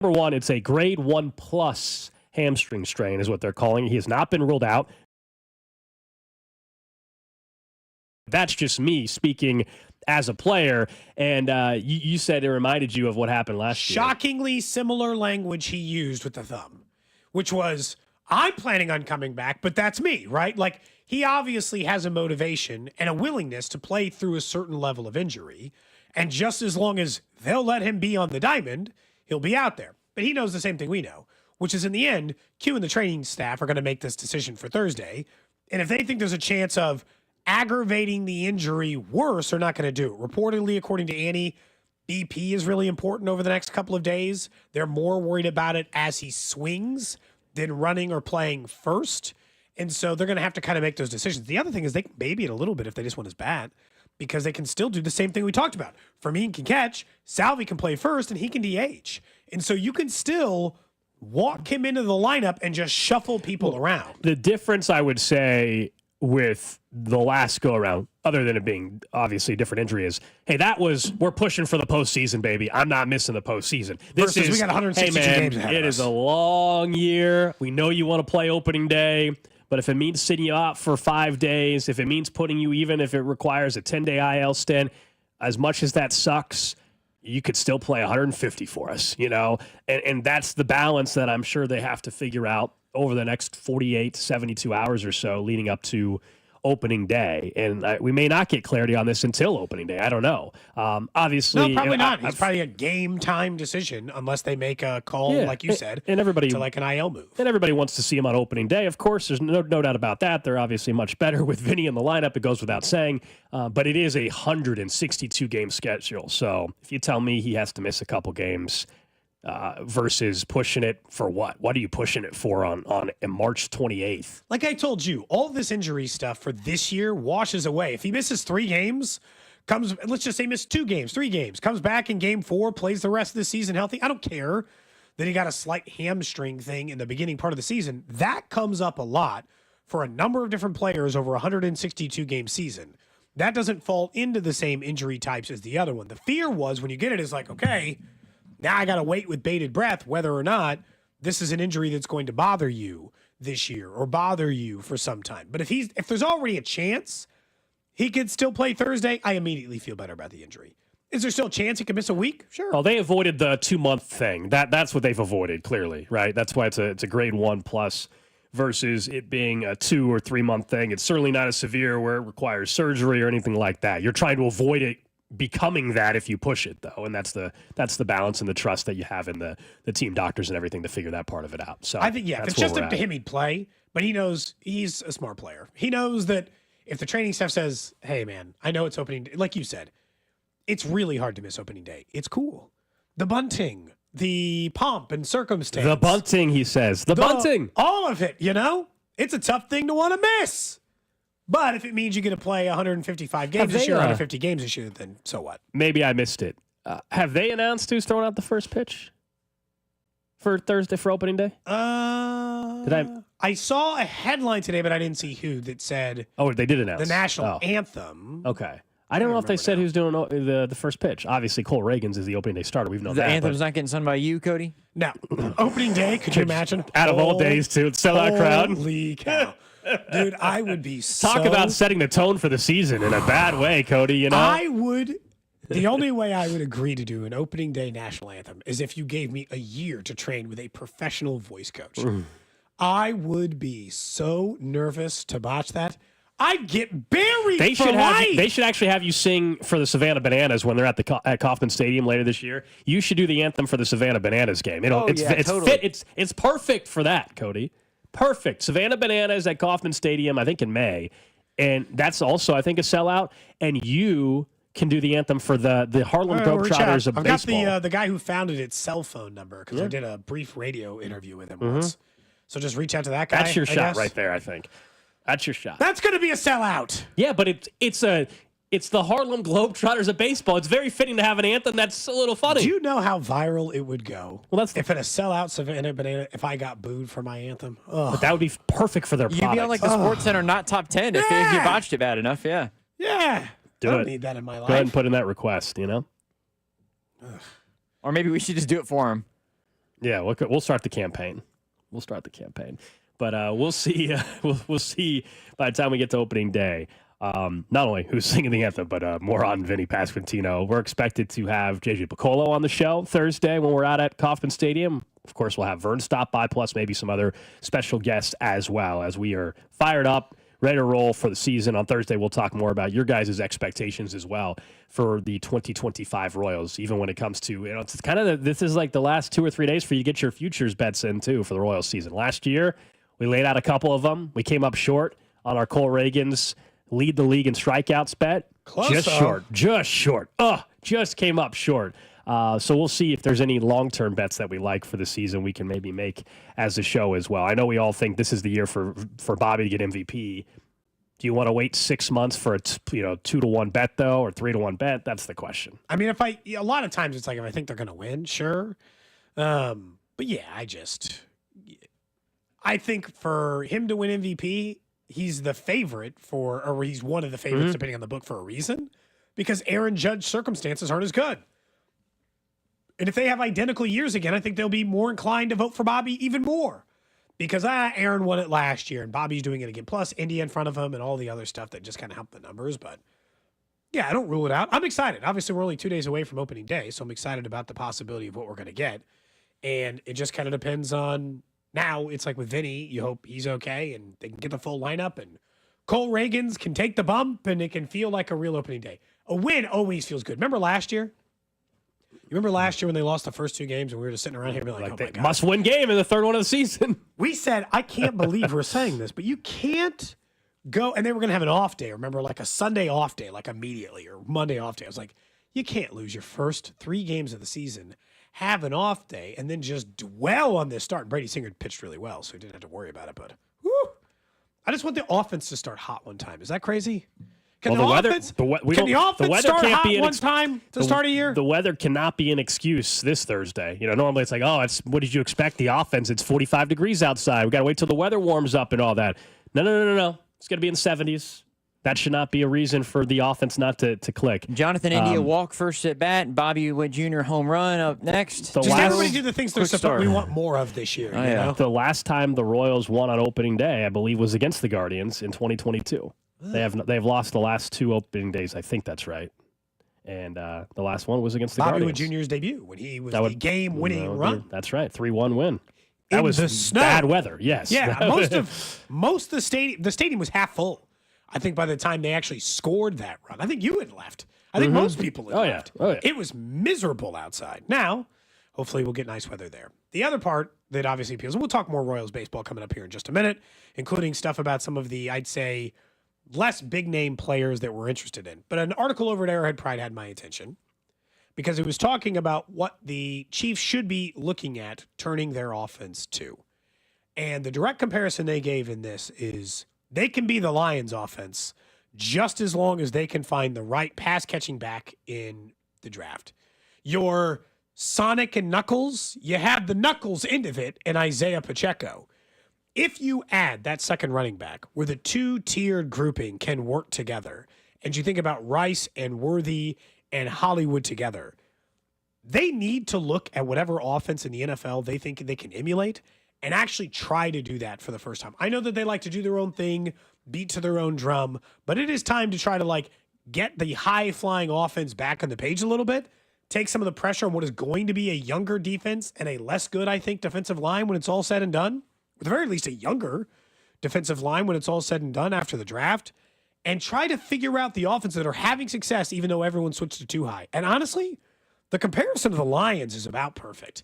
Number one, it's a grade 1 plus hamstring strain is what they're calling it. He has not been ruled out. That's just me speaking as a player. And you said it reminded you of what happened last year. Shockingly similar language he used with the thumb, which was, I'm planning on coming back, but that's me, right? Like, he obviously has a motivation and a willingness to play through a certain level of injury. And just as long as they'll let him be on the diamond, he'll be out there. But he knows the same thing we know, which is in the end, Q and the training staff are going to make this decision for Thursday. And if they think there's a chance of aggravating the injury worse, they're not going to do it. Reportedly, according to Annie, BP is really important over the next couple of days. They're more worried about it as he swings than running or playing first. And so they're going to have to kind of make those decisions. The other thing is they can baby it a little bit if they just want his bat, because they can still do the same thing we talked about. Fermin can catch, Salvi can play first, and he can DH. And so you can still walk him into the lineup and just shuffle people around. The difference, I would say, with the last go around, other than it being obviously a different injury, is, hey, we're pushing for the postseason, baby. I'm not missing the postseason. We got 162 games ahead of us. It is a long year. We know you want to play opening day, but if it means sitting you out for 5 days, if it means putting you, even if it requires a 10-day IL stint, as much as that sucks, you could still play 150 for us, and that's the balance that I'm sure they have to figure out over the next 48 to 72 hours or so leading up to opening day. And we may not get clarity on this until opening day. I don't know. Obviously. No, probably not. It's probably a game time decision unless they make a call, like you said, and everybody, to like an IL move. And everybody wants to see him on opening day. Of course, there's no doubt about that. They're obviously much better with Vinny in the lineup. It goes without saying. But it is a 162-game schedule. So if you tell me he has to miss a couple games versus pushing it for what? What are you pushing it for on March 28th? Like I told you, all this injury stuff for this year washes away. If he misses 3 games, let's just say misses 2 games, 3 games, comes back in game 4, plays the rest of the season healthy. I don't care that he got a slight hamstring thing in the beginning part of the season. That comes up a lot for a number of different players over a 162-game season. That doesn't fall into the same injury types as the other one. The fear was when you get it is like, okay, now I got to wait with bated breath whether or not this is an injury that's going to bother you this year or bother you for some time. But if there's already a chance he could still play Thursday, I immediately feel better about the injury. Is there still a chance he could miss a week? Sure. Well, they avoided the 2-month thing. That's what they've avoided, clearly, right? That's why it's a grade 1 plus versus it being a 2 or 3 month thing. It's certainly not as severe where it requires surgery or anything like that. You're trying to avoid it becoming that if you push it, though, and that's the balance and the trust that you have in the team doctors and everything to figure that part of it out. So I think, if it's just up to him, he'd play, but he knows he's a smart player. He knows that if the training staff says, hey, man, I know it's opening day, like you said, it's really hard to miss opening day. It's cool. The bunting, the pomp and circumstance. The bunting, he says. The bunting. All of it, It's a tough thing to want to miss. But if it means you get to play 155 games this year, 150 games this year, then so what? Maybe I missed it. Have they announced who's throwing out the first pitch for Thursday for opening day? I saw a headline today, but I didn't see who that said. Oh, they did announce the national anthem. Okay. I don't know if they said who's doing the first pitch. Obviously, Cole Reagan's is the opening day starter. We've known the that. The anthem's not getting sung by you, Cody? No. Opening day, could you imagine? Out of all days, too. Sellout crowd. Holy cow. Dude, I would be Talk about setting the tone for the season in a bad way, Cody, The only way I would agree to do an opening day national anthem is if you gave me a year to train with a professional voice coach. I would be so nervous to botch that. I'd get buried for life. They should actually have you sing for the Savannah Bananas when they're at Kauffman Stadium later this year. You should do the anthem for the Savannah Bananas game. It's perfect for that, Cody. Perfect. Savannah Bananas at Kauffman Stadium, I think in May. And that's also, I think, a sellout. And you can do the anthem for the Harlem Globetrotters of baseball. I've got the guy who founded its cell phone number because I did a brief radio interview with him once. So just reach out to that guy. That's your shot right there, I think. That's your shot. That's going to be a sellout. Yeah, but it's the Harlem Globetrotters of baseball. It's very fitting to have an anthem that's a little funny. Do you know how viral it would go? Well, that's if in a sellout Savannah Banana, if I got booed for my anthem. But that would be perfect for their product. You'd be on like the Sports Center not top 10 if you botched it bad enough, yeah. Yeah. I don't need that in my life. Go ahead and put in that request, Or maybe we should just do it for him. Yeah, we'll start the campaign. But we'll see. We'll see by the time we get to opening day. Not only who's singing the anthem, but more on Vinny Pasquantino. We're expected to have JJ Piccolo on the show Thursday when we're out at Kauffman Stadium. Of course, we'll have Vern stop by, plus maybe some other special guests as well, as we are fired up, ready to roll for the season. On Thursday, we'll talk more about your guys' expectations as well for the 2025 Royals, even when it comes to, it's kind of, this is like the last 2 or 3 days for you to get your futures bets in, too, for the Royals season. Last year, we laid out a couple of them. We came up short on our Cole Reagan's lead the league in strikeouts bet. Close, just though. short. Just came up short. So we'll see if there's any long-term bets that we like for the season we can maybe make as a show as well. I know we all think this is the year for Bobby to get MVP. Do you want to wait 6 months for a 2-to-1 bet though, or 3-to-1 bet? That's the question. I mean, a lot of times it's like if I think they're going to win, sure. But yeah, I think for him to win MVP, he's the favorite or he's one of the favorites depending on the book for a reason, because Aaron Judge's circumstances aren't as good. And if they have identical years again, I think they'll be more inclined to vote for Bobby even more, because Aaron won it last year and Bobby's doing it again. Plus India in front of him and all the other stuff that just kind of helped the numbers. But yeah, I don't rule it out. I'm excited. Obviously, we're only 2 days away from opening day, so I'm excited about the possibility of what we're going to get. And it just kind of depends on, now it's like with Vinny, you hope he's okay and they can get the full lineup and Cole Reagan's can take the bump and it can feel like a real opening day. A win always feels good. Remember last year? You remember last year when they lost the first 2 games and we were just sitting around here being like, oh my God. Must-win game in the third one of the season. We said, I can't believe we're saying this, but you can't go, and they were going to have an off day. Remember, like a Sunday off day, like immediately, or Monday off day. I was like, you can't lose your first 3 games of the season, have an off day, and then just dwell on this start. Brady Singer pitched really well, so he didn't have to worry about it, but whew, I just want the offense to start hot one time. Is that crazy? Can the offense start hot one time to start a year? The weather cannot be an excuse this Thursday. Normally it's like, what did you expect? The offense, it's 45 degrees outside. We got to wait till the weather warms up and all that. No. It's going to be in the 70s. That should not be a reason for the offense not to click. Jonathan India walk first at bat. Bobby Witt Jr. home run up next. Just everybody do the things we want more of this year. Oh, yeah. The last time the Royals won on opening day, I believe, was against the Guardians in 2022. They've lost the last 2 opening days. I think that's right. And the last one was against the Bobby Guardians. Witt Jr.'s debut when he was the game-winning run. That's right, 3-1 win. That In was the snow. bad weather. Yes. Yeah, most of the stadium was half full. I think by the time they actually scored that run, I think you had left. I think most people had left. Oh, yeah. It was miserable outside. Now, hopefully we'll get nice weather there. The other part that obviously appeals, and we'll talk more Royals baseball coming up here in just a minute, including stuff about some of the, I'd say, less big-name players that we're interested in. But an article over at Arrowhead Pride had my attention because it was talking about what the Chiefs should be looking at turning their offense to. And the direct comparison they gave in this is they can be the Lions offense just as long as they can find the right pass-catching back in the draft. Your Sonic and Knuckles, you have the Knuckles end of it in Isaiah Pacheco. If you add that second running back where the 2-tiered grouping can work together, and you think about Rice and Worthy and Hollywood together, they need to look at whatever offense in the NFL they think they can emulate and actually try to do that for the first time. I know that they like to do their own thing, beat to their own drum, but it is time to try to get the high-flying offense back on the page a little bit, take some of the pressure on what is going to be a younger defense and a less good, I think, defensive line when it's all said and done. At the very least, a younger defensive line when it's all said and done after the draft, and try to figure out the offense that are having success even though everyone switched to too high. And honestly, the comparison to the Lions is about perfect.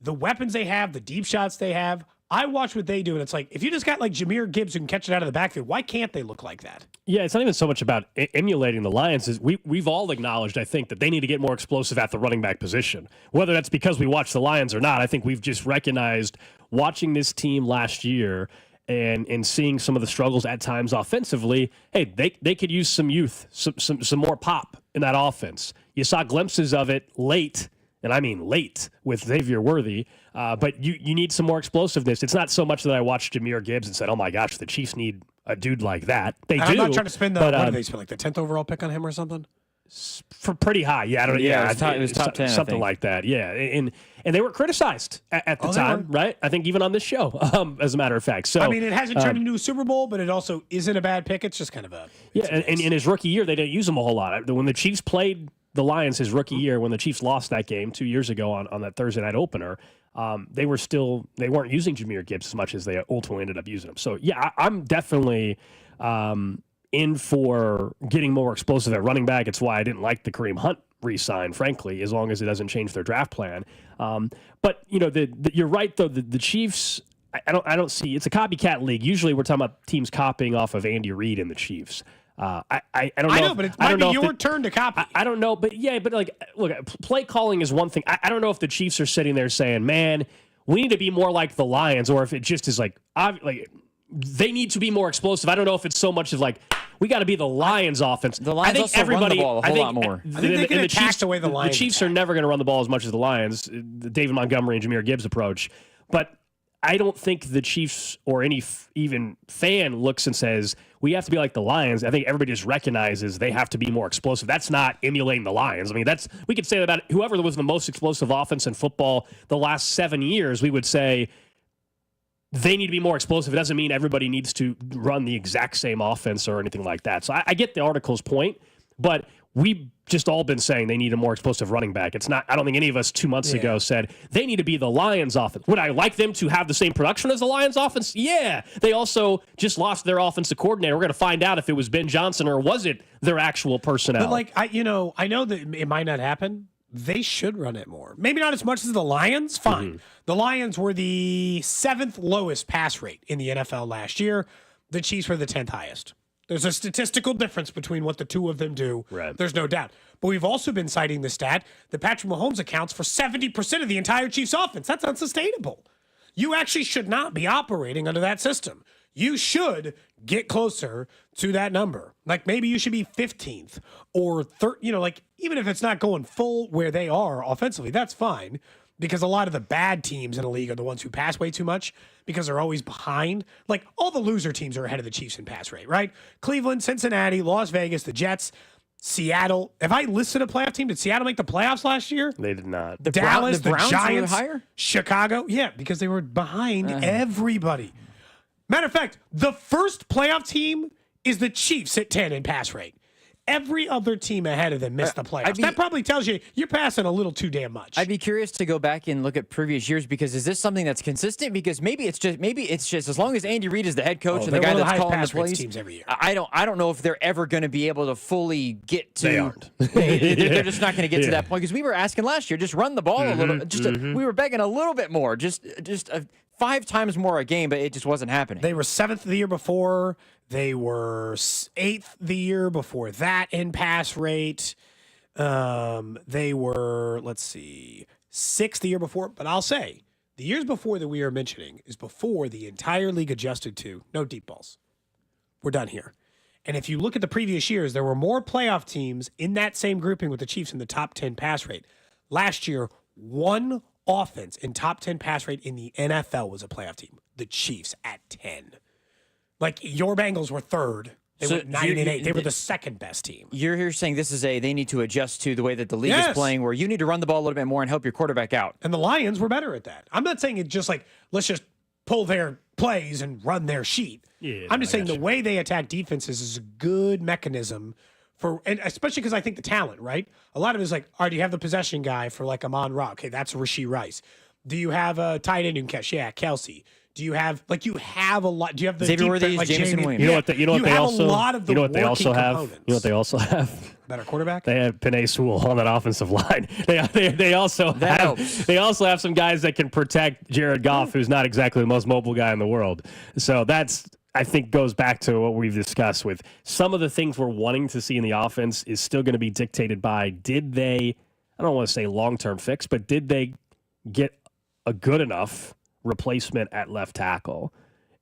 The weapons they have, the deep shots they have, I watch what they do, and it's like, if you just got Jahmyr Gibbs who can catch it out of the backfield, why can't they look like that? Yeah, it's not even so much about emulating the Lions. We've all acknowledged, I think, that they need to get more explosive at the running back position. Whether that's because we watch the Lions or not, I think we've just recognized watching this team last year and seeing some of the struggles at times offensively, hey, they could use some youth, some more pop in that offense. You saw glimpses of it late, and I mean late, with Xavier Worthy, but you need some more explosiveness. It's not so much that I watched Jahmyr Gibbs and said, oh my gosh, the Chiefs need a dude like that. They do. I'm not trying to spend what did they spend, like the 10th overall pick on him or something? For pretty high, yeah. I don't. Yeah, it was top 10, I something think. like that. Yeah, and they were criticized at the they time, were. right? I think even on this show, as a matter of fact. So I mean, it hasn't turned into a Super Bowl, but it also isn't a bad pick. It's just kind of a and in his rookie year, they didn't use him a whole lot. When the Chiefs played the Lions his rookie year, when the Chiefs lost that game 2 years ago on that Thursday night opener, they weren't using Jahmyr Gibbs as much as they ultimately ended up using him. So yeah, I'm definitely. In for getting more explosive at running back. It's why I didn't like the Kareem Hunt re-sign, frankly, as long as it doesn't change their draft plan. But you're right though. The Chiefs, I don't see. It's a copycat league. Usually, we're talking about teams copying off of Andy Reid and the Chiefs. I don't know. I know, but it might be your turn to copy. I don't know, but like, look, play calling is one thing. I don't know if the Chiefs are sitting there saying, "Man, we need to be more like the Lions," or if it just is like they need to be more explosive. I don't know if it's so much of like we got to be the Lions offense. The Lions I think also everybody, run the ball a whole lot more. I think they can attack the way the Lions Chiefs attack. are never going to run the ball as much as the Lions. The David Montgomery and Jahmyr Gibbs approach, but I don't think the Chiefs or any even fan looks and says we have to be like the Lions. I think everybody just recognizes they have to be more explosive. That's not emulating the Lions. I mean, we could say that about whoever was the most explosive offense in football the last 7 years. We would say they need to be more explosive. It doesn't mean everybody needs to run the exact same offense or anything like that. So I get the article's point, but we've just all been saying they need a more explosive running back. It's not. I don't think any of us 2 months ago said they need to be the Lions offense. Would I like them to have the same production as the Lions offense? Yeah. They also just lost their offensive coordinator. We're going to find out if it was Ben Johnson or was it their actual personnel. But like I know that it might not happen. They should run it more. Maybe not as much as the Lions. Fine. Mm-hmm. The Lions were the 7th lowest pass rate in the NFL last year. The Chiefs were the 10th highest. There's a statistical difference between what the two of them do. Right. There's no doubt. But we've also been citing the stat that Patrick Mahomes accounts for 70% of the entire Chiefs offense. That's unsustainable. You actually should not be operating under that system. You should get closer to that number. Like maybe you should be 15th or 3rd, like even if it's not going full where they are offensively, that's fine because a lot of the bad teams in the league are the ones who pass way too much because they're always behind. Like all the loser teams are ahead of the Chiefs in pass rate, right? Cleveland, Cincinnati, Las Vegas, the Jets, Seattle. If I listed a playoff team, did Seattle make the playoffs last year? they did not. Dallas, the Browns the were Giants, higher? Chicago. Yeah, because they were behind everybody. Matter of fact, the first playoff team is the Chiefs at 10 in pass rate. Every other team ahead of them missed the playoffs. That probably tells you you're passing a little too damn much. I'd be curious to go back and look at previous years because is this something that's consistent? Because maybe it's just as long as Andy Reid is the head coach and the guy that's calling the plays. Teams every year. I don't know if they're ever going to be able to fully get to. They aren't. They're just not going to get to that point because we were asking last year, just run the ball a little. We were begging a little bit more, just 5 times more a game, but it just wasn't happening. They were 7th the year before. They were 8th the year before that in pass rate. They were, 6th the year before. But I'll say, the years before that we are mentioning is before the entire league adjusted to no deep balls. We're done here. And if you look at the previous years, there were more playoff teams in that same grouping with the Chiefs in the top 10 pass rate. Last year, one offense in top 10 pass rate in the NFL was a playoff team. The Chiefs at 10. Like your Bengals were 3rd. They went 9-8. They were the 2nd best team. You're here saying this is they need to adjust to the way that the league is Yes. playing, where you need to run the ball a little bit more and help your quarterback out. And the Lions were better at that. I'm not saying it's just like, let's just pull their plays and run their sheet. Yeah, I'm just I saying the way they attack defenses is a good mechanism for, and especially because I think the talent, right? A lot of it is like, all right, do you have the possession guy for like Amon-Ra? Okay, that's Rashee Rice. Do you have a tight end who can catch? Yeah, Kelsey. Do you have you have a lot? Do you have the Xavier deep Worthy, like Jameson Jamie- Williams. You know what? You know what they have also. a lot of the you know what they also working have. components. You know what they also have. Better quarterback. They have Penei Sewell on that offensive line. They also That have helps. they also have some guys that can protect Jared Goff, who's not exactly the most mobile guy in the world. So that's, I think, goes back to what we've discussed with some of the things we're wanting to see in the offense is still going to be dictated by did they, I don't want to say long-term fix, but did they get a good enough replacement at left tackle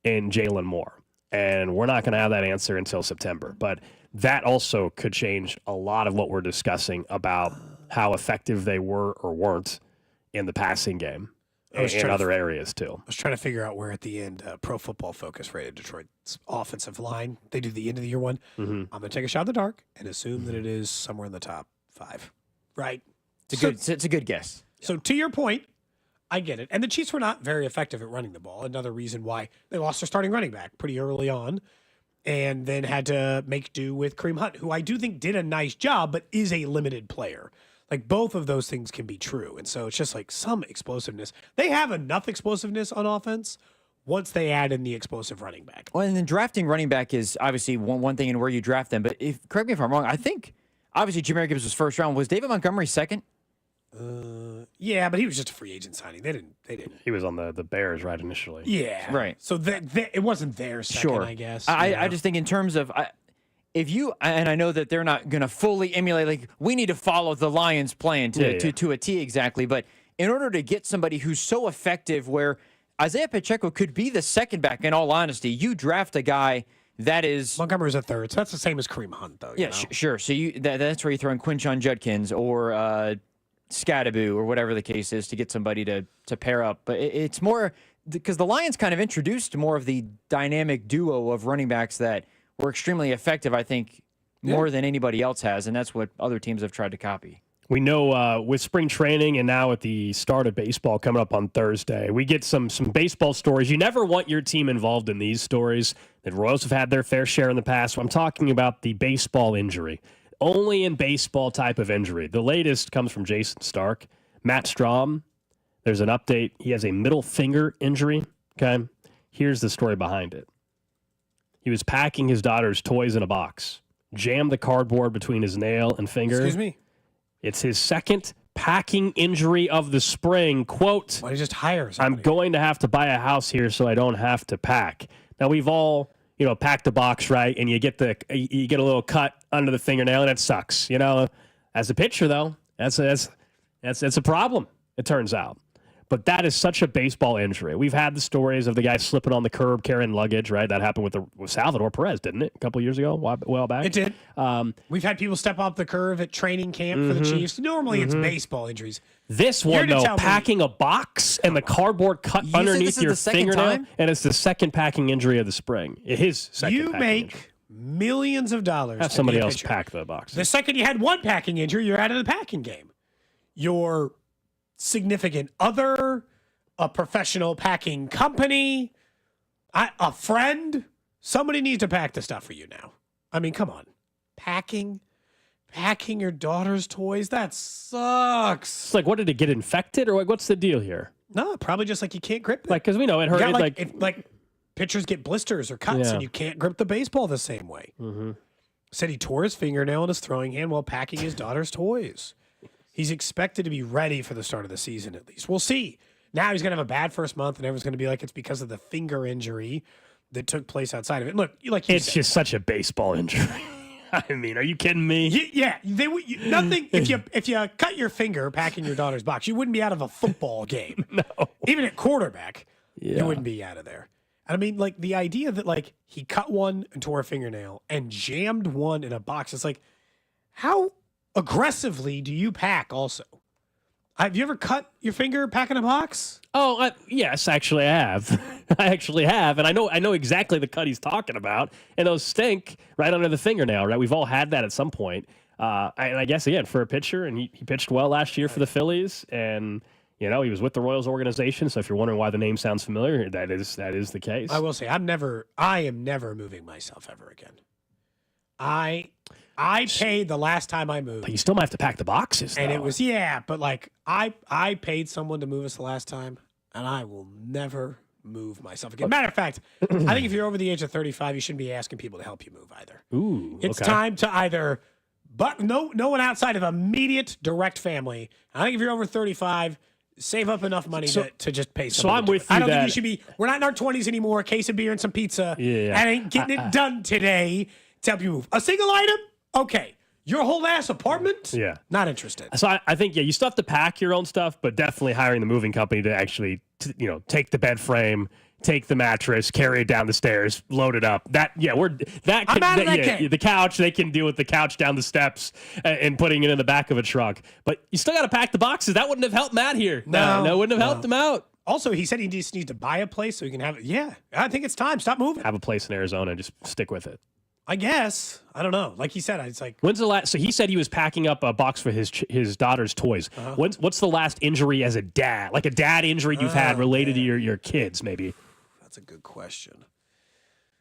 in Jalen Moore? And we're not going to have that answer until September. But that also could change a lot of what we're discussing about how effective they were or weren't in the passing game. in other areas too. I was trying to figure out where at the end Pro Football Focus rated Detroit's offensive line. They do the end of the year one. I'm going to take a shot in the dark and assume that it is somewhere in the top 5. Right? It's a good guess. So to your point, I get it. And the Chiefs were not very effective at running the ball. Another reason why they lost their starting running back pretty early on and then had to make do with Kareem Hunt, who I do think did a nice job, but is a limited player. Like, both of those things can be true. And so it's just like some explosiveness. They have enough explosiveness on offense once they add in the explosive running back. Well, and then drafting running back is obviously one thing in where you draft them. But correct me if I'm wrong, I think obviously Jahmyr Gibbs was first round. Was David Montgomery second? Yeah, but he was just a free agent signing. They didn't. He was on the Bears right initially. Yeah. Right. So it wasn't their second, Sure. I guess. I just think in terms of if you, and I know that they're not going to fully emulate, like we need to follow the Lions plan to a T exactly, but in order to get somebody who's so effective where Isaiah Pacheco could be the second back, in all honesty, you draft a guy that is... Montgomery's a third, so that's the same as Kareem Hunt, though. Yeah, sure. So that's where you throw in Quinshon Judkins or Scadaboo or whatever the case is to get somebody to pair up. But it's more... Because the Lions kind of introduced more of the dynamic duo of running backs that were extremely effective, I think, more than anybody else has, and that's what other teams have tried to copy. We know with spring training and now at the start of baseball coming up on Thursday, we get some baseball stories. You never want your team involved in these stories. The Royals have had their fair share in the past. I'm talking about the baseball injury. Only in baseball type of injury. The latest comes from Jason Stark. Matt Strahm, there's an update. He has a middle finger injury. Okay, here's the story behind it. He was packing his daughter's toys in a box, jammed the cardboard between his nail and finger. Excuse me? It's his second packing injury of the spring. Quote, why don't you just hire somebody? I'm going to have to buy a house here so I don't have to pack. Now, we've all, packed a box, right? And you get a little cut under the fingernail, and it sucks. As a pitcher, though, that's a problem, it turns out. But that is such a baseball injury. We've had the stories of the guy slipping on the curb carrying luggage, right? That happened with Salvador Perez, didn't it? A couple years ago, a while back. It did. We've had people step off the curve at training camp for the Chiefs. Normally, it's baseball injuries. This one, though, packing a box and the cardboard cut underneath your fingernail, and it's the second packing injury of the spring. His second You packing make injury. millions of dollars. Have somebody else pack the box. The second you had one packing injury, you're out of the packing game. Your significant other, a professional packing company, a friend, somebody needs to pack the stuff for you now. I mean, come on. Packing your daughter's toys? That sucks. It's like, what, did it get infected? Or what's the deal here? No, probably just like you can't grip it. Like, because we know it hurt. Like pitchers get blisters or cuts and you can't grip the baseball the same way. Said he tore his fingernail in his throwing hand while packing his daughter's toys. He's expected to be ready for the start of the season, at least. We'll see. Now he's going to have a bad first month, and everyone's going to be like, it's because of the finger injury that took place outside of it. Look, it's just such a baseball injury. I mean, are you kidding me? Nothing. If you cut your finger packing your daughter's box, you wouldn't be out of a football game. No. Even at quarterback, you wouldn't be out of there. And I mean, like, the idea that, he cut one and tore a fingernail and jammed one in a box, it's like, how aggressively do you pack also? Have you ever cut your finger packing a box? Oh, yes, actually I have. I actually have. And I know exactly the cut he's talking about. And those stink right under the fingernail, right? We've all had that at some point. And I guess, again, for a pitcher, and he pitched well last year for the Phillies. And, he was with the Royals organization. So if you're wondering why the name sounds familiar, that is the case. I will say, I am never moving myself ever again. I paid the last time I moved. But you still might have to pack the boxes, though. And it was, but I paid someone to move us the last time, and I will never move myself again. Matter of fact, I think if you're over the age of 35, you shouldn't be asking people to help you move either. Ooh, it's time to either, but no one outside of immediate direct family. I think if you're over 35, save up enough money to just pay someone. So I'm with you. I don't think you should be, we're not in our 20s anymore, a case of beer and some pizza. Yeah. And ain't getting it done today to help you move. A single item? Okay. Your whole ass apartment? Yeah. Not interested. So I think, you still have to pack your own stuff, but definitely hiring the moving company to actually, take the bed frame, take the mattress, carry it down the stairs, load it up. The couch, they can deal with the couch down the steps and putting it in the back of a truck. But you still got to pack the boxes. That wouldn't have helped Matt here. No, wouldn't have helped him out. Also, he said he just needs to buy a place so he can have it. Yeah, I think it's time. Stop moving. Have a place in Arizona and just stick with it. I guess. I don't know. Like he said, it's like. When's the last? So he said he was packing up a box for his daughter's toys. What's the last injury as a dad? Like a dad injury you've had related to your kids, maybe? That's a good question. I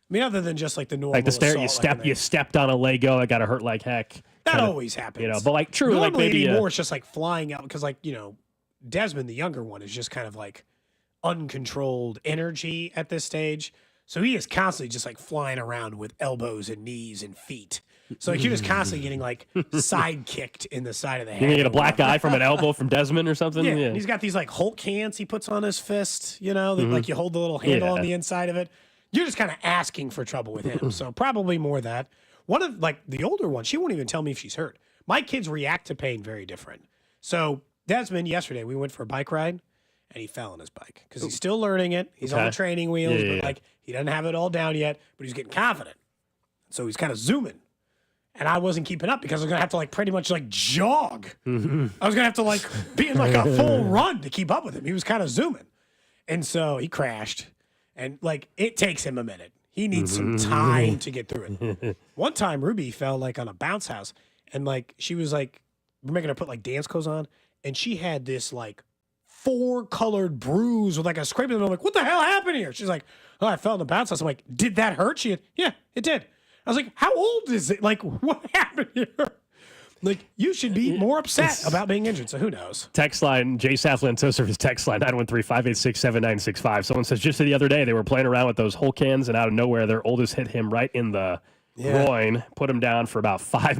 mean, other than just like the normal. Like the stair, assault, you stepped on a Lego, it got to hurt like heck. That always happens. But like true, normally like maybe anymore, it's just like flying out because like Desmond, the younger one, is just kind of like uncontrolled energy at this stage. So he is constantly just like flying around with elbows and knees and feet. So like you're just constantly getting like side kicked in the side of the head. You're gonna get a black eye from an elbow from Desmond or something. Yeah. And he's got these like Hulk hands he puts on his fist. That, like you hold the little handle on the inside of it. You're just kind of asking for trouble with him. So probably more that. One of like the older one, she won't even tell me if she's hurt. My kids react to pain very different. So Desmond, yesterday we went for a bike ride. And he fell on his bike because he's still learning it. He's on the training wheels, but like he doesn't have it all down yet, but he's getting confident. So he's kind of zooming. And I wasn't keeping up because I was going to have to like pretty much like jog. I was going to have to like be in like a full run to keep up with him. He was kind of zooming. And so he crashed. And like it takes him a minute. He needs some time to get through it. One time Ruby fell like on a bounce house and like she was like, we're making her put like dance clothes on. And she had this like 4-colored bruise with like a scrape in it. I'm like, what the hell happened here? She's like, oh, I fell in the bounce house. I'm like, did that hurt? Yeah, it did. I was like, how old is it? Like, what happened here? Like, you should be more upset about being injured. So who knows? Text line, Jay Saflan service text line, 913-586-7965. Someone says just the other day they were playing around with those Hulk hands and out of nowhere their oldest hit him right in the groin, put him down for about 5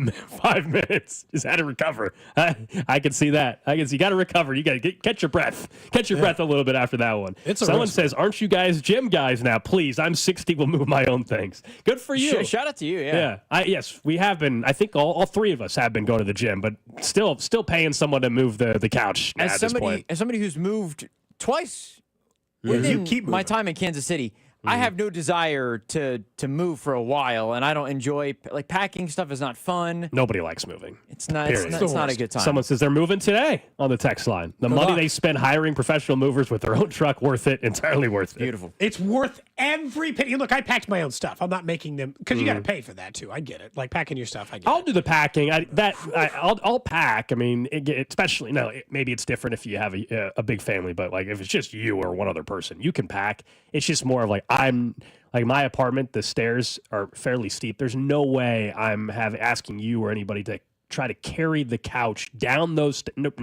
minutes. Just had to recover. I can see that. You got to recover. You got to catch your breath. Catch your breath a little bit after that one. Someone says, aren't you guys gym guys now? Please, I'm 60, will move my own things. Good for you. Shout out to you, yeah. Yes, we have been. I think all three of us have been going to the gym, but still paying someone to move the couch at this point. As somebody who's moved twice within my time in Kansas City, I have no desire to move for a while, and I don't enjoy like packing stuff is not fun. Nobody likes moving. It's not a good time. Someone says they're moving today on the text line. The money they spend hiring professional movers with their own truck, worth it, entirely worth it. Beautiful. It's worth every penny. Look, I packed my own stuff. I'm not making them because you got to pay for that too. I get it. Like packing your stuff. I'll do the packing. I'll pack. I mean, especially maybe it's different if you have a big family, but like if it's just you or one other person, you can pack. It's just more of like I'm like my apartment. The stairs are fairly steep. There's no way I'm asking you or anybody to try to carry the couch down those. Nope.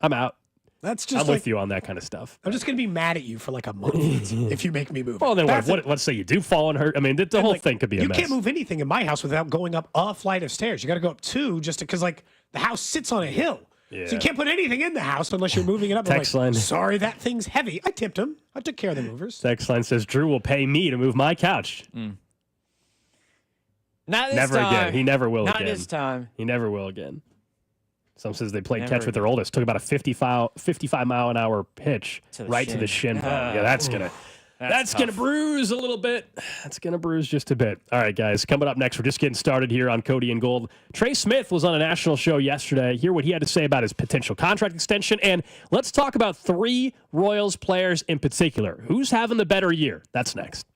I'm out. That's just I'm with you on that kind of stuff. I'm just gonna be mad at you for like a month if you make me move. Well, then let's say you do fall and hurt. I mean, the whole thing could be a mess. You can't move anything in my house without going up a flight of stairs. You got to go up 2 just because like the house sits on a hill. Yeah. So you can't put anything in the house unless you're moving it up. Text line. Sorry, that thing's heavy. I tipped him. I took care of the movers. Text line says Drew will pay me to move my couch. Not this never time. Again. He never will again. Not this time. He never will again. Some says they played catch with their oldest. Took about a 55 mile an hour pitch to the shin bone. Yeah, that's gonna bruise a little bit. That's gonna bruise just a bit. All right, guys. Coming up next, we're just getting started here on Cody and Gold. Trey Smith was on a national show yesterday. Hear what he had to say about his potential contract extension, and let's talk about 3 Royals players in particular. Who's having the better year? That's next.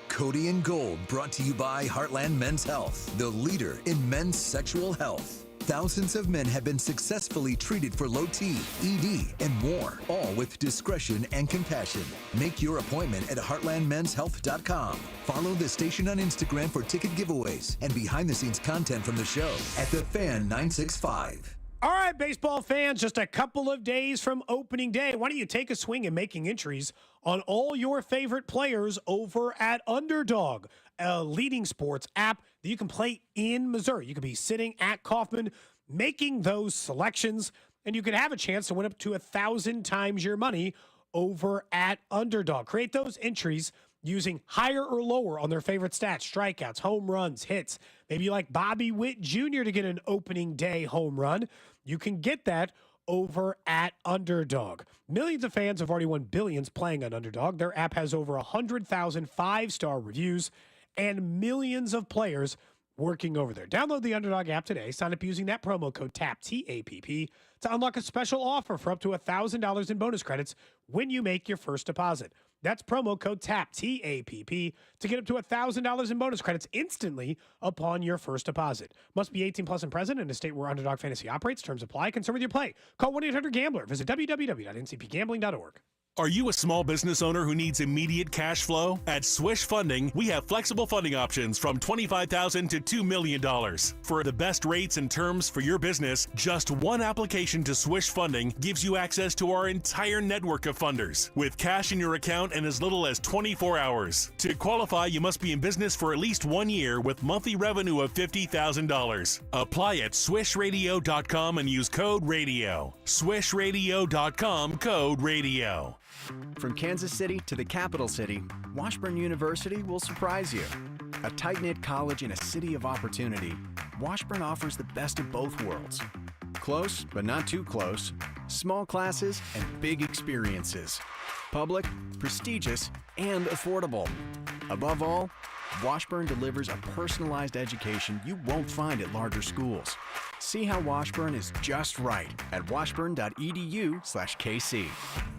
Cody and Gold, brought to you by Heartland Men's Health, the leader in men's sexual health. Thousands of men have been successfully treated for low T, ED, and more, all with discretion and compassion. Make your appointment at heartlandmenshealth.com. Follow the station on Instagram for ticket giveaways and behind-the-scenes content from the show at The Fan 965. All right, baseball fans, just a couple of days from opening day. Why don't you take a swing at making entries on all your favorite players over at Underdog, a leading sports app that you can play in Missouri. You could be sitting at Kauffman making those selections, and you could have a chance to win up to 1,000 times your money over at Underdog. Create those entries using higher or lower on their favorite stats, strikeouts, home runs, hits. Maybe you like Bobby Witt Jr. to get an opening day home run. You can get that over at Underdog. Millions of fans have already won billions playing on Underdog. Their app has over 100,000 5-star reviews and millions of players working over there. Download the Underdog app today. Sign up using that promo code TAPP, T-A-P-P, to unlock a special offer for up to $1,000 in bonus credits when you make your first deposit. That's promo code TAPP, T-A-P-P, to get up to $1,000 in bonus credits instantly upon your first deposit. Must be 18 plus and present in a state where Underdog Fantasy operates. Terms apply. Concern with your play. Call 1-800-GAMBLER. Visit www.ncpgambling.org. Are you a small business owner who needs immediate cash flow? At Swish Funding, we have flexible funding options from $25,000 to $2 million. For the best rates and terms for your business, just one application to Swish Funding gives you access to our entire network of funders, with cash in your account in as little as 24 hours. To qualify, you must be in business for at least 1 year with monthly revenue of $50,000. Apply at swishradio.com and use code RADIO. Swishradio.com, code RADIO. From Kansas City to the capital city, Washburn University will surprise you. A tight-knit college in a city of opportunity, Washburn offers the best of both worlds. Close, but not too close. Small classes and big experiences. Public, prestigious, and affordable. Above all, Washburn delivers a personalized education you won't find at larger schools. See how Washburn is just right at washburn.edu/KC.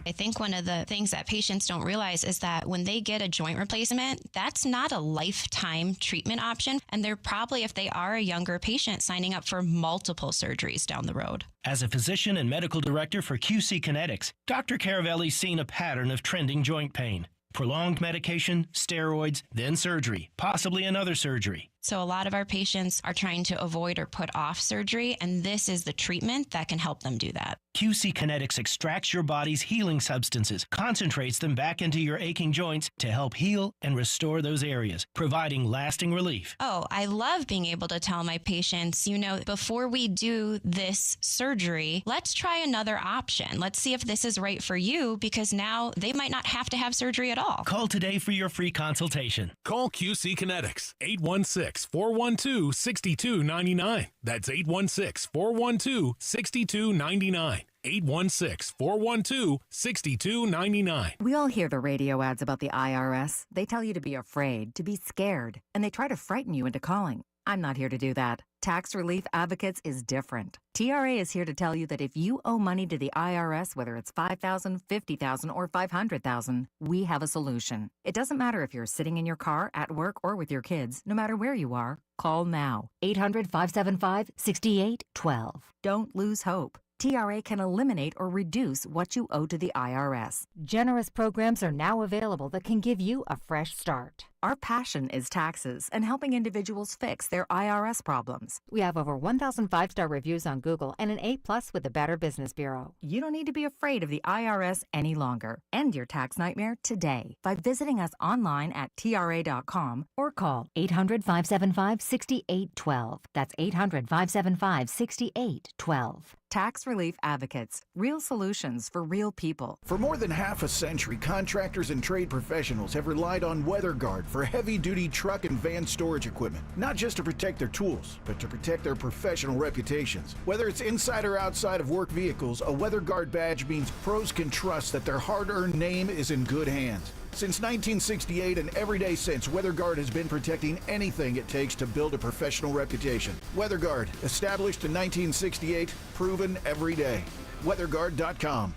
I think one of the things that patients don't realize is that when they get a joint replacement, that's not a lifetime treatment option. And they're probably, if they are a younger patient, signing up for multiple surgeries down the road. As a physician and medical director for QC Kinetics, Dr. Caravelli's seen a pattern of trending joint pain. Prolonged medication, steroids, then surgery, possibly another surgery. So a lot of our patients are trying to avoid or put off surgery, and this is the treatment that can help them do that. QC Kinetics extracts your body's healing substances, concentrates them back into your aching joints to help heal and restore those areas, providing lasting relief. Oh, I love being able to tell my patients, before we do this surgery, let's try another option. Let's see if this is right for you, because now they might not have to have surgery at all. Call today for your free consultation. Call QC Kinetics, 816-412-6299. That's 816-412-6299. 816-412-6299. We all hear the radio ads about the IRS. They tell you to be afraid, to be scared, and they try to frighten you into calling. I'm not here to do that. Tax Relief Advocates is different. TRA is here to tell you that if you owe money to the IRS, whether it's $5,000, $50,000, or $500,000, we have a solution. It doesn't matter if you're sitting in your car, at work, or with your kids. No matter where you are, call now. 800-575-6812. Don't lose hope. TRA can eliminate or reduce what you owe to the IRS. Generous programs are now available that can give you a fresh start. Our passion is taxes and helping individuals fix their IRS problems. We have over 1,000 5-star reviews on Google and an A+ with the Better Business Bureau. You don't need to be afraid of the IRS any longer. End your tax nightmare today by visiting us online at TRA.com or call 800-575-6812. That's 800-575-6812. Tax Relief Advocates. Real solutions for real people. For more than half a century, contractors and trade professionals have relied on WeatherGuard for heavy-duty truck and van storage equipment, not just to protect their tools, but to protect their professional reputations. Whether it's inside or outside of work vehicles, a WeatherGuard badge means pros can trust that their hard-earned name is in good hands. Since 1968 and every day since, WeatherGuard has been protecting anything it takes to build a professional reputation. WeatherGuard, established in 1968, proven every day. WeatherGuard.com.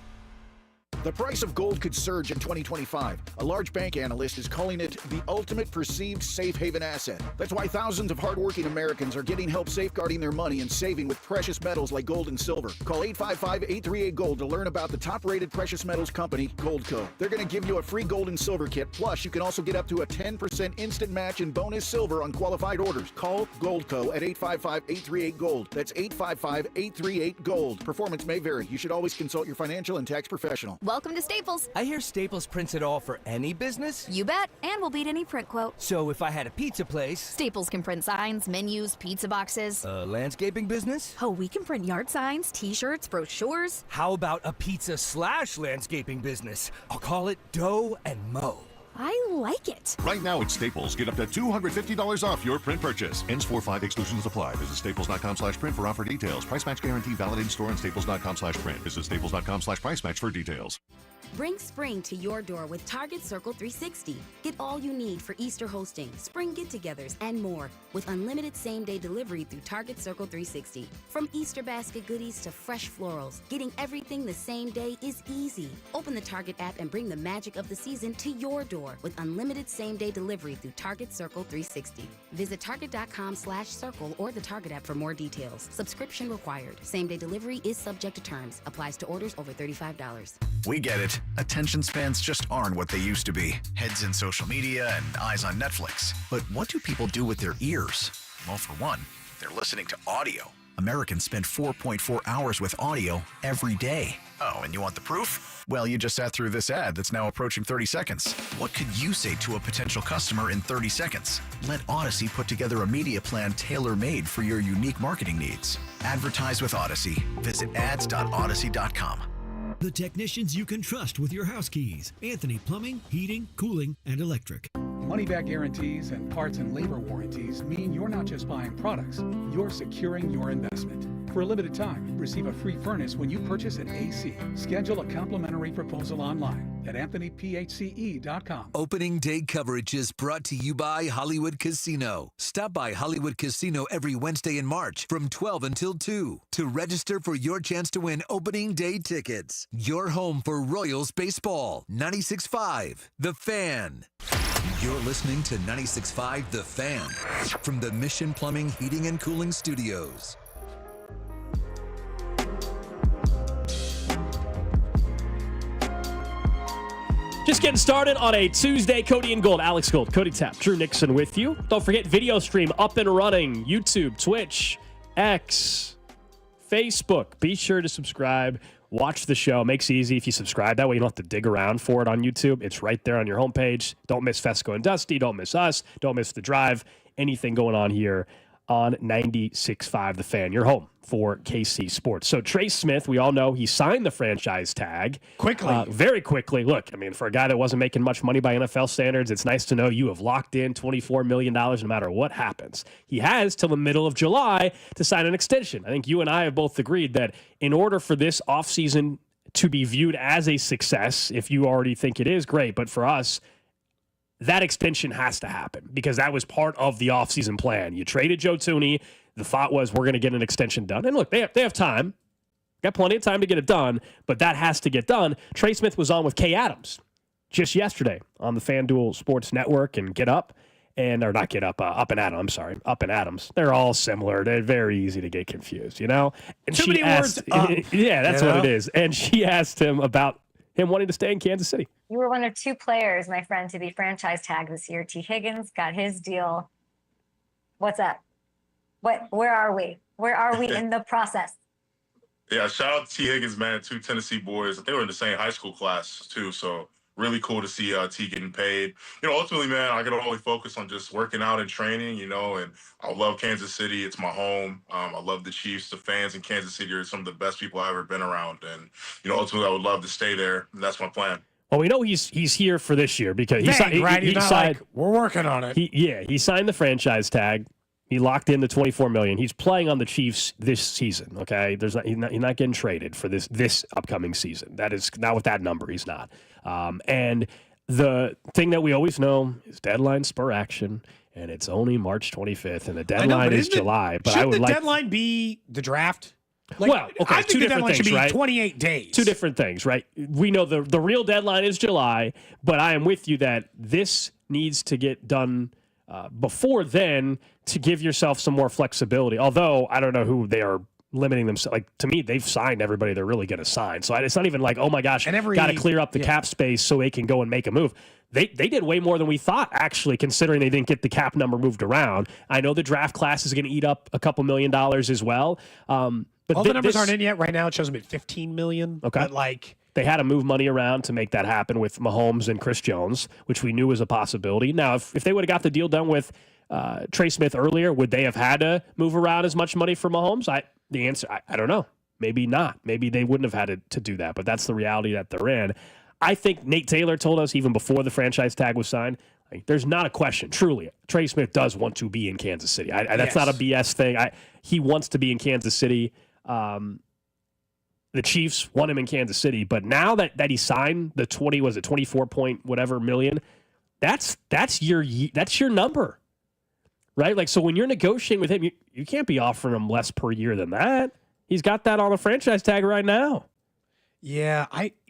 The price of gold could surge in 2025. A large bank analyst is calling it the ultimate perceived safe haven asset. That's why thousands of hardworking Americans are getting help safeguarding their money and saving with precious metals like gold and silver. Call 855-838-GOLD to learn about the top-rated precious metals company, Goldco. They're going to give you a free gold and silver kit. Plus, you can also get up to a 10% instant match in bonus silver on qualified orders. Call Goldco at 855-838-GOLD. That's 855-838-GOLD. Performance may vary. You should always consult your financial and tax professional. Welcome to Staples. I hear Staples prints it all for any business? You bet, and we'll beat any print quote. So if I had a pizza place... Staples can print signs, menus, pizza boxes. A landscaping business? Oh, we can print yard signs, t-shirts, brochures. How about a pizza/landscaping business? I'll call it Dough and Mo. I like it. Right now at Staples, get up to $250 off your print purchase. Ends 4/5, exclusions apply. Visit staples.com/print for offer details. Price match guarantee valid in store and staples.com/print. Visit staples.com/price match for details. Bring spring to your door with Target Circle 360. Get all you need for Easter hosting, spring get-togethers, and more with unlimited same-day delivery through Target Circle 360. From Easter basket goodies to fresh florals, getting everything the same day is easy. Open the Target app and bring the magic of the season to your door with unlimited same-day delivery through Target Circle 360. Visit target.com/circle or the Target app for more details. Subscription required. Same-day delivery is subject to terms. Applies to orders over $35. We get it. Attention spans just aren't what they used to be. Heads in social media and eyes on Netflix. But what do people do with their ears? Well, for one, they're listening to audio. Americans spend 4.4 hours with audio every day. Oh, and you want the proof? Well, you just sat through this ad that's now approaching 30 seconds. What could you say to a potential customer in 30 seconds? Let Odyssey put together a media plan tailor-made for your unique marketing needs. Advertise with Odyssey. Visit ads.odyssey.com. The technicians you can trust with your house keys. Anthony Plumbing, Heating, Cooling, and Electric. Money-back guarantees and parts and labor warranties mean you're not just buying products, you're securing your investment. For a limited time, receive a free furnace when you purchase an AC. Schedule a complimentary proposal online at anthonyphce.com. Opening day coverage is brought to you by Hollywood Casino. Stop by Hollywood Casino every Wednesday in March from 12 until 2 to register for your chance to win opening day tickets. Your home for Royals baseball. 96.5 The Fan. You're listening to 96.5 The Fan from the Mission Plumbing, Heating, and Cooling Studios. Just getting started on a Tuesday. Cody and Gold, Alex Gold, Cody Tapp, Drew Nixon with you. Don't forget, video stream up and running. YouTube, Twitch, X, Facebook. Be sure to subscribe. Watch the show. Makes it easy if you subscribe. That way you don't have to dig around for it on YouTube. It's right there on your homepage. Don't miss Fesco and Dusty. Don't miss us. Don't miss The Drive. Anything going on here on 96.5 The Fan. Your home for KC Sports. So Trey Smith, we all know he signed the franchise tag. Quickly. Very quickly. Look, I mean, for a guy that wasn't making much money by NFL standards, it's nice to know you have locked in $24 million no matter what happens. He has till the middle of July to sign an extension. I think you and I have both agreed that in order for this offseason to be viewed as a success, if you already think it is, great. But for us, that extension has to happen because that was part of the offseason plan. You traded Joe Thuney. The thought was we're going to get an extension done. And look, they have time. Got plenty of time to get it done, but that has to get done. Trey Smith was on with Kay Adams just yesterday on the FanDuel Sports Network and Get Up. Or not Get Up, Up and Adams, I'm sorry. Up and Adams. They're all similar. They're very easy to get confused, you know? And Too many words. Yeah, that's what it is. And she asked him about him wanting to stay in Kansas City. You were one of two players, my friend, to be franchise tagged this year. T. Higgins got his deal. What's up? Where are we? Where are we in the process? Yeah, shout out to T. Higgins, man. Two Tennessee boys. They were in the same high school class, too. So really cool to see T getting paid. You know, ultimately, man, I can only focus on just working out and training, you know, and I love Kansas City. It's my home. I love the Chiefs. The fans in Kansas City are some of the best people I've ever been around. And, you know, ultimately, I would love to stay there. And that's my plan. Well, we know he's here for this year because He's not signed. Like, we're working on it. He signed the franchise tag. He locked in the $24 million. He's playing on the Chiefs this season. Okay, he's not getting traded for this upcoming season. That is not with that number. He's not. And the thing that we always know is deadline spur action, and it's only March 25th, and the deadline is July. But shouldn't the deadline be the draft? Well, okay, I think the deadline should be 28 days. Two different things, right? We know the real deadline is July, but I am with you that this needs to get done before then to give yourself some more flexibility. Although I don't know who they are limiting themselves. Like, to me, they've signed everybody they're really going to sign. So it's not even like, oh my gosh, got to clear up the cap space so they can go and make a move. They did way more than we thought, actually, considering they didn't get the cap number moved around. I know the draft class is going to eat up a couple $1 million as well. But all the numbers aren't in yet. Right now, it shows them at $15 million. Okay. But they had to move money around to make that happen with Mahomes and Chris Jones, which we knew was a possibility. Now, if they would have got the deal done with Trey Smith earlier, would they have had to move around as much money for Mahomes? The answer, I don't know. Maybe not. Maybe they wouldn't have had to do that, but that's the reality that they're in. I think Nate Taylor told us even before the franchise tag was signed, there's not a question. Truly, Trey Smith does want to be in Kansas City. That's not a BS thing. He wants to be in Kansas City. The Chiefs won him in Kansas City, but now that he signed the 24 point whatever million, that's your number, right? Like, so when you're negotiating with him, you can't be offering him less per year than that. He's got that on a franchise tag right now. Yeah,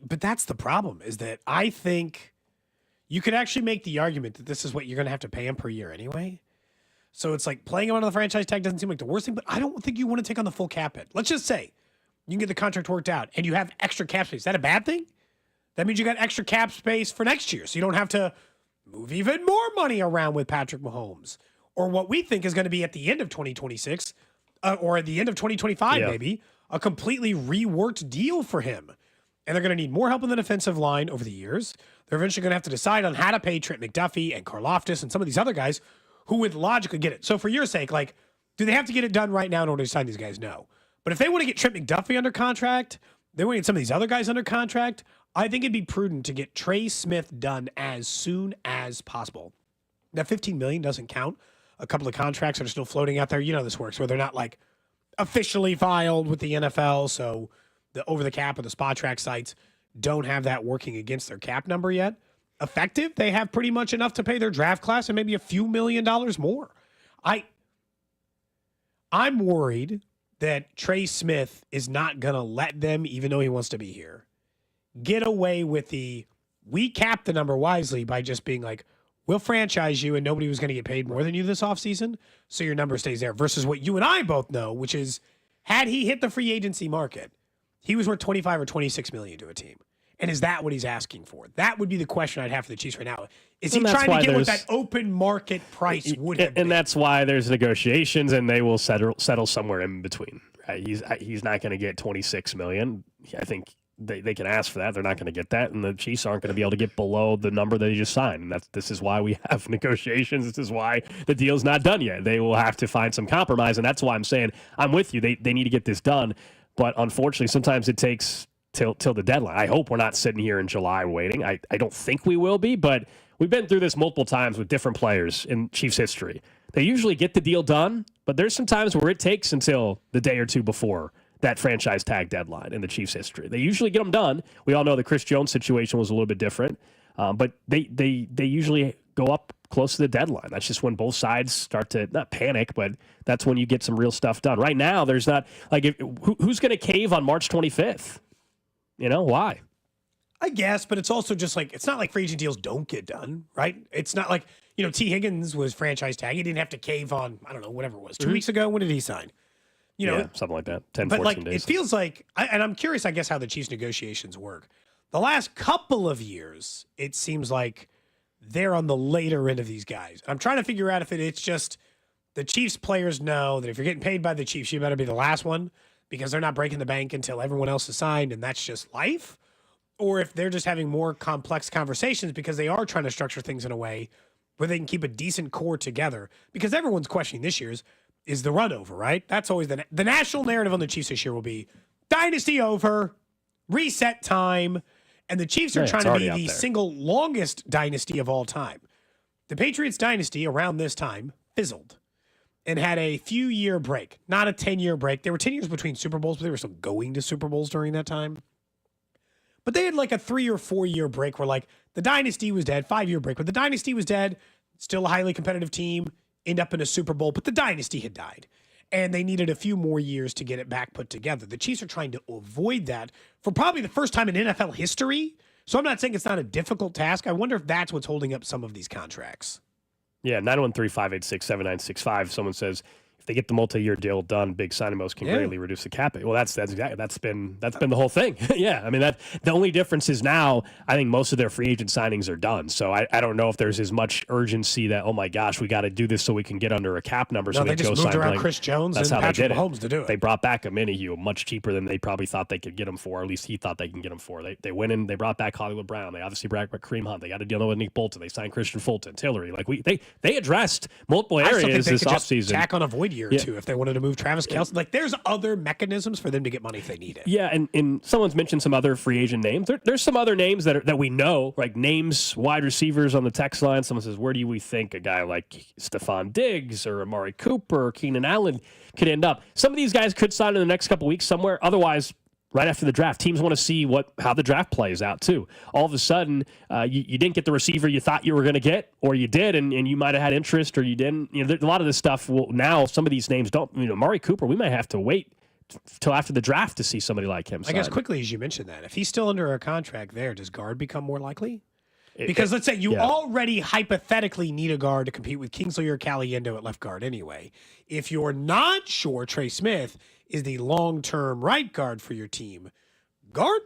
but that's the problem, is that I think you could actually make the argument that this is what you're going to have to pay him per year anyway. So it's like playing him on the franchise tag doesn't seem like the worst thing, but I don't think you want to take on the full cap hit. Let's just say you can get the contract worked out and you have extra cap space. Is that a bad thing? That means you got extra cap space for next year, so you don't have to move even more money around with Patrick Mahomes, or what we think is going to be at the end of 2026 or at the end of 2025, maybe a completely reworked deal for him. And they're going to need more help in the defensive line over the years. They're eventually going to have to decide on how to pay Trent McDuffie and Karlaftis and some of these other guys who would logically get it. So for your sake, like, do they have to get it done right now in order to sign these guys? No. But if they want to get Trent McDuffie under contract, they want to get some of these other guys under contract, I think it'd be prudent to get Trey Smith done as soon as possible. That $15 million doesn't count a couple of contracts that are still floating out there. You know this works, where they're not like officially filed with the NFL, so the over the cap or the spot track sites don't have that working against their cap number yet. Effective, they have pretty much enough to pay their draft class and maybe a few $1 million more. I'm worried that Trey Smith is not going to let them, even though he wants to be here, get away with we capped the number wisely by just being like, we'll franchise you and nobody was going to get paid more than you this offseason, so your number stays there, versus what you and I both know, which is had he hit the free agency market, he was worth 25 or 26 million to a team. And is that what he's asking for? That would be the question I'd have for the Chiefs right now. Is he trying to get what that open market price would have been? And that's why there's negotiations, and they will settle somewhere in between. Right? He's not going to get 26 million. I think they can ask for that. They're not going to get that, and the Chiefs aren't going to be able to get below the number that he just signed. And this is why we have negotiations. This is why the deal's not done yet. They will have to find some compromise, and that's why I'm saying I'm with you. They need to get this done, but unfortunately, sometimes it takes till the deadline. I hope we're not sitting here in July waiting. I don't think we will be, but we've been through this multiple times with different players in Chiefs history. They usually get the deal done, but there's some times where it takes until the day or two before that franchise tag deadline in the Chiefs history. They usually get them done. We all know the Chris Jones situation was a little bit different, but they usually go up close to the deadline. That's just when both sides start to not panic, but that's when you get some real stuff done. Right now, there's not like who's going to cave on March 25th? You know, why? I guess, but it's also just like, it's not like free agent deals don't get done, right? It's not like, T. Higgins was franchise tag. He didn't have to cave on, I don't know, whatever it was. 2 weeks ago, when did he sign? Something like that. 10, but 14 days. It feels like, and I'm curious, I guess, how the Chiefs negotiations work. The last couple of years, it seems like they're on the later end of these guys. I'm trying to figure out if it's just the Chiefs players know that if you're getting paid by the Chiefs, you better be the last one, because they're not breaking the bank until everyone else is signed, and that's just life. Or if they're just having more complex conversations because they are trying to structure things in a way where they can keep a decent core together. Because everyone's questioning this year's is the run over, right? That's always the national narrative on the Chiefs this year will be dynasty over, reset time, and the Chiefs are trying to be the single longest dynasty of all time. The Patriots dynasty around this time fizzled and had a few-year break, not a 10-year break. There were 10 years between Super Bowls, but they were still going to Super Bowls during that time. But they had like a 3 or 4 year break where like the dynasty was dead, 5-year break, but the dynasty was dead, still a highly competitive team, end up in a Super Bowl, but the dynasty had died. And they needed a few more years to get it back put together. The Chiefs are trying to avoid that for probably the first time in NFL history. So I'm not saying it's not a difficult task. I wonder if that's what's holding up some of these contracts. Yeah, 913-586-7965. Someone says, if they get the multi-year deal done, big signing bonus can greatly reduce the cap. Well, that's exactly that's been the whole thing. Yeah, I mean that the only difference is now I think most of their free agent signings are done. So I don't know if there's as much urgency that we got to do this so we can get under a cap number. So they just moved around Chris Jones and Patrick Mahomes to do it. They brought back a Minihue much cheaper than they probably thought they could get him for. Or at least he thought they can get him for. They went in. They brought back Hollywood Brown. They obviously brought back Kareem Hunt. They got to deal with Nick Bolton. They signed Christian Fulton, Tillery. Like they addressed multiple areas this offseason. Tack on a void year or two if they wanted to move Travis Kelce. Like there's other mechanisms for them to get money if they need it. Yeah, and someone's mentioned some other free agent names. There's some other names that we know, like names, wide receivers on the text line. Someone says, where do we think a guy like Stephon Diggs or Amari Cooper or Keenan Allen could end up? Some of these guys could sign in the next couple weeks somewhere. Otherwise, right after the draft. Teams want to see how the draft plays out too. All of a sudden, you didn't get the receiver you thought you were going to get, or you did, and you might have had interest, or you didn't. A lot of this stuff now, some of these names don't. Amari Cooper, we might have to wait till after the draft to see somebody like him. I guess quickly, as you mentioned that, if he's still under a contract there, does guard become more likely? Because let's say you already hypothetically need a guard to compete with Kingsley or Caliendo at left guard anyway. If you're not sure Trey Smith is the long-term right guard for your team, guard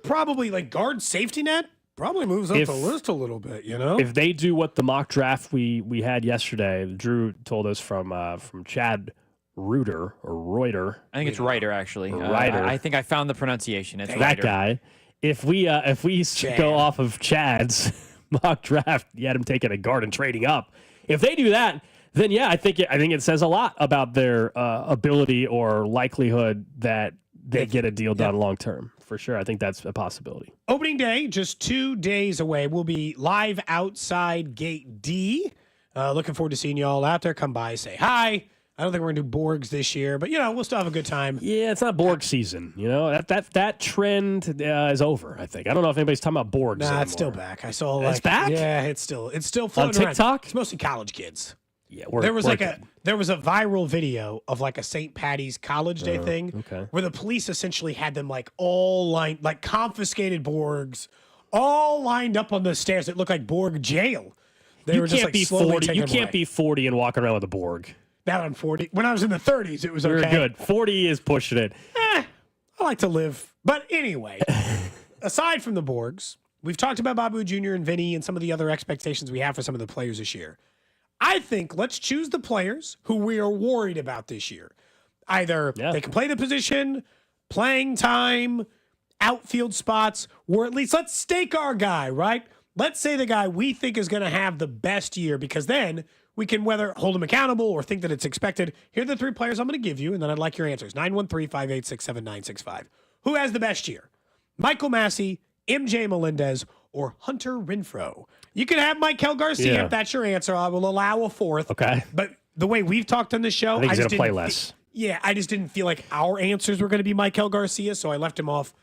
safety net probably moves up the list a little bit, If they do what the mock draft we had yesterday, Drew told us from Chad Reuter or Reuter. I think it's Reiter, actually. Reiter. I think I found the pronunciation. It's that Reiter. guy. If we go off of Chad's mock draft, you had him taking a guard and trading up. If they do that, then I think it says a lot about their ability or likelihood that they get a deal done long term. For sure, I think that's a possibility. Opening day, just 2 days away. We'll be live outside Gate D. Looking forward to seeing you all out there. Come by, say hi. I don't think we're going to do Borgs this year, but, we'll still have a good time. Yeah, it's not Borg season. That trend is over, I think. I don't know if anybody's talking about Borgs anymore. It's still back. I saw it's back? Yeah, it's still floating on TikTok? around. It's mostly college kids. Yeah, there was a viral video of like a St. Patty's College Day thing where the police essentially had them all lined, confiscated Borgs, all lined up on the stairs. It looked like Borg jail. They were just be slowly 40. taking You them can't away. be 40 and walk around with a Borg. Now I'm 40. When I was in the 30s, it was okay. You're good. 40 is pushing it. I like to live. But anyway, aside from the Borgs, we've talked about Babu Jr. and Vinny and some of the other expectations we have for some of the players this year. I think let's choose the players who we are worried about this year. Either they can play the position, playing time, outfield spots, or at least let's stake our guy, right? Let's say the guy we think is going to have the best year, because then we can whether hold him accountable or think that it's expected. Here are the 3 players I'm going to give you, and then I'd like your answers. 913-586-7965. Who has the best year? Michael Massey, MJ Melendez, or Hunter Renfroe? You can have Michael Garcia if that's your answer. I will allow a 4th. Okay. But the way we've talked on this show, I think he's going to play less. I just didn't feel like our answers were going to be Michael Garcia, so I left him off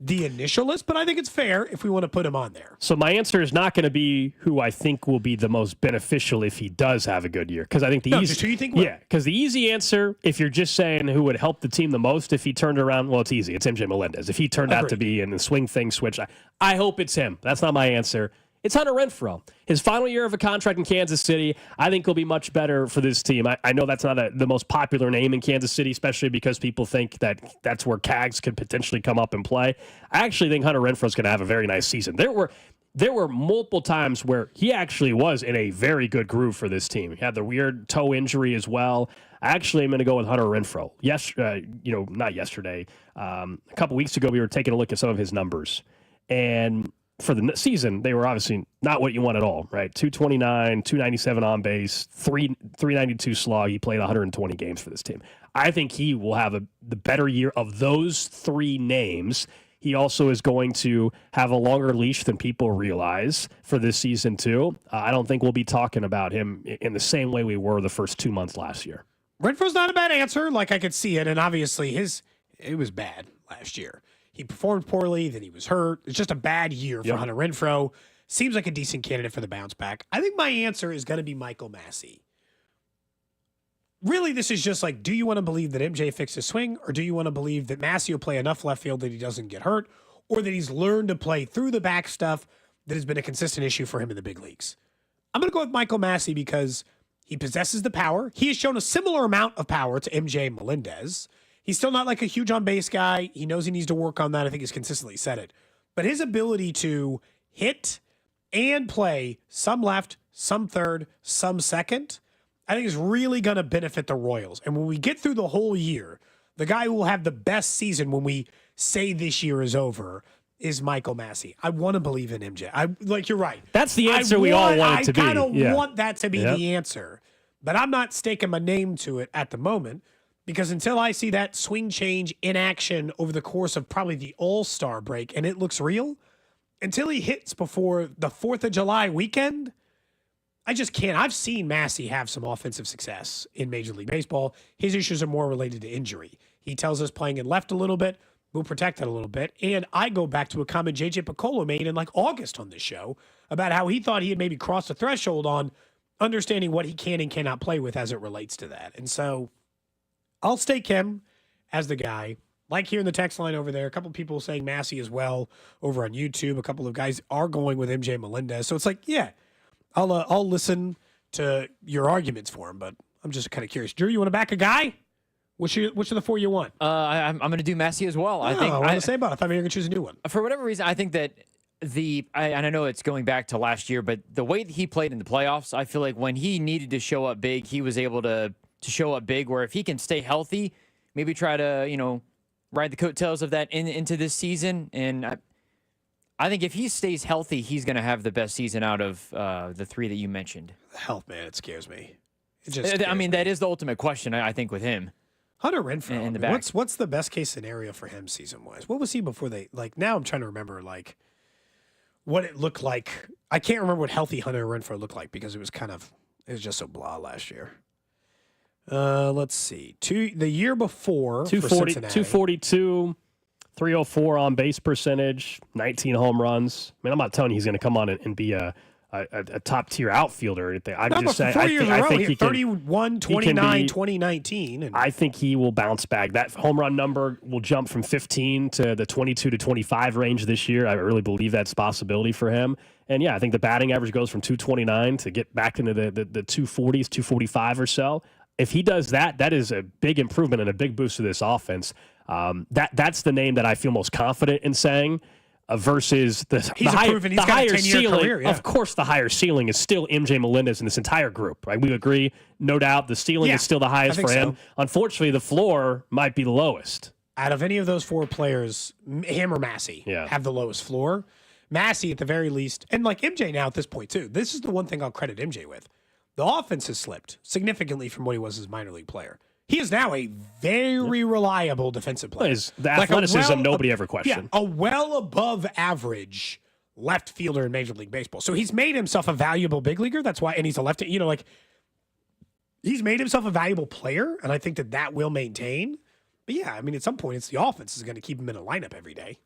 the initial list, but I think it's fair if we want to put him on there. So my answer is not going to be who I think will be the most beneficial if he does have a good year. Because I think just who you think will. Yeah, because the easy answer, if you're just saying who would help the team the most if he turned around, well, it's easy. It's MJ Melendez. If he turned out to be in the swing thing switch, I hope it's him. That's not my answer. It's Hunter Renfroe. His final year of a contract in Kansas City, I think will be much better for this team. I know that's not the most popular name in Kansas City, especially because people think that that's where Cags could potentially come up and play. I actually think Hunter Renfroe is going to have a very nice season. There were multiple times where he actually was in a very good groove for this team. He had the weird toe injury as well. I actually am going to go with Hunter Renfroe. Not yesterday. A couple weeks ago, we were taking a look at some of his numbers, and for the season, they were obviously not what you want at all, right? 229, 297 on base, 392 slog. He played 120 games for this team. I think he will have the better year of those 3 names. He also is going to have a longer leash than people realize for this season, too. I don't think we'll be talking about him in the same way we were the first 2 months last year. Renfroe's not a bad answer. I could see it, and obviously it was bad last year. He performed poorly, then he was hurt. It's just a bad year for Hunter Renfroe. Seems like a decent candidate for the bounce back. I think my answer is going to be Michael Massey. Really, this is just do you want to believe that MJ fixed his swing, or do you want to believe that Massey will play enough left field that he doesn't get hurt, or that he's learned to play through the back stuff that has been a consistent issue for him in the big leagues? I'm going to go with Michael Massey because he possesses the power. He has shown a similar amount of power to MJ Melendez. He's still not a huge on-base guy. He knows he needs to work on that. I think he's consistently said it. But his ability to hit and play some left, some third, some second, I think is really going to benefit the Royals. And when we get through the whole year, the guy who will have the best season when we say this year is over is Michael Massey. I want to believe in MJ. You're right. That's the answer we all want it to be. I kind of want that to be the answer. But I'm not staking my name to it at the moment. Because until I see that swing change in action over the course of probably the All-Star break and it looks real, until he hits before the 4th of July weekend, I just can't. I've seen Massey have some offensive success in Major League Baseball. His issues are more related to injury. He tells us playing in left a little bit, We'll protect that a little bit. And I go back to a comment JJ Piccolo made in like August on this show about how he thought he had maybe crossed the threshold on understanding what he can and cannot play with as it relates to that. And so I'll stake him as the guy. Like here in the text line over there, a couple of people saying Massey as well over on YouTube. A couple of guys are going with MJ Melendez. So it's like, yeah, I'll listen to your arguments for him, but I'm just kind of curious. Drew, you want to back a guy? Which of the four you want? I'm going to do Massey as well. I want to say about it. I thought maybe you were going to choose a new one. For whatever reason, I think that and I know it's going back to last year, but the way that he played in the playoffs, I feel like when he needed to show up big, he was able to show up big, where if he can stay healthy, maybe try to, ride the coattails of that into this season. And I think if he stays healthy, he's going to have the best season out of the three that you mentioned. Health, man, it scares me. That is the ultimate question, I think, with him. Hunter Renfrow, in the back. What's the best case scenario for him season-wise? What was he before now I'm trying to remember, what it looked like. I can't remember what healthy Hunter Renfrow looked like because it was just so blah last year. Let's see. The year before, 242, 304 on base percentage, 19 home runs. I mean, I'm not telling you he's going to come on and be a top tier outfielder or anything. I'm just saying. 4 years in a row, he had 31, 29, 2019. I think he will bounce back. That home run number will jump from 15 to the 22 to 25 range this year. I really believe that's a possibility for him. And yeah, I think the batting average goes from 229 to get back into the 240s, 245 or so. If he does that, that is a big improvement and a big boost to this offense. That's the name that I feel most confident in saying. Versus the higher ceiling. Career, yeah. Of course, the higher ceiling is still MJ Melendez in this entire group, right? We agree, no doubt. The ceiling is still the highest for him. So. Unfortunately, the floor might be the lowest. Out of any of those four players, him or Massey have the lowest floor. Massey, at the very least, and like MJ now at this point too. This is the one thing I'll credit MJ with. The offense has slipped significantly from what he was as a minor league player. He is now a very reliable defensive player. The athleticism nobody ever questioned. Yeah, a well above average left fielder in Major League Baseball. So he's made himself a valuable big leaguer. That's why, and he's a lefty. He's made himself a valuable player, and I think that will maintain. But yeah, I mean, at some point, it's the offense is going to keep him in a lineup every day.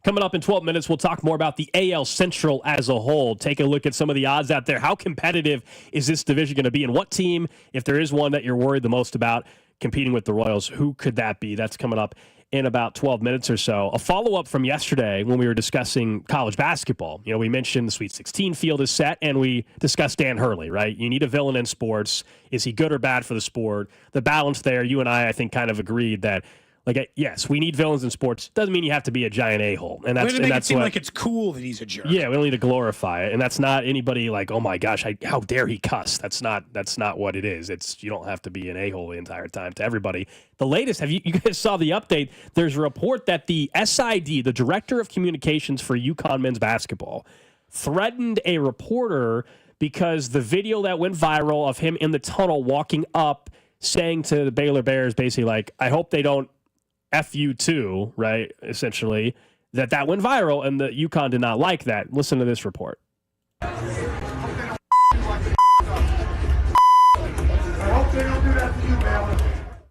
Coming up in 12 minutes, we'll talk more about the AL Central as a whole. Take a look at some of the odds out there. How competitive is this division going to be? And what team, if there is one that you're worried the most about competing with the Royals, who could that be? That's coming up in about 12 minutes or so. A follow-up from yesterday when we were discussing college basketball. We mentioned the Sweet 16 field is set, and we discussed Dan Hurley, right? You need a villain in sports. Is he good or bad for the sport? The balance there, you and I think, kind of agreed that yes, we need villains in sports. Doesn't mean you have to be a giant a-hole. And that's, we make it seem like it's cool that he's a jerk. Yeah, we don't need to glorify it. And that's not anybody like, oh my gosh, how dare he cuss? That's not what it is. You don't have to be an a-hole the entire time to everybody. The latest, you guys saw the update? There's a report that the SID, the Director of Communications for UConn men's basketball, threatened a reporter because the video that went viral of him in the tunnel walking up saying to the Baylor Bears basically I hope they don't F you too, right? Essentially, that went viral, and the UConn did not like that. Listen to this report.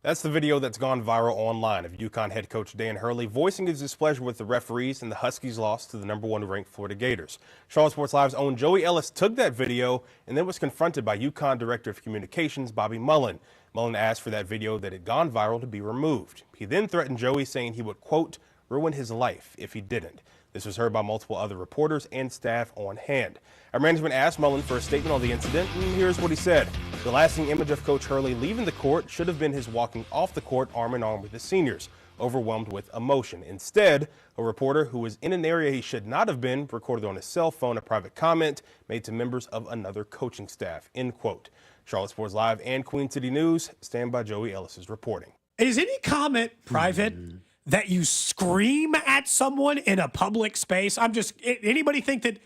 That's the video that's gone viral online of UConn head coach Dan Hurley voicing his displeasure with the referees and the Huskies' loss to the #1 ranked Florida Gators. Charlotte Sports Live's own Joey Ellis took that video and then was confronted by UConn Director of Communications Bobby Mullen. Mullen asked for that video that had gone viral to be removed. He then threatened Joey, saying he would, quote, ruin his life if he didn't. This was heard by multiple other reporters and staff on hand. Our management asked Mullen for a statement on the incident, and here's what he said. The lasting image of Coach Hurley leaving the court should have been his walking off the court arm in arm with the seniors, overwhelmed with emotion. Instead, a reporter who was in an area he should not have been recorded on his cell phone a private comment made to members of another coaching staff, end quote. Charlotte Sports Live and Queen City News, stand by Joey Ellis's reporting. Is any comment private that you scream at someone in a public space? Anybody think that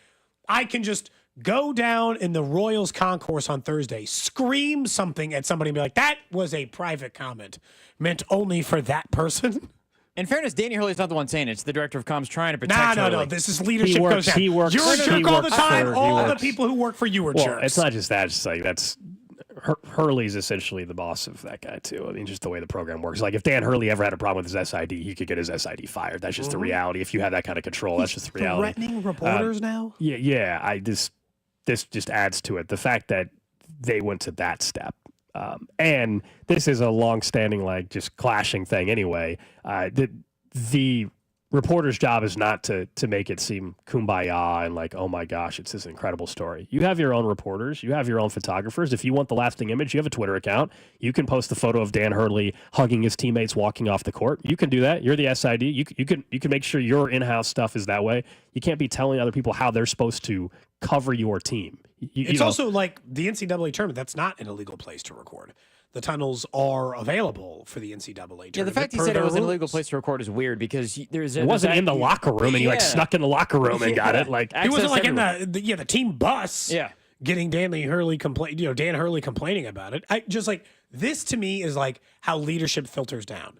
I can just go down in the Royals concourse on Thursday, scream something at somebody and be like, that was a private comment meant only for that person? In fairness, Danny Hurley's not the one saying it. It's the director of comms trying to protect Hurley. No. This is leadership goes down. You're a jerk all the time. All the people who work for you are jerks. It's not just that. It's like that's Hurley's essentially the boss of that guy too. I mean, just the way the program works. Like if Dan Hurley ever had a problem with his SID, he could get his SID fired. That's just the reality. If you have that kind of control, that's just the reality. Threatening reporters now? Yeah. This just adds to it. The fact that they went to that step. And this is a long-standing, like, just clashing thing anyway. The reporter's job is not to make it seem kumbaya and like, oh my gosh, it's this incredible story. You have your own reporters. You have your own photographers. If you want the lasting image, you have a Twitter account. You can post the photo of Dan Hurley hugging his teammates walking off the court. You can do that. You're the SID. You can make sure your in-house stuff is that way. You can't be telling other people how they're supposed to cover your team. It's also like the NCAA tournament. That's not an illegal place to record. The tunnels are available for the NCAA tournament. Yeah, the fact he said it was an illegal place to record is weird because it wasn't in the locker room, and he like snuck in the locker room and got it. Like he wasn't like in the team bus. Yeah, getting Dan Hurley complaining about it. I just like this to me is like how leadership filters down.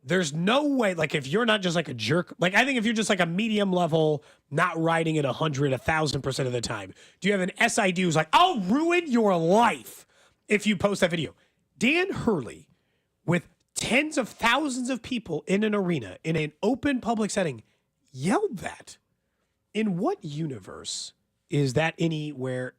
There's no way, like, if you're not just like a jerk, like, I think if you're just like a medium level, not riding it 1,000% of the time, do you have an SID who's like, I'll ruin your life if you post that video? Dan Hurley, with tens of thousands of people in an arena, in an open public setting, yelled that. In what universe is that anywhere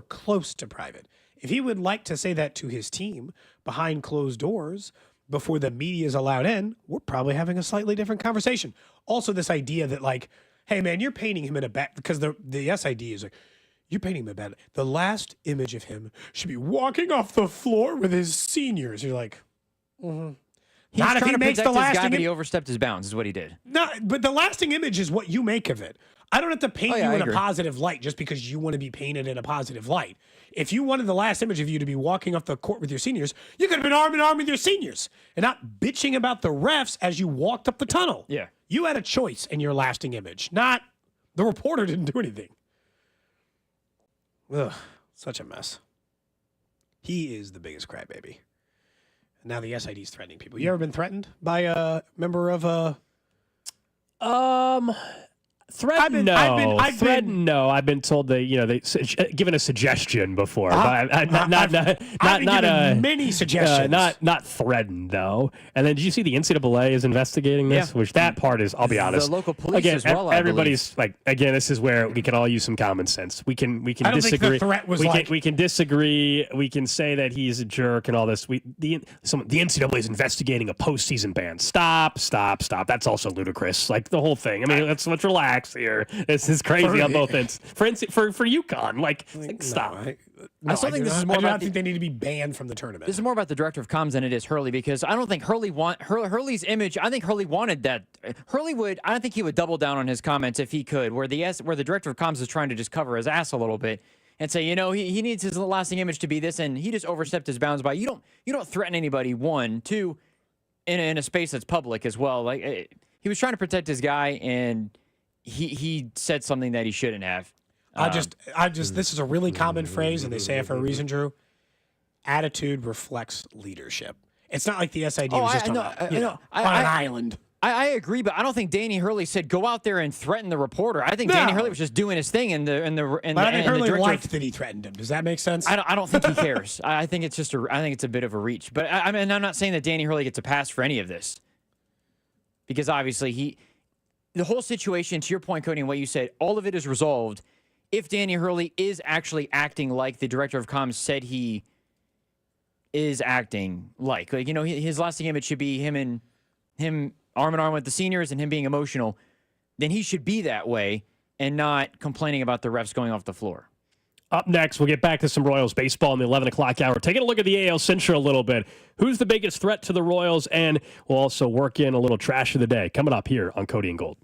close to private? If he would like to say that to his team behind closed doors, before the media is allowed in, we're probably having a slightly different conversation. Also, this idea that like, hey man, you're painting him in a bad, because the SID is like, you're painting him in a bad. The last image of him should be walking off the floor with his seniors. You're like, He's not if trying he to makes protect the his lasting. guy, but he overstepped his bounds. Is what he did. No, but the lasting image is what you make of it. I don't have to paint you I in agree. a positive light just because you want to be painted in a positive light. If you wanted the last image of you to be walking off the court with your seniors, you could have been arm in arm with your seniors and not bitching about the refs as you walked up the tunnel. Yeah. You had a choice in your lasting image, not the reporter didn't do anything. Ugh, such a mess. He is the biggest crybaby. Now the SID's threatening people. You ever been threatened by a member of Threatened? No. I've been told they given a suggestion before. But I've given many suggestions. Not threatened though. And then did you see the NCAA is investigating this? Yeah. Which that part is, I'll be honest. The local police again, as well. I everybody's like, again, this is where we can all use some common sense. We can I don't disagree. think the threat was we can disagree. We can say that he's a jerk and all this. The NCAA is investigating a postseason ban. Stop. That's also ludicrous. Like the whole thing. I mean, let's relax here. This is crazy on both ends. For UConn, like stop. I still think this is I more do about not think they need to be banned from the tournament. This is more about the director of comms than it is Hurley, because I don't think Hurley's image. I think Hurley wanted that. Hurley would. I don't think he would double down on his comments if he could. Where the director of comms is trying to just cover his ass a little bit and say, he needs his lasting image to be this, and he just overstepped his bounds by you don't threaten anybody. One, two, in a space that's public as well. Like he was trying to protect his guy, and he said something that he shouldn't have. I just this is a really common phrase, and they say it for a reason, Drew. Attitude reflects leadership. It's not like the SID was just on an island. I agree, but I don't think Danny Hurley said go out there and threaten the reporter. I think Danny Hurley was just doing his thing, and I think Hurley liked that he threatened him. Does that make sense? I don't think he cares. I think it's just I think it's a bit of a reach. But I mean, I'm not saying that Danny Hurley gets a pass for any of this, because obviously the whole situation, to your point, Cody, and what you said, all of it is resolved if Danny Hurley is actually acting like the director of comms said he is acting like. Like, his lasting image should be him arm in arm with the seniors and him being emotional. Then he should be that way and not complaining about the refs going off the floor. Up next, we'll get back to some Royals baseball in the 11 o'clock hour. Taking a look at the AL Central a little bit. Who's the biggest threat to the Royals? And we'll also work in a little trash of the day coming up here on Cody and Gold.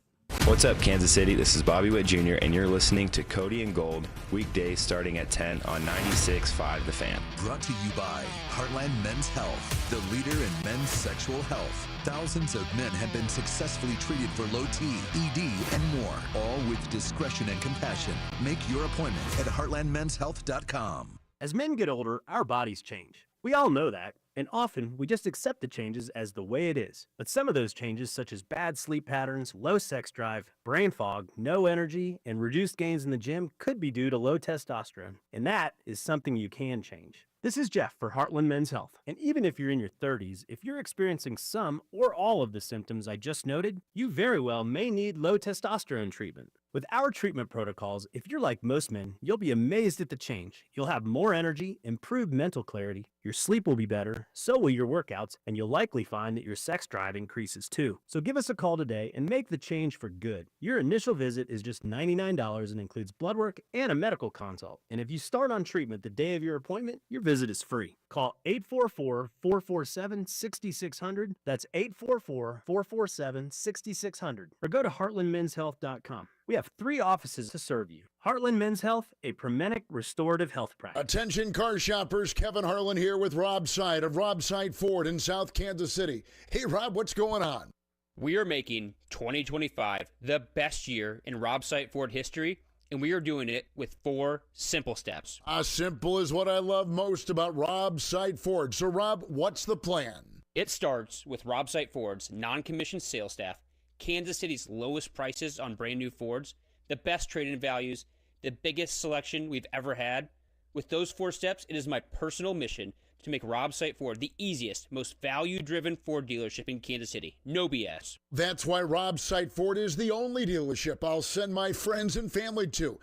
What's up, Kansas City? This is Bobby Witt Jr., and you're listening to Cody and Gold, weekdays starting at 10 on 96.5 The Fan. Brought to you by Heartland Men's Health, the leader in men's sexual health. Thousands of men have been successfully treated for low T, ED, and more, all with discretion and compassion. Make your appointment at heartlandmenshealth.com. As men get older, our bodies change. We all know that, and often we just accept the changes as the way it is. But some of those changes, such as bad sleep patterns, low sex drive, brain fog, no energy, and reduced gains in the gym, could be due to low testosterone. And that is something you can change. This is Jeff for Heartland Men's Health. And even if you're in your 30s, if you're experiencing some or all of the symptoms I just noted, you very well may need low testosterone treatment. With our treatment protocols, if you're like most men, you'll be amazed at the change. You'll have more energy, improved mental clarity, your sleep will be better, so will your workouts, and you'll likely find that your sex drive increases too. So give us a call today and make the change for good. Your initial visit is just $99 and includes blood work and a medical consult. And if you start on treatment the day of your appointment, your visit is free. Call 844-447-6600. That's 844-447-6600. Or go to heartlandmenshealth.com. We have 3 offices to serve you. Heartland Men's Health, a Promenic restorative health practice. Attention car shoppers, Kevin Harlan here with Rob Side of Rob Side Ford in South Kansas City. Hey Rob, what's going on? We are making 2025 the best year in Rob Side Ford history, and we are doing it with 4 simple steps. Simple is what I love most about Rob Side Ford. So Rob, what's the plan? It starts with Rob Side Ford's non-commissioned sales staff, Kansas City's lowest prices on brand new Fords, the best trade-in values, the biggest selection we've ever had. With those 4 steps, it is my personal mission to make Rob Site Ford the easiest, most value-driven Ford dealership in Kansas City. No BS. That's why Rob Site Ford is the only dealership I'll send my friends and family to.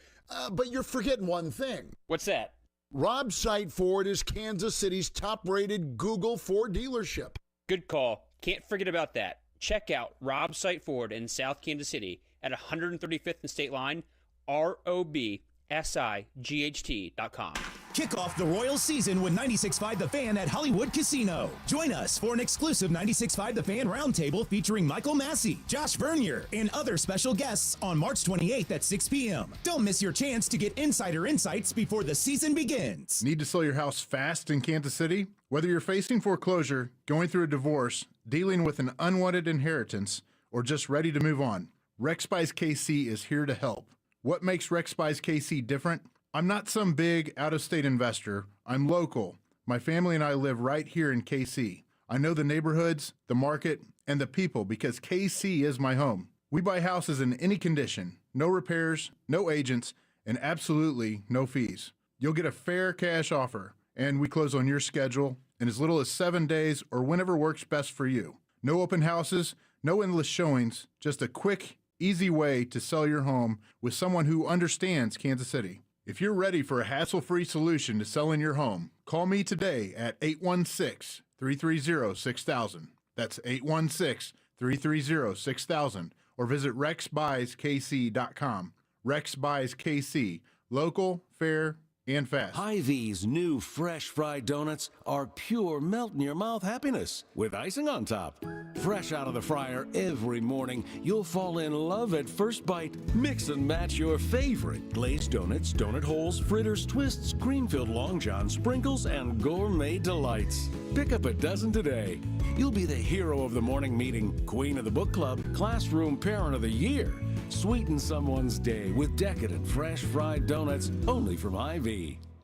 But you're forgetting one thing. What's that? Rob Site Ford is Kansas City's top-rated Google Ford dealership. Good call. Can't forget about that. Check out Rob Site Ford in South Kansas City at 135th and State Line, ROBSIGHT.com. Kick off the Royal season with 96.5 The Fan at Hollywood Casino. Join us for an exclusive 96.5 The Fan roundtable featuring Michael Massey, Josh Vernier, and other special guests on March 28th at 6 p.m. Don't miss your chance to get insider insights before the season begins. Need to sell your house fast in Kansas City? Whether you're facing foreclosure, going through a divorce, dealing with an unwanted inheritance, or just ready to move on, Rex Buys KC is here to help. What makes Rex Buys KC different? I'm not some big out-of-state investor. I'm local. My family and I live right here in KC. I know the neighborhoods, the market, and the people because KC is my home. We buy houses in any condition, no repairs, no agents, and absolutely no fees. You'll get a fair cash offer, and we close on your schedule in as little as 7 days or whenever works best for you. No open houses, no endless showings, just a quick, easy way to sell your home with someone who understands Kansas City. If you're ready for a hassle-free solution to selling your home, call me today at 816-330-6000. That's 816-330-6000. Or visit rexbuyskc.com. Rex Buys KC. Local, fair, and fast. Hy-Vee's new fresh fried donuts are pure melt-in-your-mouth happiness with icing on top. Fresh out of the fryer every morning, you'll fall in love at first bite. Mix and match your favorite glazed donuts, donut holes, fritters, twists, cream-filled Long John, sprinkles, and gourmet delights. Pick up a dozen today. You'll be the hero of the morning meeting, queen of the book club, classroom parent of the year. Sweeten someone's day with decadent fresh fried donuts only from Hy-Vee.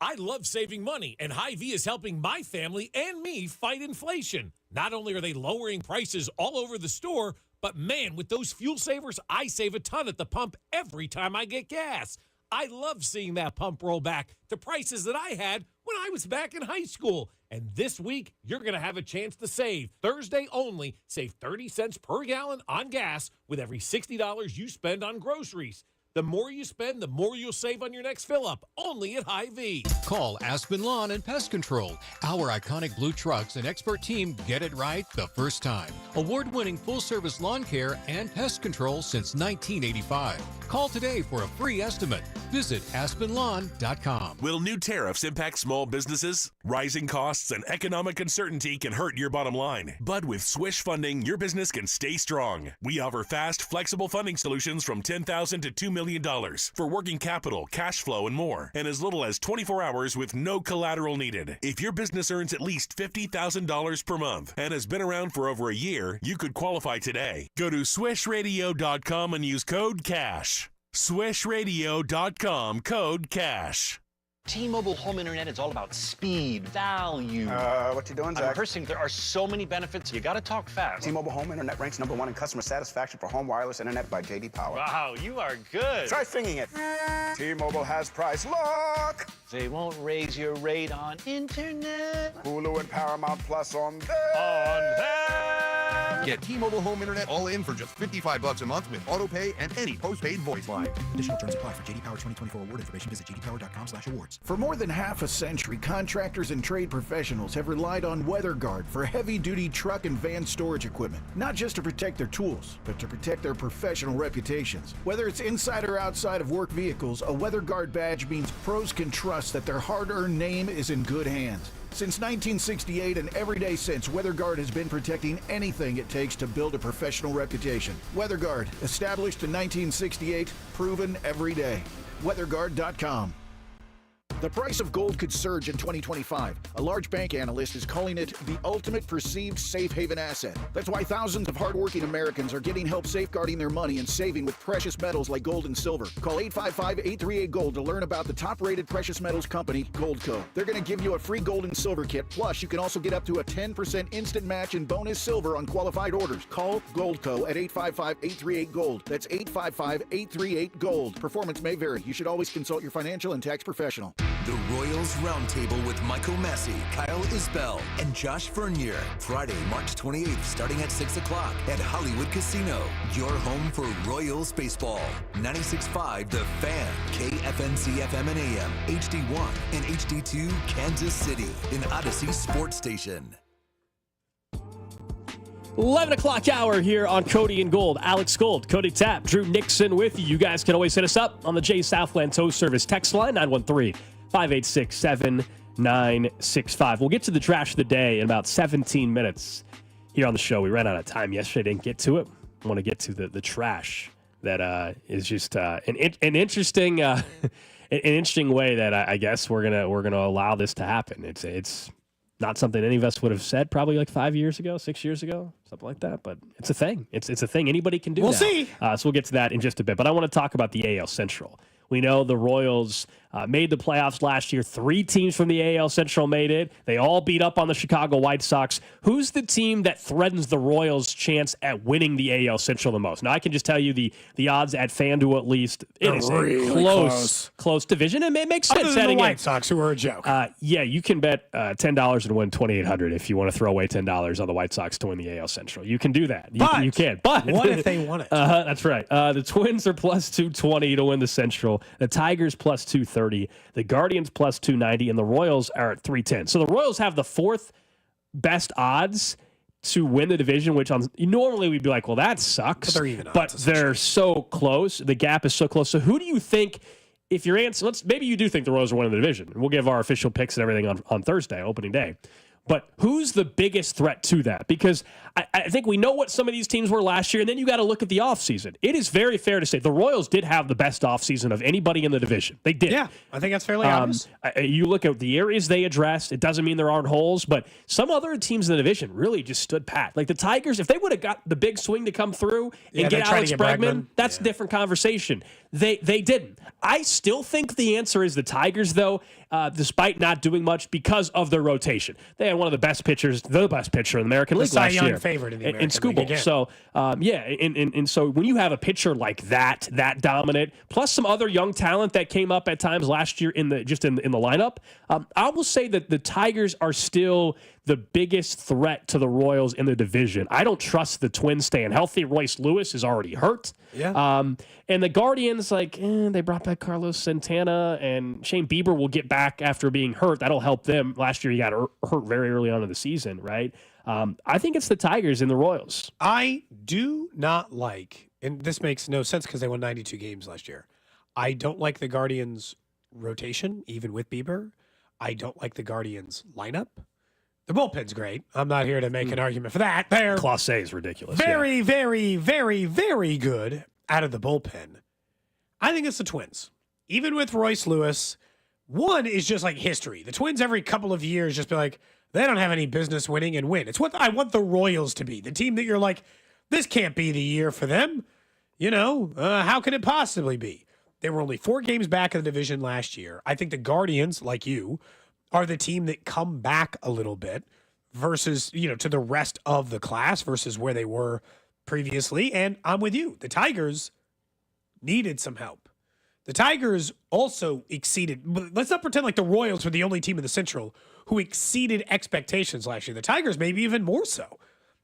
I love saving money, and Hy-Vee is helping my family and me fight inflation. Not only are they lowering prices all over the store, but man, with those fuel savers, I save a ton at the pump every time I get gas. I love seeing that pump roll back to prices that I had when I was back in high school. And this week, you're going to have a chance to save. Thursday only, save 30 cents per gallon on gas with every $60 you spend on groceries. The more you spend, the more you'll save on your next fill-up, only at Hy-Vee. Call Aspen Lawn and Pest Control. Our iconic blue trucks and expert team get it right the first time. Award-winning full-service lawn care and pest control since 1985. Call today for a free estimate. Visit aspenlawn.com. Will new tariffs impact small businesses? Rising costs and economic uncertainty can hurt your bottom line. But with Swish Funding, your business can stay strong. We offer fast, flexible funding solutions from $10,000 to $2 million for working capital, cash flow, and more, and as little as 24 hours with no collateral needed. If your business earns at least $50,000 per month and has been around for over a year, you could qualify today. Go to swishradio.com and use code CASH. swishradio.com, code CASH. T-Mobile home internet is all about speed, value. What you doing, Zach? I'm rehearsing. There are so many benefits. You got to talk fast. T-Mobile home internet ranks #1 in customer satisfaction for home wireless internet by J.D. Power. Wow, you are good. Try singing it. T-Mobile has price lock. They won't raise your rate on internet. Hulu and Paramount Plus on them. Get T-Mobile home internet all in for just $55 a month with auto pay and any postpaid voice line. Additional terms apply. For J.D. Power 2024 award information, visit jdpower.com/awards. For more than half a century, contractors and trade professionals have relied on WeatherGuard for heavy-duty truck and van storage equipment. Not just to protect their tools, but to protect their professional reputations. Whether it's inside or outside of work vehicles, a WeatherGuard badge means pros can trust that their hard-earned name is in good hands. Since 1968 and every day since, WeatherGuard has been protecting anything it takes to build a professional reputation. WeatherGuard, established in 1968, proven every day. WeatherGuard.com. The price of gold could surge in 2025. A large bank analyst is calling it the ultimate perceived safe haven asset. That's why thousands of hardworking Americans are getting help safeguarding their money and saving with precious metals like gold and silver. Call 855-838-GOLD to learn about the top-rated precious metals company, Goldco. They're going to give you a free gold and silver kit. Plus, you can also get up to a 10% instant match in bonus silver on qualified orders. Call Goldco at 855-838-GOLD. That's 855-838-GOLD. Performance may vary. You should always consult your financial and tax professional. The Royals Roundtable with Michael Massey, Kyle Isbell, and Josh Vernier. Friday, March 28th, starting at 6 o'clock at Hollywood Casino. Your home for Royals baseball. 96.5 The Fan, KFNC FM and AM, HD1 and HD2 Kansas City, an Odyssey sports station. 11 o'clock hour here on Cody and Gold. Alex Gold, Cody Tapp, Drew Nixon with you. You guys can always hit us up on the J Southland Tow Service text line, 913-586-7965. We'll get to the trash of the day in about 17 minutes here on the show. We ran out of time yesterday, didn't get to it. I want to get to the trash that is just an interesting an interesting way that I guess we're gonna allow this to happen. It's not something any of us would have said probably like 5 years ago, 6 years ago, something like that. But it's a thing. It's a thing. Anybody can do We'll now. see. So we'll get to that in just a bit. But I want to talk about the AL Central. We know the Royals made the playoffs last year. 3 teams from the AL Central made it. They all beat up on the Chicago White Sox. Who's the team that threatens the Royals' chance at winning the AL Central the most? Now, I can just tell you the odds at FanDuel, at least, it is really a close division. And it makes sense. Other than the White Sox, who are a joke. Yeah, you can bet $10 and win $2,800 if you want to throw away $10 on the White Sox to win the AL Central. You can do that. You can. But what if they won it? That's right. The Twins are plus 220 to win the Central. The Tigers plus 230. The Guardians plus 290. And the Royals are at 310. So the Royals have the 4th best odds to win the division, which normally we'd be like, well, that sucks. But they're even odds, But they're so close. The gap is so close. So who do you think, if your answer, maybe you do think the Royals are winning the division. We'll give our official picks and everything on Thursday, opening day. But who's the biggest threat to that? Because I think we know what some of these teams were last year, and then you got to look at the offseason. It is very fair to say the Royals did have the best offseason of anybody in the division. They did. Yeah, I think that's fairly obvious. You look at the areas they addressed, it doesn't mean there aren't holes, but some other teams in the division really just stood pat. Like the Tigers, if they would have got the big swing to come through and get Alex Bregman, that's a different conversation. They didn't. I still think the answer is the Tigers, though, despite not doing much because of their rotation. They had one of the best pitchers, the best pitcher in the American League last year. Cy Young favorite in the American League again. So, and so when you have a pitcher like that dominant, plus some other young talent that came up at times last year in the lineup, I will say that the Tigers are still the biggest threat to the Royals in the division. I don't trust the Twins staying healthy. Royce Lewis is already hurt. Yeah. And the Guardians, they brought back Carlos Santana, and Shane Bieber will get back after being hurt. That'll help them. Last year he got hurt very early on in the season, right? I think it's the Tigers and the Royals. I do not like, and this makes no sense because they won 92 games last year. I don't like the Guardians' rotation, even with Bieber. I don't like the Guardians' lineup. The bullpen's great. I'm not here to make an argument for that. They're Clase is ridiculous. very, very, very, very good out of the bullpen. I think it's the Twins. Even with Royce Lewis, one is just like history. The Twins every couple of years just be like, they don't have any business winning and win. It's what I want the Royals to be. The team that you're like, this can't be the year for them. How can it possibly be? They were only 4 games back of the division last year. I think the Guardians, like you, are the team that come back a little bit versus, to the rest of the class versus where they were previously. And I'm with you. The Tigers needed some help. The Tigers also exceeded. Let's not pretend like the Royals were the only team in the Central who exceeded expectations last year. The Tigers maybe even more so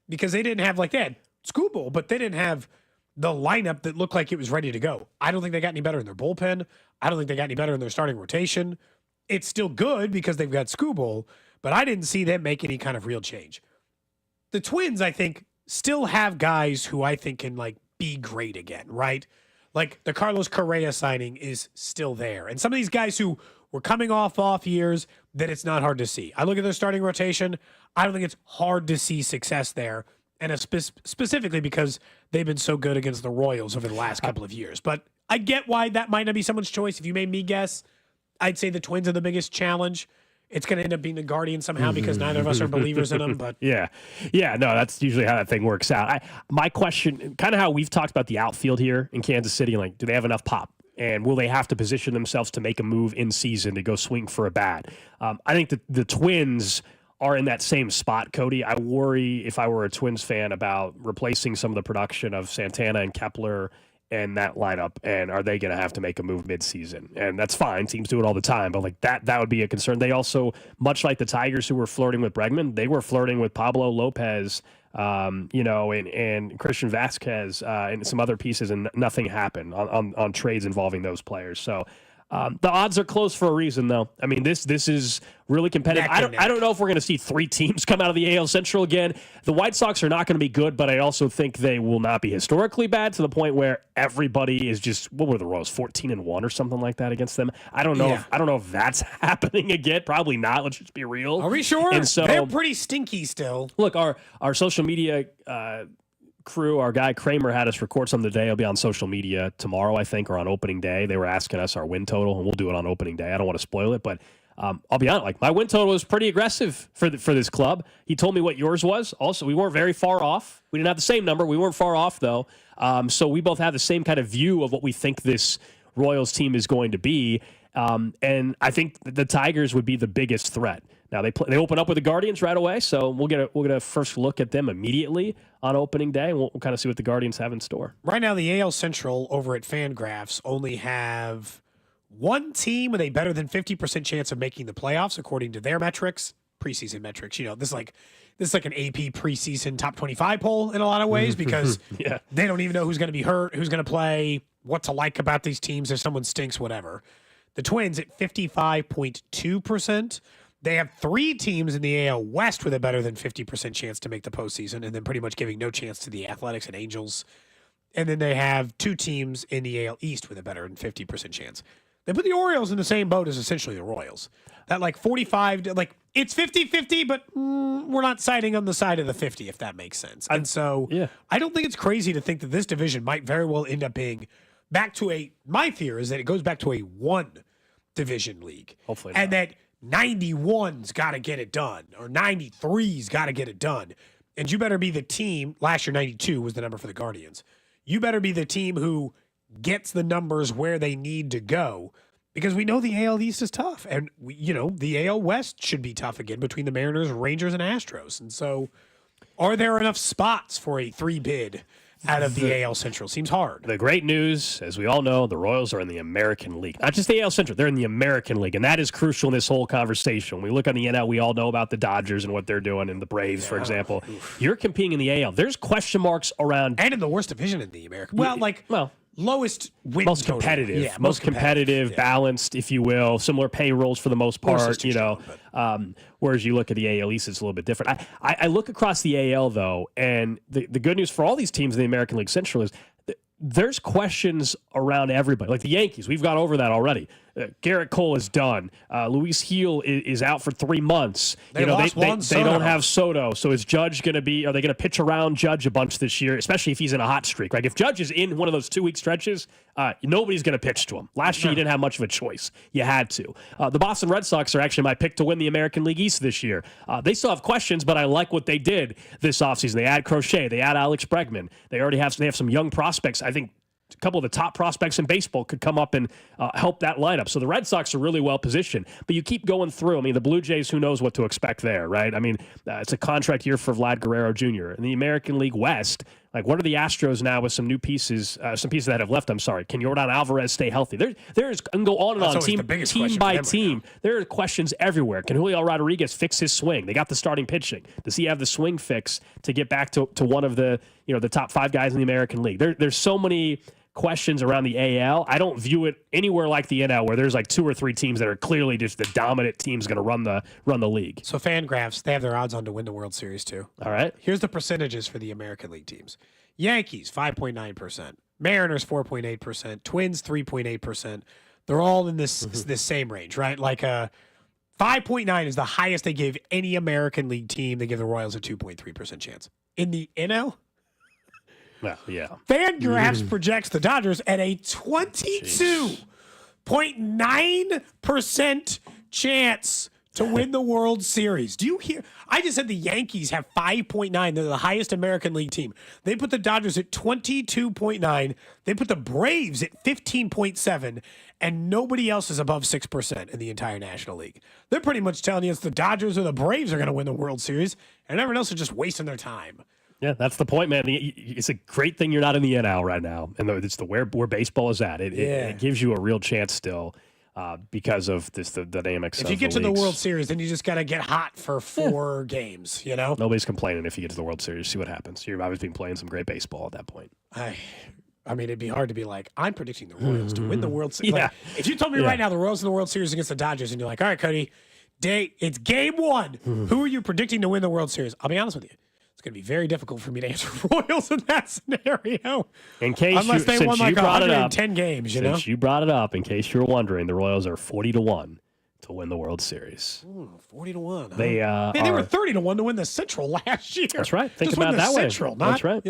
because they didn't have, they had Scooble, but they didn't have the lineup that looked like it was ready to go. I don't think they got any better in their bullpen. I don't think they got any better in their starting rotation. It's still good because they've got Scooble, but I didn't see them make any kind of real change. The Twins, I think, still have guys who I think can be great again, right? Like the Carlos Correa signing is still there. And some of these guys who were coming off years, that it's not hard to see. I look at their starting rotation. I don't think it's hard to see success there. And specifically because they've been so good against the Royals over the last couple of years. But I get why that might not be someone's choice. If you made me guess, I'd say the Twins are the biggest challenge. It's going to end up being the Guardians somehow because neither of us are believers in them. But no, that's usually how that thing works out. My question, kind of how we've talked about the outfield here in Kansas City, do they have enough pop? And will they have to position themselves to make a move in season to go swing for a bat? I think that the Twins are in that same spot, Cody. I worry if I were a Twins fan about replacing some of the production of Santana and Kepler and that lineup, and are they going to have to make a move midseason? And that's fine. Teams do it all the time, but that would be a concern. They also, much like the Tigers who were flirting with Bregman, they were flirting with Pablo Lopez, and Christian Vasquez and some other pieces, and nothing happened on trades involving those players. So the odds are close for a reason, though. I mean, this is really competitive. I don't know if we're going to see 3 teams come out of the AL Central again. The White Sox are not going to be good, but I also think they will not be historically bad to the point where everybody is just, what were the Royals, 14-1 or something like that against them? I don't know. I don't know if that's happening again. Probably not. Let's just be real. Are we sure? And so, they're pretty stinky still. Look, our social media crew, our guy Kramer had us record something today. It'll be on social media tomorrow, I think, or on opening day. They were asking us our win total, and we'll do it on opening day. I don't want to spoil it, but I'll be honest, my win total was pretty aggressive for this club. He told me what yours was. Also, we weren't very far off. We didn't have the same number. We weren't far off, though. So we both have the same kind of view of what we think this Royals team is going to be. And I think the Tigers would be the biggest threat. Now they open up with the Guardians right away, so we'll get a first look at them immediately on opening day, and we'll kind of see what the Guardians have in store. Right now, the AL Central over at FanGraphs only have one team with a better than 50% chance of making the playoffs, according to their metrics, preseason metrics. This is like an AP preseason top 25 poll in a lot of ways because they don't even know who's going to be hurt, who's going to play, what to like about these teams, if someone stinks, whatever. The Twins at 55.2%. They have 3 teams in the AL West with a better than 50% chance to make the postseason, and then pretty much giving no chance to the Athletics and Angels. And then they have 2 teams in the AL East with a better than 50% chance. They put the Orioles in the same boat as essentially the Royals. That 45, it's 50-50, but we're not siding on the side of the 50, if that makes sense. And so I don't think it's crazy to think that this division might very well end up being back to my fear is that it goes back to a 1 division league. Hopefully not. And not. that 91's got to get it done, or 93's got to get it done. And you better be the team. Last year, 92 was the number for the Guardians. You better be the team who gets the numbers where they need to go, because we know the AL East is tough. And, the AL West should be tough again between the Mariners, Rangers, and Astros. And so are there enough spots for a 3 bid out of the AL Central? Seems hard. The great news, as we all know, the Royals are in the American League. Not just the AL Central, they're in the American League, and that is crucial in this whole conversation. When we look on the NL, we all know about the Dodgers and what they're doing, and the Braves, for example. You're competing in the AL. There's question marks around... And in the worst division in the American. Lowest win most total. competitive, Yeah, most competitive, balanced, if you will, similar payrolls for the most part, whereas you look at the AL East, it's a little bit different. I look across the AL, though, and the good news for all these teams in the American League Central is there's questions around everybody. Like the Yankees, we've gone over that already. Garrett Cole is done. Luis Gil is out for 3 months. They don't have Soto. So is Judge going to be? Are they going to pitch around Judge a bunch this year? Especially if he's in a hot streak. Like if Judge is in one of those 2-week stretches, nobody's going to pitch to him. Last year you didn't have much of a choice. You had to. The Boston Red Sox are actually my pick to win the American League East this year. They still have questions, but I like what they did this offseason. They add Crochet. They add Alex Bregman. They have some young prospects. I think A couple of the top prospects in baseball could come up and help that lineup. So the Red Sox are really well positioned. But you keep going through. I mean, the Blue Jays, who knows what to expect there, right? I mean, it's a contract year for Vlad Guerrero Jr. In the American League West, like, what are the Astros now with some new pieces, some pieces that have left? I'm sorry. Can Yordan Alvarez stay healthy? There's and go on and on, team by team. There are questions everywhere. Can Julio Rodriguez fix his swing? They got the starting pitching. Does he have the swing fix to get back to one of the the top 5 guys in the American League? There's so many questions around the AL. I don't view it anywhere like the NL, where there's like 2 or 3 teams that are clearly just the dominant teams going to run the league. So FanGraphs, they have their odds on to win the World Series too. All right. Here's the percentages for the American League teams. Yankees 5.9%, Mariners 4.8%, Twins 3.8%. They're all in this same range, right? Like 5.9 is the highest they give any American League team. They give the Royals a 2.3% chance. In the NL, well, yeah. FanGraphs projects the Dodgers at a 22.9% chance to win the World Series. Do you hear? I just said the Yankees have 5.9. They're the highest American League team. They put the Dodgers at 22.9. They put the Braves at 15.7. And nobody else is above 6% in the entire National League. They're pretty much telling you it's the Dodgers or the Braves are going to win the World Series, and everyone else is just wasting their time. Yeah, that's the point, man. It's a great thing you're not in the NL right now, and it's where baseball is at. It gives you a real chance still because of the dynamics. If you get to the World Series, then you just got to get hot for 4 games. Nobody's complaining if you get to the World Series. See what happens. You've always been playing some great baseball at that point. I mean, it'd be hard to be like, I'm predicting the Royals to win the World Series. Yeah. Like, if you told me right now the Royals in the World Series against the Dodgers, and you're like, all right, Cody, it's game 1. Who are you predicting to win the World Series? I'll be honest with you. It's going to be very difficult for me to answer Royals in that scenario. Unless they won like 110 games, Since you brought it up, in case you were wondering, the Royals are 40-1 to win the World Series. 40-1. Huh? They were 30-1 to win the Central last year. That's right. Think just about win it that Central, way. Not, that's right.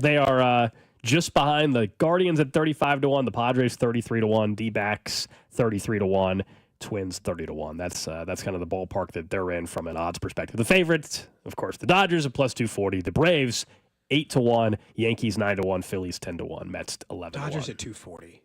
They are just behind the Guardians at 35-1, the Padres 33-1, D-backs 33-1. Twins 30-1. That's kind of the ballpark that they're in from an odds perspective. The favorites, of course, the Dodgers at plus 240, the Braves 8-1, Yankees 9-1, Phillies 10-1, Mets 11-1. Dodgers at 240.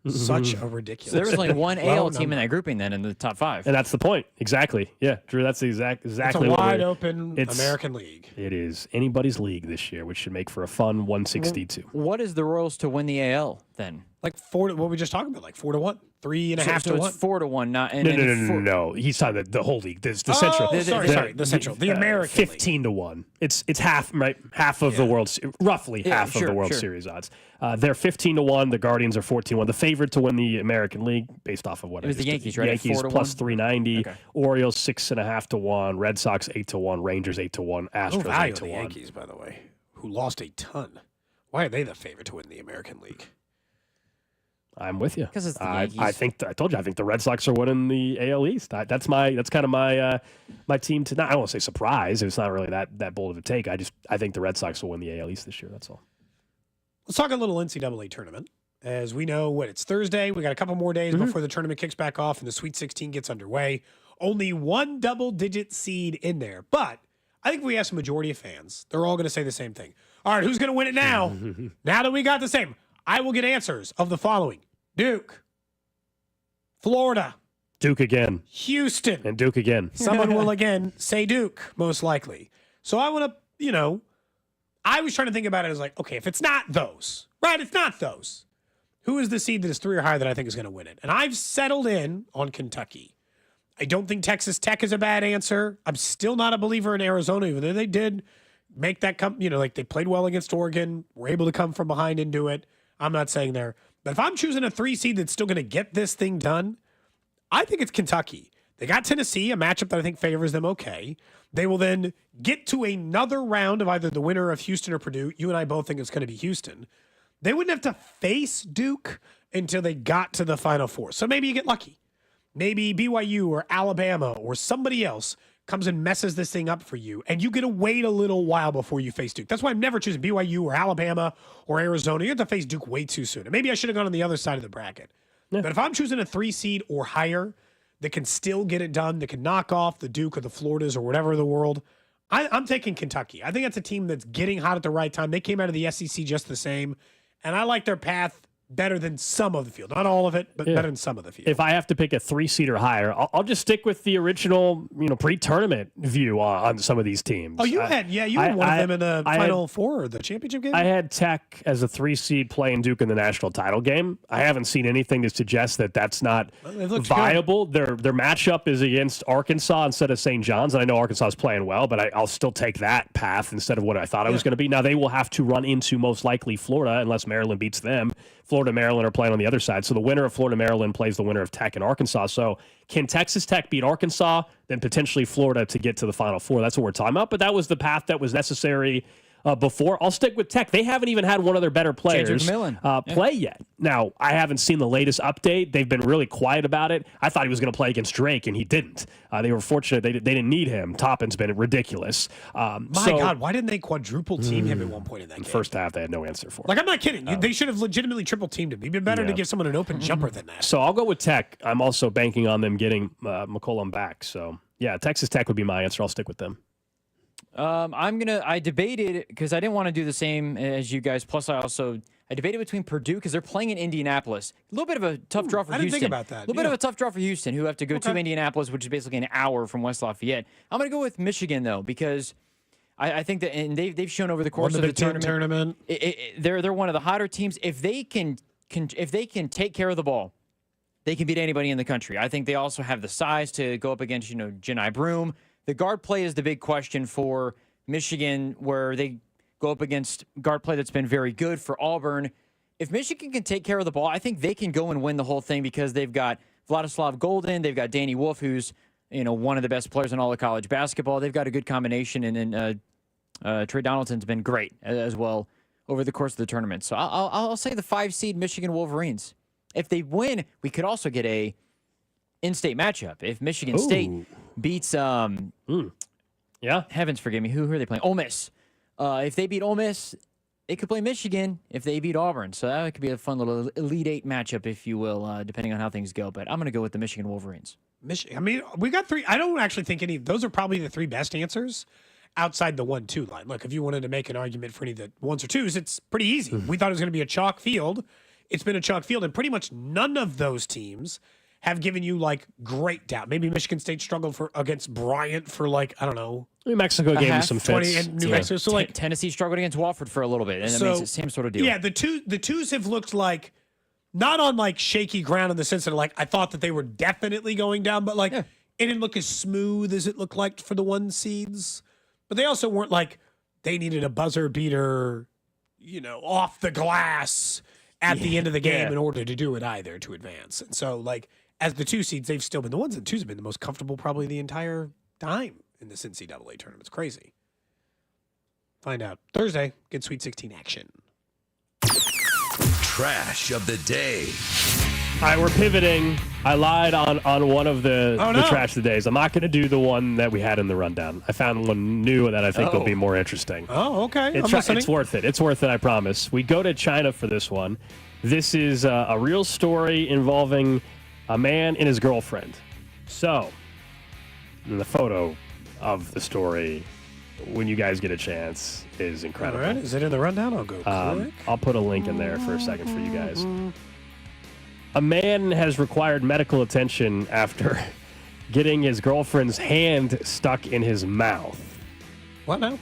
Such a ridiculous. So there was only one AL team in that grouping then in the top 5. And that's the point. Exactly. Yeah, Drew, that's exactly it's a wide open American League. It is anybody's league this year, which should make for a fun 162. What is the Royals to win the AL then? Like 4 what we just talking about, like 4-1, 3.5 to 1. It's 4-1, not no. He's talking the whole league. The Central. Sorry, the Central, the American 15-1. It's half, right? Half of the World, roughly half of the World Series odds. They're 15-1. The Guardians are 14-1. The favorite to win the American League, based off of what it was the Yankees, right? Yankees plus 390. Okay. Orioles 6.5-1. Red Sox 8-1. Rangers 8-1. Astros 8-1. The Yankees, by the way, who lost a ton. Why are they the favorite to win the American League? I'm with you. Because it's the I told you. I think the Red Sox are winning the AL East. That's kind of my team to. I don't want to say surprise. It's not really that bold of a take. I think the Red Sox will win the AL East this year. That's all. Let's talk a little NCAA tournament. As we know, it's Thursday. We got a couple more days before the tournament kicks back off and the Sweet 16 gets underway. Only one double-digit seed in there, but I think if we ask a majority of fans, they're all going to say the same thing. All right, who's going to win it now? Now that we got the same. I will get answers of the following: Duke, Florida, Duke again, Houston, and Duke again. Someone will again say Duke, most likely. So I want to, I was trying to think about it as like, okay, if it's not those, right? It's not those. Who is the seed that is 3 or higher that I think is going to win it? And I've settled in on Kentucky. I don't think Texas Tech is a bad answer. I'm still not a believer in Arizona, even though they did make that come, like they played well against Oregon, were able to come from behind and do it. I'm not saying there. But if I'm choosing a 3 seed that's still going to get this thing done, I think it's Kentucky. They got Tennessee, a matchup that I think favors them okay. They will then get to another round of either the winner of Houston or Purdue. You and I both think it's going to be Houston. They wouldn't have to face Duke until they got to the Final Four. So maybe you get lucky. Maybe BYU or Alabama or somebody else comes and messes this thing up for you, and you get to wait a little while before you face Duke. That's why I'm never choosing BYU or Alabama or Arizona. You have to face Duke way too soon. And maybe I should have gone on the other side of the bracket. Yeah. But if I'm choosing a 3 seed or higher that can still get it done, that can knock off the Duke or the Floridas or whatever in the world, I'm taking Kentucky. I think that's a team that's getting hot at the right time. They came out of the SEC just the same, And I like their path better than some of the field. Not all of it, but better than some of the field. If I have to pick a 3 seed or higher, I'll just stick with the original, pre-tournament view on some of these teams. Oh, you had one of them in the Final Four or the championship game? I had Tech as a 3 seed playing Duke in the national title game. I haven't seen anything to suggest that that's not viable. Their matchup is against Arkansas instead of St. John's. And I know Arkansas is playing well, but I'll still take that path instead of what I thought it was going to be. Now, they will have to run into most likely Florida unless Maryland beats them. Florida and Maryland are playing on the other side. So the winner of Florida Maryland plays the winner of Tech and Arkansas. So can Texas Tech beat Arkansas, then potentially Florida to get to the Final Four? That's what we're talking about. But that was the path that was necessary before. I'll stick with Tech. They haven't even had one of their better players play yet. Now, I haven't seen the latest update. They've been really quiet about it. I thought he was going to play against Drake, and he didn't. They were fortunate. They didn't need him. Toppin's been ridiculous. My God, why didn't they quadruple team him at one point in that game? First half, they had no answer for it. Like, I'm not kidding. They should have legitimately triple teamed him. It'd be better to give someone an open jumper than that. So I'll go with Tech. I'm also banking on them getting McCollum back. So, yeah, Texas Tech would be my answer. I'll stick with them. I debated because I didn't want to do the same as you guys. Plus, I debated between Purdue because they're playing in Indianapolis. A little bit of a tough draw for Houston. I didn't think about that. A little bit of a tough draw for Houston, who have to go to Indianapolis, which is basically an hour from West Lafayette. I'm going to go with Michigan though because I think that, and they've shown over the course of the tournament, they're one of the hotter teams. If they can take care of the ball, they can beat anybody in the country. I think they also have the size to go up against Jani Broome. The guard play is the big question for Michigan, where they go up against guard play that's been very good for Auburn. If Michigan can take care of the ball, I think they can go and win the whole thing because they've got Vladislav Golden, they've got Danny Wolf, who's one of the best players in all of college basketball. They've got a good combination, and then Trey Donaldson's been great as well over the course of the tournament. So I'll say the 5 seed Michigan Wolverines. If they win, we could also get a in-state matchup. If Michigan State beats, heavens forgive me, who are they playing? Ole Miss. If they beat Ole Miss, they could play Michigan if they beat Auburn. So that could be a fun little Elite Eight matchup, if you will, depending on how things go. But I'm going to go with the Michigan Wolverines. I mean, we got 3. I don't actually think any of those are probably the 3 best answers outside the 1-2 line. Look, if you wanted to make an argument for any of the 1s or 2s, it's pretty easy. We thought it was going to be a chalk field. It's been a chalk field, and pretty much none of those teams have given you great doubt. Maybe Michigan State struggled against Bryant for I don't know. New Mexico gave you some fits. And New Mexico. So Tennessee struggled against Wofford for a little bit, and that makes the same sort of deal. Yeah, the twos have looked not on shaky ground in the sense that I thought that they were definitely going down, but it didn't look as smooth as it looked like for the 1 seeds. But they also weren't they needed a buzzer beater, off the glass at the end of the game in order to do it either to advance. And so as the 2 seeds, they've still been the ones that 2s have been the most comfortable probably the entire time in this NCAA tournament. It's crazy. Find out Thursday. Get Sweet 16 action. Trash of the day. All right, we're pivoting. I lied on one of the trash of the days. I'm not going to do the one that we had in the rundown. I found one new that I think will be more interesting. Oh, okay. It's worth it. It's worth it, I promise. We go to China for this one. This is a real story involving a man and his girlfriend. So, the photo of the story, when you guys get a chance, is incredible. All right. Is it in the rundown? I'll go quick. I'll put a link in there for a second for you guys. A man has required medical attention after getting his girlfriend's hand stuck in his mouth. What now?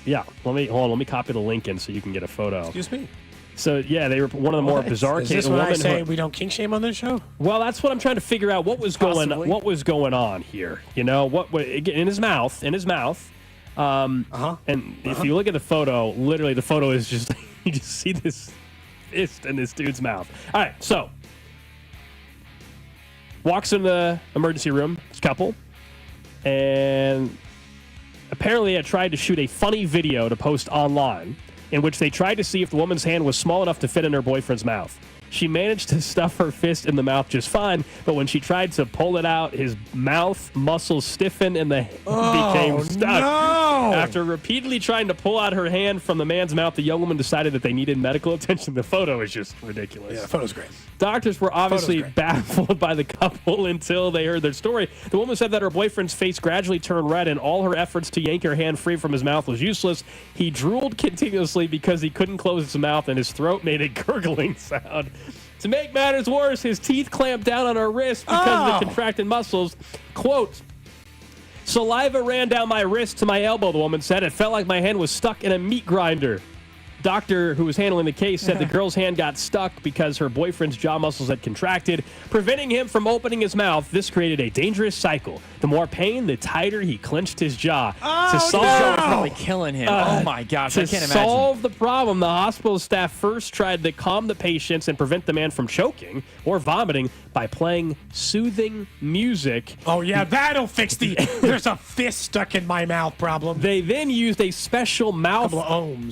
Yeah. Let me copy the link in so you can get a photo. Excuse me. So, yeah, they were one of the more bizarre cases. Is this when I say we don't kink shame on this show? Well, that's what I'm trying to figure out. What was going on here? In his mouth. And if you look at the photo, literally the photo is just, you just see this fist in this dude's mouth. All right, so walks in the emergency room, this couple, and apparently had tried to shoot a funny video to post online in which they tried to see if the woman's hand was small enough to fit in her boyfriend's mouth. She managed to stuff her fist in the mouth just fine, but when she tried to pull it out, his mouth muscles stiffened and the hand became stuck. No! After repeatedly trying to pull out her hand from the man's mouth, the young woman decided that they needed medical attention. The photo is just ridiculous. Yeah, the photo's great. Doctors were obviously baffled by the couple until they heard their story. The woman said that her boyfriend's face gradually turned red and all her efforts to yank her hand free from his mouth was useless. He drooled continuously because he couldn't close his mouth and his throat made a gurgling sound. To make matters worse, his teeth clamped down on her wrist because of the contracted muscles. Quote, saliva ran down my wrist to my elbow, the woman said. It felt like my hand was stuck in a meat grinder. Doctor who was handling the case said the girl's hand got stuck because her boyfriend's jaw muscles had contracted, preventing him from opening his mouth. This created a dangerous cycle. The more pain, the tighter he clenched his jaw. Probably killing him. Oh my gosh, I can't imagine. To solve the problem, the hospital staff first tried to calm the patients and prevent the man from choking or vomiting by playing soothing music. Oh yeah, that'll fix the there's a fist stuck in my mouth problem. They then used a special mouth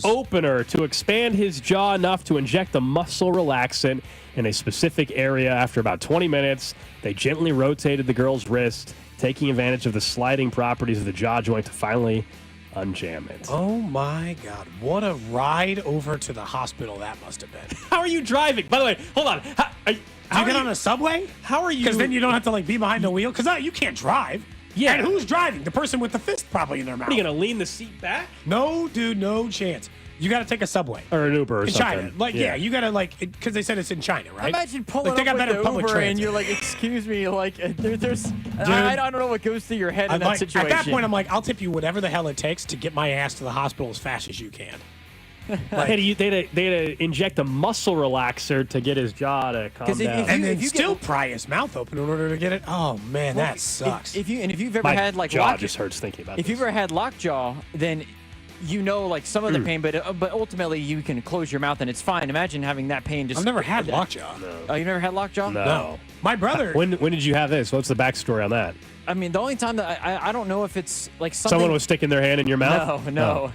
opener to expand his jaw enough to inject the muscle relaxant in a specific area. After about 20 minutes, they gently rotated the girl's wrist, taking advantage of the sliding properties of the jaw joint to finally unjam it. Oh my God, what a ride over to the hospital that must have been. How are you driving? By the way, hold on. Do you get on a subway? How are you? Because then you don't have to be behind the wheel. Because you can't drive. Yeah. And who's driving? The person with the fist probably in their mouth. Are you going to lean the seat back? No, dude, no chance. You got to take a subway. Or an Uber or in something. China. You got to, because they said it's in China, right? Imagine pulling they up got with better the public Uber transit. and you're like, excuse me, I don't know what goes through your head in that situation. At that point, I'm like, I'll tip you whatever the hell it takes to get my ass to the hospital as fast as you can. They had to inject a muscle relaxer to get his jaw to calm down. And then still pry his mouth open in order to get it. Oh man, that sucks. If you've ever My had jaw just hurts thinking about if you've ever had lockjaw, then you know some of the pain, but ultimately you can close your mouth and it's fine. Imagine having that pain. I've never had lockjaw. No. Oh, you never had lockjaw? No. My brother. When did you have this? What's the backstory on that? I mean, the only time that I don't know if it's something. Someone was sticking their hand in your mouth? No.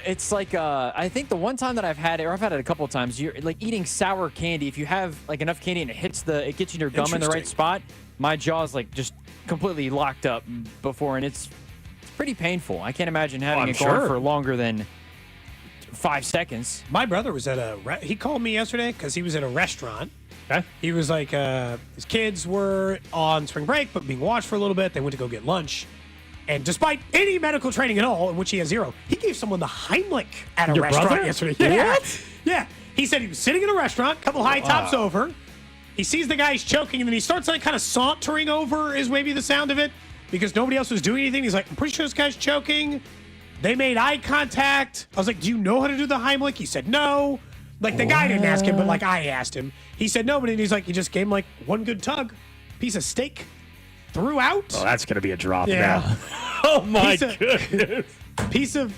It's I think the one time that I've had it, or I've had it a couple of times, you're eating sour candy. If you have enough candy and it gets you in your gum in the right spot, my jaw's just completely locked up before, and it's pretty painful. I can't imagine having it going for longer than 5 seconds. My brother was at he called me yesterday because he was at a restaurant. Okay. He was his kids were on spring break, but being watched for a little bit. They went to go get lunch. And despite any medical training at all, in which he has zero, he gave someone the Heimlich at a restaurant brother? yesterday. Yeah. What? Yeah. He said he was sitting in a restaurant, a couple high tops over. He sees the guy's choking, and then he starts kind of sauntering over is maybe the sound of it, because nobody else was doing anything. He's like, I'm pretty sure this guy's choking. They made eye contact. I was like, do you know how to do the Heimlich? He said no. The guy didn't ask him, but I asked him. He said no, but he's like, he just gave him one good tug. Piece of steak. Throughout. Oh, that's going to be a drop now. Oh, my goodness. Piece of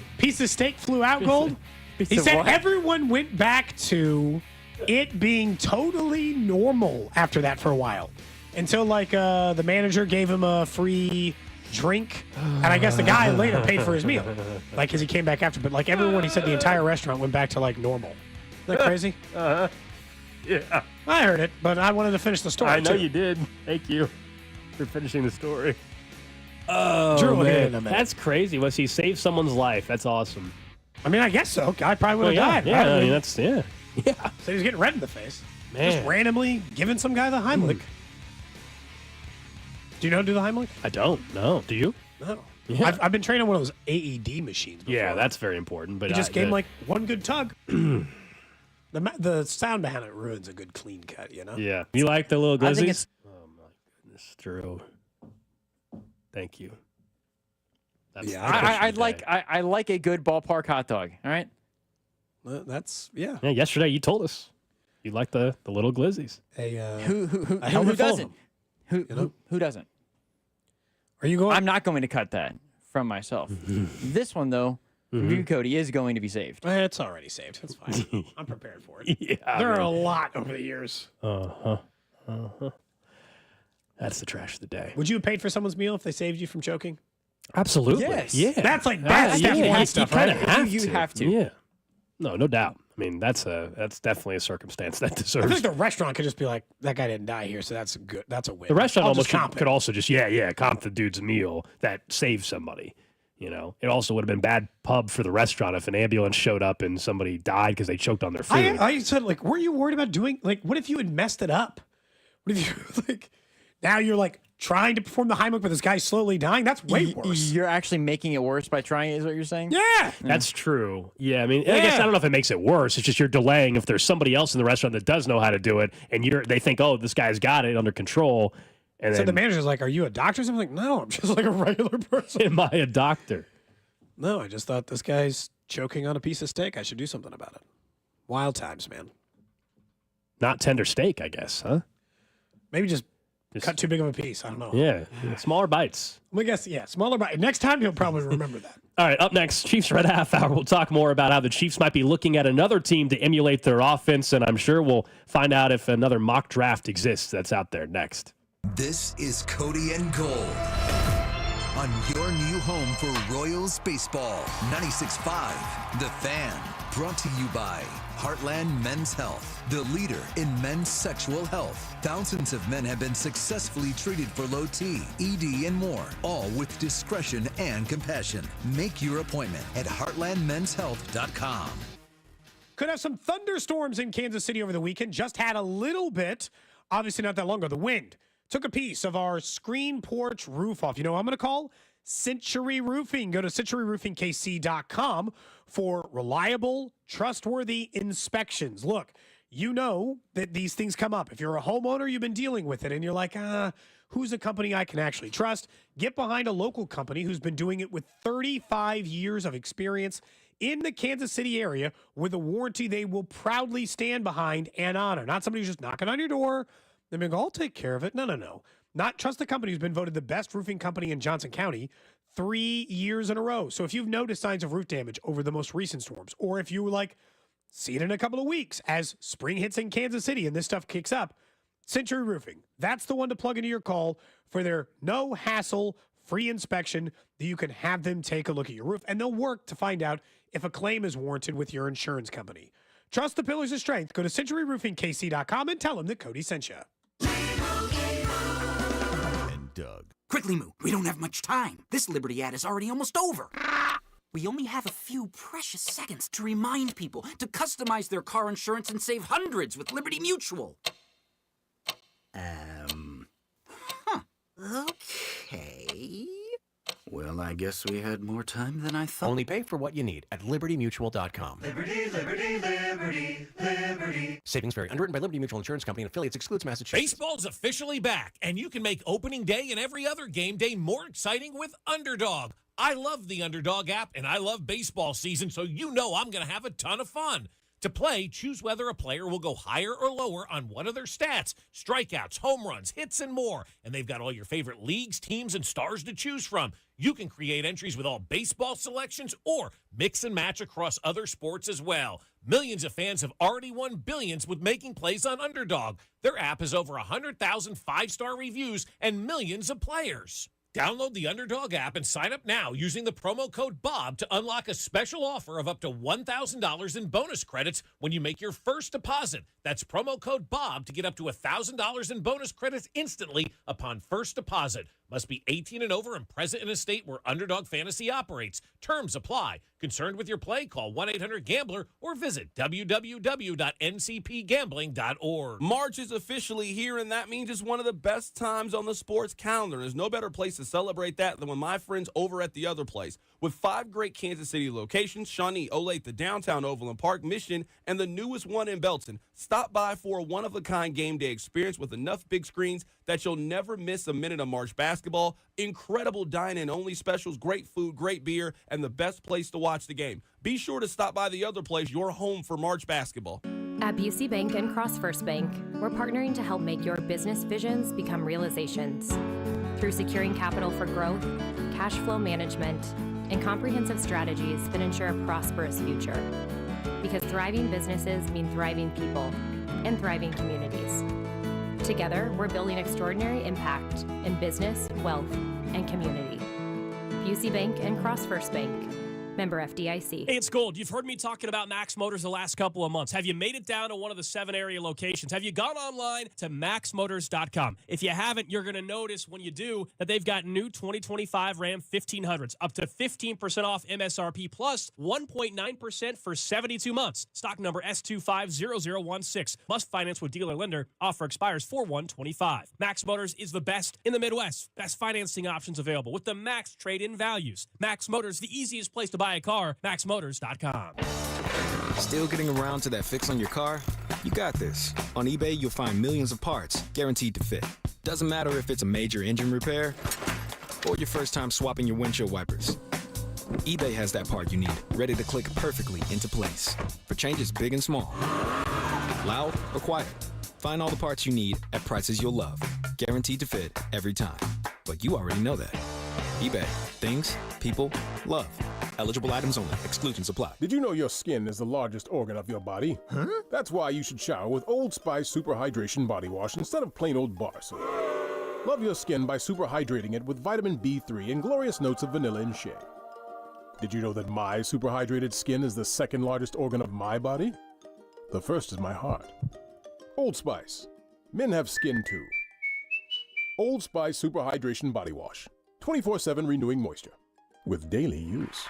steak flew out, Gold. He said everyone went back to it being totally normal after that for a while. Until, the manager gave him a free drink. And I guess the guy later paid for his meal. Because he came back after. But, everyone, he said the entire restaurant went back to, normal. Isn't that crazy? Yeah. I heard it, but I wanted to finish the story, I know you did. Thank you for finishing the story. Oh, Drew will get it man. in a minute. That's crazy. Was he saved someone's life? That's awesome. I mean, I guess so. Guy probably would have died. Yeah, right? I mean, that's, yeah. So he was getting red in the face. Man. Just randomly giving some guy the Heimlich. Do you know how to do the Heimlich? I don't. No. Do you? No. Yeah. I've been training one of those AED machines before. Yeah, that's very important. But he just gave one good tug. The sound behind it ruins a good clean cut, you know? Yeah. You like the little I think glizzies? Oh, my goodness, Drew. Thank you. I like a good ballpark hot dog. All right. That's yeah. Yeah. Yesterday you told us you like the little glizzies. Who doesn't? Who doesn't? Are you going? I'm not going to cut that from myself. This one though, from you, Cody, is going to be saved. It's already saved. That's fine. I'm prepared for it. Yeah. There are a lot over the years. That's the trash of the day. Would you have paid for someone's meal if they saved you from choking? Absolutely. Yes. Yeah. That's bad stuff. You Stuff, right? have You have to. Yeah. No doubt. I mean, that's definitely a circumstance that I deserves. feel like the restaurant could just be like, that guy didn't die here, so that's good. That's a win. The restaurant I'll almost just comp could it. also just comp the dude's meal that saved somebody. It also would have been bad pub for the restaurant if an ambulance showed up and somebody died because they choked on their food. I said, like, weren't you worried about doing, like, what if you had messed it up? What if you, like, now you're, like, trying to perform the Heimlich, but this guy's slowly dying? That's way worse. You're actually making it worse by trying it, is what you're saying? Yeah. That's true. Yeah, I mean, I guess I don't know if it makes it worse. It's just you're delaying. If there's somebody else in the restaurant that does know how to do it, and they think, oh, this guy's got it under control. And So then, the manager's like, are you a doctor? I'm like, no, I'm just like a regular person. am I a doctor? No, I just thought this guy's choking on a piece of steak. I should do something about it. Wild times, man. Not tender steak, I guess, huh? Maybe just cut too big of a piece. I don't know. Yeah, smaller bites. I guess, smaller bite. Next time, he'll probably remember that. All right, up next, Chiefs Red Half Hour. We'll talk more about how the Chiefs might be looking at another team to emulate their offense, and I'm sure we'll find out if another mock draft exists that's out there next. This is Cody and Gold on your new home for Royals baseball. 96.5 The Fan. Brought to you by Heartland Men's Health, the leader in men's sexual health. Thousands of men have been successfully treated for low T, ED, and more, all with discretion and compassion. Make your appointment at heartlandmenshealth.com. Could have some thunderstorms in Kansas City over the weekend. Just had a little bit. Obviously not that long ago. The wind took a piece of our screen porch roof off. You know what I'm going to call? Century Roofing. Go to centuryroofingkc.com for reliable, trustworthy inspections. Look, you know that these things come up. If you're a homeowner, you've been dealing with it, and you're like, who's a company I can actually trust? Get behind a local company who's been doing it with 35 years of experience in the Kansas City area with a warranty they will proudly stand behind and honor. Not somebody who's just knocking on your door. They're going to go, I'll take care of it. No. Not trust the company who's been voted the best roofing company in Johnson County 3 years in a row. So if you've noticed signs of roof damage over the most recent storms, or if you see it in a couple of weeks as spring hits in Kansas City and this stuff kicks up, Century Roofing, that's the one to plug into your call for their no hassle free inspection that you can have them take a look at your roof, and they'll work to find out if a claim is warranted with your insurance company. Trust the pillars of strength. Go to centuryroofingkc.com and tell them that Cody sent you. Doug. Quickly, Moo. We don't have much time. This Liberty ad is already almost over. We only have a few precious seconds to remind people to customize their car insurance and save hundreds with Liberty Mutual. Okay. Well, I guess we had more time than I thought. Only pay for what you need at libertymutual.com. Liberty, liberty, liberty, liberty. Savings vary. Underwritten by Liberty Mutual Insurance Company and affiliates. Excludes Massachusetts. Baseball's officially back, and you can make opening day and every other game day more exciting with Underdog. I love the Underdog app, and I love baseball season, so you know I'm going to have a ton of fun. To play, choose whether a player will go higher or lower on one of their stats, strikeouts, home runs, hits, and more. And they've got all your favorite leagues, teams, and stars to choose from. You can create entries with all baseball selections or mix and match across other sports as well. Millions of fans have already won billions with making plays on Underdog. Their app has over 100,000 five-star reviews and millions of players. Download the Underdog app and sign up now using the promo code BOB to unlock a special offer of up to $1,000 in bonus credits when you make your first deposit. That's promo code BOB to get up to $1,000 in bonus credits instantly upon first deposit. Must be 18 and over and present in a state where Underdog Fantasy operates. Terms apply. Concerned with your play? Call 1-800-GAMBLER or visit www.ncpgambling.org. March is officially here, and that means it's one of the best times on the sports calendar. There's no better place to celebrate that than with my friends over at The Other Place. With 5 great Kansas City locations, Shawnee, Olathe, the downtown Overland Park, Mission, and the newest one in Belton. Stop by for a one-of-a-kind game day experience with enough big screens that you'll never miss a minute of March basketball, incredible dine-in-only specials, great food, great beer, and the best place to watch the game. Be sure to stop by The Other Place, your home for March basketball. At Busey Bank and Cross First Bank, we're partnering to help make your business visions become realizations. Through securing capital for growth, cash flow management, and comprehensive strategies that ensure a prosperous future. Because thriving businesses mean thriving people and thriving communities. Together, we're building extraordinary impact in business, wealth, and community. Busey Bank and Cross First Bank. Member FDIC. Hey, it's Gold. You've heard me talking about Max Motors the last couple of months. Have you made it down to one of the 7 area locations? Have you gone online to maxmotors.com? If you haven't, you're going to notice when you do that they've got new 2025 Ram 1500s, up to 15% off MSRP plus 1.9% for 72 months. Stock number S250016. Must finance with dealer lender. Offer expires 4/1/25. Max Motors is the best in the Midwest. Best financing options available with the max trade-in values. Max Motors, the easiest place to buy a car. maxmotors.com. Still getting around to that fix on your car? You got this. On eBay, you'll find millions of parts guaranteed to fit. Doesn't matter if it's a major engine repair or your first time swapping your windshield wipers. eBay has that part you need, ready to click perfectly into place for changes big and small. Loud or quiet, find all the parts you need at prices you'll love. Guaranteed to fit every time. But you already know that. eBay. Things, people, love. Eligible items only. Exclusions apply. Did you know your skin is the largest organ of your body? Huh? That's why you should shower with Old Spice Super Hydration Body Wash instead of plain old bar soap. Love your skin by super hydrating it with vitamin B3 and glorious notes of vanilla and shea. Did you know that my super hydrated skin is the second largest organ of my body? The first is my heart. Old Spice. Men have skin too. Old Spice Super Hydration Body Wash. 24/7 renewing moisture. With daily use.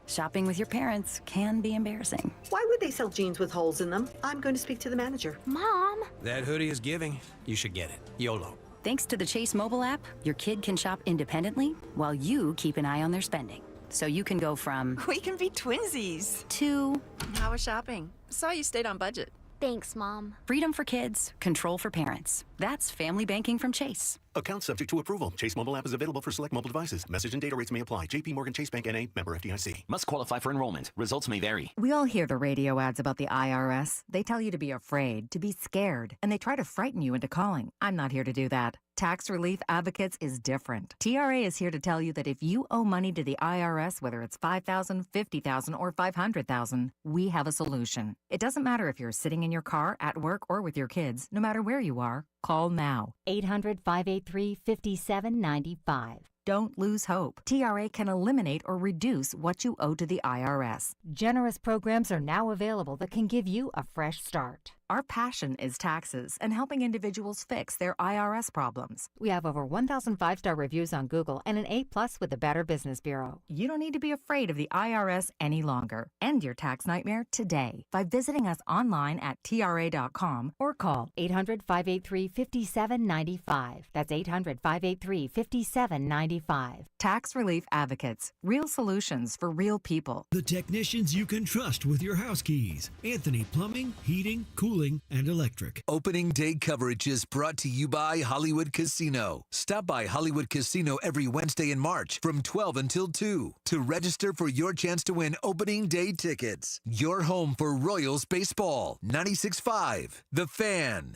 Shopping with your parents can be embarrassing. Why would they sell jeans with holes in them? I'm going to speak to the manager. Mom! That hoodie is giving. You should get it. YOLO. Thanks to the Chase mobile app, your kid can shop independently while you keep an eye on their spending. So you can go from... We can be twinsies. ...to... How was shopping? Saw you stayed on budget. Thanks, Mom. Freedom for kids, control for parents. That's family banking from Chase. Account subject to approval. Chase mobile app is available for select mobile devices. Message and data rates may apply. JP Morgan Chase Bank N.A. Member FDIC. Must qualify for enrollment. Results may vary. We all hear the radio ads about the IRS. They tell you to be afraid, to be scared, and they try to frighten you into calling. I'm not here to do that. Tax Relief Advocates is different. TRA is here to tell you that if you owe money to the IRS, whether it's $5,000, $50,000, or $500,000, we have a solution. It doesn't matter if you're sitting in your car, at work, or with your kids. No matter where you are, call now. 800-583-5795. Don't lose hope. TRA can eliminate or reduce what you owe to the IRS. Generous programs are now available that can give you a fresh start. Our passion is taxes and helping individuals fix their IRS problems. We have over 1,000 5-star reviews on Google and an A+ with the Better Business Bureau. You don't need to be afraid of the IRS any longer. End your tax nightmare today by visiting us online at TRA.com or call 800-583-5795. That's 800-583-5795. Tax Relief Advocates. Real solutions for real people. The technicians you can trust with your house keys. Anthony Plumbing, Heating, Cooling, and Electric. Opening day coverage is brought to you by Hollywood Casino. Stop by Hollywood Casino every Wednesday in March from 12 until 2 to register for your chance to win opening day tickets. Your home for Royals baseball. 96.5 The Fan.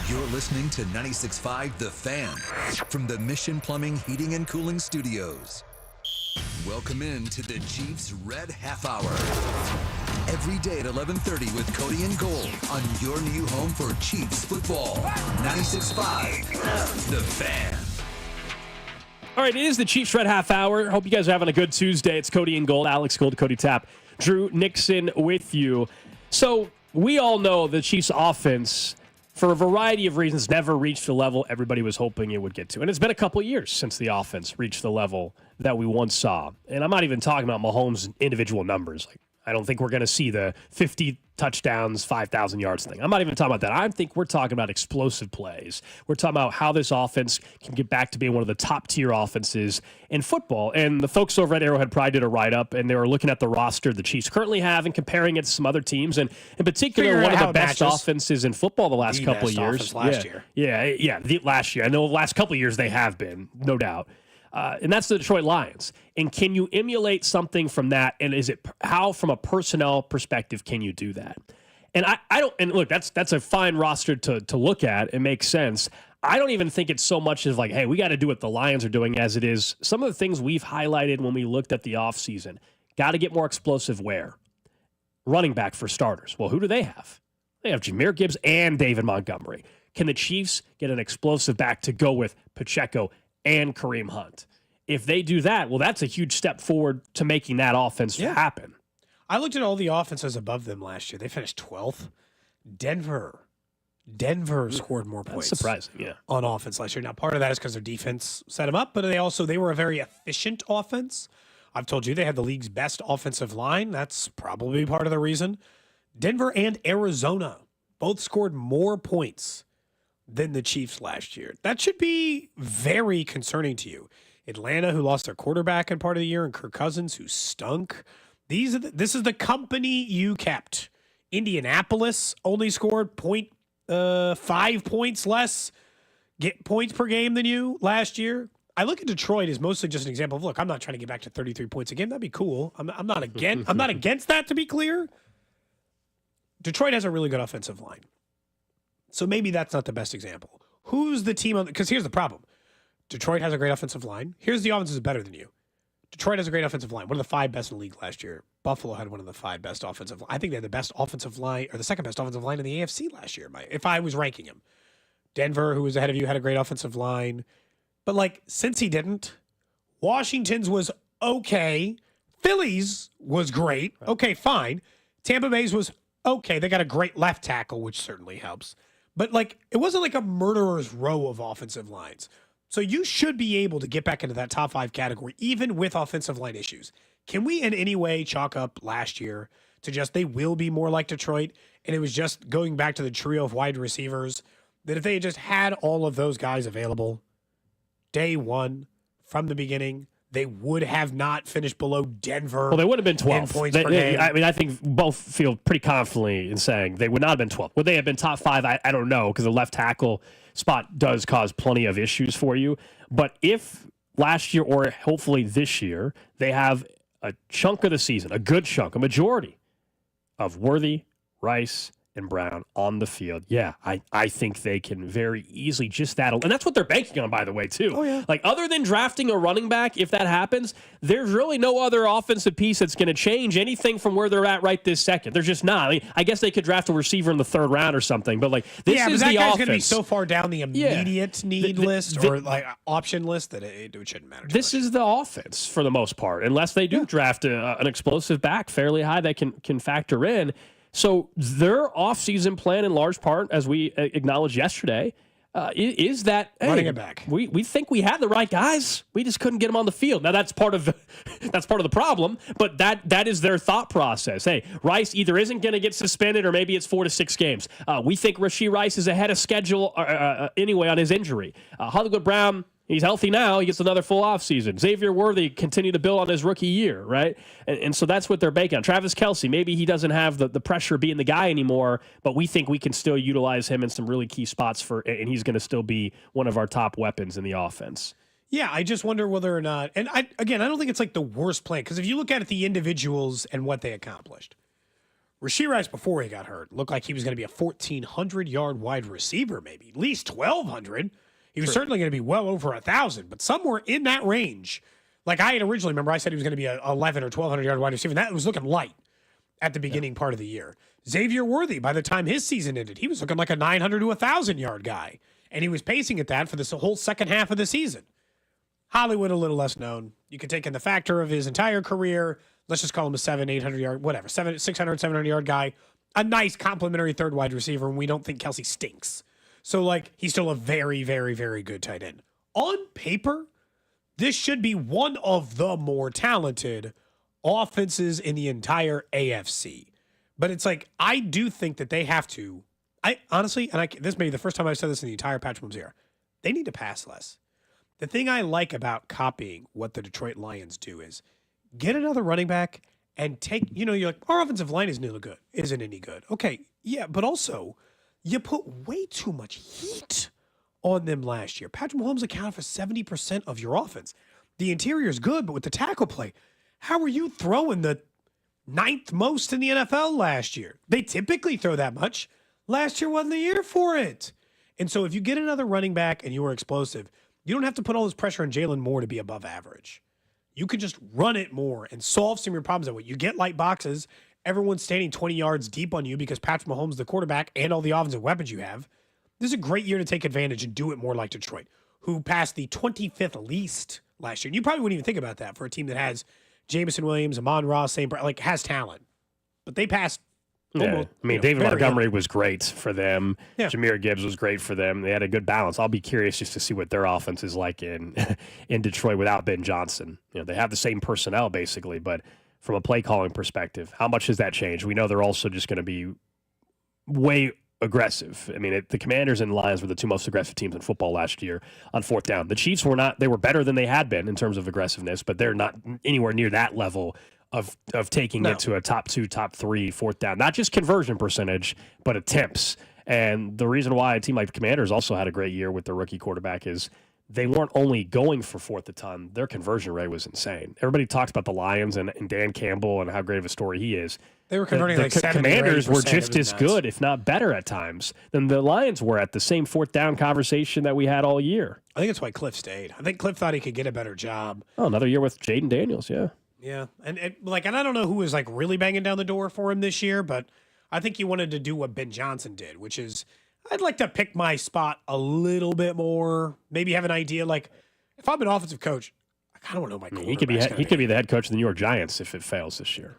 You're listening to 96.5 The Fan from the Mission Plumbing, Heating, and Cooling Studios. Welcome in to the Chiefs Red Half Hour. Every day at 11:30 with Cody and Gold on your new home for Chiefs football. 96.5 The Fan. All right, it is the Chiefs Red Half Hour. Hope you guys are having a good Tuesday. It's Cody and Gold, Alex Gold, Cody Tapp, Drew Nixon with you. So we all know the Chiefs offense, for a variety of reasons, never reached the level everybody was hoping it would get to. And it's been a couple of years since the offense reached the level that we once saw. And I'm not even talking about Mahomes' individual numbers. Like, I don't think we're going to see the 50 touchdowns, 5,000 yards thing. I'm not even talking about that. I think we're talking about explosive plays. We're talking about how this offense can get back to being one of the top-tier offenses in football. And the folks over at Arrowhead probably did a write-up, and they were looking at the roster the Chiefs currently have and comparing it to some other teams. And in particular, one of the best offenses in football the last couple of years. Last year. Last year. I know the last couple of years they have been, no doubt. And that's the Detroit Lions. And can you emulate something from that? And is it how, from a personnel perspective, can you do that? And I don't. And look, that's a fine roster to look at. It makes sense. I don't even think it's so much as like, hey, we got to do what the Lions are doing, as it is some of the things we've highlighted when we looked at the offseason. Got to get more explosive. Where running back for starters. Well, who do they have? They have Jahmyr Gibbs and David Montgomery. Can the Chiefs get an explosive back to go with Pacheco and Kareem Hunt? if they do that, well, that's a huge step forward to making that offense happen. I looked at all the offenses above them last year. They finished 12th. Denver scored more points. That's surprising, on offense last year. Now, part of that is because their defense set them up, but they were a very efficient offense. I've told you they had the league's best offensive line. That's probably part of the reason. Denver and Arizona both scored more points than the Chiefs last year. That should be very concerning to you. Atlanta, who lost their quarterback in part of the year, and Kirk Cousins, who stunk. This is the company you kept. Indianapolis only scored 5 points less points per game than you last year. I look at Detroit as mostly just an example of, look, I'm not trying to get back to 33 points a game. That'd be cool. I'm not against that, to be clear. Detroit has a really good offensive line. So maybe that's not the best example. Who's the team because here's the problem. Detroit has a great offensive line. Here's the offense is better than you. Detroit has a great offensive line. One of the 5 best in the league last year. Buffalo had one of the 5 best offensive line. I think they had the best offensive line, or the second best offensive line in the AFC last year, if I was ranking them. Denver, who was ahead of you, had a great offensive line. But, since he didn't, Washington's was okay. Philly's was great. Okay, fine. Tampa Bay's was okay. They got a great left tackle, which certainly helps. But, it wasn't like a murderer's row of offensive lines. So you should be able to get back into that top 5 category, even with offensive line issues. Can we in any way chalk up last year to just they will be more like Detroit? And it was just going back to the trio of wide receivers, that if they had just had all of those guys available day one from the beginning, they would have not finished below Denver. Well, they would have been 12. Points per game. I think both feel pretty confidently in saying they would not have been 12. Would they have been top 5? I don't know, because the left tackle spot does cause plenty of issues for you. But if last year or hopefully this year, they have a chunk of the season, a good chunk, a majority of Worthy, Rice, and Brown on the field, I think they can very easily just that. And that's what they're banking on, by the way, too. Oh, yeah. Other than drafting a running back, if that happens, there's really no other offensive piece that's going to change anything from where they're at right this second. There's just not. I guess they could draft a receiver in the 3rd round or something, but this is that the guy's offense. going to be so far down the immediate need list or option list that it shouldn't matter. This is the offense for the most part, unless they do draft an explosive back fairly high that can factor in. So their offseason plan, in large part, as we acknowledged yesterday, is that running it back. We think we had the right guys. We just couldn't get them on the field. Now that's part of the problem. But that is their thought process. Hey, Rice either isn't going to get suspended or maybe it's 4 to 6 games. We think Rashee Rice is ahead of schedule anyway on his injury. Hollywood Brown. He's healthy now. He gets another full offseason. Xavier Worthy continue to build on his rookie year, right? And so that's what they're banking on. Travis Kelce, maybe he doesn't have the pressure of being the guy anymore, but we think we can still utilize him in some really key spots and he's going to still be one of our top weapons in the offense. Yeah, I just wonder whether or not, and I don't think it's the worst plan, because if you look at the individuals and what they accomplished, Rashee Rice, before he got hurt, looked like he was going to be a 1,400-yard wide receiver, maybe, at least 1,200. He was certainly going to be well over 1,000, but somewhere in that range. I had originally, remember, I said he was going to be a 11 or 1,200-yard wide receiver. That was looking light at the beginning part of the year. Xavier Worthy, by the time his season ended, he was looking like a 900 to 1,000-yard guy, and he was pacing at that for this whole second half of the season. Hollywood, a little less known. You could take in the factor of his entire career. Let's just call him a 800-yard, whatever, 600, 700-yard guy. A nice complimentary third wide receiver, and we don't think Kelce stinks. So, he's still a very, very, very good tight end. On paper, this should be one of the more talented offenses in the entire AFC. But it's I do think that they have to, honestly, this may be the first time I've said this in the entire Patrick Mahomes era, they need to pass less. The thing I like about copying what the Detroit Lions do is get another running back and take, you're our offensive line isn't any good. Okay, yeah, but also, you put way too much heat on them last year. Patrick Mahomes accounted for 70% of your offense. The interior is good, but with the tackle play, how are you throwing the 9th most in the NFL last year? They typically throw that much. Last year wasn't the year for it. And so if you get another running back and you are explosive, you don't have to put all this pressure on Jalen Moore to be above average. You can just run it more and solve some of your problems that way. You get light boxes. Everyone's standing 20 yards deep on you because Patrick Mahomes is the quarterback and all the offensive weapons you have. This is a great year to take advantage and do it more like Detroit, who passed the 25th least last year. And you probably wouldn't even think about that for a team that has Jameson Williams, Amon-Ra, St. Brown, like has talent. But they passed. Yeah. I mean, David very Montgomery heavily. was great for them. Yeah. Jameer Gibbs was great for them. They had a good balance. I'll be curious just to see what their offense is like in Detroit without Ben Johnson. They have the same personnel basically, but from a play calling perspective, how much has that changed? We know they're also just going to be way aggressive. I mean, the Commanders and Lions were the two most aggressive teams in football last year on fourth down. The Chiefs were not. They were better than they had been in terms of aggressiveness, but they're not anywhere near that level of taking it to a top 2, top 3 fourth down. Not just conversion percentage, but attempts. And the reason why a team like the Commanders also had a great year with their rookie quarterback is they weren't only going for fourth a ton, their conversion rate was insane. Everybody talks about the Lions and Dan Campbell and how great of a story he is. They were converting like 70 Commanders or 80%. were just as good, if not better at times, than the Lions were at the same fourth down conversation that we had all year. I think that's why Cliff stayed. I think Cliff thought he could get a better job. Oh, another year with Jaden Daniels, yeah. Yeah, and I don't know who was like really banging down the door for him this year, but I think he wanted to do what Ben Johnson did, which is I'd like to pick my spot a little bit more. Maybe have an idea. Like if I'm an offensive coach, I kind of want to know my quarterback's he could be the head coach of the New York Giants if it fails this year.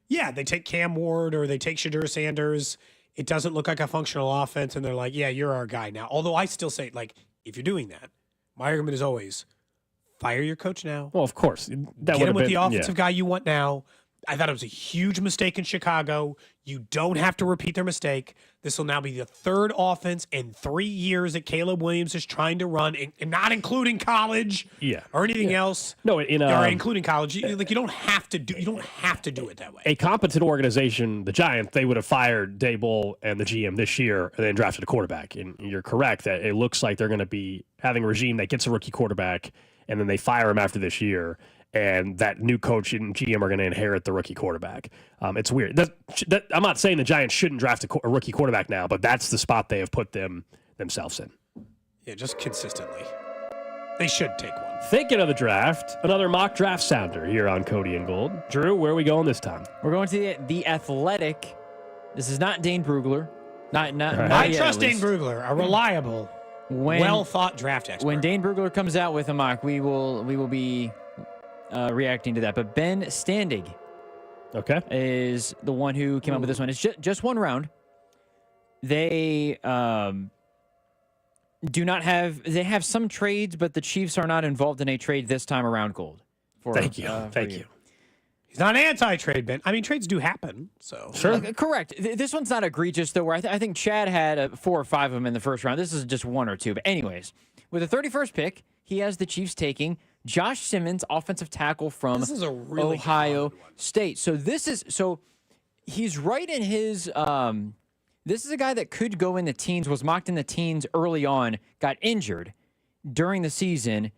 Yeah, they take Cam Ward or they take Shadur Sanders. It doesn't look like a functional offense, and they're like, yeah, you're our guy now. Although I still say, like, if you're doing that, my argument is always fire your coach now. Well, of course. Get him with the offensive guy you want now. I thought it was a huge mistake in Chicago. You don't have to repeat their mistake. This will now be the third offense in 3 years that Caleb Williams is trying to run, and not including college or anything else. No, or including college. You don't have to do it that way. A competent organization, the Giants, they would have fired Daboll and the GM this year and then drafted a quarterback. And you're correct that it looks like they're going to be having a regime that gets a rookie quarterback and then they fire him after this year. And that new coach and GM are going to inherit the rookie quarterback. It's weird. I'm not saying the Giants shouldn't draft a rookie quarterback now, but that's the spot they have put themselves in. Yeah, just consistently. They should take one. Thinking of the draft, another mock draft sounder here on Cody and Gold. Drew, where are we going this time? We're going to the Athletic. This is not Dane Brugler. Not I trust Dane Brugler, a reliable, well-thought draft expert. When Dane Brugler comes out with a mock, we will be reacting to that. But Ben Standig is the one who came up with this one. It's just one round. They do not have... They have some trades, but the Chiefs are not involved in a trade this time around, Gold. Thank you. Thank you. He's not anti-trade, Ben. I mean, trades do happen, so... Sure. Correct. This one's not egregious, though, where I think Chad had 4 or 5 of them in the first round. This is just 1 or 2. But anyways, with the 31st pick, he has the Chiefs taking Josh Simmons, offensive tackle from Ohio State. So he's right in his this is a guy that could go in the teens, was mocked in the teens early on, got injured during the season,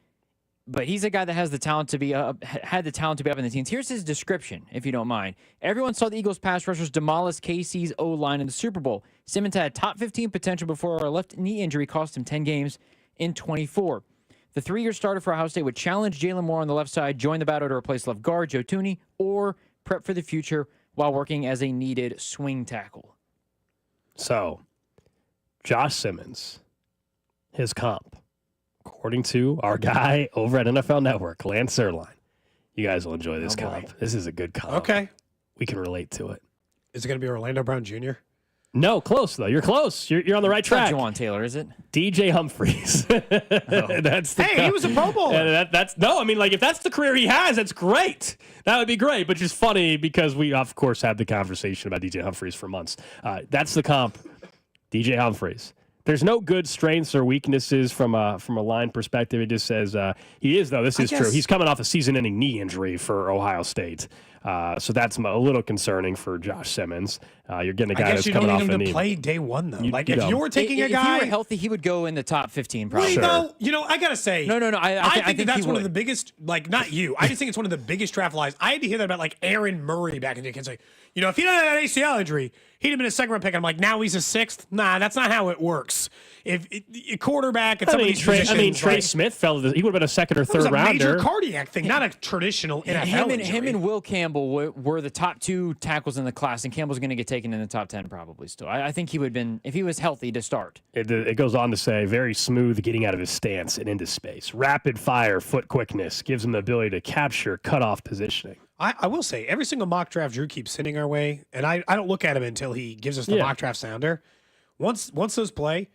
but he's a guy that has the talent to be had the talent to be up in the teens. Here's his description, if you don't mind. Everyone saw the Eagles pass rushers demolish KC's O-line in the Super Bowl. Simmons had top 15 potential before a left knee injury cost him 10 games in 24. The 3-year starter for Ohio State would challenge Jalen Moore on the left side, join the battle to replace left guard Joe Thuney, or prep for the future while working as a needed swing tackle. So, Josh Simmons, his comp, according to our guy over at NFL Network, Lance Zierlein. You guys will enjoy this comp. This is a good comp. Okay. We can relate to it. Is it going to be Orlando Brown Jr.? No, close, though. You're close. You're on the right track. Not Juwan Taylor, is it? DJ Humphries. That's he was a Pro Bowler. If that's the career he has, that's great. That would be great, but just funny because we, of course, had the conversation about DJ Humphries for months. That's the comp, DJ Humphries. There's no good strengths or weaknesses from a line perspective. It just says he is, though. This is true. He's coming off a season-ending knee injury for Ohio State. So that's a little concerning for Josh Simmons. You're getting a guy that's coming off a knee. I guess you don't need him to play day one, though. If you were taking a If guy... he were healthy, he would go in the top 15 probably. Well, I got to say... No. I think that's one of the biggest... not you. I just think it's one of the biggest draft lies. I had to hear that about, Aaron Murray back in the day. Kids like, if he didn't have an ACL injury, he'd have been a second-round pick. I'm like, now he's a 6th? Nah, that's not how it works. If a quarterback at some of these positions... Trey Smith he would have been a second or third rounder. It was a major cardiac thing, not a traditional NFL injury. Him and Will Campbell Campbell were the top 2 tackles in the class, and Campbell's going to get taken in the top 10 probably still. I think he would have been, if he was healthy, to start. It goes on to say, very smooth getting out of his stance and into space. Rapid fire foot quickness gives him the ability to capture cutoff positioning. I will say, every single mock draft Drew keeps sending our way, and I don't look at him until he gives us the mock draft sounder. Once those play,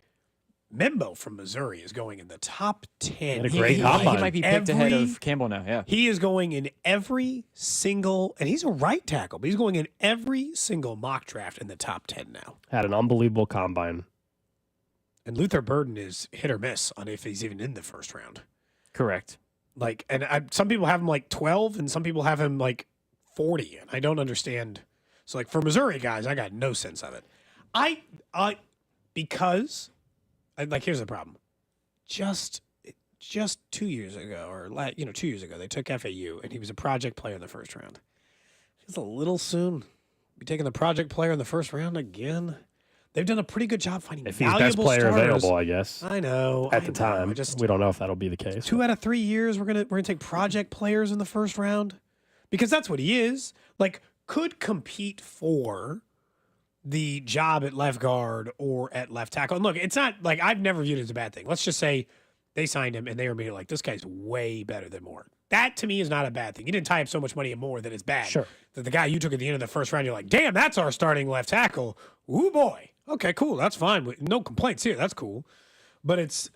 Membo from Missouri is going in the top 10. He might be picked ahead of Campbell now, yeah. He is going in every single, and he's a right tackle, but he's going in every single mock draft in the top 10 now. Had an unbelievable combine. And Luther Burden is hit or miss on if he's even in the first round. Correct. Some people have him like 12, and some people have him like 40, and I don't understand. So, for Missouri guys, I got no sense of it. Because... here's the problem. Just 2 years ago, or 2 years ago, they took FAU, and he was a project player in the first round. It's a little soon. Be taking the project player in the first round again. They've done a pretty good job finding if he's valuable best player starters. available, I guess. I know. At the time, we don't know if that'll be the case. 2 out of 3 years, we're gonna take project players in the first round, because that's what he is. Could compete for the job at left guard or at left tackle. And look, it's not I've never viewed it as a bad thing. Let's just say they signed him and they were immediately like, this guy's way better than Moore. That to me is not a bad thing. You didn't tie up so much money in Moore that it's bad. Sure. That the guy you took at the end of the first round, you're like, damn, that's our starting left tackle. Ooh boy. Okay, cool. That's fine. No complaints here. That's cool. But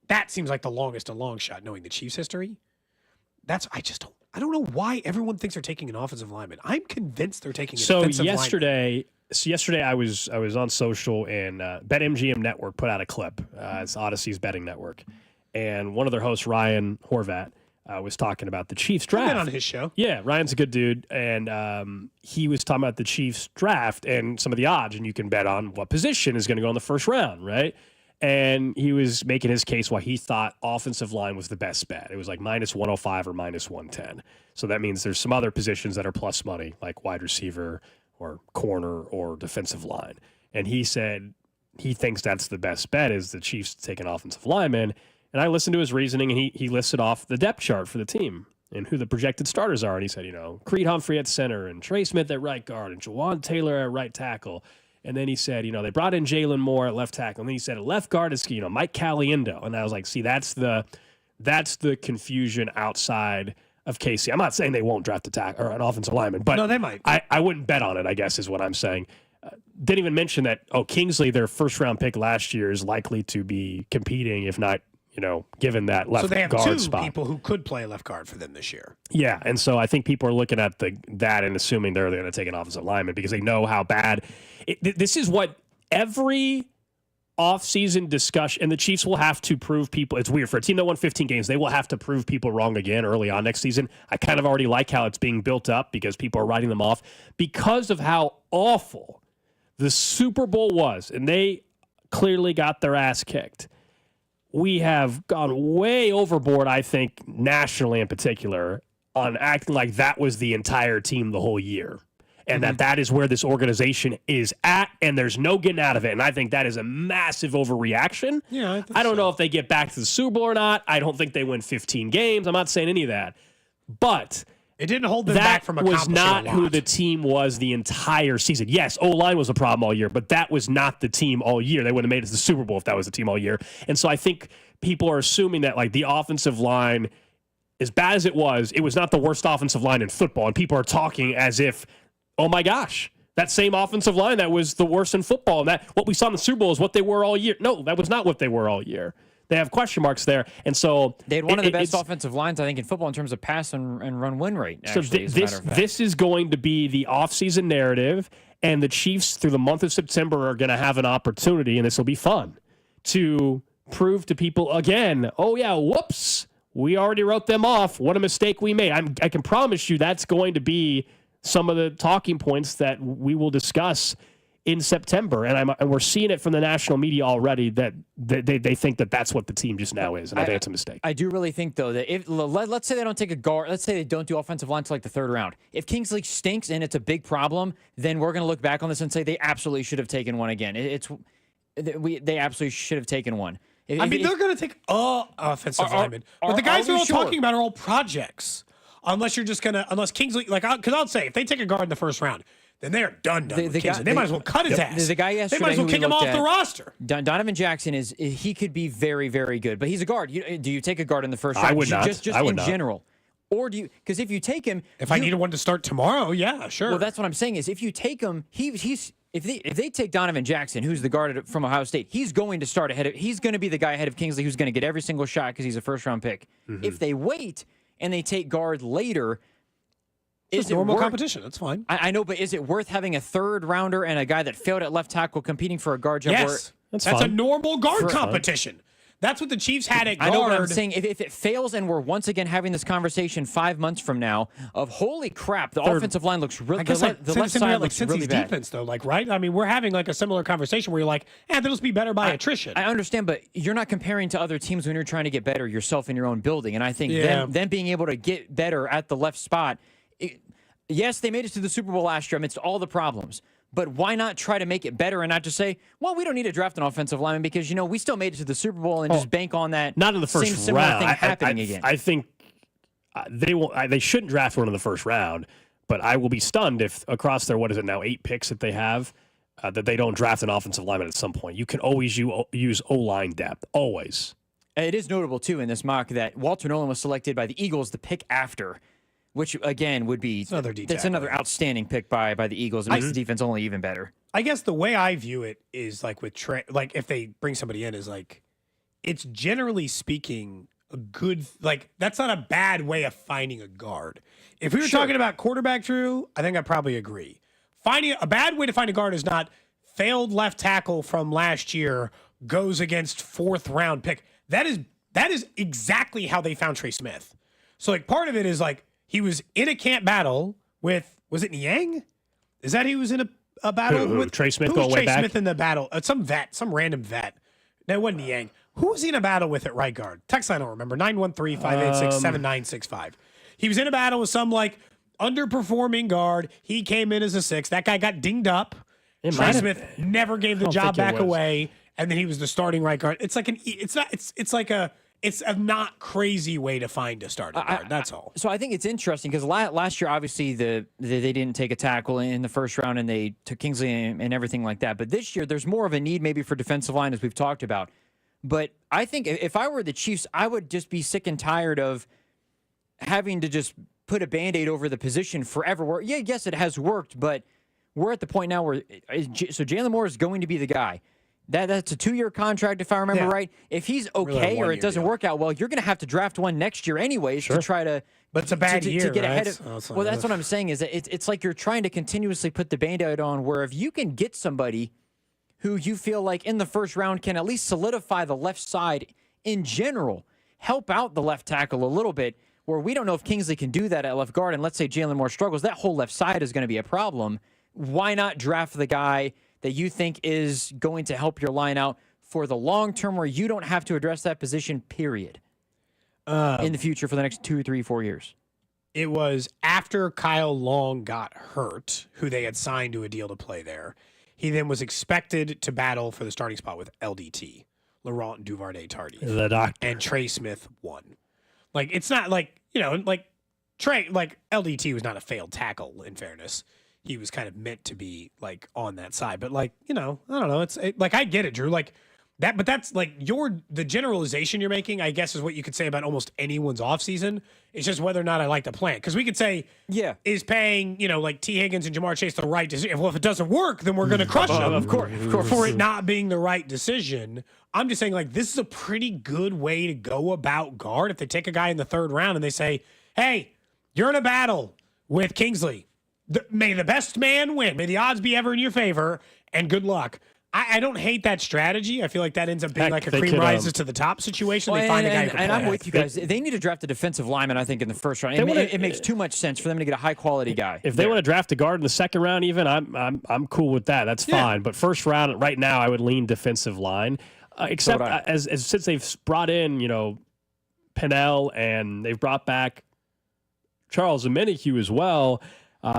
that seems like the longest and long shot, knowing the Chiefs' history. I don't know why everyone thinks they're taking an offensive lineman. I'm convinced they're taking an offensive lineman. So yesterday I was on social, and BetMGM Network put out a clip. It's Odyssey's betting network, and one of their hosts, Ryan Horvat, was talking about the Chiefs draft. I've been on his show. Yeah, Ryan's a good dude, and he was talking about the Chiefs draft and some of the odds, and you can bet on what position is going to go in the first round, right? And he was making his case why he thought offensive line was the best bet. It was like minus 105 or minus 110. So that means there's some other positions that are plus money, like wide receiver or corner or defensive line. And he said he thinks that's the best bet, is the Chiefs take an offensive lineman. And I listened to his reasoning, and he listed off the depth chart for the team and who the projected starters are. And he said, Creed Humphrey at center and Trey Smith at right guard and Jawan Taylor at right tackle. And then he said, they brought in Jalen Moore at left tackle. And then he said, at left guard is, Mike Caliendo. And I was like, see, that's the confusion outside of KC. I'm not saying they won't draft a tackle or an offensive lineman, but no, they might. I wouldn't bet on it, I guess, is what I'm saying. Didn't even mention that, Kingsley, their first-round pick last year, is likely to be competing, if not, given that left guard spot. So they have 2 people who could play left guard for them this year. Yeah, and so I think people are looking at that and assuming they're going to take an offensive lineman because they know how bad. This is what every offseason discussion, and the Chiefs will have to prove people. It's weird for a team that won 15 games. They will have to prove people wrong again early on next season. I kind of already like how it's being built up because people are writing them off because of how awful the Super Bowl was, and they clearly got their ass kicked. We have gone way overboard, I think, nationally in particular, on acting like that was the entire team the whole year. And that is where this organization is at, and there's no getting out of it. And I think that is a massive overreaction. Yeah, I don't know if they get back to the Super Bowl or not. I don't think they win 15 games. I'm not saying any of that. But it didn't hold them back from accomplishing that was not a lot. who the team was the entire season. Yes, O-line was a problem all year, but that was not the team all year. They wouldn't have made it to the Super Bowl if that was the team all year. And so I think people are assuming that the offensive line, as bad as it was not the worst offensive line in football. And people are talking as if, oh my gosh, that same offensive line that was the worst in football, and that what we saw in the Super Bowl is what they were all year. No, that was not what they were all year. They have question marks there, and so they had one of the best offensive lines, I think, in football in terms of pass and run win rate. Actually, this is going to be the offseason narrative, and the Chiefs through the month of September are going to have an opportunity, and this will be fun to prove to people again. Oh yeah, whoops, we already wrote them off. What a mistake we made. I can promise you that's going to be some of the talking points that we will discuss in September, and we're seeing it from the national media already that they think that that's what the team just now is, and I think it's a mistake. I do really think, though, that if let's say they don't take a guard, let's say they don't do offensive line until the third round. If Kingsley stinks and it's a big problem, then we're going to look back on this and say they absolutely should have taken one again. They absolutely should have taken one. They're going to take offensive lineman, but the guys they're all talking about are all projects. unless Kingsley, because I'll say if they take a guard in the first round, then they're done with Kingsley. They might as well cut his ass. The guy yesterday, they might as well kick him off the roster. Donovan Jackson he could be very, very good, but he's a guard. Do you take a guard in the first round? I would not. Just I would in not. general. Or do you? Because if you take him, if I needed one to start tomorrow, yeah, sure. Well, that's what I'm saying is if you take him, if they take Donovan Jackson, who's the guard from Ohio State, he's going to start he's going to be the guy ahead of Kingsley who's going to get every single shot because he's a first-round pick. Mm-hmm. If they wait and they take guard later, it's normal competition. That's fine. I know, but is it worth having a third-rounder and a guy that failed at left tackle competing for a guard job? Yes, that's a normal guard competition. That's what the Chiefs had at guard. I know, but I'm saying if it fails and we're once again having this conversation 5 months from now of holy crap, the offensive line looks really the left side looks really bad. Defense though, right? I mean, we're having like a similar conversation where you're like, they'll just be better by attrition. I understand, but you're not comparing to other teams when you're trying to get better yourself in your own building. And I think them being able to get better at the left spot, yes, they made it to the Super Bowl last year amidst all the problems. But why not try to make it better and not just say, well, we don't need to draft an offensive lineman because, we still made it to the Super Bowl and just bank on that. Not in the first similar round. Thing happening again. I think they shouldn't draft one in the first round, but I will be stunned if across their, 8 picks that they have, that they don't draft an offensive lineman at some point. You can always use O-line depth, always. It is notable, too, in this mock that Walter Nolan was selected by the Eagles the pick after, which, again, would be that's another outstanding pick by the Eagles. It makes the defense only even better. I guess the way I view it is like with if they bring somebody in is like it's generally speaking a good that's not a bad way of finding a guard. If we were talking about quarterback, Drew, I think I probably agree. Finding a bad way to find a guard is not failed left tackle from last year goes against 4th round pick. That is exactly how they found Trey Smith. So part of it is he was in a camp battle with, was it Niang? Is that he was in a battle with? Trey Smith who going was way Trey back? Smith in the battle? Some random vet. No, it wasn't Niang. Who was he in a battle with at right guard? Text line, I don't remember. 913-586-7965. He was in a battle with some underperforming guard. He came in as a 6. That guy got dinged up. Trey Smith never gave the job back away, and then he was the starting right guard. It's a not crazy way to find a starting guard. That's all. So I think it's interesting because last year, obviously, they didn't take a tackle in the first round and they took Kingsley and everything like that. But this year, there's more of a need maybe for defensive line, as we've talked about. But I think if I were the Chiefs, I would just be sick and tired of having to just put a Band-Aid over the position forever. Yes, it has worked, but we're at the point now where Jalen Moore is going to be the guy. That's a 2-year contract, if I remember right. If he's okay or it doesn't work out well, you're going to have to draft one next year anyways to try to. But it's a bad year, to get right? ahead of. Well, that's what I'm saying is that it's like you're trying to continuously put the Band-Aid on. Where if you can get somebody who you feel like in the first round can at least solidify the left side in general, help out the left tackle a little bit. Where we don't know if Kingsley can do that at left guard, and let's say Jalen Moore struggles, that whole left side is going to be a problem. Why not draft the guy that you think is going to help your line out for the long term where you don't have to address that position, period, in the future for the next 2, 3, 4 years? It was after Kyle Long got hurt, who they had signed to a deal to play there. He then was expected to battle for the starting spot with LDT, Laurent Duvernay-Tardif. The doctor. And Trey Smith won. It's not Trey, LDT was not a failed tackle, in fairness. He was kind of meant to be on that side, but I don't know. I get it, Drew. But that's the generalization you're making, I guess, is what you could say about almost anyone's offseason. It's just whether or not I like the plan. Because we could say, is paying, T. Higgins and Jamar Chase the right decision? Well, if it doesn't work, then we're going to crush them. Of course. For it not being the right decision. I'm just saying, this is a pretty good way to go about guard. If they take a guy in the 3rd round and they say, hey, you're in a battle with Kingsley. May the best man win. May the odds be ever in your favor, and good luck. I don't hate that strategy. I feel like that ends up being a cream rises to the top situation. They find a guy who can play. I'm with you guys. They need to draft a defensive lineman, I think, in the first round. It makes too much sense for them to get a high-quality guy. If they want to draft a guard in the 2nd round even, I'm cool with that. That's fine. But first round, right now, I would lean defensive line. Except since they've brought in, Pennell and they've brought back Charles Omenihu as well.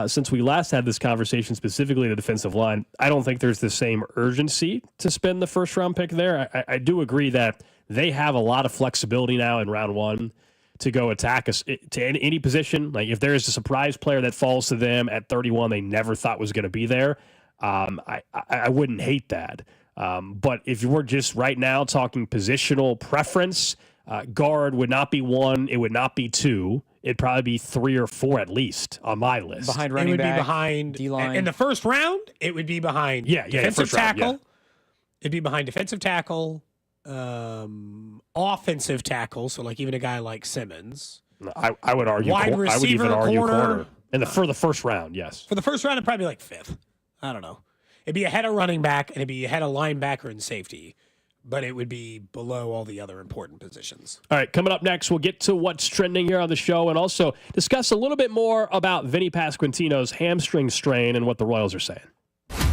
Since we last had this conversation specifically the defensive line, I don't think there's the same urgency to spend the 1st round pick there. I do agree that they have a lot of flexibility now in round 1 to go attack us to any position. Like if there is a surprise player that falls to them at 31, they never thought was going to be there. I wouldn't hate that. But if you were just right now talking positional preference, guard would not be 1. It would not be 2. It'd probably be 3 or 4 at least on my list. Behind running back, it would be behind D-line. in the first round. It would be behind defensive tackle. Round, It'd be behind defensive tackle, offensive tackle. So like even a guy like Simmons. I would argue wide receiver, I would even argue corner. For the first round, yes. For the first round, it'd probably be like 5th. I don't know. It'd be ahead of running back and it'd be ahead of linebacker and safety, but it would be below all the other important positions. All right, coming up next, we'll get to what's trending here on the show and also discuss a little bit more about Vinny Pasquantino's hamstring strain and what the Royals are saying.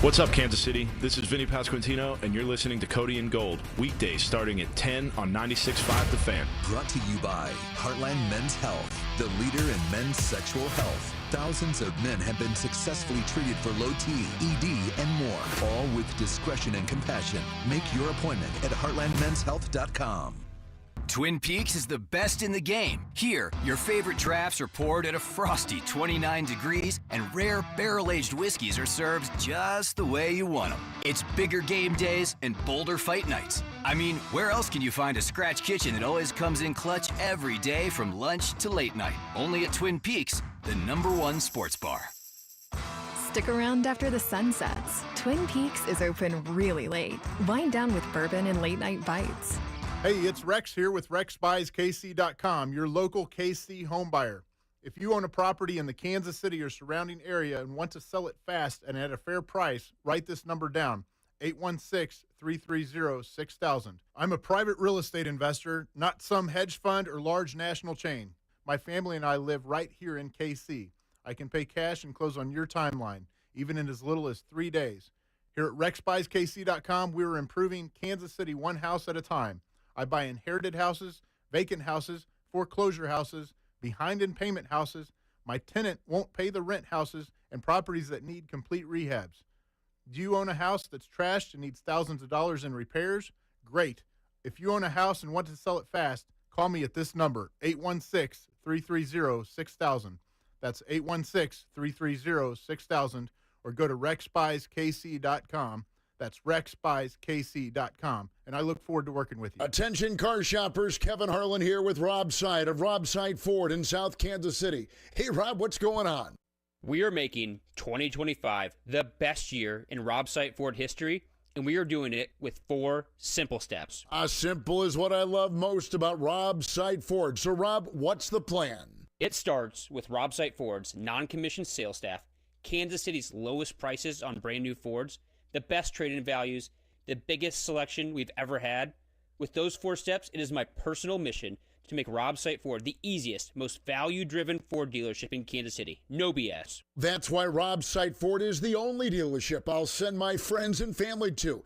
What's up, Kansas City? This is Vinny Pasquantino, and you're listening to Cody and Gold, weekdays starting at 10 on 96.5 The Fan. Brought to you by Heartland Men's Health, the leader in men's sexual health. Thousands of men have been successfully treated for low T, ED, and more, all with discretion and compassion. Make your appointment at heartlandmenshealth.com. Twin Peaks is the best in the game. Here, your favorite drafts are poured at a frosty 29 degrees, and rare barrel-aged whiskeys are served just the way you want them. It's bigger game days and bolder fight nights. I mean, where else can you find a scratch kitchen that always comes in clutch every day from lunch to late night? Only at Twin Peaks, the #1 sports bar. Stick around after the sun sets. Twin Peaks is open really late. Wind down with bourbon and late-night bites. Hey, it's Rex here with RexBuysKC.com, your local KC home buyer. If you own a property in the Kansas City or surrounding area and want to sell it fast and at a fair price, write this number down, 816-330-6000. I'm a private real estate investor, not some hedge fund or large national chain. My family and I live right here in KC. I can pay cash and close on your timeline, even in as little as 3 days. Here at RexBuysKC.com, we are improving Kansas City one house at a time. I buy inherited houses, vacant houses, foreclosure houses, behind in payment houses, my tenant won't pay the rent houses, and properties that need complete rehabs. Do you own a house that's trashed and needs thousands of dollars in repairs? Great. If you own a house and want to sell it fast, call me at this number, 816-330-6000. That's 816-330-6000, or go to RexBuysKC.com. That's RexBuysKC.com, and I look forward to working with you. Attention car shoppers, Kevin Harlan here with Rob Seid of Rob Seid Ford in South Kansas City. Hey, Rob, what's going on? We are making 2025 the best year in Rob Seid Ford history, and we are doing it with 4 simple steps. Simple is what I love most about Rob Seid Ford. So, Rob, what's the plan? It starts with Rob Seid Ford's non-commissioned sales staff, Kansas City's lowest prices on brand new Fords, the best trade-in values, the biggest selection we've ever had. With those 4 steps, it is my personal mission to make Rob Seid Ford the easiest, most value-driven Ford dealership in Kansas City. No BS. That's why Rob Seid Ford is the only dealership I'll send my friends and family to.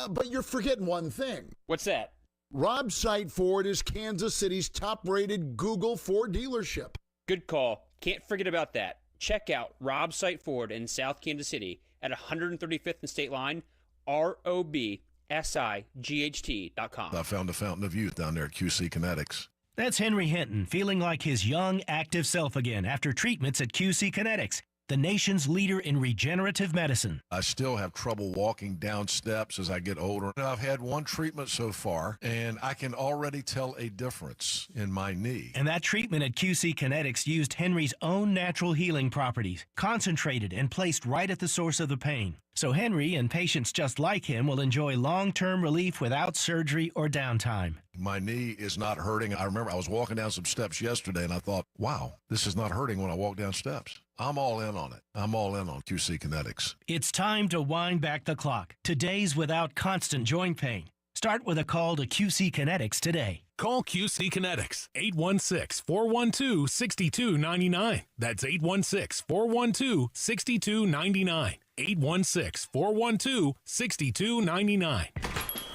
But you're forgetting one thing. What's that? Rob Seid Ford is Kansas City's top-rated Google Ford dealership. Good call. Can't forget about that. Check out Rob Seid Ford in South Kansas City at 135th and State Line, ROBSIGHT.com. I found a fountain of youth down there at QC Kinetics. That's Henry Hinton, feeling like his young, active self again after treatments at QC Kinetics, the nation's leader in regenerative medicine. I still have trouble walking down steps as I get older. I've had 1 treatment so far, and I can already tell a difference in my knee. And that treatment at QC Kinetics used Henry's own natural healing properties, concentrated and placed right at the source of the pain. So Henry and patients just like him will enjoy long-term relief without surgery or downtime. My knee is not hurting. I remember I was walking down some steps yesterday, and I thought, wow, this is not hurting when I walk down steps. I'm all in on it. I'm all in on QC Kinetics. It's time to wind back the clock to days without constant joint pain. Start with a call to QC Kinetics today. Call QC Kinetics, 816-412-6299. That's 816-412-6299. 816-412-6299.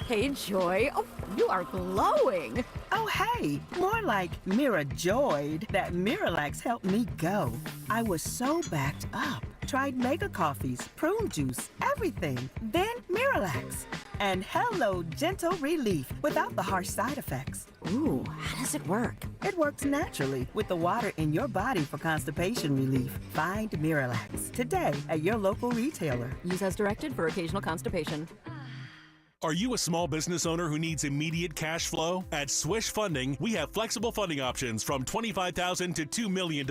Hey, Joy. Oh, you are glowing. Oh, hey. More like Mirajoyed. That Miralax helped me go. I was so backed up. Tried mega coffees, prune juice, everything. Then Miralax. And hello, gentle relief without the harsh side effects. Ooh, how does it work? It works naturally with the water in your body for constipation relief. Find Miralax today at your local retailer. Use as directed for occasional constipation. Are you a small business owner who needs immediate cash flow? At Swish Funding, we have flexible funding options from $25,000 to $2 million.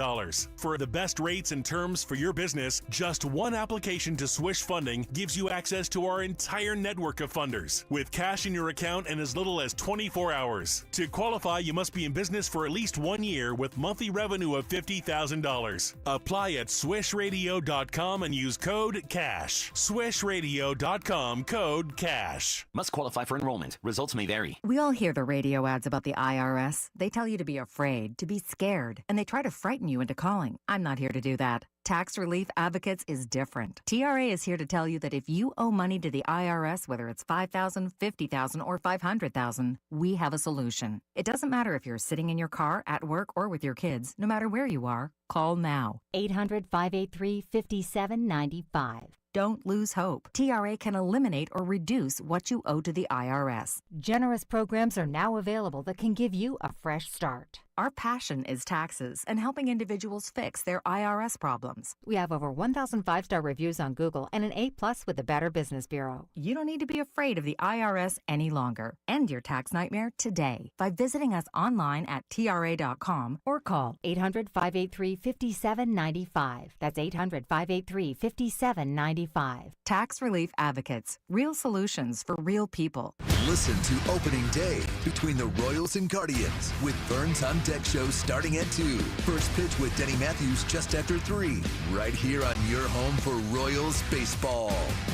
For the best rates and terms for your business, just one application to Swish Funding gives you access to our entire network of funders, with cash in your account in as little as 24 hours. To qualify, you must be in business for at least 1 year with monthly revenue of $50,000. Apply at swishradio.com and use code CASH. Swishradio.com, code CASH. Must qualify for enrollment. Results may vary. We all hear the radio ads about the IRS. They tell you to be afraid, to be scared, and they try to frighten you into calling. I'm not here to do that. Tax Relief Advocates is different. TRA is here to tell you that if you owe money to the IRS, whether it's $5,000, $50,000, or $500,000, we have a solution. It doesn't matter if you're sitting in your car, at work, or with your kids. No matter where you are, call now. 800-583-5795. Don't lose hope. TRA can eliminate or reduce what you owe to the IRS. Generous programs are now available that can give you a fresh start. Our passion is taxes and helping individuals fix their IRS problems. We have over 1,000 5-star reviews on Google and an A+ with the Better Business Bureau. You don't need to be afraid of the IRS any longer. End your tax nightmare today by visiting us online at TRA.com or call 800-583-5795. That's 800-583-5795. Tax Relief Advocates. Real solutions for real people. Listen to Opening Day between the Royals and Guardians with Burns on Deck show starting at 2. First pitch with Denny Matthews just after 3. Right here on your home for Royals baseball.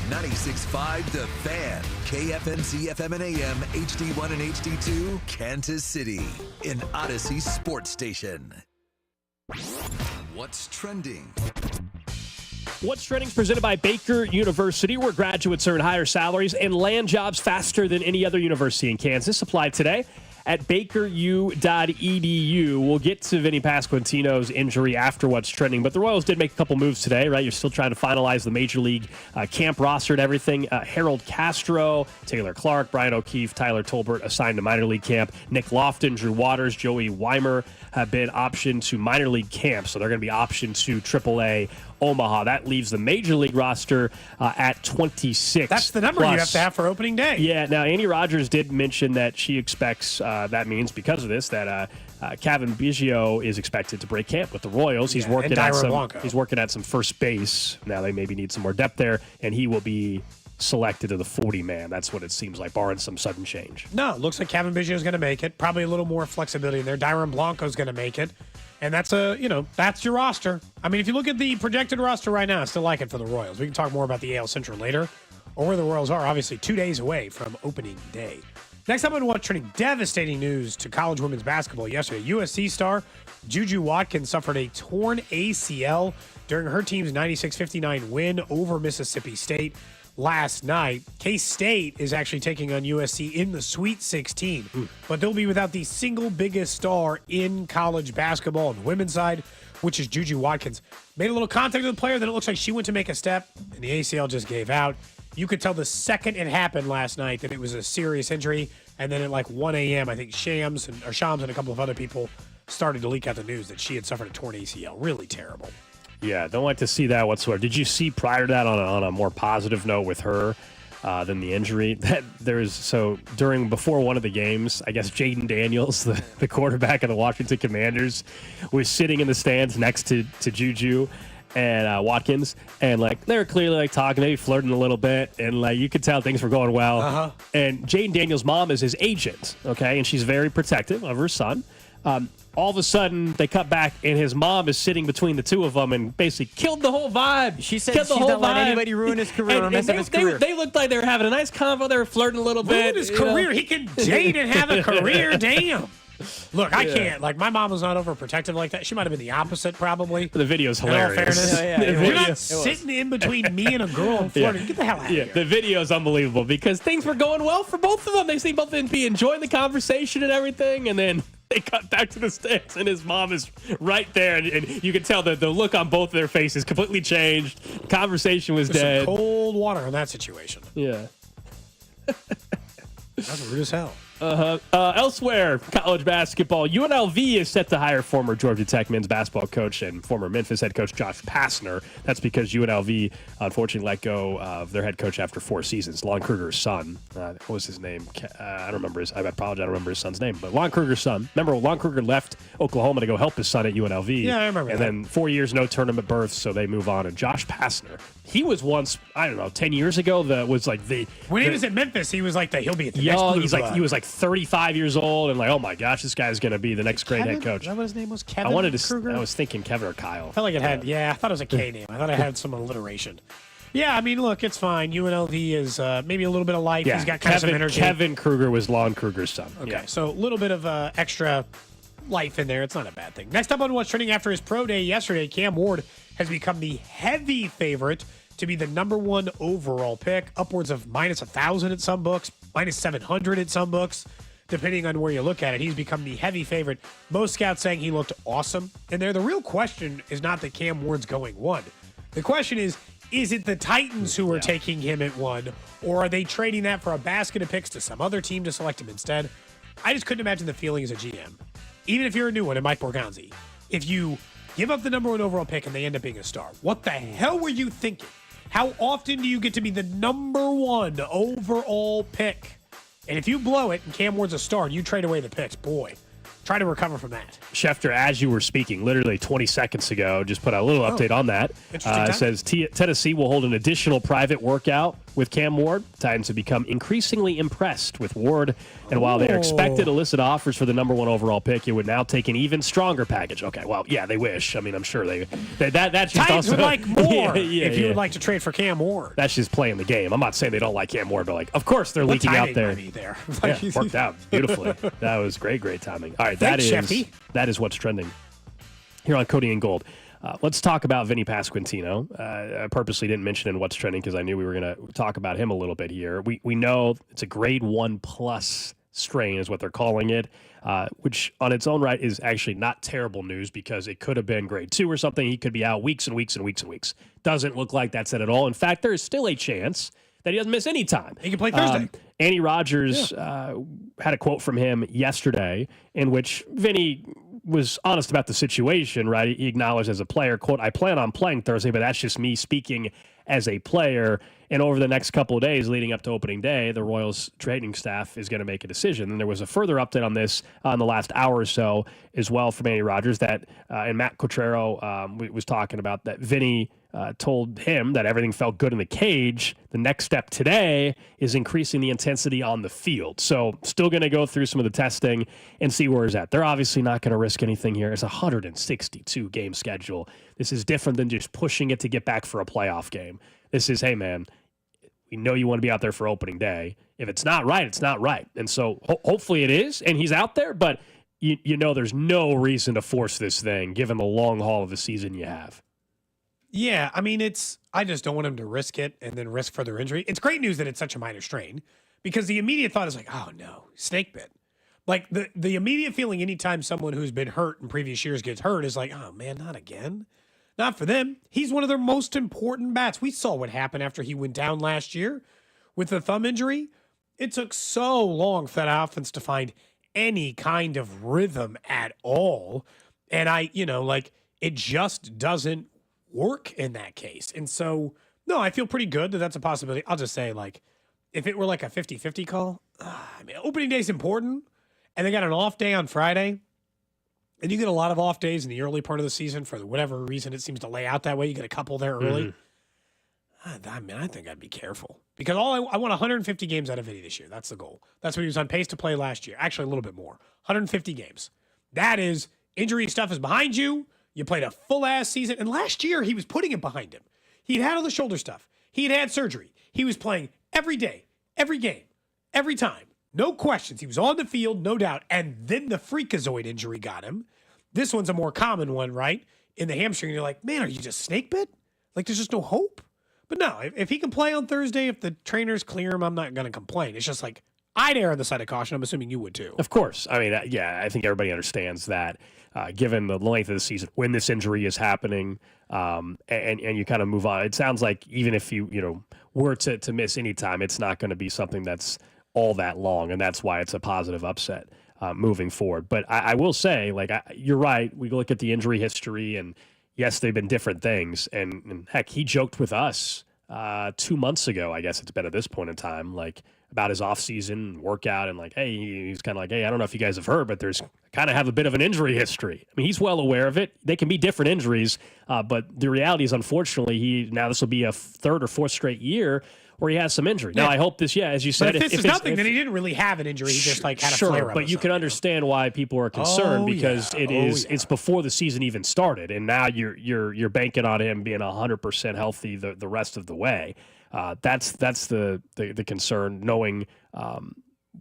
96.5 The Fan. KFNC FM and AM, HD1 and HD2, Kansas City. An Odyssey sports station. What's trending? What's Trending is presented by Baker University, where graduates earn higher salaries and land jobs faster than any other university in Kansas. Applied today at bakeru.edu. We'll get to Vinny Pasquantino's injury after What's Trending, but the Royals did make a couple moves today, right? You're still trying to finalize the Major League camp roster and everything. Harold Castro, Taylor Clark, Brian O'Keefe, Tyler Tolbert assigned to minor league camp. Nick Lofton, Drew Waters, Joey Weimer have been optioned to minor league camp, so they're going to be optioned to AAA Omaha. That leaves the Major League roster at 26. That's the number you have to have for opening day. Yeah, now Annie Rogers did mention that she expects, that means because of this, that Kevin Biggio is expected to break camp with the Royals. He's working at some first base. Now they maybe need some more depth there, and he will be selected to the 40-man. That's what it seems like, barring some sudden change. No, it looks like Kevin Biggio is going to make it. Probably a little more flexibility in there. Dyron Blanco is going to make it. And that's that's your roster. I mean, if you look at the projected roster right now, I still like it for the Royals. We can talk more about the AL Central later, or where the Royals are, obviously 2 days away from opening day. Next up on What's Trending, devastating news to college women's basketball yesterday. USC star Juju Watkins suffered a torn ACL during her team's 96-59 win over Mississippi State last night. K-State is actually taking on USC in the Sweet 16, but they'll be without the single biggest star in college basketball on the women's side, which is Juju Watkins. Made a little contact with the player, then it looks like she went to make a step, and the ACL just gave out. You could tell the second it happened last night that it was a serious injury, and then at like 1 a.m., I think Shams and a couple of other people started to leak out the news that she had suffered a torn ACL. Really terrible. Yeah, don't like to see that whatsoever. Did you see prior to that on a more positive note with her than the injury? That before one of the games, I guess Jaden Daniels, the quarterback of the Washington Commanders, was sitting in the stands next to Juju and Watkins, and they were clearly talking, maybe flirting a little bit, and you could tell things were going well. Uh-huh. And Jaden Daniels' mom is his agent, okay, and she's very protective of her son. All of a sudden, they cut back, and his mom is sitting between the two of them and basically killed the whole vibe. She said she's not letting anybody ruin his career or mess up his career. They looked like they were having a nice convo. They were flirting a little bit. Ruin his career. He can date and have a career. Damn. Look, I can't. My mom was not overprotective like that. She might have been the opposite, probably. The video's hilarious. In all fairness. You're not sitting in between me and a girl and flirting. Get the hell out of here. The video's unbelievable because things were going well for both of them. They seem both to be enjoying the conversation and everything, and then they cut back to the stands, and his mom is right there, and you can tell that the look on both of their faces completely changed. Conversation was dead. Some cold water in that situation. Yeah. That's rude as hell. Elsewhere, college basketball, UNLV is set to hire former Georgia Tech men's basketball coach and former Memphis head coach Josh Pastner. That's because UNLV unfortunately let go of their head coach after 4 seasons. Lon Kruger's son. What was his name? I don't remember I apologize, I don't remember his son's name. But Lon Kruger's son. Remember, Lon Kruger left Oklahoma to go help his son at UNLV. Yeah, I remember and that. then 4 years, no tournament berths, so they move on. And Josh Pastner, he was once, 10 years ago, was like the... When he was at Memphis, he was like he'll be at the young, next he was like 35 years old and like, oh my gosh, this guy's going to be the next great head coach. Is that what his name was? Kevin Kruger? I was thinking Kevin or Kyle. I felt like it had, I thought it was a K name. I thought it had some alliteration. Yeah, I mean, look, it's fine. UNLV is maybe a little bit of life. Yeah, He's got kind of some energy. Kevin Kruger was Lon Kruger's son. Okay, so a little bit of extra life in there. It's not a bad thing. Next up on what's trending after his pro day yesterday, Cam Ward has become the heavy favorite to be the number 1 overall pick, upwards of minus 1,000 at some books, minus 700 at some books. Depending on where you look at it, he's become the heavy favorite. Most scouts saying he looked awesome. And there, the real question is not that Cam Ward's going 1. The question is it the Titans who are taking him at 1, or are they trading that for a basket of picks to some other team to select him instead? I just couldn't imagine the feeling as a GM. Even if you're a new one, and Mike Borgonzi, if you give up the number 1 overall pick and they end up being a star, what the hell were you thinking? How often do you get to be the number 1 overall pick? And if you blow it and Cam Ward's a star and you trade away the picks, boy, try to recover from that. Schefter, as you were speaking, literally 20 seconds ago, just put out a little update on that. Says Tennessee will hold an additional private workout with Cam Ward. Titans have become increasingly impressed with Ward, and while they are expected illicit offers for the number 1 overall pick, it would now take an even stronger package. Okay, well, yeah, they wish. I mean, I'm sure that's just Titans also would like more if you yeah. would like to trade for Cam Ward. That's just playing the game. I'm not saying they don't like Cam Ward, but like, of course they're leaking out there. there. Yeah, worked out beautifully. That was great timing. All right, Thanks, Shefty. that is what's trending here on Cody and Gold. Let's talk about Vinny Pasquantino. I purposely didn't mention in what's trending because I knew we were going to talk about him a little bit here. We know it's a grade 1+ strain is what they're calling it, which on its own right is actually not terrible news because it could have been grade 2 or something. He could be out weeks and weeks and weeks and weeks. Doesn't look like that's it at all. In fact, there is still a chance that he doesn't miss any time. He can play Thursday. Andy Rogers had a quote from him yesterday in which Vinny was honest about the situation, right? He acknowledged as a player, quote, I plan on playing Thursday, but that's just me speaking as a player. And over the next couple of days leading up to opening day, the Royals training staff is going to make a decision. And there was a further update on this on the last hour or so as well from Andy Rogers that, and Matt Cotrero was talking about that Vinny told him that everything felt good in the cage. The next step today is increasing the intensity on the field. So still going to go through some of the testing and see where he's at. They're obviously not going to risk anything here. It's a 162 game schedule. This is different than just pushing it to get back for a playoff game. This is, hey man, we know you want to be out there for opening day. If it's not right, it's not right. And so hopefully it is, and he's out there, but you know there's no reason to force this thing given the long haul of the season you have. Yeah, I mean, I just don't want him to risk it and then risk further injury. It's great news that it's such a minor strain because the immediate thought is like, oh no, snake bit. Like the immediate feeling anytime someone who's been hurt in previous years gets hurt is like, oh man, not again. Not for them. He's one of their most important bats. We saw what happened after he went down last year with the thumb injury. It took so long for that offense to find any kind of rhythm at all. And it just doesn't work in that case. And so, no, I feel pretty good that that's a possibility. I'll just say, like, if it were like a 50-50 call, I mean, opening day is important, and they got an off day on Friday, and you get a lot of off days in the early part of the season for whatever reason it seems to lay out that way. You get a couple there early. I mean, I think I'd be careful because I want 150 games out of Vinny this year. That's the goal. That's what he was on pace to play last year. Actually, a little bit more. 150 games. That is, injury stuff is behind you. You played a full-ass season. And last year, he was putting it behind him. He'd had all the shoulder stuff. He'd had surgery. He was playing every day, every game, every time. No questions. He was on the field, no doubt. And then the freakazoid injury got him. This one's a more common one, right? In the hamstring, you're like, man, are you just snake bit? Like, there's just no hope? But no, if he can play on Thursday, if the trainers clear him, I'm not going to complain. It's just like, I'd err on the side of caution. I'm assuming you would too. Of course. I mean, yeah, I think everybody understands that given the length of the season, when this injury is happening, and you kind of move on. It sounds like even if you were to miss any time, it's not going to be something that's all that long, and that's why it's a positive upset moving forward. But I will say, like, you're right. We look at the injury history, and yes, they've been different things. And heck, he joked with us 2 months ago, I guess it's been at this point in time, like about his offseason workout, and like, hey, he's kind of like, hey, I don't know if you guys have heard, but there's kind of have a bit of an injury history. I mean, he's well aware of it. They can be different injuries, but the reality is, unfortunately, this will be a third or fourth straight year where he has some injury. Now, I hope this, as you said, but if this is nothing, then he didn't really have an injury. He just like had a flare up. But you can understand why people are concerned because it's before the season even started, and now you're banking on him being 100% healthy the rest of the way. That's the concern, knowing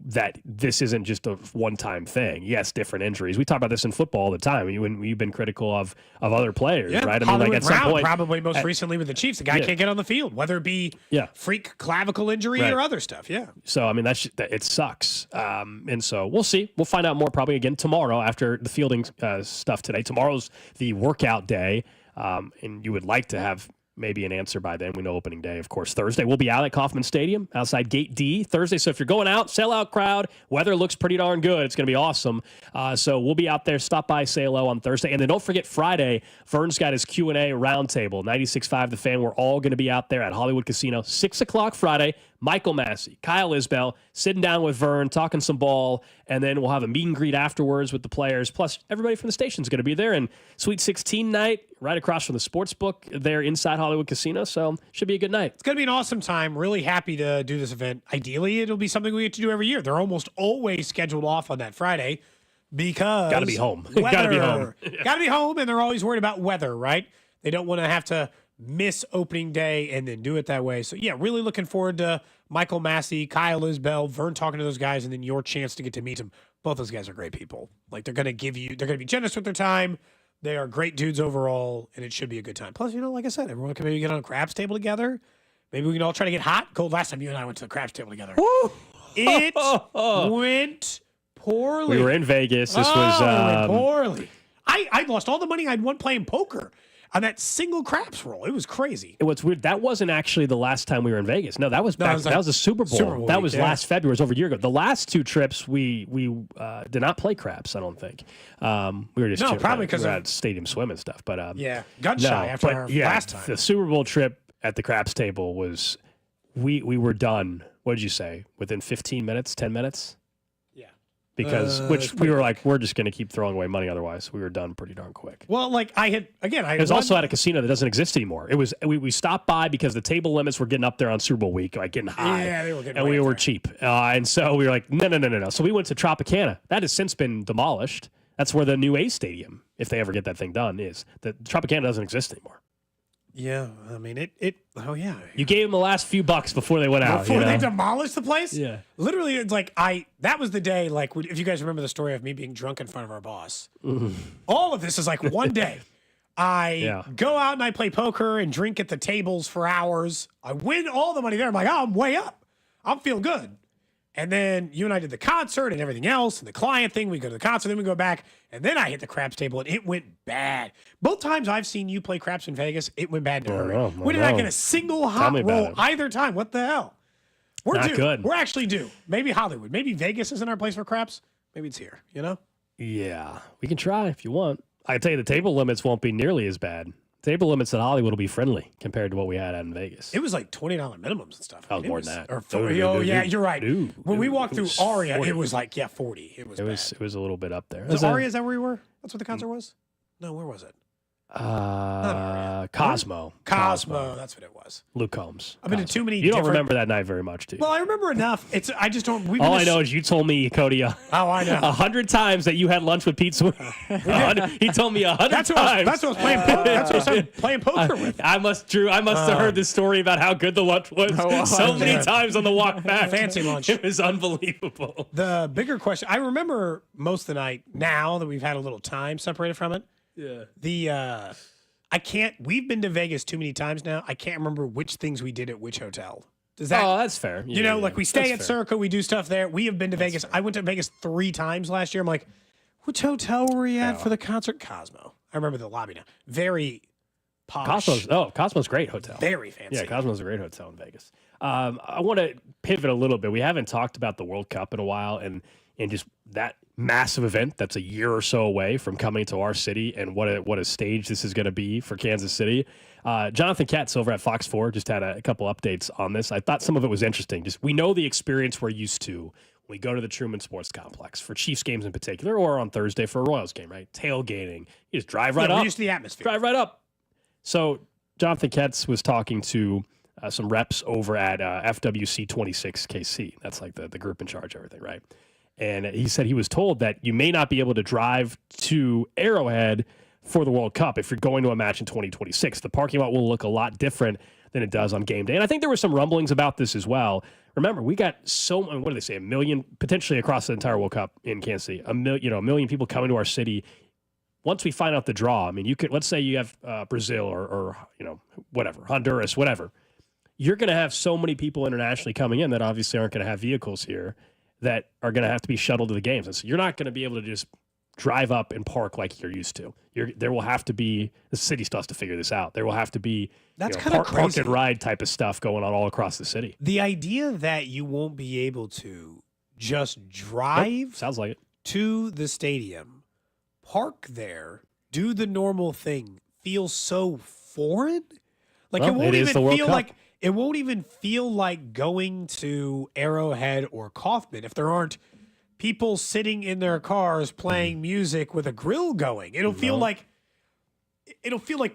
that this isn't just a one-time thing. Yes, different injuries. We talk about this in football all the time. You've been critical of other players, right? I mean, like at some point, probably most recently with the Chiefs, the guy can't get on the field, whether it be freak clavicle injury or other stuff. Yeah. So I mean, it sucks. And so we'll see. We'll find out more probably again tomorrow after the fielding stuff today. Tomorrow's the workout day, and you would like to have maybe an answer by then. We know opening day, of course, Thursday. We'll be out at Kauffman Stadium outside Gate D Thursday. So if you're going out, sellout crowd, weather looks pretty darn good. It's going to be awesome. So we'll be out there. Stop by, say hello on Thursday. And then don't forget Friday, Vern's got his Q&A roundtable, 96.5 The Fan. We're all going to be out there at Hollywood Casino, 6 o'clock Friday. Michael Massey, Kyle Isbell, sitting down with Vern, talking some ball, and then we'll have a meet and greet afterwards with the players. Plus, everybody from the station's going to be there. And Sweet 16 night, right across from the sports book there inside Hollywood Casino. So should be a good night. It's going to be an awesome time. Really happy to do this event. Ideally, it'll be something we get to do every year. They're almost always scheduled off on that Friday because got to be home. Got to be home. Got to be home, and they're always worried about weather, right? They don't want to have to miss opening day and then do it that way. So, yeah, really looking forward to Michael Massey, Kyle Isbell, Vern talking to those guys, and then your chance to get to meet them. Both those guys are great people. Like, they're going to be generous with their time. They are great dudes overall, and it should be a good time. Plus, like I said, everyone can maybe get on a craps table together. Maybe we can all try to get hot. Gold, last time you and I went to the craps table together. Woo! It went poorly. We were in Vegas. This it was went poorly. I lost all the money I'd won playing poker on that single craps roll. It was crazy. What's weird, that wasn't actually the last time we were in Vegas. No, that was back. That was a Super Bowl. That was last February. It was over a year ago. The last two trips, we did not play craps, I don't think. We were just probably because we were at stadium swim and stuff. But gun shy after our last time. The Super Bowl trip at the craps table was we were done. What did you say? Within 15 minutes, 10 minutes? Because we were like, we're just going to keep throwing away money otherwise. We were done pretty darn quick. Well, like it was also at a casino that doesn't exist anymore. It was we stopped by because the table limits were getting up there on Super Bowl week, like getting high. Yeah, they were getting and we were cheap. And so we were like, no. So we went to Tropicana. That has since been demolished. That's where the new A Stadium, if they ever get that thing done, is. The Tropicana doesn't exist anymore. Yeah, I mean You gave them the last few bucks before they went out. Before they demolished the place? Yeah. Literally, it's like that was the day, like, if you guys remember the story of me being drunk in front of our boss. All of this is like one day. I go out and I play poker and drink at the tables for hours. I win all the money there. I'm like, I'm way up. I'm feeling good. And then you and I did the concert and everything else and the client thing. We go to the concert, then we go back, and then I hit the craps table, and it went bad. Both times I've seen you play craps in Vegas, it went bad in a hurry. We did not get a single hot roll either time. What the hell? We're not due. Good. We're actually due. Maybe Hollywood. Maybe Vegas isn't our place for craps. Maybe it's here, Yeah, we can try if you want. I tell you, the table limits won't be nearly as bad. Table limits at Hollywood will be friendly compared to what we had out in Vegas. It was like $20 minimums and stuff. That was more than that. Or 40. Yeah, you're right. When we walked through Aria, it was like 40. It was It was a little bit up there. Was Aria? Is that where we were? That's what the concert was? No, where was it? Cosmo. Cosmo. That's what it was. Luke Combs. I've been to too many. You don't remember that night very much, do you? Well, I remember enough. I just don't. All I know is you told me, Cody. I know 100 times that you had lunch with Pete Sweeney. He told me 100 times. That's what I was playing. That's what I was playing poker with. I must have heard this story about how good the lunch was so many times on the walk back. Fancy lunch. It was unbelievable. The bigger question. I remember most of the night. Now that we've had a little time separated from it. Yeah. We've been to Vegas too many times now. I can't remember which things we did at which hotel. Oh, that's fair. Like we stay at Circa, we do stuff there. We have been to Vegas. I went to Vegas 3 times last year. I'm like, which hotel were we at for the concert? Cosmo. I remember the lobby now. Very posh. Cosmo's great hotel. Very fancy. Yeah, Cosmo's a great hotel in Vegas. I want to pivot a little bit. We haven't talked about the World Cup in a while, and just that massive event that's a year or so away from coming to our city, and what a stage this is going to be for Kansas City. Jonathan Katz over at Fox 4 just had a couple updates on this. I thought some of it was interesting. Just we know the experience we're used to when we go to the Truman Sports Complex for Chiefs games in particular, or on Thursday for a Royals game, right? Tailgating. You just drive right up. We're used to the atmosphere. Drive right up. So Jonathan Katz was talking to some reps over at FWC 26 KC. That's like the group in charge of everything, right? And he said he was told that you may not be able to drive to Arrowhead for the World Cup if you're going to a match in 2026. The parking lot will look a lot different than it does on game day. And I think there were some rumblings about this as well. Remember, we got what do they say, 1 million, potentially across the entire World Cup in Kansas City, 1 million people coming to our city. Once we find out the draw, I mean, you could, let's say you have Brazil or whatever, Honduras, whatever. You're going to have so many people internationally coming in that obviously aren't going to have vehicles here that are going to have to be shuttled to the games. And so you're not going to be able to just drive up and park like you're used to. There will have to be, the city still has to figure this out. There will have to be park and ride type of stuff going on all across the city. The idea that you won't be able to just drive sounds like it. To the stadium, park there, do the normal thing, feels so foreign. Like it won't even feel like going to Arrowhead or Kauffman if there aren't people sitting in their cars playing music with a grill going. It'll feel like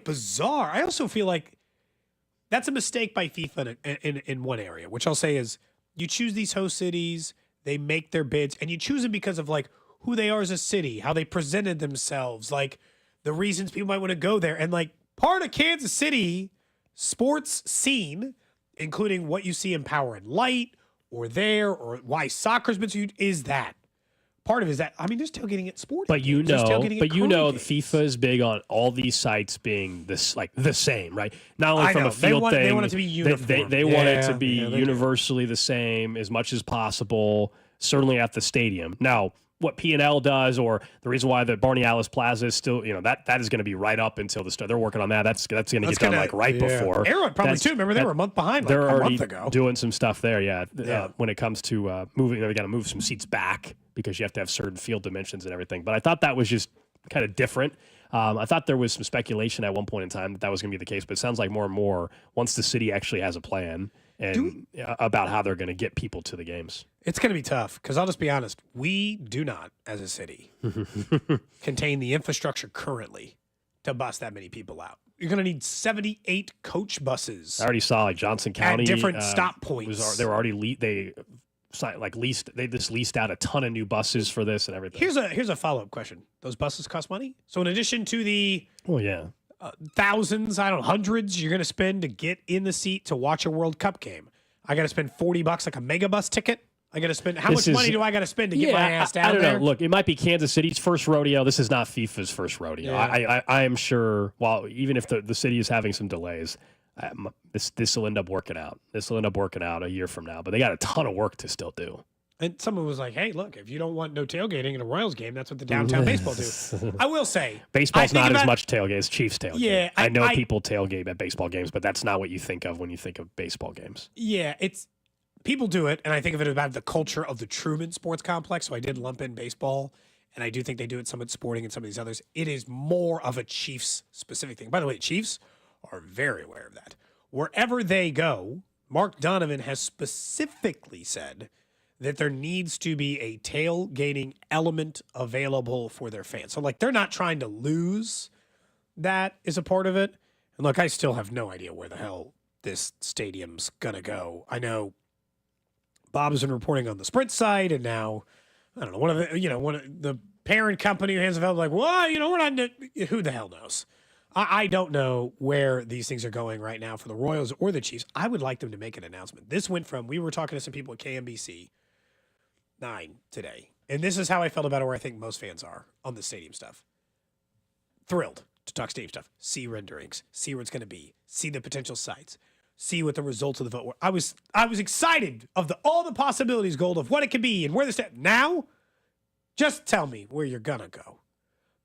bizarre. I also feel like that's a mistake by FIFA in one area, which I'll say is you choose these host cities, they make their bids, and you choose them because of like who they are as a city, how they presented themselves, like the reasons people might want to go there. And like part of Kansas City sports scene, including what you see in Power and Light or there, or why soccer's been so huge, is that. Part of it is that, I mean, there's tailgating at sports. But FIFA is big on all these sites being this like the same, right? Not only from a field thing. They want it to be uniform. They want it to be universally the same as much as possible, certainly at the stadium. Now, what P&L does, or the reason why the Barney Alice Plaza is still, that is going to be right up until the start. They're working on that. That's going to get done like right before. Arrowhead probably too. Remember, they were a month behind. They're like already a month ago. Doing some stuff there. Yeah. When it comes to moving, they got to move some seats back because you have to have certain field dimensions and everything. But I thought that was just kind of different. I thought there was some speculation at one point in time that was going to be the case, but it sounds like more and more once the city actually has a plan and about how they're going to get people to the games. It's going to be tough because I'll just be honest. We do not, as a city, contain the infrastructure currently to bus that many people out. You're going to need 78 coach buses. I already saw like Johnson County at different stop points. They were already they just leased out a ton of new buses for this and everything. Here's a follow-up question. Those buses cost money? So in addition to the thousands, hundreds you're going to spend to get in the seat to watch a World Cup game, I got to spend $40 like a mega bus ticket. I got to spend how much money do I got to spend to get my ass down there? I don't know. Look, it might be Kansas City's first rodeo. This is not FIFA's first rodeo. Yeah. I am sure. Well, even if the city is having some delays, this will end up working out. This will end up working out a year from now. But they got a ton of work to still do. And someone was like, "Hey, look, if you don't want no tailgating in a Royals game, that's what the downtown baseball do." I will say, baseball's not as much tailgate as Chiefs tailgate. Yeah, I know people tailgate at baseball games, but that's not what you think of when you think of baseball games. Yeah, people do it, and I think of it about the culture of the Truman Sports Complex. So I did lump in baseball, and I do think they do it some at Sporting and some of these others. It is more of a Chiefs specific thing. By the way, Chiefs are very aware of that. Wherever they go, Mark Donovan has specifically said that there needs to be a tailgating element available for their fans. So, like, they're not trying to lose that is a part of it. And look, I still have no idea where the hell this stadium's going to go. I know Bob's been reporting on the Sprint side, and now, I don't know, one of the parent company who has developed like, well, we're not, who the hell knows? I don't know where these things are going right now for the Royals or the Chiefs. I would like them to make an announcement. This went from, we were talking to some people at KMBC 9 today, and this is how I felt about it, where I think most fans are on the stadium stuff. Thrilled to talk stadium stuff, see renderings, see where it's going to be, see the potential sites, see what the results of the vote were. I was excited of all the possibilities, Gold, of what it could be and where the now, just tell me where you're going to go.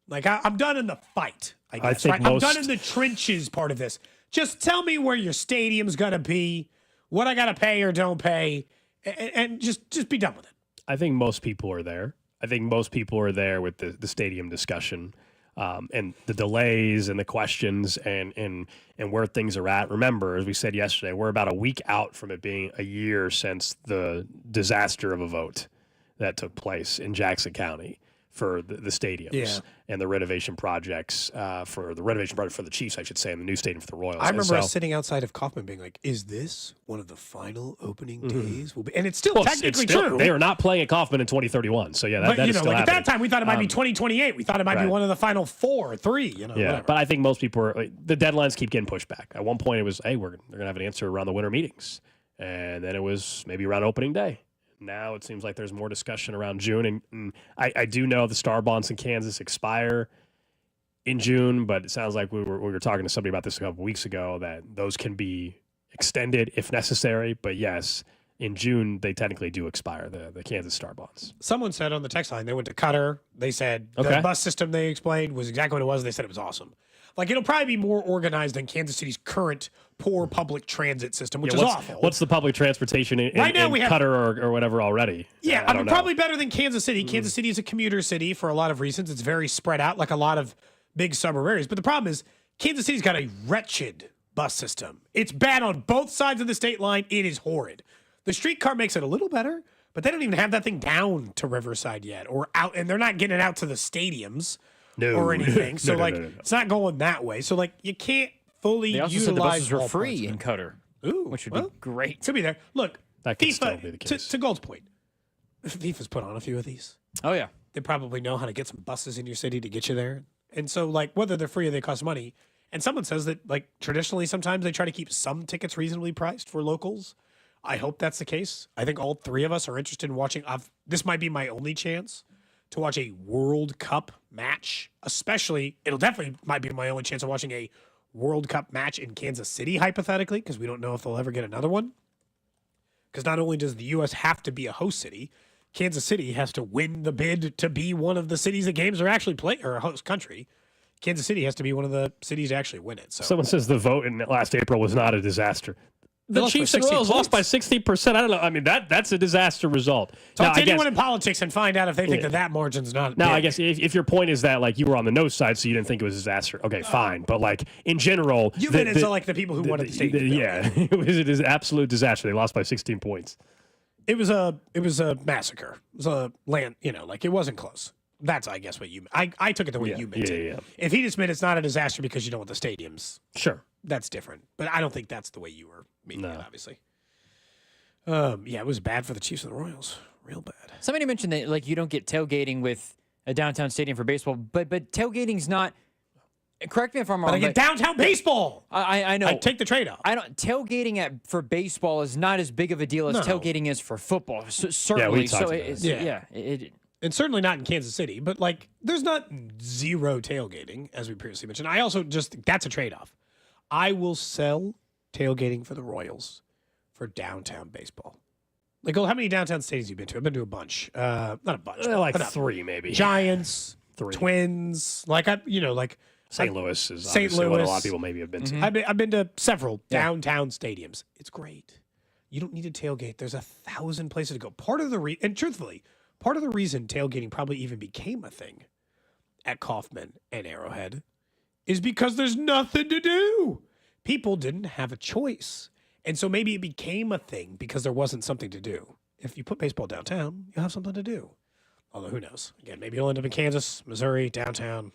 Like, I'm done in the fight, I guess, think right? I'm done in the trenches part of this. Just tell me where your stadium's going to be, what I got to pay or don't pay, and just be done with it. I think most people are there. I think most people are there with the stadium discussion and the delays and the questions and where things are at. Remember, as we said yesterday, we're about a week out from it being a year since the disaster of a vote that took place in Jackson County for the stadiums and the renovation projects for the Chiefs, I should say, and the new stadium for the Royals. I remember us sitting outside of Kaufman being like, is this one of the final opening days? And it's still technically true. They are not playing at Kaufman in 2031. So, yeah, that is still at happening. that time, we thought it might be 2028. We thought it might be one of the final 4 or 3, whatever. But I think most people are, the deadlines keep getting pushed back. At one point, it was, hey, they're going to have an answer around the winter meetings. And then it was maybe around opening day. Now it seems like there's more discussion around June. And I do know the Star bonds in Kansas expire in June, but it sounds like we were talking to somebody about this a couple weeks ago that those can be extended if necessary. But yes, in June, they technically do expire, the Kansas Star bonds. Someone said on the text line, they went to Qatar. They said the bus system they explained was exactly what it was. They said it was awesome. Like, it'll probably be more organized than Kansas City's current poor public transit system, which is awful. What's the public transportation in Qatar or whatever already? Yeah, I mean, probably better than Kansas City. Kansas City is a commuter city for a lot of reasons. It's very spread out, like a lot of big suburb areas. But the problem is, Kansas City's got a wretched bus system. It's bad on both sides of the state line. It is horrid. The streetcar makes it a little better, but they don't even have that thing down to Riverside yet, or out, and they're not getting it out to the stadiums. Or anything. So, it's not going that way. So, you can't fully they also utilize said the buses were all free in Qatar, which would be great. Could be there. Look, that could still be the case. To Gold's point, FIFA's put on a few of these. Oh, yeah. They probably know how to get some buses in your city to get you there. And so, whether they're free or they cost money, and someone says that, traditionally, sometimes they try to keep some tickets reasonably priced for locals. I hope that's the case. I think all 3 of us are interested in watching. This might be my only chance to watch a World Cup match, especially, it'll definitely might be my only chance of watching a World Cup match in Kansas City, hypothetically, because we don't know if they'll ever get another one. Because not only does the U.S. have to be a host city, Kansas City has to win the bid to be one of the cities that games are actually played, or a host country. Kansas City has to be one of the cities to actually win it. So someone says the vote in last April was not a disaster. The Chiefs and Royals lost by 16%. I don't know. I mean, that's a disaster result. Talk to anyone in politics and find out if they think that margin's not Now, big. I guess if your point is that, you were on the no side, so you didn't think it was a disaster, okay, fine. But, in general... You've been into, the people who wanted the stadium. It was an absolute disaster. They lost by 16 points. It was a massacre. It was a land, it wasn't close. That's, I guess, what you... I took it the way you meant it. Yeah. If he just meant it's not a disaster because you don't want the stadiums... Sure. That's different. But I don't think that's the way you were meaning it, obviously. It was bad for the Chiefs and the Royals. Real bad. Somebody mentioned that you don't get tailgating with a downtown stadium for baseball, but tailgating's not. Correct me if I'm wrong. But I get downtown baseball. I know. I take the trade off. Tailgating for baseball is not as big of a deal as tailgating is for football. Certainly. We talked about it. And certainly not in Kansas City, but there's not zero tailgating, as we previously mentioned. I also that's a trade off. I will sell tailgating for the Royals for downtown baseball. How many downtown stadiums have you been to? I've been to a bunch. Not a bunch. But 3, maybe. Giants, 3. Twins. St. Louis is obviously what a lot of people maybe have been to. I've been to several downtown stadiums. It's great. You don't need a tailgate. There's 1,000 places to go. And truthfully, part of the reason tailgating probably even became a thing at Kaufman and Arrowhead is because there's nothing to do. People didn't have a choice. And so maybe it became a thing because there wasn't something to do. If you put baseball downtown, you'll have something to do. Although, who knows? Again, maybe you'll end up in Kansas, Missouri, downtown.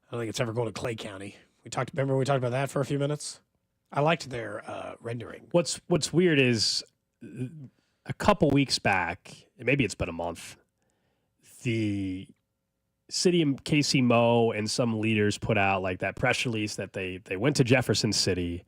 I don't think it's ever going to Clay County. Remember we talked about that for a few minutes? I liked their rendering. What's weird is a couple weeks back, maybe it's been a month, the city of KC Mo and some leaders put out that press release that they went to Jefferson City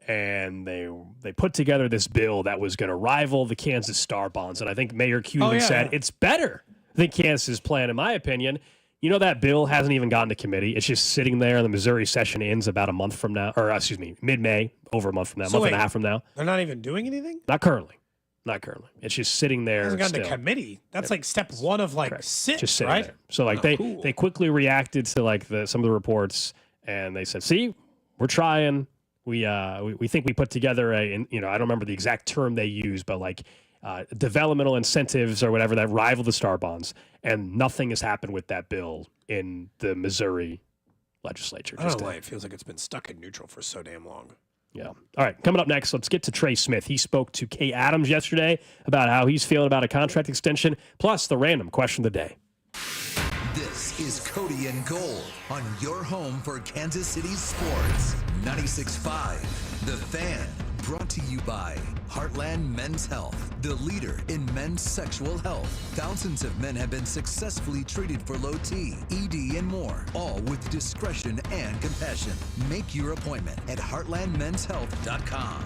and they put together this bill that was going to rival the Kansas Star bonds. And I think Mayor Kuhn said it's better than Kansas' plan, in my opinion. That bill hasn't even gotten to committee. It's just sitting there, and the Missouri session ends about a month from now, or mid-May, over a month from now, month and a half from now. They're not even doing anything? Not currently. not currently. It's just sitting there. Hasn't gone to still. committee. That's like step one of like six, Just sitting right? there. So like they quickly reacted to like some of the reports, and they said, "See, we're trying. We think we put together I don't remember the exact term they use, but like developmental incentives or whatever that rival the STAR bonds, and nothing has happened with that bill in the Missouri legislature. I don't know why it feels like it's been stuck in neutral for so damn long. Yeah. All right. Coming up next, let's get to Trey Smith. He spoke to Kay Adams yesterday about how he's feeling about a contract extension, plus the random question of the day. This is Cody and Gold on your home for Kansas City sports. 96.5, The Fan. Brought to you by Heartland Men's Health, the leader in men's sexual health. Thousands of men have been successfully treated for low T, ED, and more, all with discretion and compassion. Make your appointment at heartlandmenshealth.com.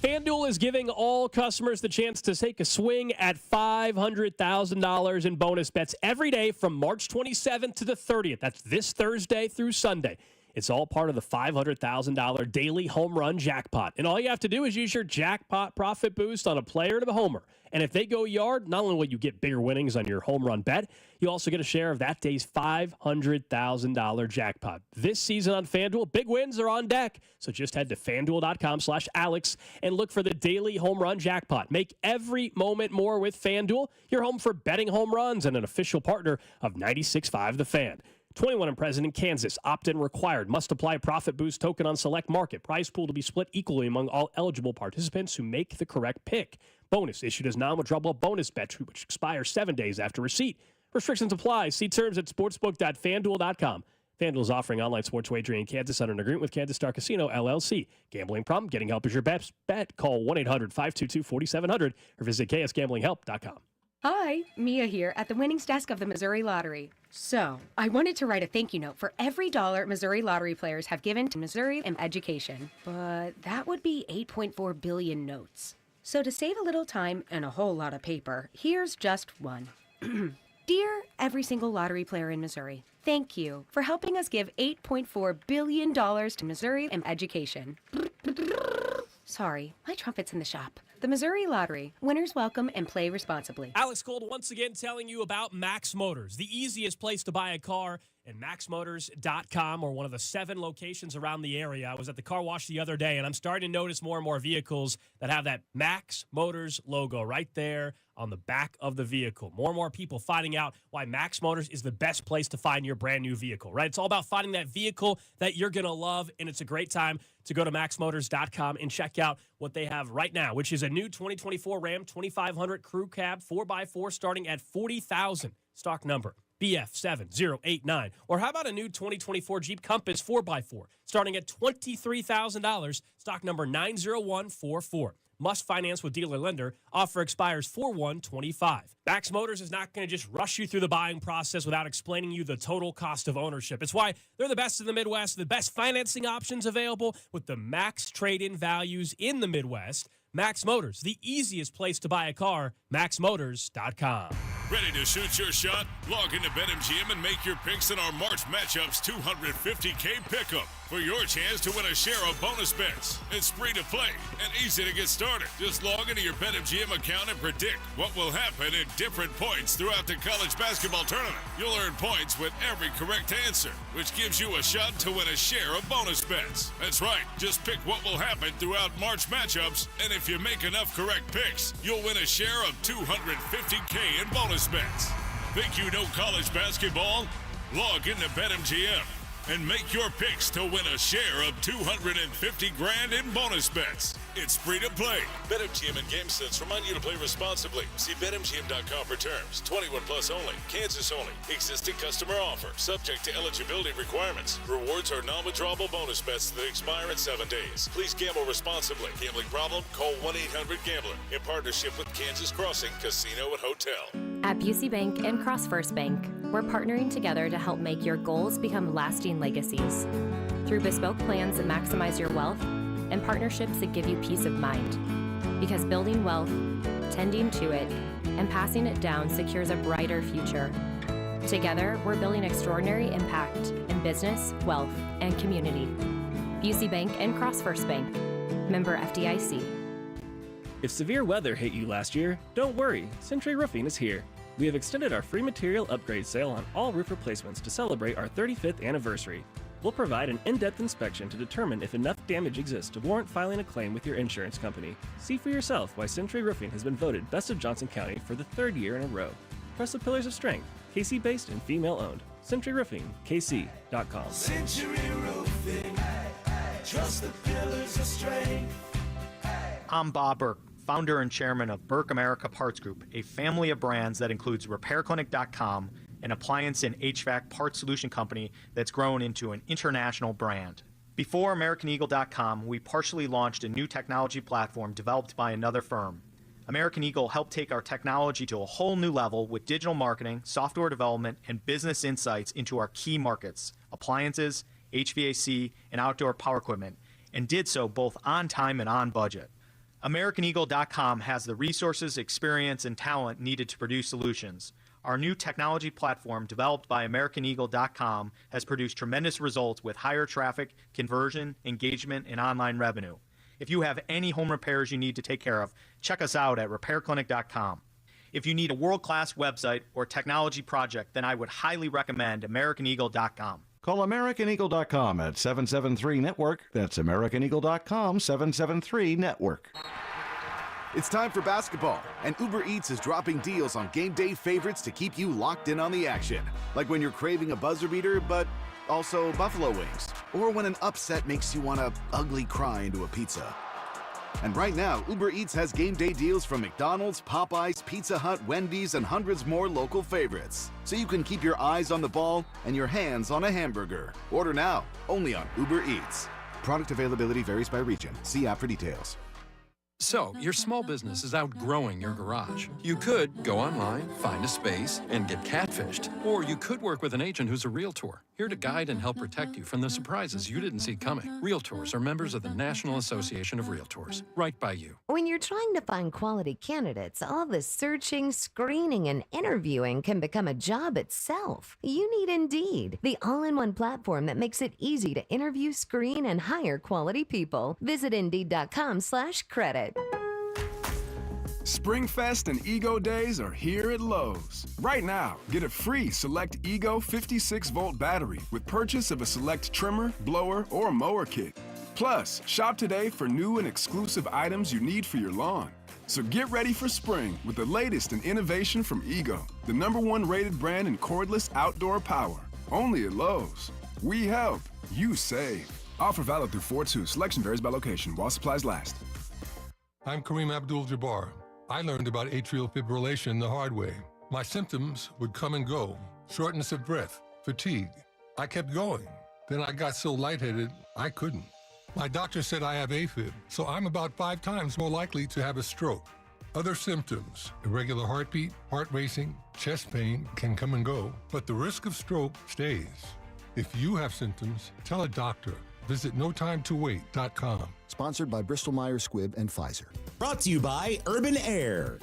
FanDuel is giving all customers the chance to take a swing at $500,000 in bonus bets every day from March 27th to the 30th. That's this Thursday through Sunday. It's all part of the $500,000 daily home run jackpot. And all you have to do is use your jackpot profit boost on a player to the homer. And if they go yard, not only will you get bigger winnings on your home run bet, you also get a share of that day's $500,000 jackpot. This season on FanDuel, big wins are on deck. So just head to FanDuel.com/Alex and look for the daily home run jackpot. Make every moment more with FanDuel, your home for betting home runs and an official partner of 96.5 The Fan. 21 and present in Kansas. Opt-in required. Must apply profit boost token on select market. Prize pool to be split equally among all eligible participants who make the correct pick. Bonus issued as non-withdrawable bonus bet, which expires 7 days after receipt. Restrictions apply. See terms at sportsbook.fanduel.com. FanDuel is offering online sports wagering in Kansas under an agreement with Kansas Star Casino, LLC. Gambling problem? Getting help is your best bet. Call 1-800-522-4700 or visit ksgamblinghelp.com. Hi, Mia here at the winnings desk of the Missouri Lottery. So, I wanted to write a thank you note for every dollar Missouri Lottery players have given to Missouri and education, but that would be 8.4 billion notes. So to save a little time and a whole lot of paper, here's just one. Dear every single lottery player in Missouri, thank you for helping us give $8.4 billion to Missouri and education. Sorry, my trumpet's in the shop. The Missouri Lottery. Winners welcome and play responsibly. Alex Gold once again telling you about Max Motors, the easiest place to buy a car, and maxmotors.com, or one of the 7 locations around the area. I was at the car wash the other day, and I'm starting to notice more and more vehicles that have that Max Motors logo right there on the back of the vehicle. More and more people finding out why Max Motors is the best place to find your brand new vehicle, right? It's all about finding that vehicle that you're going to love, and it's a great time to go to maxmotors.com and check out what they have right now, which is a new 2024 Ram 2500 Crew Cab 4x4 starting at $40,000. Stock number BF7089. Or how about a new 2024 Jeep Compass 4x4 starting at $23,000. Stock number 90144. Must finance with dealer lender. Offer expires 4/1/25. Max Motors is not going to just rush you through the buying process without explaining you the total cost of ownership. It's why they're the best in the Midwest, the best financing options available with the max trade-in values in the Midwest. Max Motors, the easiest place to buy a car, maxmotors.com. Ready to shoot your shot? Log into BetMGM and make your picks in our March Matchups $250K Pickup for your chance to win a share of bonus bets. It's free to play and easy to get started. Just log into your BetMGM account and predict what will happen at different points throughout the college basketball tournament. You'll earn points with every correct answer, which gives you a shot to win a share of bonus bets. That's right. Just pick what will happen throughout March Matchups, and if you make enough correct picks, you'll win a share of $250K in bonus bets. Think you know college basketball? Log into BetMGM and make your picks to win a share of $250,000 in bonus bets. It's free to play. BetMGM and GameSense remind you to play responsibly. See BetMGM.com for terms. 21 plus only. Kansas only. Existing customer offer. Subject to eligibility requirements. Rewards are non-withdrawable bonus bets that expire in 7 days. Please gamble responsibly. Gambling problem? Call 1-800-GAMBLER. In partnership with Kansas Crossing Casino and Hotel. At Busey Bank and CrossFirst Bank, we're partnering together to help make your goals become lasting legacies. Through bespoke plans that maximize your wealth and partnerships that give you peace of mind. Because building wealth, tending to it, and passing it down secures a brighter future. Together, we're building extraordinary impact in business, wealth, and community. Busey Bank and CrossFirst Bank. Member FDIC. If severe weather hit you last year, don't worry, Century Roofing is here. We have extended our free material upgrade sale on all roof replacements to celebrate our 35th anniversary. We'll provide an in-depth inspection to determine if enough damage exists to warrant filing a claim with your insurance company. See for yourself why Century Roofing has been voted Best of Johnson County for the 3rd year in a row. Trust the pillars of strength, KC-based and female-owned. Century Roofing, KC.com. Century Roofing, trust the pillars of strength. I'm Bob Burke, founder and chairman of Burke America Parts Group, a family of brands that includes RepairClinic.com, an appliance and HVAC parts solution company that's grown into an international brand. Before AmericanEagle.com, we partially launched a new technology platform developed by another firm. American Eagle helped take our technology to a whole new level with digital marketing, software development, and business insights into our key markets, appliances, HVAC, and outdoor power equipment, and did so both on time and on budget. AmericanEagle.com has the resources, experience, and talent needed to produce solutions. Our new technology platform, developed by AmericanEagle.com, has produced tremendous results with higher traffic, conversion, engagement, and online revenue. If you have any home repairs you need to take care of, check us out at RepairClinic.com. If you need a world-class website or technology project, then I would highly recommend AmericanEagle.com. Call AmericanEagle.com at 773-NETWORK. That's AmericanEagle.com, 773-NETWORK. It's time for basketball, and Uber Eats is dropping deals on game day favorites to keep you locked in on the action. Like when you're craving a buzzer beater, but also buffalo wings. Or when an upset makes you want to ugly cry into a pizza. And right now, Uber Eats has game day deals from McDonald's, Popeyes, Pizza Hut, Wendy's, and hundreds more local favorites. So you can keep your eyes on the ball and your hands on a hamburger. Order now, only on Uber Eats. Product availability varies by region. See app for details. So, your small business is outgrowing your garage. You could go online, find a space, and get catfished. Or you could work with an agent who's a realtor, here to guide and help protect you from the surprises you didn't see coming. Realtors are members of the National Association of Realtors, right by you. When you're trying to find quality candidates, all the searching, screening, and interviewing can become a job itself. You need Indeed, the all-in-one platform that makes it easy to interview, screen, and hire quality people. Visit Indeed.com/credit. Springfest and Ego Days are here at Lowe's. Right now, get a free Select Ego 56-volt battery with purchase of a Select trimmer, blower, or mower kit. Plus, shop today for new and exclusive items you need for your lawn. So get ready for spring with the latest in innovation from Ego, the #1 rated brand in cordless outdoor power. Only at Lowe's. We help, you save. Offer valid through 4/2. Selection varies by location while supplies last. I'm Kareem Abdul-Jabbar. I learned about atrial fibrillation the hard way. My symptoms would come and go: shortness of breath, fatigue. I kept going. Then I got so lightheaded, I couldn't. My doctor said I have AFib, so I'm about 5 times more likely to have a stroke. Other symptoms: irregular heartbeat, heart racing, chest pain can come and go, but the risk of stroke stays. If you have symptoms, tell a doctor. Visit NoTimeToWait.com. Sponsored by Bristol-Myers Squibb and Pfizer. Brought to you by Urban Air.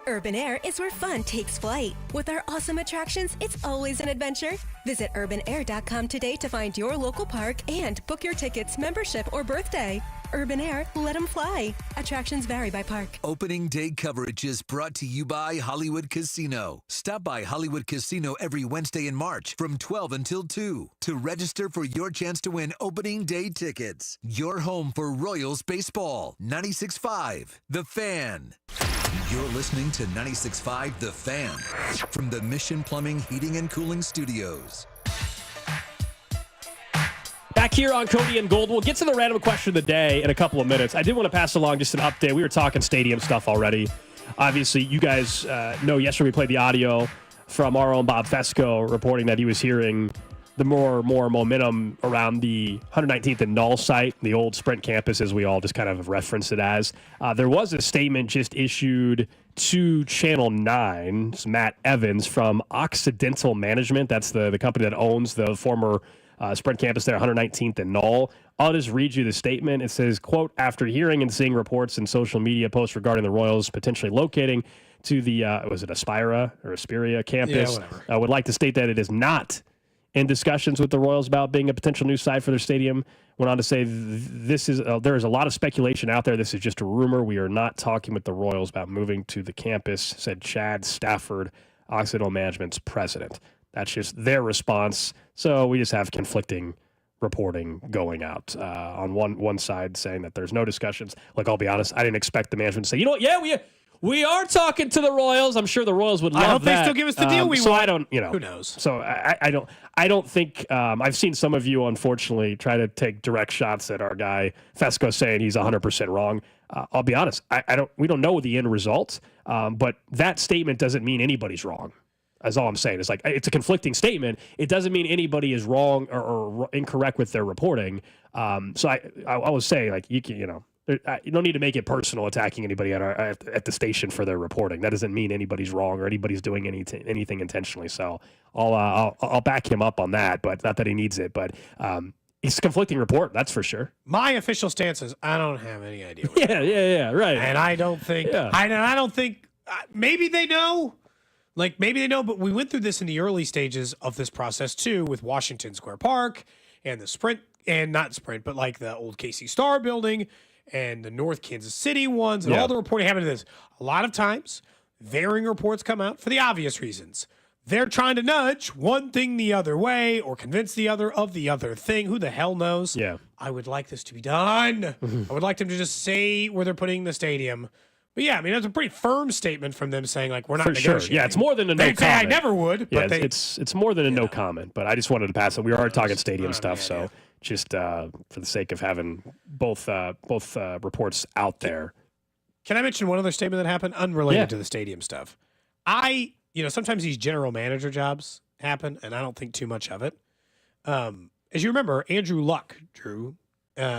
Urban Air is where fun takes flight. With our awesome attractions, it's always an adventure. Visit UrbanAir.com today to find your local park and book your tickets, membership, or birthday. Urban Air, let them fly. Attractions vary by park. Opening day coverage is brought to you by Hollywood Casino. Stop by Hollywood Casino every Wednesday in March from 12 until 2 to register for your chance to win opening day tickets. Your home for Royals baseball. 96.5 The Fan. You're listening to 96.5 The Fan from the Mission Plumbing, Heating, and Cooling Studios. Back here on Cody and Gold, we'll get to the random question of the day in a couple of minutes. I did want to pass along just an update. We were talking stadium stuff already. Obviously, you guys know yesterday we played the audio from our own Bob Fesco reporting that he was hearing the more momentum around the 119th and Null site, the old Sprint campus, as we all just kind of referenced it as. There was a statement just issued to Channel 9's Matt Evans from Occidental Management. That's the company that owns the former Sprint campus there, 119th and Null. I'll just read you the statement. It says, quote, after hearing and seeing reports and social media posts regarding the Royals potentially locating to the, was it Aspiria campus? Yeah, whatever. I would like to state that it is not in discussions with the Royals about being a potential new site for their stadium. Went on to say there is a lot of speculation out there. This is just a rumor. We are not talking with the Royals about moving to the campus, said Chad Stafford, Occidental Management's president. That's just their response. So we just have conflicting reporting going out. On one side saying that there's no discussions. Like, I'll be honest, I didn't expect the management to say, you know what, yeah, we are talking to the Royals. I'm sure the Royals would love that. I hope they still give us the deal we so want. I don't, Who knows? So I don't think I've seen some of you, unfortunately, try to take direct shots at our guy Fesco saying he's 100% wrong. I'll be honest. We don't know the end result, but that statement doesn't mean anybody's wrong. That's all I'm saying. It's like, it's a conflicting statement. It doesn't mean anybody is wrong or incorrect with their reporting. So I would say, like, you don't need to make it personal attacking anybody at the station for their reporting. That doesn't mean anybody's wrong or anybody's doing anything intentionally. So I'll back him up on that, but not that he needs it. But it's a conflicting report, that's for sure. My official stance is I don't have any idea. Yeah, right. And I don't think I don't think maybe they know. Like, maybe they know, but we went through this in the early stages of this process, too, with Washington Square Park and the Sprint, and not Sprint, but like the old KC Star building and the North Kansas City ones and all the reporting happened to this. A lot of times, varying reports come out for the obvious reasons. They're trying to nudge one thing the other way or convince the other of the other thing. Who the hell knows? Yeah. I would like this to be done. I would like them to just say where they're putting the stadium. But yeah, I mean, that's a pretty firm statement from them saying, like, we're not negotiating. Sure. Yeah, it's more than a no They'd comment. say I never would. Yeah, But it's more than a no comment, but I just wanted to pass it. We are talking stadium stuff, so just for the sake of having both reports out there. Can I mention one other statement that happened unrelated to the stadium stuff? Sometimes these general manager jobs happen, and I don't think too much of it. As you remember, Andrew Luck, Drew,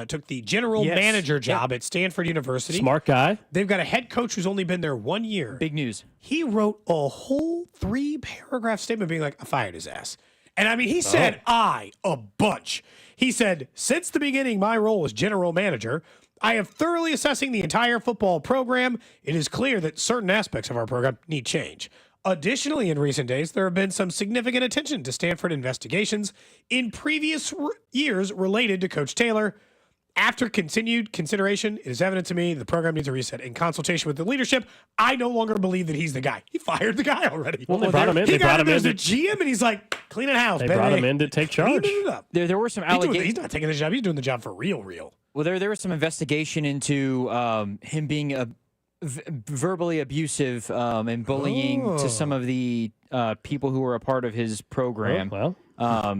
took the general manager job at Stanford University. Smart guy. They've got a head coach who's only been there 1 year. Big news. He wrote a whole 3-paragraph statement being like, I fired his ass. And I mean, he said a bunch. He said, since the beginning, my role as general manager, I have thoroughly assessing the entire football program. It is clear that certain aspects of our program need change. Additionally, in recent days, there have been some significant attention to Stanford investigations in previous years related to Coach Taylor. After continued consideration, it is evident to me the program needs a reset. In consultation with the leadership, I no longer believe that he's the guy. He fired the guy already. Well, they brought him in. He got him as a GM, and he's like, cleaning house. They brought him in to take charge. Cleaning it up. There were some allegations. He's not taking the job. He's doing the job for real. Well, there was some investigation into him being verbally abusive and bullying to some of the people who were a part of his program.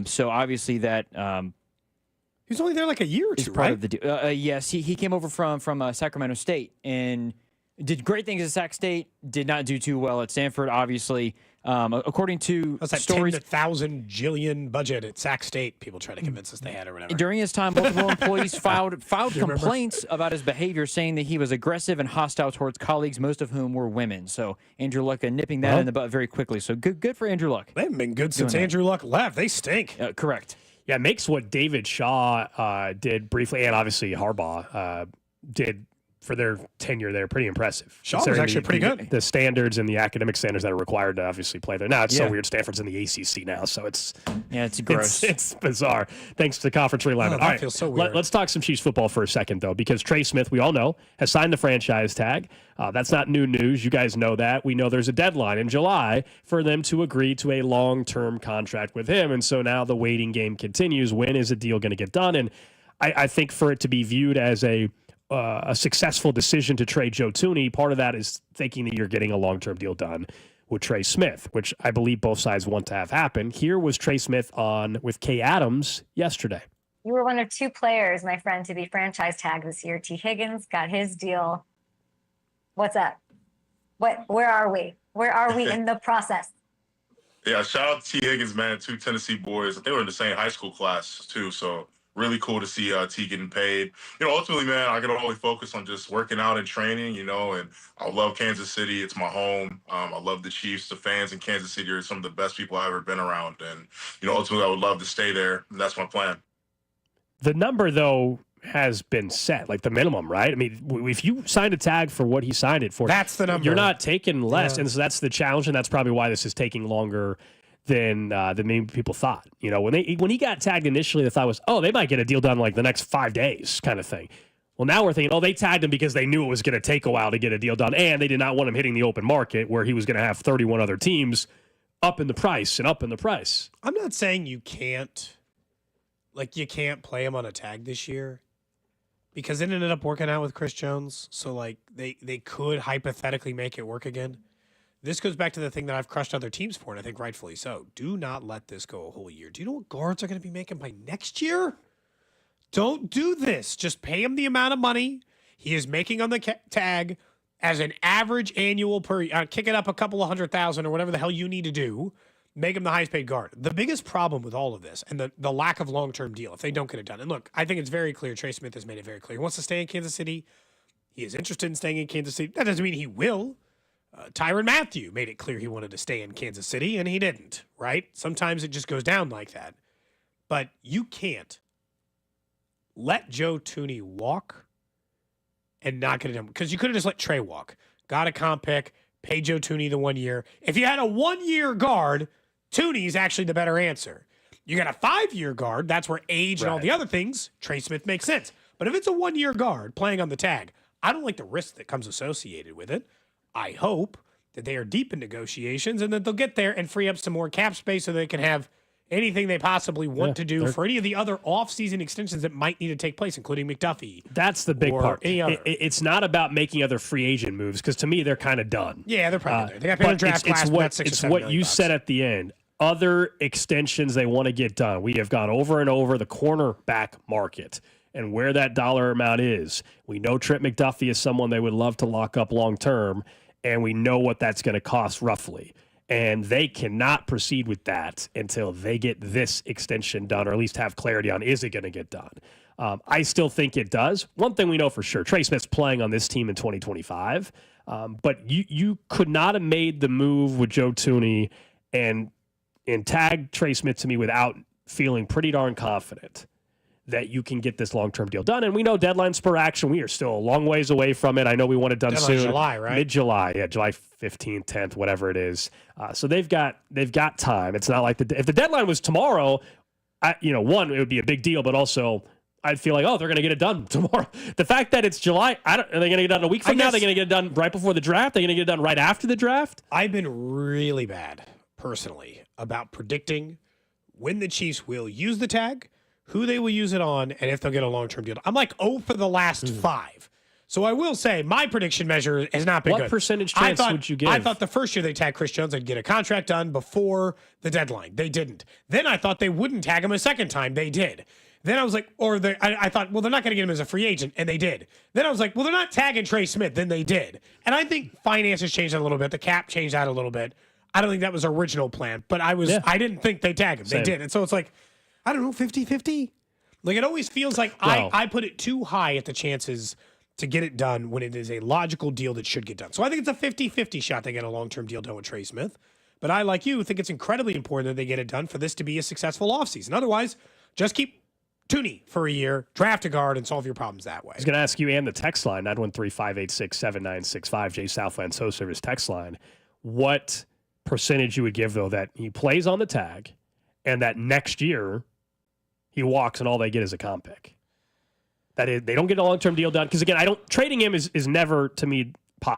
So obviously that he was only there like a year or two, part right? of the yes, he came over from Sacramento State and did great things at Sac State. Did not do too well at Stanford, obviously. According to That's that stories, 10,000 jillion budget at Sac State. People try to convince us they had or whatever. during his time, multiple employees filed complaints about his behavior, saying that he was aggressive and hostile towards colleagues, most of whom were women. So Andrew Luck nipping that in the butt very quickly. So good for Andrew Luck. They haven't been good since Andrew Luck left. They stink. Correct. Yeah, it makes what David Shaw did briefly, and obviously Harbaugh did for their tenure there pretty impressive. Shaw was actually pretty good. The standards and the academic standards that are required to obviously play there. Now, it's so weird. Stanford's in the ACC now, so it's gross. It's bizarre. Thanks to conference realignment. That feels so weird. Let's talk some Chiefs football for a second, though, because Trey Smith, we all know, has signed the franchise tag. That's not new news. You guys know that. We know there's a deadline in July for them to agree to a long-term contract with him, and so now the waiting game continues. When is a deal going to get done? And I think for it to be viewed as a successful decision to trade Joe Thuney, part of that is thinking that you're getting a long-term deal done with Trey Smith, which I believe both sides want to have happen. Here was Trey Smith on with Kay Adams yesterday. You were one of two players, my friend, to be franchise tagged this year. T. Higgins got his deal. What's up? Where are we? Where are we in the process? Yeah, shout out to T. Higgins, man. 2 Tennessee boys. They were in the same high school class, too, so really cool to see T getting paid. Ultimately, man, I can only focus on just working out and training, and I love Kansas City. It's my home. I love the Chiefs. The fans in Kansas City are some of the best people I've ever been around. And, ultimately, I would love to stay there. And that's my plan. The number, though, has been set, like the minimum, right? I mean, if you signed a tag for what he signed it for, that's the number. You're not taking less. Yeah. And so that's the challenge, and that's probably why this is taking longer than maybe people thought. When he got tagged initially, the thought was, oh, they might get a deal done like the next 5 days kind of thing. Well, now we're thinking, oh, they tagged him because they knew it was going to take a while to get a deal done, and they did not want him hitting the open market where he was going to have 31 other teams up in the price. I'm not saying you can't play him on a tag this year, because it ended up working out with Chris Jones. So they could hypothetically make it work again. This goes back to the thing that I've crushed other teams for, and I think rightfully so. Do not let this go a whole year. Do you know what guards are going to be making by next year? Don't do this. Just pay him the amount of money he is making on the tag as an average annual per kick it up a couple of 100,000 or whatever the hell you need to do. Make him the highest paid guard. The biggest problem with all of this and the lack of long-term deal, if they don't get it done. And look, I think it's very clear. Trey Smith has made it very clear. He wants to stay in Kansas City. He is interested in staying in Kansas City. That doesn't mean he will. Tyrann Mathieu made it clear he wanted to stay in Kansas City, and he didn't, right? Sometimes it just goes down like that. But you can't let Joe Thuney walk and not get it done. Because you could have just let Trey walk. Got a comp pick, pay Joe Thuney the 1 year. If you had a 1 year guard, Thuney's actually the better answer. You got a 5 year guard, that's where age and all the other things, Trey Smith makes sense. But if it's a 1 year guard playing on the tag, I don't like the risk that comes associated with it. I hope that they are deep in negotiations and that they'll get there and free up some more cap space so they can have anything they possibly want to do for any of the other offseason extensions that might need to take place, including McDuffie. That's the big part. It's not about making other free agent moves, because to me, they're kind of done. Yeah, they're probably there. They got paid in draft class, it's what you said at the end. Other extensions they want to get done. We have gone over and over the cornerback market and where that dollar amount is. We know Trent McDuffie is someone they would love to lock up long term, and we know what that's going to cost roughly. And they cannot proceed with that until they get this extension done, or at least have clarity on, is it going to get done? I still think it does. One thing we know for sure, Trey Smith's playing on this team in 2025, but you could not have made the move with Joe Thuney and tag Trey Smith to me without feeling pretty darn confident that you can get this long-term deal done. And we know deadline spur action. We are still a long ways away from it. I know we want it done soon. July, right? Mid-July. Yeah, July 15th, 10th, whatever it is. So they've got time. It's not like if the deadline was tomorrow, one, it would be a big deal, but also I'd feel like, oh, they're going to get it done tomorrow. The fact that it's July, are they going to get it done a week from now? Are they going to get it done right before the draft? Are they going to get it done right after the draft? I've been really bad, personally, about predicting when the Chiefs will use the tag, who they will use it on, and if they'll get a long-term deal. I'm like 0 for the last 5. So I will say my prediction measure has not been good. What percentage chance would you give? I thought the first year they tagged Chris Jones, they'd get a contract done before the deadline. They didn't. Then I thought they wouldn't tag him a second time. They did. Then I was like, I thought, well, they're not going to get him as a free agent, and they did. Then I was like, well, they're not tagging Trey Smith. Then they did. And I think finances changed that a little bit. The cap changed that a little bit. I don't think that was original plan, but I didn't think they'd tag him. They did. And so it's like, I don't know, 50-50? Like, it always feels like I put it too high at the chances to get it done when it is a logical deal that should get done. So I think it's a 50-50 shot they get a long-term deal done with Trey Smith. But I, like you, think it's incredibly important that they get it done for this to be a successful offseason. Otherwise, just keep Thuney for a year, draft a guard, and solve your problems that way. I was going to ask you and the text line, 913-586-7965, Jay Southland So Service text line, what percentage you would give, though, that he plays on the tag and that next year he walks and all they get is a comp pick? That is, they don't get a long-term deal done. Because, again, trading him is never, to me,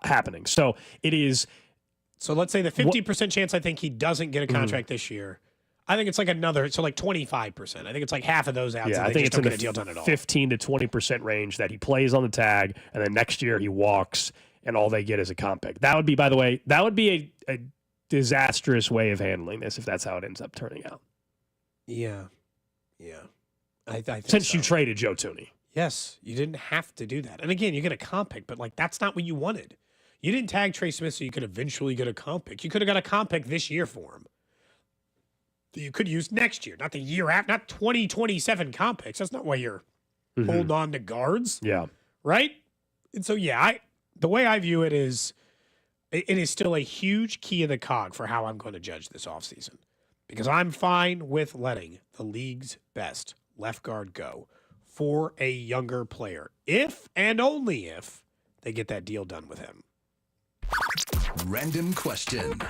happening. So it is. So let's say the 50% chance I think he doesn't get a contract this year. I think it's like 25%. I think it's like half of those outs. Yeah, I think it's in the 15 to 20% range that he plays on the tag, and then next year he walks and all they get is a comp pick. That would be, by the way, a disastrous way of handling this if that's how it ends up turning out. Yeah. I think Since you traded Joe Thuney. Yes, you didn't have to do that. And again, you get a comp pick, but that's not what you wanted. You didn't tag Trey Smith so you could eventually get a comp pick. You could have got a comp pick this year for him that you could use next year, not the year after, not 2027 comp picks. That's not why you're holding on to guards. Yeah. Right? And so, the way I view it is still a huge key in the cog for how I'm going to judge this offseason. Because I'm fine with letting the league's best left guard go for a younger player, if and only if they get that deal done with him. Random question.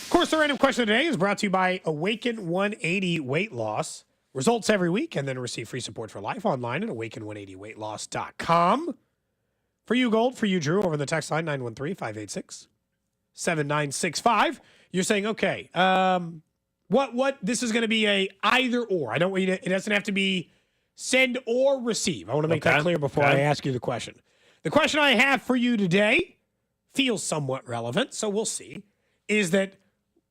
Of course, the random question of the day is brought to you by Awaken 180 Weight Loss. Results every week, and then receive free support for life online at awaken180weightloss.com. For you, Gold, for you, Drew, over the text line, 913-586-7965. You're saying, okay, what this is going to be a either or. I don't want you to, it doesn't have to be send or receive. I want to make that clear before I ask you the question. The question I have for you today feels somewhat relevant, so we'll see, is that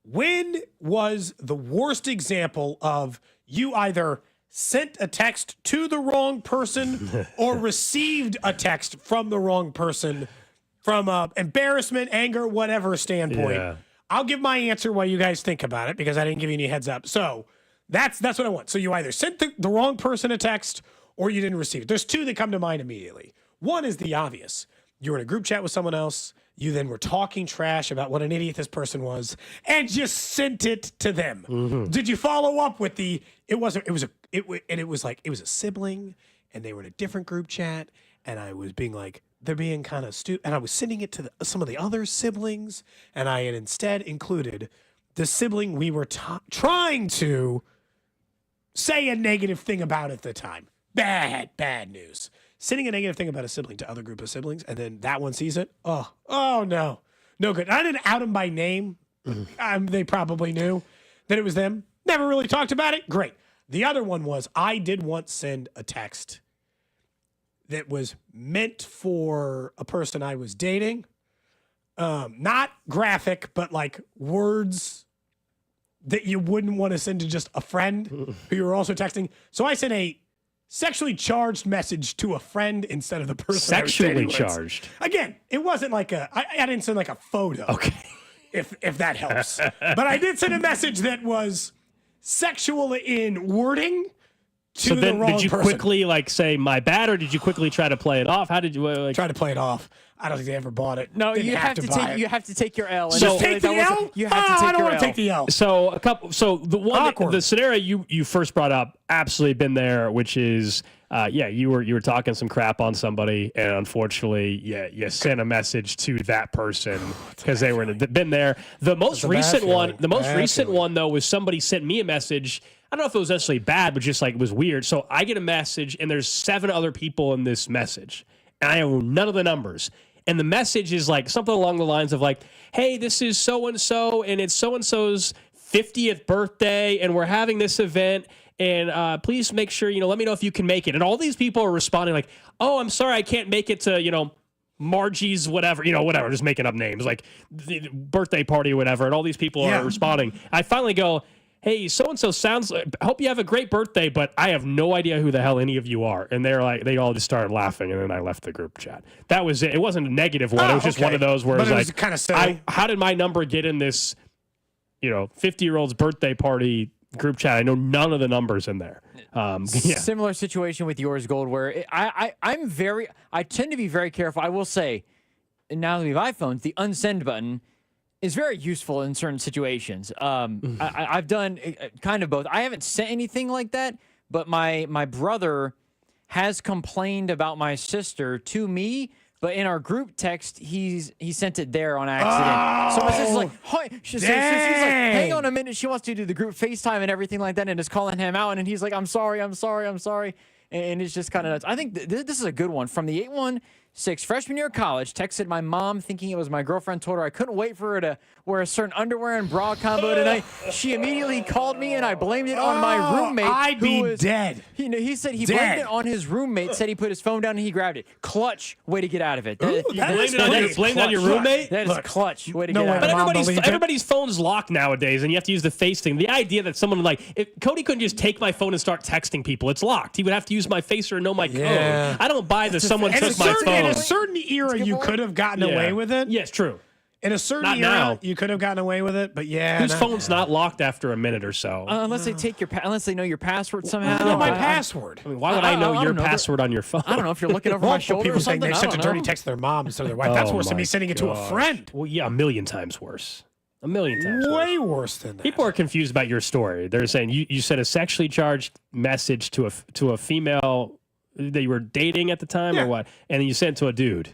when was the worst example of you either sent a text to the wrong person or received a text from the wrong person from embarrassment, anger, whatever standpoint? Yeah. I'll give my answer while you guys think about it because I didn't give you any heads up. So that's what I want. So you either sent the wrong person a text or you didn't receive it. There's two that come to mind immediately. One is the obvious. You were in a group chat with someone else. You then were talking trash about what an idiot this person was and just sent it to them. Mm-hmm. Did you follow up with it was a sibling and they were in a different group chat and I was being like, they're being kind of stupid. And I was sending it to some of the other siblings and I had instead included the sibling we were trying to say a negative thing about at the time. Bad news. Sending a negative thing about a sibling to other group of siblings, and then that one sees it. Oh no good. I didn't out them by name. They probably knew that it was them. Never really talked about it. Great. The other one was I did once send a text that was meant for a person I was dating. Not graphic, but like words that you wouldn't want to send to just a friend who you were also texting. So I sent a sexually charged message to a friend instead of the person. Sexually charged. Again, it wasn't like I didn't send like a photo. Okay. If that helps. But I did send a message that was sexual in wording to so then the wrong did you person. Quickly like say my bad, or did you quickly try to play it off? How did you try to play it off? I don't think they ever bought it. No, Didn't you have to take your L. And So take the L? You have to take I don't your want L. to take the L. So the scenario you first brought up, absolutely been there, which is you were talking some crap on somebody, and unfortunately, you sent a message to that person because they were been there. The most recent one though was somebody sent me a message. I don't know if it was necessarily bad, but just like it was weird. So I get a message, and there's 7 other people in this message, and I have none of the numbers. And the message is like something along the lines of like, hey, this is so-and-so, and it's so-and-so's 50th birthday, and we're having this event, and please make sure, let me know if you can make it. And all these people are responding like, oh, I'm sorry, I can't make it to, Margie's whatever, whatever, just making up names, like the birthday party or whatever. And all these people are responding. I finally go, hey, so-and-so sounds like, I hope you have a great birthday, but I have no idea who the hell any of you are. And they're like, they all just started laughing, and then I left the group chat. That was it. It wasn't a negative one. It was just one of those where it was like, kind of silly. How did my number get in this, 50-year-old's birthday party group chat? I know none of the numbers in there. Similar situation with yours, Gold, where I tend to be very careful. I will say, now that we have iPhones, the unsend button is very useful in certain situations. I've done kind of both. I haven't sent anything like that, but my brother has complained about my sister to me. But in our group text, he sent it there on accident. So my sister's like, "Hi," she's like, "Hang on a minute." She wants to do the group FaceTime and everything like that, and is calling him out, and he's like, "I'm sorry." And it's just kind of nuts. I think this is a good one from the 816 freshman year of college. Texted my mom thinking it was my girlfriend. Told her I couldn't wait for her to wear a certain underwear and bra combo tonight. She immediately called me, and I blamed it on my roommate. I'd be dead. He said he blamed it on his roommate. Said he put his phone down and he grabbed it. Clutch way to get out of it. Blamed on your roommate? That is clutch way to get out of it. But everybody's phone's locked nowadays, and you have to use the face thing. The idea that someone if Cody couldn't just take my phone and start texting people, it's locked. He would have to use my face or know my code. I don't buy that someone took my phone. In a certain era, you could have gotten away with it. Yes, true. In a certain era, you could have gotten away with it, but whose phone's not locked after a minute or so? Unless they take unless they know your password somehow. Know my password. I mean, why would I know your password on your phone? I don't know if you're looking over my shoulder. People or saying something. they sent a dirty text to their mom instead of their wife. That's worse than me sending it to a friend. Well, yeah, a million times worse. A million times way worse than that. People are confused about your story. They're saying you sent a sexually charged message to a female that you were dating at the time, or what? And then you sent it to a dude.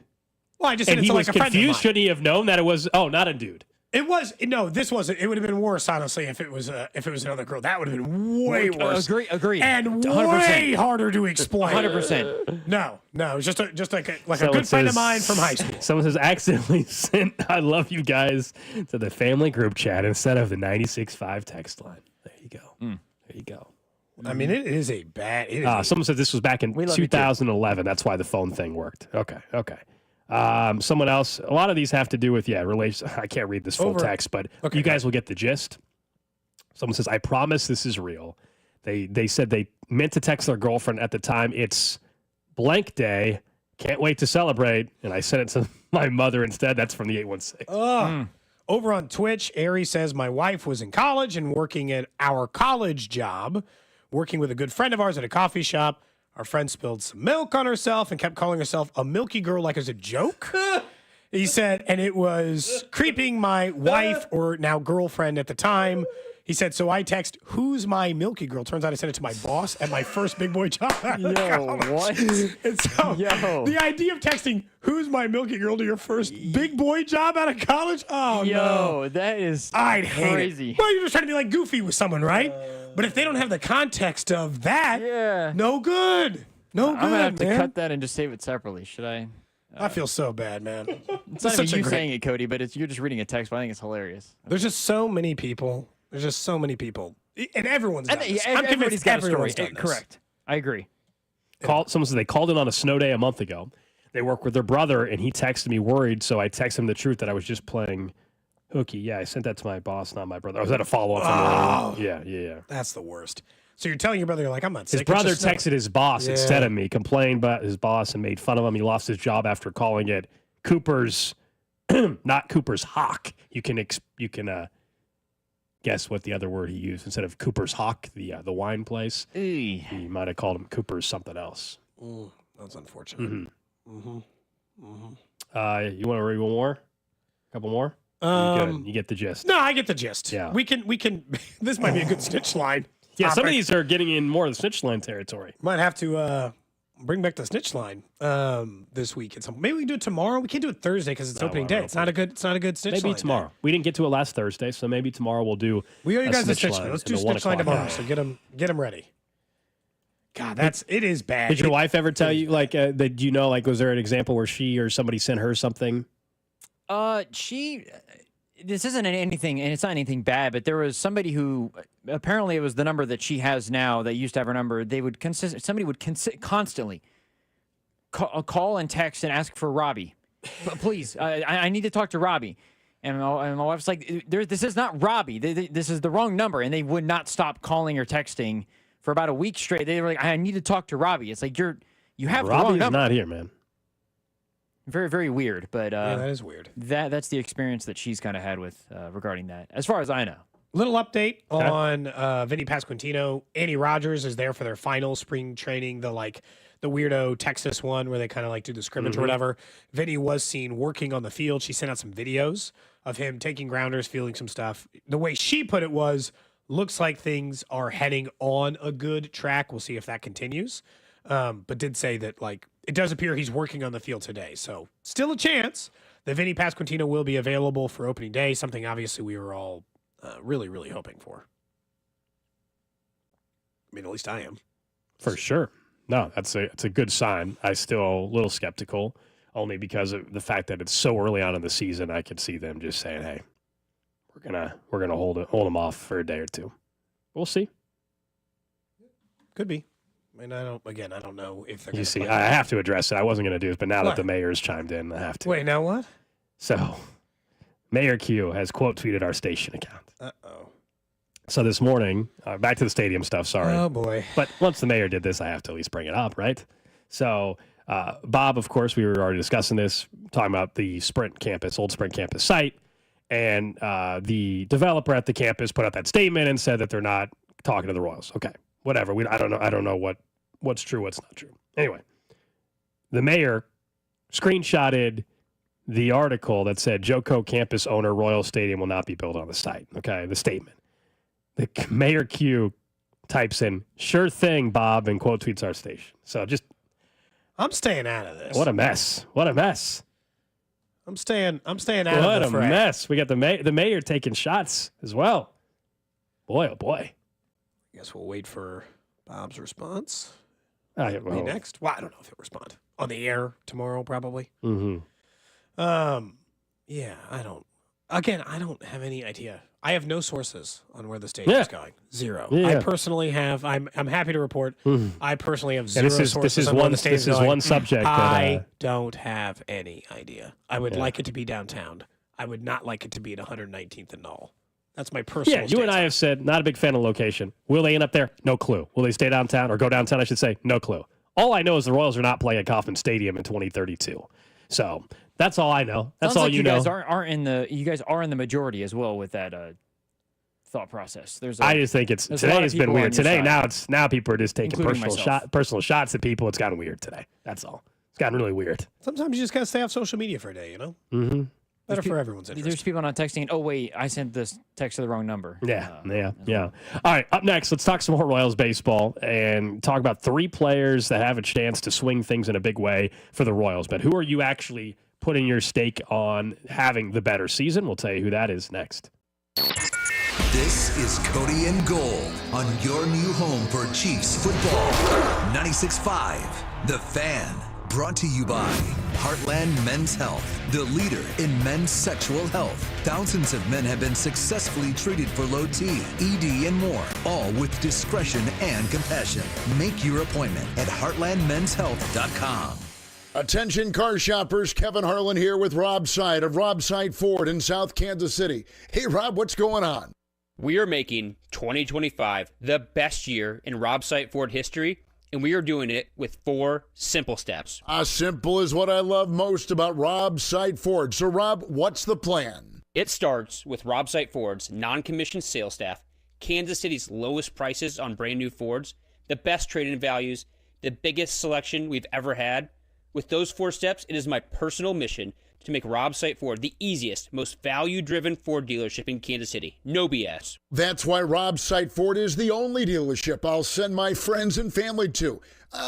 Well, I just and said it he to was like a friend of confused. mine. Should he have known that it was not a dude? It was no. This wasn't. It would have been worse, honestly, if it was another girl. That would have been way worse. Agree. And 100%. way harder to explain. 100%. No. It's just like a Someone good friend of says- mine from high school. Someone has accidentally sent "I love you guys" to the family group chat instead of the 96.5 text line. There you go. There you go. I mean, it is a bad. It is Someone said this was back in We love you too. 2011. That's why the phone thing worked. Okay. Someone else. A lot of these have to do with relation. I can't read this full text, but you guys will get the gist. Someone says, "I promise this is real." They said they meant to text their girlfriend at the time. It's blank day. Can't wait to celebrate. And I sent it to my mother instead. That's from the 816. Over on Twitch, Ari says, my wife was in college and working at our college job, working with a good friend of ours at a coffee shop. Our friend spilled some milk on herself and kept calling herself a milky girl like as a joke. He said, and it was creeping my wife or now girlfriend at the time. He said, so I text, who's my milky girl? Turns out I sent it to my boss at my first big boy job. Yo, what? And so Yo. the idea of texting, who's my milky girl to your first big boy job out of college? Oh, no. That is I'd hate crazy. it. Well, you're just trying to be like goofy with someone, right? But if they don't have the context of that, no good. No good, I'm going to have to man. cut that and just save it separately. Should I? I feel so bad, man. It's not even you saying it, Cody, but you're just reading a text, but I think it's hilarious. There's just so many people. And everyone's done this. I'm Everybody's convinced got a everyone's story. done this. Correct. I agree. Someone said they called in on a snow day a month ago. They work with their brother, and he texted me worried, so I texted him the truth that I was just playing hooky. Yeah, I sent that to my boss, not my brother. Or was that a follow-up? From yeah. That's the worst. So you're telling your brother, you're like, I'm not sick. His brother texted his boss instead of me, complained about his boss and made fun of him. He lost his job after calling it Cooper's, not Cooper's Hawk. You can guess what the other word he used instead of Cooper's Hawk, the wine place. He might have called him Cooper's something else. That's unfortunate. You want to read one more? A couple more? You get the gist. No, I get the gist. Yeah. We can. This might be a good snitch line. Yeah, some of these are getting in more of the snitch line territory. Might have to bring back the snitch line this week. Maybe we can do it tomorrow. We can't do it Thursday because it's opening day. It's not a good snitch line. Maybe tomorrow. Day. We didn't get to it last Thursday, so maybe tomorrow we'll do. We owe you guys a snitch line. line. Let's do snitch line tomorrow. So get them ready. God, it is bad. Did your wife ever tell you that you know was there an example where she or somebody sent her something? This isn't anything, and it's not anything bad, but there was somebody who apparently it was the number that she has now that used to have her number. They would somebody would constantly call and text and ask for Robbie. Please, I need to talk to Robbie. And my wife's like, this is not Robbie. This is the wrong number. And they would not stop calling or texting for about a week straight. They were like, I need to talk to Robbie. It's like you have the wrong Robbie's number. not here, man. Very, very weird, but yeah, that is weird. That's the experience that she's kind of had with regarding that, as far as I know. Little update on Vinny Pasquantino. Andy Rogers is there for their final spring training, the weirdo Texas one where they kind of do the scrimmage or whatever. Vinny was seen working on the field. She sent out some videos of him taking grounders, fielding some stuff. The way she put it was, looks like things are heading on a good track. We'll see if that continues. But did say that it does appear he's working on the field today. So still a chance that Vinny Pasquantino will be available for opening day, something obviously we were all really, really hoping for. I mean, at least I am. For sure. No, it's a good sign. I still a little skeptical, only because of the fact that it's so early on in the season. I could see them just saying, "Hey, we're gonna hold him off for a day or two." We'll see. Could be. I mean, I don't know if they're. You see, I have to address it. I wasn't going to do it, but now that the mayor's chimed in, I have to. Wait, now what? So, Mayor Q has quote tweeted our station account. Uh-oh. So this morning, back to the stadium stuff. Sorry. Oh boy. But once the mayor did this, I have to at least bring it up, right? So, Bob, of course, we were already discussing this, talking about the old Sprint campus site, and the developer at the campus put out that statement and said that they're not talking to the Royals. Okay. Whatever. I don't know what's true, what's not true. Anyway, the mayor screenshotted the article that said Joco campus owner Royal Stadium will not be built on the site. Okay, the statement. The Mayor Q types in "sure thing, Bob" and quote tweets our station. So just, I'm staying out of this. What a mess. What a mess. I'm staying out What of the a fray. mess. We got the mayor taking shots as well. Boy, oh boy. I guess we'll wait for Bob's response. Well, Be next. Well, I don't know if he'll respond on the air tomorrow, probably. Mm-hmm. Yeah, I don't have any idea. I have no sources on where the stage Yeah. is going. Zero. Yeah. I personally have. I'm happy to report. I personally have zero And this sources is on where one the stage is this is going. one subject. I don't have any idea. I would Yeah. like it to be downtown. I would not like it to be at 119th and Knoll. That's my personal. Yeah, you and stance. I have said not a big fan of location. Will they end up there? No clue. Will they stay downtown or go downtown? I should say no clue. All I know is the Royals are not playing at Kauffman Stadium in 2032. So that's all I know. That's Sounds all like you know. guys you guys are in the majority as well with that thought process. I just think it's there's a lot today of has been people on weird. your Today side, now people are just taking including personal shots at people. It's gotten weird today. That's all. It's gotten really weird. Sometimes you just gotta stay off social media for a day. You know, Mm-hmm. better for everyone's interest. There's people not texting. Oh wait, I sent this text to the wrong number. Yeah. All right, up next, let's talk some more Royals baseball and talk about 3 players that have a chance to swing things in a big way for the Royals. But who are you actually putting your stake on having the better season? We'll tell you who that is next. This is Cody and Gold on your new home for Chiefs football. 96.5, The Fan. Brought to you by Heartland Men's Health, the leader in men's sexual health. Thousands of men have been successfully treated for low T, ED, and more, all with discretion and compassion. Make your appointment at heartlandmenshealth.com. Attention car shoppers, Kevin Harlan here with Rob Seid of Rob Seid Ford in South Kansas City. Hey Rob, what's going on? We are making 2025 the best year in Rob Seid Ford history, and we are doing it with 4 simple steps. Simple is what I love most about Rob Seid Ford. So Rob, what's the plan? It starts with Rob Seid Ford's non-commissioned sales staff, Kansas City's lowest prices on brand new Fords, the best trade-in values, the biggest selection we've ever had. With those 4 steps, it is my personal mission to make Rob Seid Ford the easiest, most value-driven Ford dealership in Kansas City. No BS. That's why Rob Seid Ford is the only dealership I'll send my friends and family to.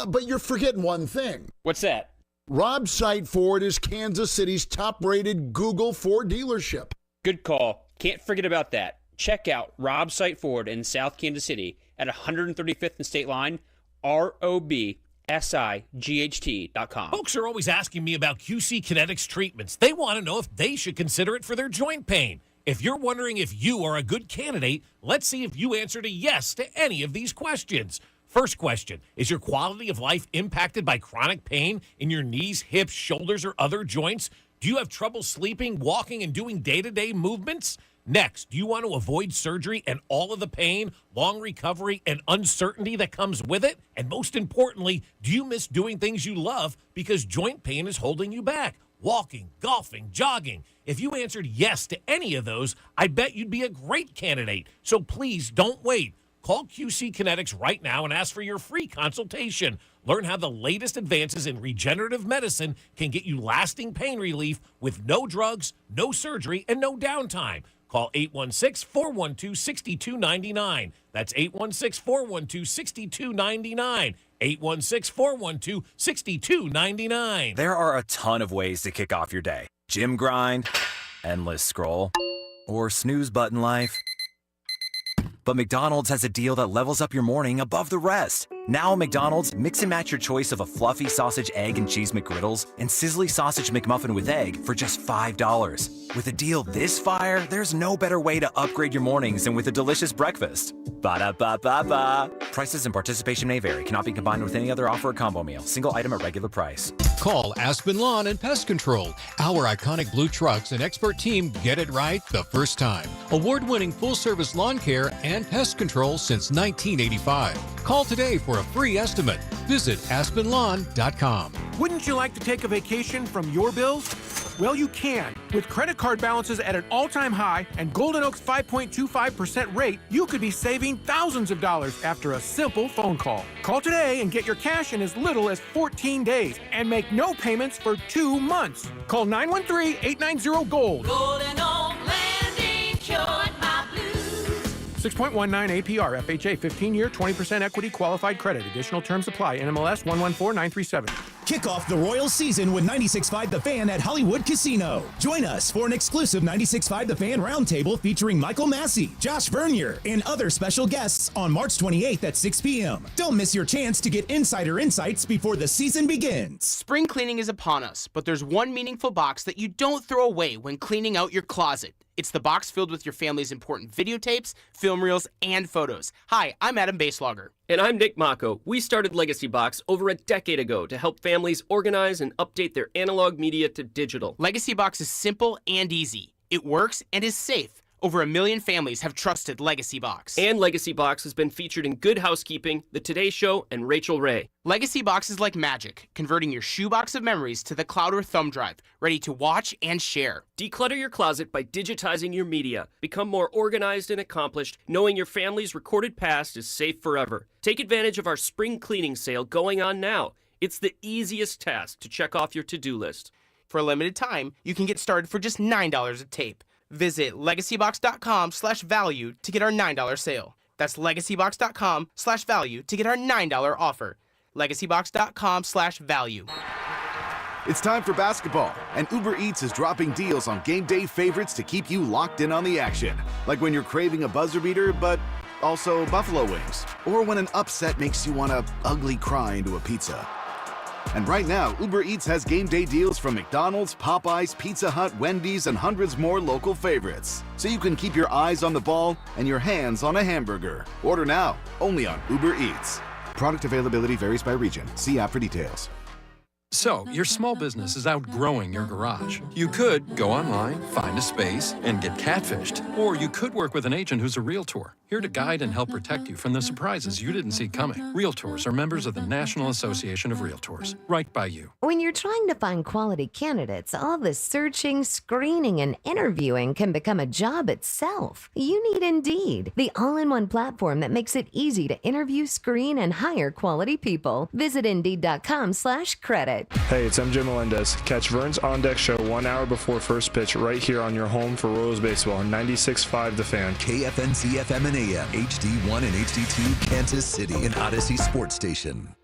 But you're forgetting one thing. What's that? Rob Seid Ford is Kansas City's top-rated Google Ford dealership. Good call. Can't forget about that. Check out Rob Seid Ford in South Kansas City at 135th and State Line, ROBSIGHT.com. Folks are always asking me about QC Kinetics treatments. They want to know if they should consider it for their joint pain. If you're wondering if you are a good candidate, let's see if you answered a yes to any of these questions. First question, is your quality of life impacted by chronic pain in your knees, hips, shoulders, or other joints? Do you have trouble sleeping, walking, and doing day-to-day movements? Next, do you want to avoid surgery and all of the pain, long recovery, and uncertainty that comes with it? And most importantly, do you miss doing things you love because joint pain is holding you back? Walking, golfing, jogging. If you answered yes to any of those, I bet you'd be a great candidate. So please don't wait. Call QC Kinetics right now and ask for your free consultation. Learn how the latest advances in regenerative medicine can get you lasting pain relief with no drugs, no surgery, and no downtime. Call 816-412-6299. That's 816-412-6299. 816-412-6299. There are a ton of ways to kick off your day. Gym grind, endless scroll, or snooze button life. But McDonald's has a deal that levels up your morning above the rest. Now at McDonald's, mix and match your choice of a fluffy sausage, egg, and cheese McGriddles and sizzly sausage McMuffin with egg for just $5. With a deal this fire, there's no better way to upgrade your mornings than with a delicious breakfast. Ba-da-ba-ba-ba. Prices and participation may vary. Cannot be combined with any other offer or combo meal. Single item at regular price. Call Aspen Lawn and Pest Control. Our iconic blue trucks and expert team get it right the first time. Award-winning full-service lawn care and pest control since 1985. Call today for a free estimate. Visit aspenlawn.com. Wouldn't you like to take a vacation from your bills? Well, you can. With credit card balances at an all-time high and Golden Oak's 5.25% rate, you could be saving thousands of dollars after a simple phone call. Call today and get your cash in as little as 14 days and make no payments for 2 months. Call 913-890-GOLD. Golden Oak Landing cured my blues. 6.19 APR, FHA, 15-year, 20% equity qualified credit. Additional terms apply. NMLS 114937. Kick off the Royals season with 96.5 The Fan at Hollywood Casino. Join us for an exclusive 96.5 The Fan roundtable featuring Michael Massey, Josh Vernier, and other special guests on March 28th at 6 p.m. Don't miss your chance to get insider insights before the season begins. Spring cleaning is upon us, but there's one meaningful box that you don't throw away when cleaning out your closet. It's the box filled with your family's important videotapes, film reels, and photos. Hi, I'm Adam Baselogger. And I'm Nick Mako. We started Legacy Box over a decade ago to help families organize and update their analog media to digital. Legacy Box is simple and easy. It works and is safe. Over 1 million families have trusted Legacy Box. And Legacy Box has been featured in Good Housekeeping, The Today Show, and Rachel Ray. Legacy Box is like magic, converting your shoebox of memories to the cloud or thumb drive, ready to watch and share. Declutter your closet by digitizing your media. Become more organized and accomplished, knowing your family's recorded past is safe forever. Take advantage of our spring cleaning sale going on now. It's the easiest task to check off your to-do list. For a limited time, you can get started for just $9 a tape. Visit legacybox.com/value to get our $9 sale. That's legacybox.com/value to get our $9 offer. legacybox.com/value. It's time for basketball, and Uber Eats is dropping deals on game day favorites to keep you locked in on the action. Like when you're craving a buzzer beater, but also buffalo wings. Or when an upset makes you want to ugly cry into a pizza. And right now, Uber Eats has game day deals from McDonald's, Popeyes, Pizza Hut, Wendy's, and hundreds more local favorites. So you can keep your eyes on the ball and your hands on a hamburger. Order now, only on Uber Eats. Product availability varies by region. See app for details. So, your small business is outgrowing your garage. You could go online, find a space, and get catfished. Or you could work with an agent who's a realtor, here to guide and help protect you from the surprises you didn't see coming. Realtors are members of the National Association of Realtors. Right by you. When you're trying to find quality candidates, all the searching, screening, and interviewing can become a job itself. You need Indeed, the all-in-one platform that makes it easy to interview, screen, and hire quality people. Visit Indeed.com/credit. Hey, it's MJ Melendez. Catch Vern's On Deck Show 1 hour before first pitch right here on your home for Royals Baseball, 96.5 The Fan. KFNC FM and AM, HD1 and HD2, Kansas City, and Odyssey Sports Station.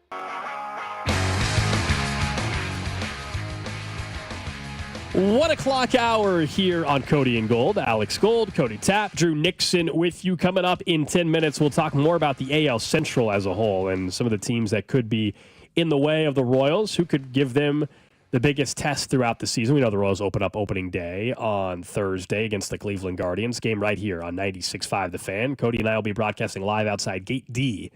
1 o'clock hour here on Cody and Gold. Alex Gold, Cody Tapp, Drew Nixon with you. Coming up in 10 minutes, we'll talk more about the AL Central as a whole and some of the teams that could be in the way of the Royals, who could give them the biggest test throughout the season. We know the Royals open up opening day on Thursday against the Cleveland Guardians. Game right here on 96.5 The Fan. Cody and I will be broadcasting live outside Gate D.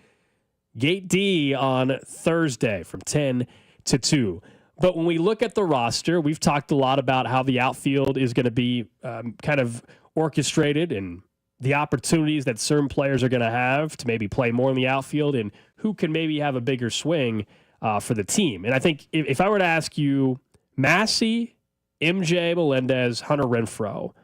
Gate D on Thursday from 10 to 2. But when we look at the roster, we've talked a lot about how the outfield is going to be kind of orchestrated and the opportunities that certain players are going to have to maybe play more in the outfield and who can maybe have a bigger swing for the team. And I think if I were to ask you, Massey, MJ Melendez, Hunter Renfroe,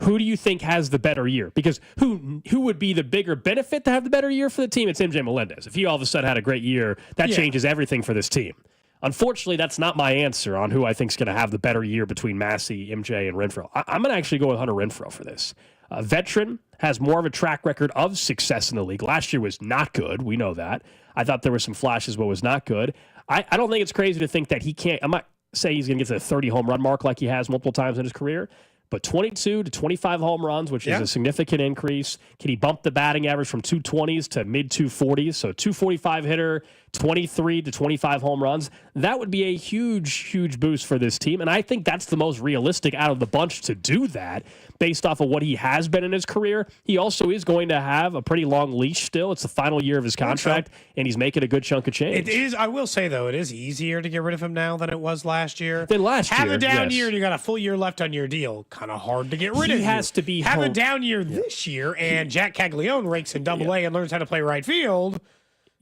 who do you think has the better year? Because who would be the bigger benefit to have the better year for the team? It's MJ Melendez. If he all of a sudden had a great year, that changes everything for this team. Unfortunately, that's not my answer on who I think is going to have the better year between Massey, MJ, and Renfroe. I'm going to actually go with Hunter Renfroe for this. A veteran, has more of a track record of success in the league. Last year was not good. We know that. I thought there were some flashes, but was not good. I don't think it's crazy to think that he can't. I'm not saying he's going to get to the 30 home run mark like he has multiple times in his career, but 22 to 25 home runs, which is a significant increase. Can he bump the batting average from 220s to mid 240s? So 245 hitter, 23 to 25 home runs. That would be a huge, huge boost for this team. And I think that's the most realistic out of the bunch to do that based off of what he has been in his career. He also is going to have a pretty long leash still. It's the final year of his contract, and he's making a good chunk of change. It is. I will say, though, it is easier to get rid of him now than it was last year. Have a down year and you got a full year left on your deal. Kind of hard to get rid of. He has to be have a down year this year, and Jack Caglione rakes in Double-A and learns how to play right field.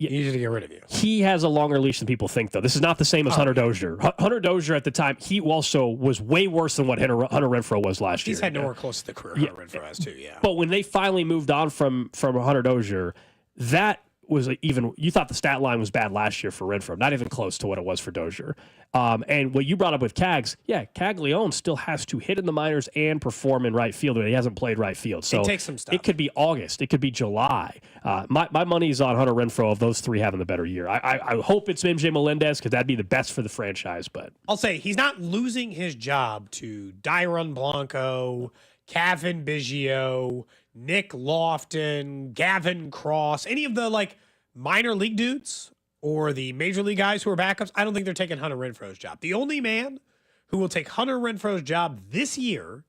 Easy to get rid of you. He has a longer leash than people think, though. This is not the same as Hunter Dozier. Hunter Dozier at the time, he also was way worse than what Hunter Renfroe was last year. He's had nowhere close to the career Hunter Renfroe has, too, But when they finally moved on from Hunter Dozier, that was even, you thought the stat line was bad last year for Renfroe, not even close to what it was for Dozier. And what you brought up with Cags, Caglione still has to hit in the minors and perform in right field, but he hasn't played right field. So it takes some stuff. It could be August. It could be July. My money's on Hunter Renfroe of those three having the better year. I hope it's MJ Melendez because that'd be the best for the franchise. But I'll say he's not losing his job to Dairon Blanco, Kevin Biggio, Nick Lofton, Gavin Cross, any of the minor league dudes or the major league guys who are backups. I don't think they're taking Hunter Renfroe's job. The only man who will take Hunter Renfroe's job this year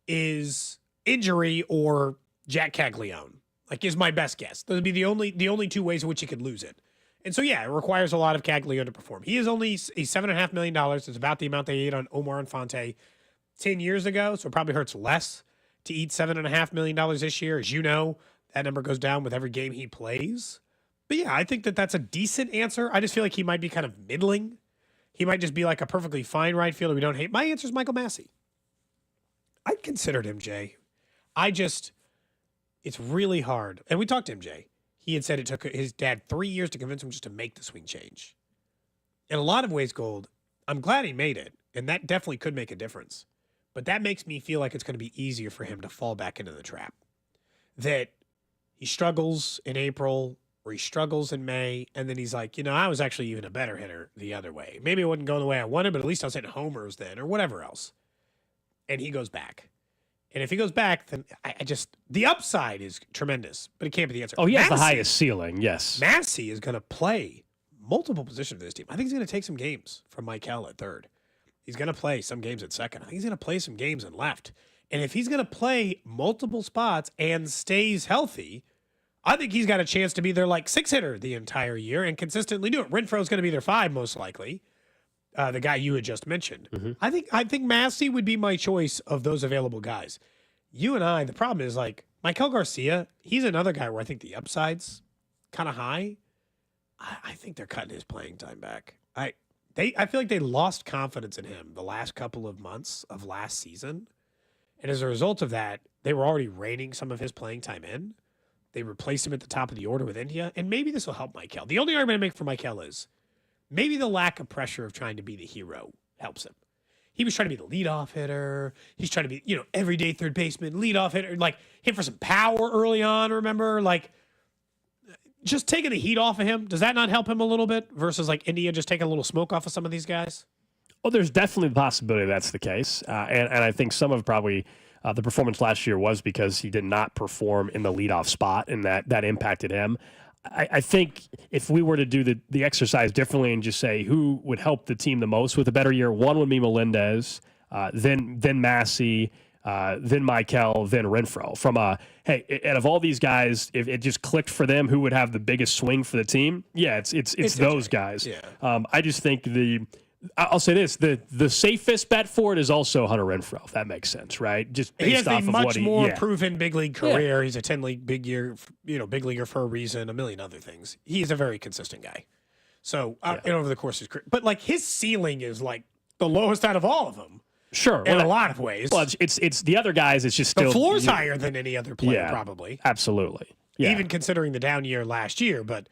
is injury or Jack Caglione. Is my best guess. Those would be the only two ways in which he could lose it. And so, it requires a lot of Caglione to perform. He is only $7.5 million. It's about the amount they ate on Omar Infante 10 years ago, so it probably hurts less to eat $7.5 million this year. As you know, that number goes down with every game he plays. But I think that's a decent answer. I just feel like he might be kind of middling. He might just be a perfectly fine right fielder we don't hate. My answer is Michael Massey. I'd considered him, Jay. It's really hard. And we talked to him, Jay. He had said it took his dad 3 years to convince him just to make the swing change. In a lot of ways, Gold, I'm glad he made it, and that definitely could make a difference. But that makes me feel like it's going to be easier for him to fall back into the trap. That he struggles in April or he struggles in May, and then he's like, I was actually even a better hitter the other way. Maybe it wasn't going the way I wanted, but at least I was hitting homers then or whatever else. And he goes back. And if he goes back, then the upside is tremendous, but it can't be the answer. Oh, he has the highest ceiling, yes. Massey is going to play multiple positions for this team. I think he's going to take some games from Michael at third. He's going to play some games at second. I think he's going to play some games in left. And if he's going to play multiple spots and stays healthy, I think he's got a chance to be their 6-hitter the entire year and consistently do it. Renfroe's going to be their 5 most likely. The guy you had just mentioned. Mm-hmm. I think Massey would be my choice of those available guys. You and I, the problem is Michael Garcia, he's another guy where I think the upside's kind of high. I think they're cutting his playing time back. I feel like they lost confidence in him the last couple of months of last season. And as a result of that, they were already reining some of his playing time in. They replaced him at the top of the order with India. And maybe this will help Michael. The only argument I make for Michael is maybe the lack of pressure of trying to be the hero helps him. He was trying to be the leadoff hitter. He's trying to be, everyday third baseman, leadoff hitter, hit for some power early on, remember? Just taking the heat off of him, does that not help him a little bit versus India just taking a little smoke off of some of these guys? Well, there's definitely the possibility that's the case. And I think some of probably the performance last year was because he did not perform in the leadoff spot, and that impacted him. I think if we were to do the exercise differently and just say who would help the team the most with a better year, one would be Melendez, then Massey, then Michael, then Renfroe. From out of all these guys, if it just clicked for them, who would have the biggest swing for the team? Yeah, it's those guys. Yeah. I just think I'll say this: the safest bet for it is also Hunter Renfroe. If that makes sense, right? Just based he has off a of much what more proven big league career. He's a 10-league big leaguer for a reason, a million other things. He's a very consistent guy. So and over the course of his career, but his ceiling is the lowest out of all of them. Sure, in a lot of ways. Well, it's the other guys. It's just still the floor's higher than any other player, probably. Absolutely, even considering the down year last year, but.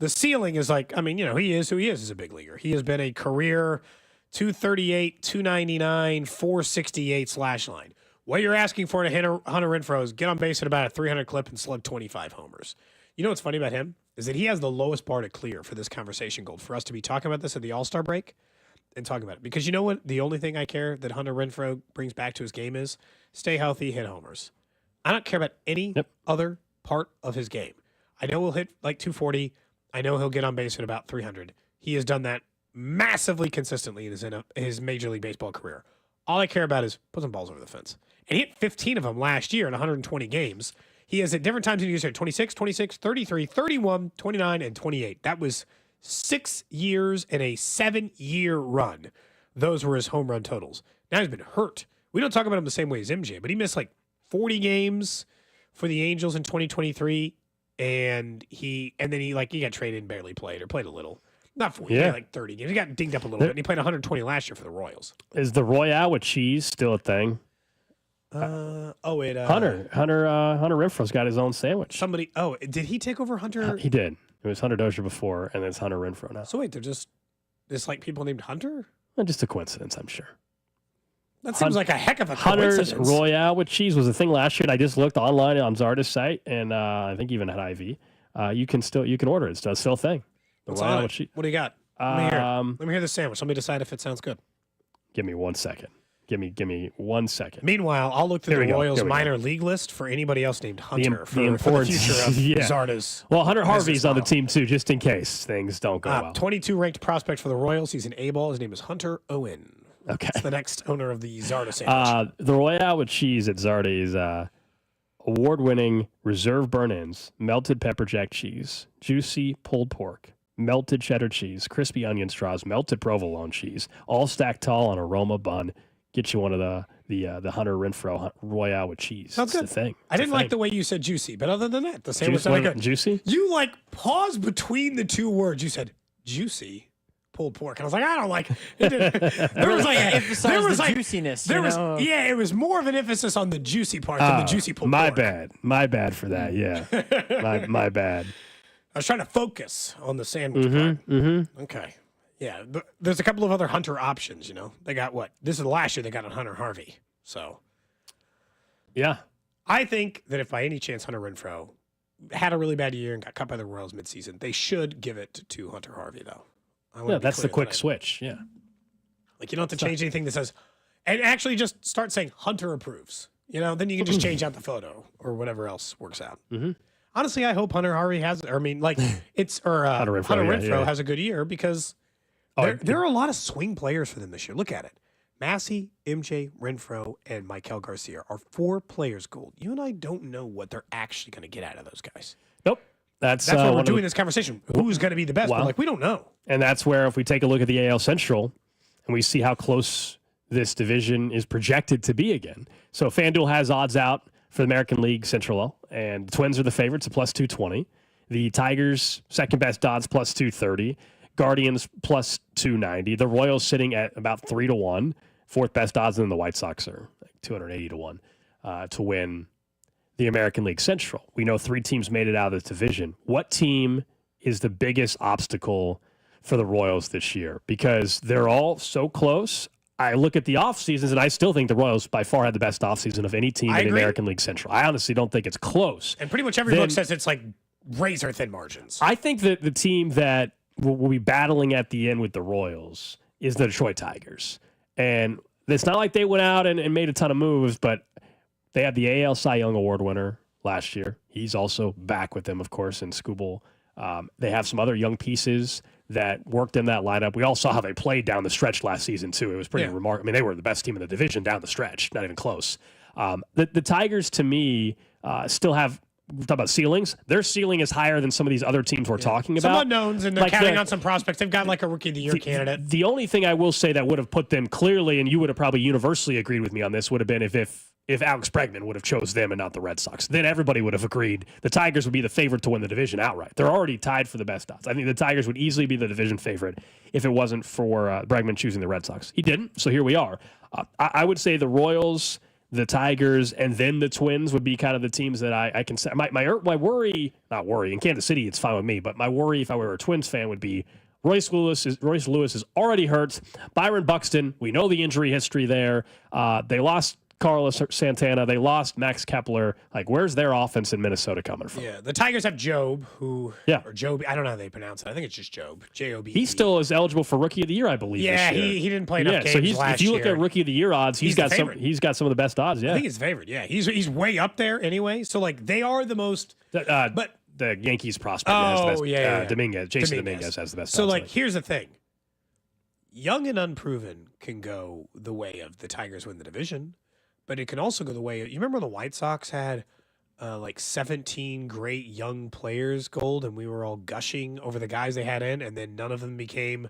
The ceiling is he is who he is as a big leaguer. He has been a career 238, 299, 468 slash line. What you're asking for to hit Hunter Renfroe is get on base at about a 300 clip and slug 25 homers. You know what's funny about him is that he has the lowest bar to clear for this conversation, Gold, for us to be talking about this at the All-Star break and talking about it. Because you know what? The only thing I care that Hunter Renfroe brings back to his game is stay healthy, hit homers. I don't care about any other part of his game. I know he'll hit 240. I know he'll get on base at about 300. He has done that massively consistently in his Major League Baseball career. All I care about is put some balls over the fence. And he hit 15 of them last year in 120 games. He has at different times in the year 26, 26, 33, 31, 29, and 28. That was 6 years and a 7-year run. Those were his home run totals. Now he's been hurt. We don't talk about him the same way as MJ, but he missed 40 games for the Angels in 2023. And then he got traded and barely played or played a little. Not 40, he played 30 games. He got dinged up a little bit, and he played 120 last year for the Royals. Is the Royale with cheese still a thing? Hunter Renfroe's got his own sandwich. Did he take over Hunter? He did. It was Hunter Dozier before, and it's Hunter Renfroe now. So wait, there's like people named Hunter? Just a coincidence, I'm sure. That seems like a heck of a Hunter's coincidence. Royale with cheese was a thing last year, and I just looked online on Zarda's site, and I think even at IV. You can order it. It's still a thing. The What's Royale on with it? cheese. What do you got? Let me hear the sandwich. Let me decide if it sounds good. Give me 1 second. Give me 1 second. Meanwhile, I'll look through Here the we go. Royals Here we go. minor league list for anybody else named Hunter for the importance- future of yeah. Zarda's. Well, Hunter Harvey's business on the model. team too, just in case things don't go well. 22 ranked prospect for the Royals. He's an A-ball. His name is Hunter Owen. Okay. That's the next owner of the Zarda sandwich. The Royale with cheese at Zarda is award-winning reserve burn-ins, melted pepper jack cheese, juicy pulled pork, melted cheddar cheese, crispy onion straws, melted provolone cheese, all stacked tall on a Roma bun. Get you one of the Hunter Renfroe Royale with cheese. Sounds It's good. the thing. I didn't like the way you said juicy, but other than that, the sandwich Juice- sounded what- good. Juicy? You like paused between the two words. You said juicy pulled pork, and I was like, I don't like. It didn't- there was like Emphasize the juiciness, There you was know? it was more of an emphasis on the juicy part than the juicy pulled my pork. My bad for that. Yeah, my bad. I was trying to focus on the sandwich part. Mm-hmm. Okay. Yeah, but there's a couple of other Hunter options, you know. They got what? This is the last year they got on Hunter Harvey. So, yeah. I think that if by any chance Hunter Renfroe had a really bad year and got cut by the Royals midseason, they should give it to Hunter Harvey, though. I wanna Yeah, be that's the clear quick that switch. Yeah. Like, you don't have to change anything that says, and actually just start saying Hunter approves. You know, then you can just change out the photo or whatever else works out. Mm-hmm. Honestly, I hope Hunter Harvey has, or I mean, like, Hunter Renfroe yeah. has a good year because there are a lot of swing players for them this year. Look at it. Massey, MJ, Renfroe, and Michael Garcia are 4 players gold. You and I don't know what they're actually going to get out of those guys. Nope. That's why one we're of the- doing this conversation. Who's going to be the best? Well, We're like, we don't know. And that's where, if we take a look at the AL Central and we see how close this division is projected to be again. So FanDuel has odds out for the American League Central, and the Twins are the favorites at plus 220. The Tigers, second best odds, plus 230. Guardians, plus 290. The Royals sitting at about 3-1. Fourth best odds, and then the White Sox are like 280-1 to win the American League Central. We know 3 teams made it out of this division. What team is the biggest obstacle for the Royals this year? Because they're all so close. I look at the off seasons, and I still think the Royals by far had the best off season of any team I in the agree. American League Central. I honestly don't think it's close. And pretty much every book says it's like razor thin margins. I think that the team that will be battling at the end with the Royals is the Detroit Tigers. And it's not like they went out and made a ton of moves, but they had the AL Cy Young Award winner last year. He's also back with them, of course, in Skubal. They have some other young pieces that worked in that lineup. We all saw how they played down the stretch last season, too. It was pretty remarkable. I mean, they were the best team in the division down the stretch, not even close. The Tigers, to me, still have, we talk about ceilings. Their ceiling is higher than some of these other teams we're talking about. Some unknowns, and they're Like counting the- on some prospects. They've got like a rookie of the year candidate. The only thing I will say that would have put them clearly, and you would have probably universally agreed with me on this, would have been if Alex Bregman would have chose them and not the Red Sox. Then everybody would have agreed the Tigers would be the favorite to win the division outright. They're already tied for the best odds. I think the Tigers would easily be the division favorite if it wasn't for Bregman choosing the Red Sox. He didn't, so here we are. I would say the Royals, the Tigers, and then the Twins would be kind of the teams that I can say. My worry, not worry, in Kansas City it's fine with me, but my worry if I were a Twins fan would be Royce Lewis is already hurt. Byron Buxton, we know the injury history there. They lost Carlos Santana. They lost Max Kepler. Like, where's their offense in Minnesota coming from? Yeah, the Tigers have Job, or Job. I don't know how they pronounce it. I think it's just Job. J-O-B. He still is eligible for Rookie of the Year, I believe. Yeah, this year. he didn't play enough so games last if you look year. at Rookie of the Year odds, he's the got some. favorite. He's got some of the best odds. Yeah, I think he's favorite. Yeah, he's way up there anyway. So like they are the most. But the Yankees prospect has the best. yeah. Dominguez, Jason Dominguez has the best. So odds, like, here's the thing: young and unproven can go the way of the Tigers win the division, but it can also go the way. You remember the White Sox had like 17 great young players gold, and we were all gushing over the guys they had in, and then none of them became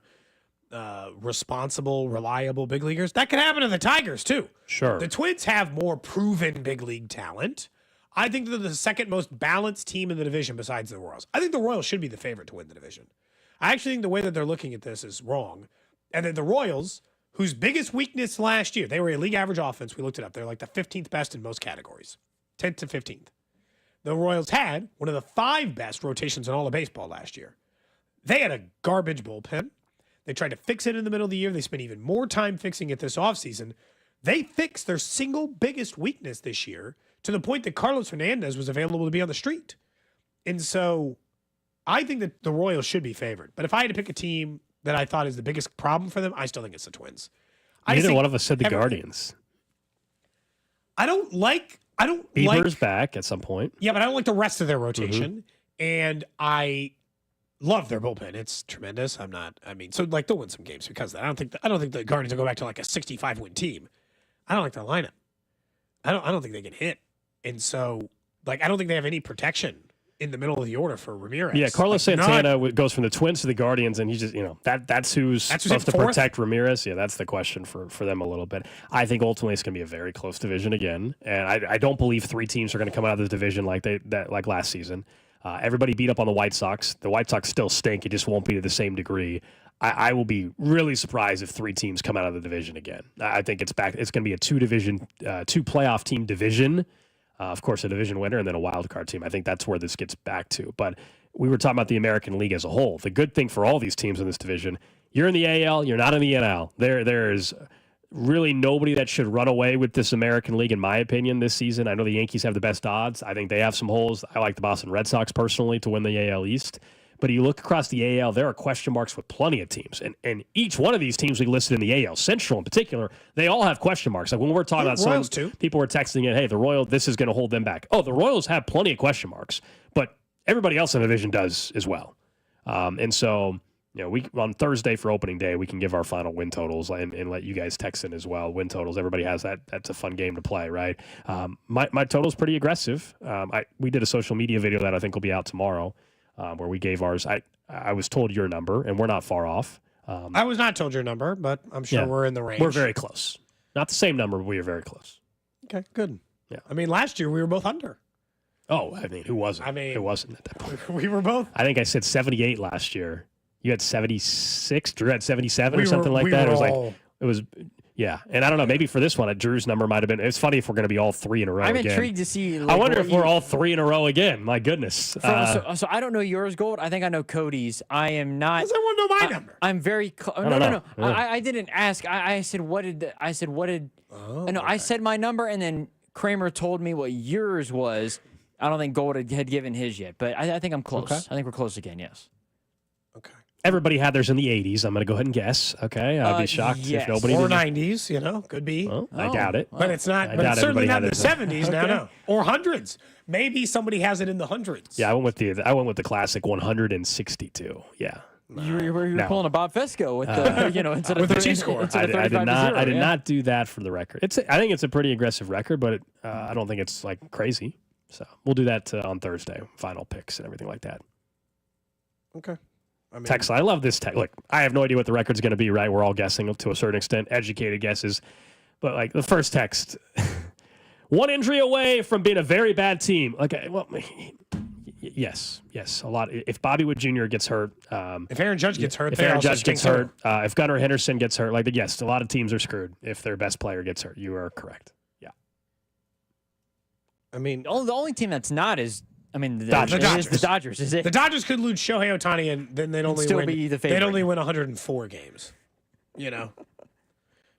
responsible, reliable big leaguers. That could happen to the Tigers too. Sure. The Twins have more proven big league talent. I think they're the second most balanced team in the division besides the Royals. I think the Royals should be the favorite to win the division. I actually think the way that they're looking at this is wrong. And then the Royals, whose biggest weakness last year, they were a league average offense. We looked it up. They're like the 15th best in most categories, 10th to 15th. the Royals had one of the 5 best rotations in all of baseball last year. They had a garbage bullpen. They tried to fix it in the middle of the year. They spent even more time fixing it this offseason. They fixed their single biggest weakness this year to the point that Carlos Hernandez was available to be on the street. And so I think that the Royals should be favored. But if I had to pick a team that I thought is the biggest problem for them, I still think it's the Twins. Neither one of us said the Guardians. I don't like Bieber's back at some point. Yeah, but I don't like the rest of their rotation. And I love their bullpen. It's tremendous. So they'll win some games because of that. I don't think the Guardians will go back to like a 65-win team. I don't like their lineup. I don't think they can hit. And so, I don't think they have any protection in the middle of the order for Ramirez. Yeah, Carlos Santana goes from the Twins to the Guardians, and he just, that's who's supposed to protect Ramirez. Yeah, that's the question for them a little bit. I think ultimately it's going to be a very close division again, and I don't believe 3 teams are going to come out of this division like last season. Everybody beat up on the White Sox. The White Sox still stink. It just won't be to the same degree. I will be really surprised if 3 teams come out of the division again. I think it's back. It's going to be a 2 playoff team division. Of course, a division winner and then a wild card team. I think that's where this gets back to. But we were talking about the American League as a whole. The good thing for all these teams in this division, you're in the AL, you're not in the NL. There's really nobody that should run away with this American League, in my opinion, this season. I know the Yankees have the best odds. I think they have some holes. I like the Boston Red Sox personally to win the AL East. But you look across the AL, there are question marks with plenty of teams. And each one of these teams we listed in the AL Central in particular, they all have question marks. Like when we're talking about Royals too. People were texting in, hey, the Royals, this is going to hold them back. Oh, the Royals have plenty of question marks, but everybody else in the division does as well. And so, we on Thursday for opening day, we can give our final win totals and let you guys text in as well. Win totals, everybody has that. That's a fun game to play, right? My total's pretty aggressive. We did a social media video that I think will be out tomorrow. Where we gave ours. I was told your number, and we're not far off. I was not told your number, but I'm sure we're in the range. We're very close. Not the same number, but we are very close. Okay, good. Yeah. Last year we were both under. Oh, who wasn't? Who wasn't at that point? We were both. I think I said 78 last year. You had 76. Drew had 77 or something like that. It was. Yeah, and I don't know. Maybe for this one, Drew's number might have been. It's funny if we're going to be all 3 in a row. I'm again. intrigued to see. I wonder if we're all 3 in a row again. My goodness. So I don't know yours, Gold. I think I know Cody's. I am not. Does everyone know my number? I'm very. No. I didn't ask. I said what did. Oh, no, I said my number, and then Kramer told me what yours was. I don't think Gold had given his yet, but I think I'm close. Okay. I think we're close again. Yes. Everybody had theirs in the 80s. I'm going to go ahead and guess. Okay, I'd be shocked if nobody or did. 90s. Could be. Well, I doubt it. But it's not. But it's certainly not in the 70s now. No, or hundreds. Maybe somebody has it in the hundreds. Yeah, I went with the classic 162. Yeah. You were pulling a Bob Fesco with the instead with of the cheat score. Instead of 35 to 0, I did not do that for the record. I think it's a pretty aggressive record, but I don't think it's like crazy. So we'll do that on Thursday, final picks and everything like that. Okay. Text. I love this text. Look, I have no idea what the record's going to be, right? We're all guessing to a certain extent, educated guesses. But like the first text, 1 injury away from being a very bad team. Yes, a lot. If Bobby Wood Jr. gets hurt, if Aaron Judge gets hurt, if Gunnar Henderson gets hurt, yes, a lot of teams are screwed if their best player gets hurt. You are correct. Yeah. The only team that's not is. The Dodgers. The Dodgers, is it? The Dodgers could lose Shohei Ohtani, and then they'd only win. Be the favorite. They'd only win 104 games. But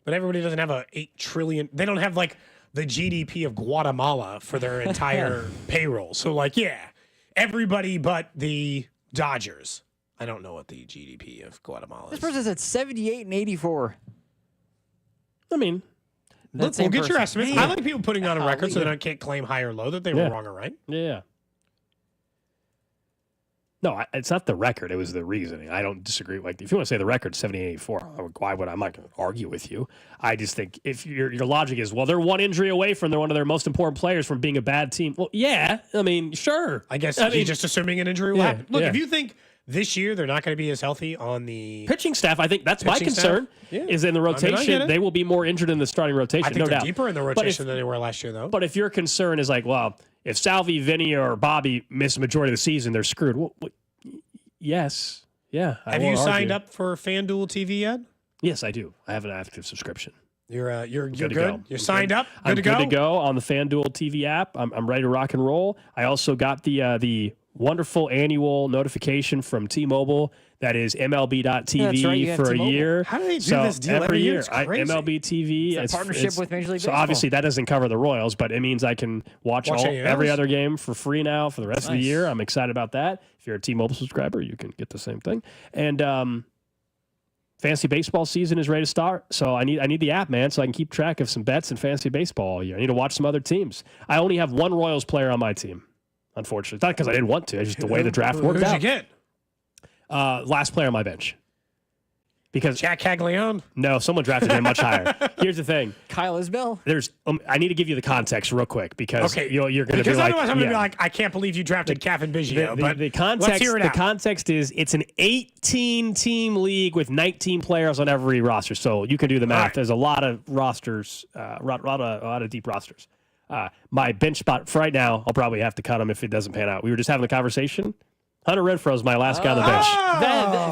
everybody doesn't have $8 trillion. They don't have like the GDP of Guatemala for their entire payroll. So everybody but the Dodgers. I don't know what the GDP of Guatemala is. This person's at 78 and 84. We'll get your estimate. I like people putting on a record so that I can't claim high or low that they were wrong or right. Yeah. No, it's not the record. It was the reasoning. I don't disagree. If you want to say the record 78-84, why would I'm not going to argue with you. I just think if your logic is, they're 1 injury away from one of their most important players from being a bad team. Well, yeah. Sure. I guess you're just assuming an injury will happen. Look, if you think this year they're not going to be as healthy on the pitching staff, I think that's my concern. Is in the rotation, they will be more injured in the starting rotation. I think they're deeper in the rotation than they were last year, though. But if your concern is if Salvi, Vinny, or Bobby miss the majority of the season, they're screwed. Well, yes. Yeah. Have you signed up for FanDuel TV yet? Yes, I do. I have an active subscription. You're good. to go. You're signed up. I'm Good to go. good to go on the FanDuel TV app. I'm ready to rock and roll. I also got the wonderful annual notification from T-Mobile that is MLB.TV that's right, you have for a T-Mobile. year. How do they do this deal every year? It's crazy. MLB TV. It's a partnership with Major League So Baseball. obviously that doesn't cover the Royals, but it means I can watch every other game for free now for the rest of the year. I'm excited about that. If you're a T-Mobile subscriber, you can get the same thing. And fantasy baseball season is ready to start, so I need the app, man, so I can keep track of some bets in fantasy baseball all year. I need to watch some other teams. I only have one Royals player on my team, unfortunately. It's not because I didn't want to. It's just the way the draft worked out. Who'd you get? Last player on my bench. Because Jack Caglione? No, someone drafted him much higher. Here's the thing. Kyle Isbell? There's I need to give you the context real quick because you're going to be because like, otherwise I'm going to be like, I can't believe you drafted Cavan Biggio. But the context, let's hear it out. context is it's an 18-team league with 19 players on every roster. So you can do the math. Right. There's a lot of rosters, a lot of deep rosters. My bench spot for right now, I'll probably have to cut him if it doesn't pan out. We were just having a conversation. Hunter Renfro's my last guy on the bench.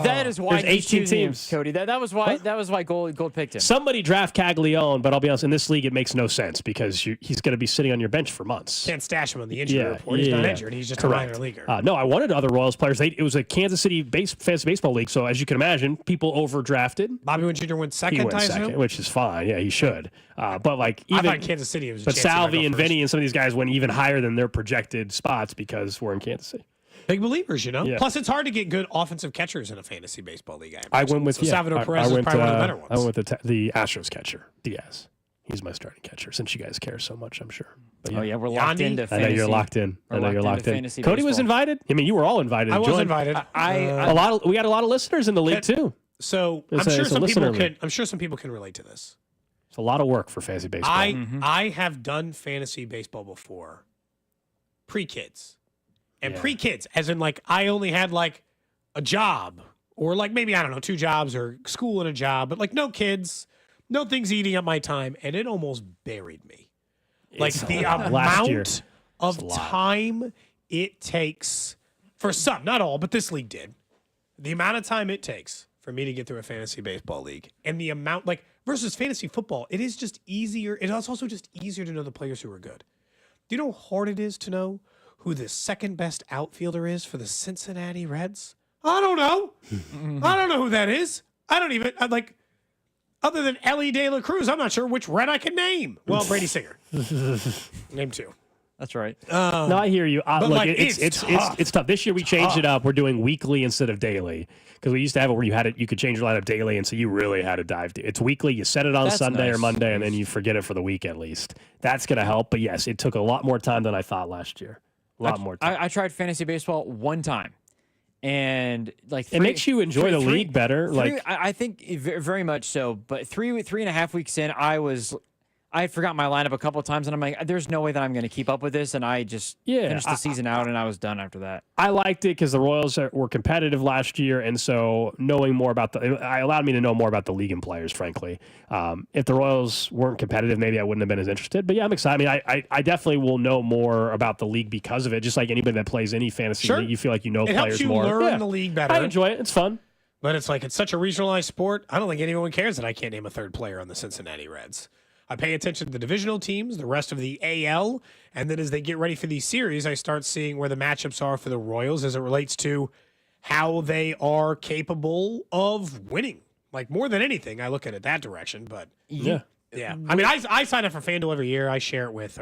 That is why there's 18 teams, Cody. That was why Gold picked him. Somebody draft Caglione, but I'll be honest, in this league it makes no sense because he's going to be sitting on your bench for months. Can't stash him on the injury report. He's not injured. He's just a minor leaguer. No, I wanted other Royals players. It was a Kansas City fantasy baseball league, so as you can imagine, people overdrafted. Bobby Witt Jr. went second. He went second, which is fine. Yeah, he should. But like even I thought Kansas City was. But Salvi and Vinny and some of these guys went even higher than their projected spots because we're in Kansas City. Big believers, you know. Yeah. Plus, it's hard to get good offensive catchers in a fantasy baseball league. I went with Salvador Perez is probably one of the better ones. I went with the Astros catcher, Diaz. He's my starting catcher since you guys care so much, I'm sure. But we're locked into fantasy. I know you're locked in. You're locked in. Cody was baseball. invited. I mean, you were all invited. I was invited. We got a lot of listeners in the league too. So I'm sure some people can. I'm sure some people can relate to this. It's a lot of work for fantasy baseball. I have done fantasy baseball before, pre-kids. And pre-kids, as in like I only had like a job or like maybe, I don't know, 2 jobs or school and a job, but like no kids, no things eating up my time. And it almost buried me. Like the amount of time it takes for some, not all, but this league did. The amount of time it takes for me to get through a fantasy baseball league and the amount like versus fantasy football, it is just easier. It is also just easier to know the players who are good. Do you know how hard it is to know who the second best outfielder is for the Cincinnati Reds? I don't know. I don't know who that is. I don't even, other than Ellie De La Cruz, I'm not sure which Red I can name. Well, Brady Singer. Name 2. That's right. No, I hear you. But Look, like, it's tough. This year we changed it up. We're doing weekly instead of daily because we used to have it where you could change your lineup daily, and so you really had to dive deep. It's weekly. You set it on Sunday or Monday, and then you forget it for the week at least. That's going to help. But yes, it took a lot more time than I thought last year. A lot more time. I tried fantasy baseball one time, and it makes you enjoy the league better. I think very much so. But 3.5 weeks in, I forgot my lineup a couple of times, and I'm like, there's no way that I'm going to keep up with this. And I just finished the season out, and I was done after that. I liked it because the Royals were competitive last year, and so knowing more about it allowed me to know more about the league and players, frankly. If the Royals weren't competitive, maybe I wouldn't have been as interested. But yeah, I'm excited. I mean, I definitely will know more about the league because of it. Just like anybody that plays any fantasy league, you feel like you know players more. It helps you learn the league better. I enjoy it. It's fun. But it's like it's such a regionalized sport. I don't think anyone cares that I can't name a third player on the Cincinnati Reds. I pay attention to the divisional teams, the rest of the AL, and then as they get ready for these series, I start seeing where the matchups are for the Royals as it relates to how they are capable of winning. Like more than anything, I look at it that direction. But yeah. I mean, I sign up for FanDuel every year. I share it with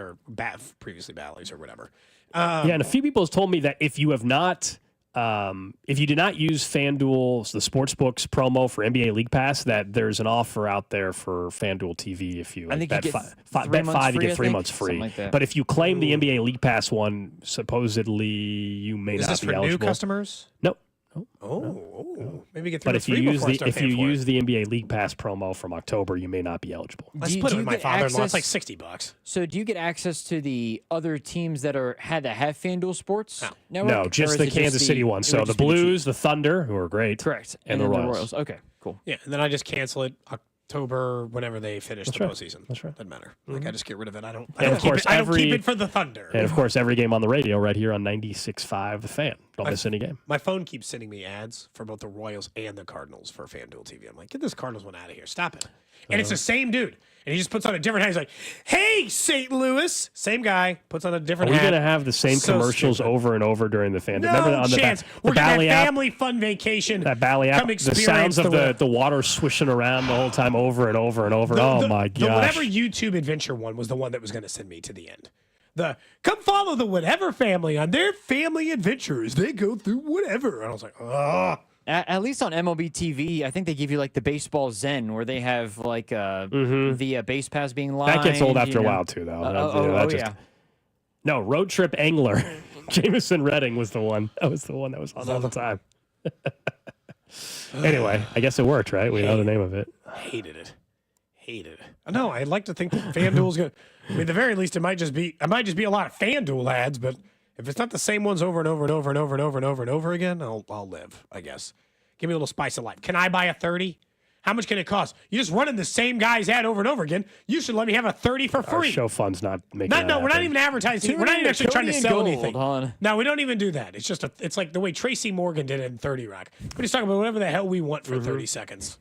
previously Bally's or whatever. And a few people have told me that if you have not. If you did not use FanDuel's the Sportsbooks promo for NBA League Pass, that there's an offer out there for FanDuel TV. If you bet five, you get 3 months free. Like but if you claim the NBA League Pass one, supposedly you may not be eligible. Is this for new customers? Nope. Maybe get 3 But months free before I start if paying you for use it. the NBA League Pass promo from October, you may not be eligible. I split it with my father-in-law. It's like $60. So do you get access to the other teams that have FanDuel Sports Network? No, just the Kansas City one. So the Blues, the Thunder, who are great. Correct. And the Royals. Okay, cool. Yeah, and then I just cancel it October whenever they finish the postseason. That's right. Doesn't matter. Like I just get rid of it. I don't keep keep it for the Thunder. And of course, every game on the radio right here on 96.5 The Fan. Don't miss any game. My phone keeps sending me ads for both the Royals and the Cardinals for FanDuel TV. I'm like, get this Cardinals one out of here. Stop it. And it's the same dude. And he just puts on a different hat. He's like, hey, St. Louis. Same guy. Puts on a different Are we hat. going to have the same So commercials stupid. over and over during the FanDuel? No Remember on chance. the We're going to Bally have app? family fun vacation. That Bally app, Come the sounds of experience the water swishing around the whole time over and over and over. My The gosh. whatever YouTube adventure one was the one that was going to send me to the end. The come follow the whatever family on their family adventures. They go through whatever. And I was like, oh. At least on MLB TV, I think they give you like the baseball Zen, where they have like the base pass being lined. That gets old after a while, too, though. Yeah. No, Road Trip Angler. Jameson Redding was the one. That was the one that was on all the time. Anyway, I guess it worked, right? We know the name of it. Hated it. No, I'd like to think that FanDuel's going to, I mean, at the very least, it might just be a lot of FanDuel ads, but if it's not the same ones over and over and over and over and over and over and over again, I'll live, I guess. Give me a little spice of life. Can I buy a 30? How much can it cost? You're just running the same guy's ad over and over again. You should let me have a 30 for free. Our show fund's not making No, we're not even advertising. We're not even actually trying to sell anything. Hon. No, we don't even do that. It's just it's like the way Tracy Morgan did it in 30 Rock. We're just talking about whatever the hell we want for 30 seconds.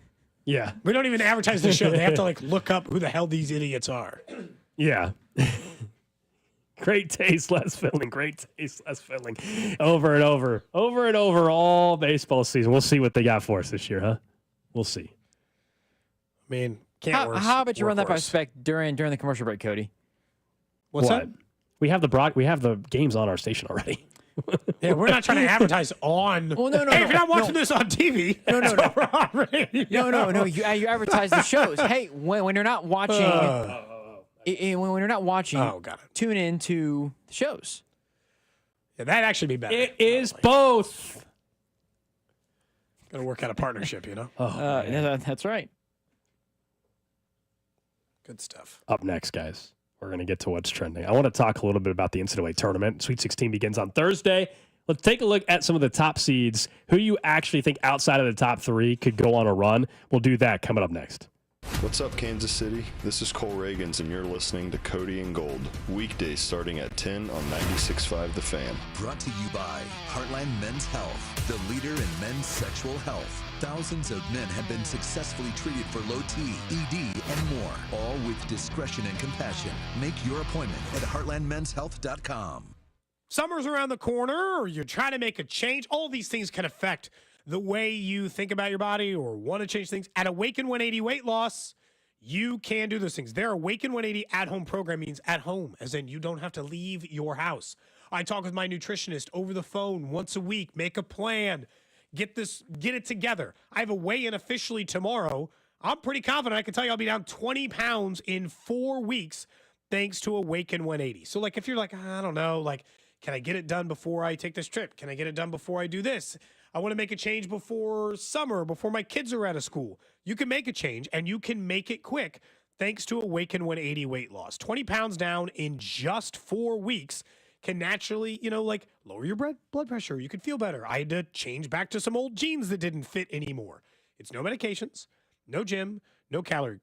Yeah. We don't even advertise the show. They have to like look up who the hell these idiots are. Yeah. Great taste, less filling. Great taste, less filling. Over and over. Over and over all baseball season. We'll see what they got for us this year, huh? We'll see. I mean, can't How about you run that by spec during the commercial break, Cody? What's that? We have the games on our station already. Yeah, we're not trying to advertise on. Well, no. Hey, if you're not watching this on TV, No. You advertise the shows. Hey, when you're not watching, when you're not watching, got it. Tune in to the shows. Yeah, that'd actually be better. It is both. Got to work out a partnership, you know. Yeah, that's right. Good stuff. Up next, guys, we're going to get to what's trending. I want to talk a little bit about the NCAA tournament. Sweet 16 begins on Thursday. Let's take a look at some of the top seeds. Who you actually think outside of the top three could go on a run? We'll do that coming up next. What's up, Kansas City? This is Cole Reagans, and you're listening to Cody and Gold. Weekdays starting at 10 on 96.5 The Fan. Brought to you by Heartland Men's Health, the leader in men's sexual health. Thousands of men have been successfully treated for low T, ED, and more, all with discretion and compassion. Make your appointment at heartlandmenshealth.com. Summer's around the corner, or you're trying to make a change. All these things can affect the way you think about your body or want to change things. At Awaken 180 Weight Loss, you can do those things. Their Awaken 180 at-home program means at home, as in you don't have to leave your house. I talk with my nutritionist over the phone once a week, make a plan, get it together. I have a weigh-in officially tomorrow. I'm pretty confident I can tell you I'll be down 20 pounds in 4 weeks thanks to Awaken 180. So, like, if you're like, I don't know, like, can I get it done before I take this trip? Can I get it done before I do this? I want to make a change before summer, before my kids are out of school. You can make a change, and you can make it quick thanks to Awaken 180 Weight Loss. 20 pounds down in just 4 weeks can naturally, like lower your blood pressure. You can feel better. I had to change back to some old jeans that didn't fit anymore. It's no medications, no gym, no calorie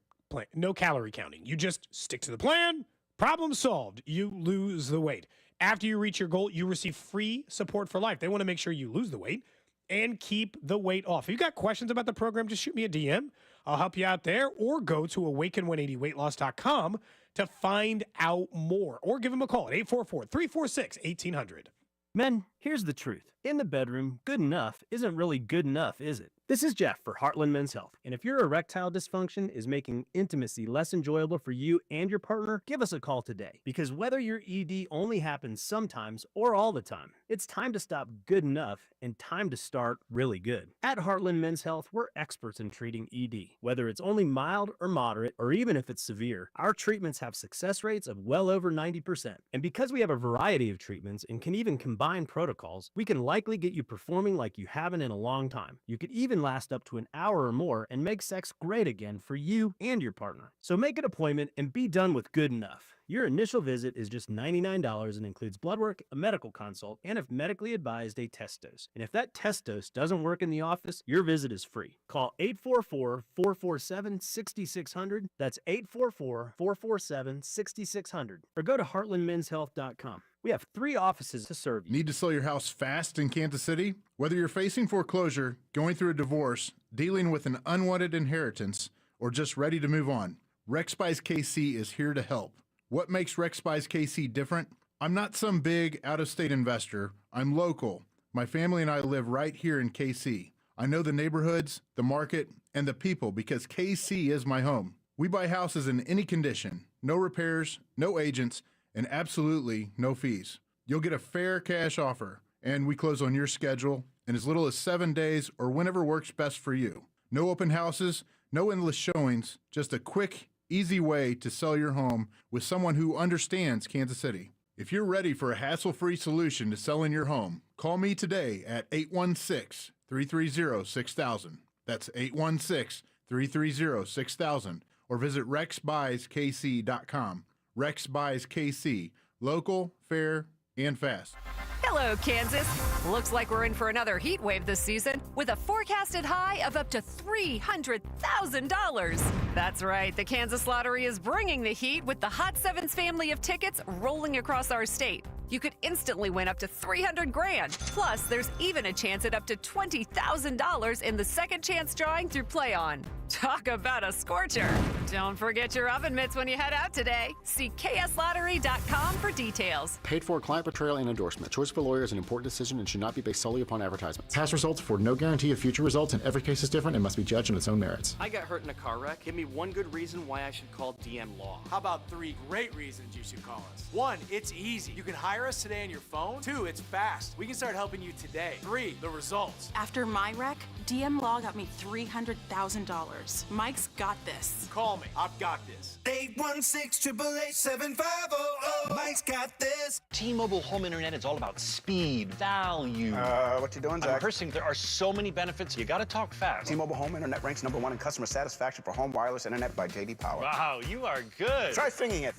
counting. You just stick to the plan, problem solved. You lose the weight. After you reach your goal, you receive free support for life. They want to make sure you lose the weight and keep the weight off. If you got questions about the program, just shoot me a DM. I'll help you out there, or go to awaken180weightloss.com to find out more, or give them a call at 844-346-1800. Men, here's the truth. In the bedroom, good enough isn't really good enough, is it? This is Jeff for Heartland Men's Health, and if your erectile dysfunction is making intimacy less enjoyable for you and your partner, give us a call today. Because whether your ED only happens sometimes or all the time, it's time to stop good enough and time to start really good. At Heartland Men's Health, we're experts in treating ED. Whether it's only mild or moderate, or even if it's severe, our treatments have success rates of well over 90%. And because we have a variety of treatments and can even combine protocols, we can likely get you performing like you haven't in a long time. You could even last up to an hour or more and make sex great again for you and your partner. So make an appointment and be done with good enough. Your initial visit is just $99 and includes blood work, a medical consult, and if medically advised, a test dose. And if that test dose doesn't work in the office, your visit is free. Call 844-447-6600. That's 844-447-6600. Or go to heartlandmenshealth.com. We have 3 offices to serve you. Need to sell your house fast in Kansas City? Whether you're facing foreclosure, going through a divorce, dealing with an unwanted inheritance, or just ready to move on, RexBuys KC is here to help. What makes RexBuys KC different? I'm not some big out-of-state investor. I'm local. My family and I live right here in KC. I know the neighborhoods, the market, and the people because KC is my home. We buy houses in any condition, no repairs, no agents, and absolutely no fees. You'll get a fair cash offer, and we close on your schedule in as little as 7 days or whenever works best for you. No open houses, no endless showings, just a quick, easy way to sell your home with someone who understands Kansas City. If you're ready for a hassle-free solution to selling your home, call me today at 816-330-6000. That's 816-330-6000, or visit rexbuyskc.com. Rex Buys KC, local, fair, and fast. Hello, Kansas. Looks like we're in for another heat wave this season with a forecasted high of up to $300,000. That's right. The Kansas Lottery is bringing the heat with the Hot Sevens family of tickets rolling across our state. You could instantly win up to $300,000. Plus, there's even a chance at up to $20,000 in the second chance drawing through Play On. Talk about a scorcher. Don't forget your oven mitts when you head out today. See kslottery.com for details. Paid for client portrayal and endorsement. Choice of a lawyer is an important decision and should not be based solely upon advertisements. Past results afford no guarantee of future results, and every case is different and must be judged on its own merits. I got hurt in a car wreck. Give me one good reason why I should call DM Law. How about 3 great reasons you should call us? 1, it's easy. You can hire us today on your phone. 2, it's fast. We can start helping you today. 3, the results. After my wreck, DM Law got me $300,000. Mike's got this. Call me. I've got this. 816-888-7500. Mike's got this. T-Mobile home internet is all about speed, value. What you doing, Zach? I'm rehearsing. There are so many benefits. You got to talk fast. T-Mobile home internet ranks #1 in customer satisfaction for home wireless internet by J.D. Power. Wow, you are good. Try singing it.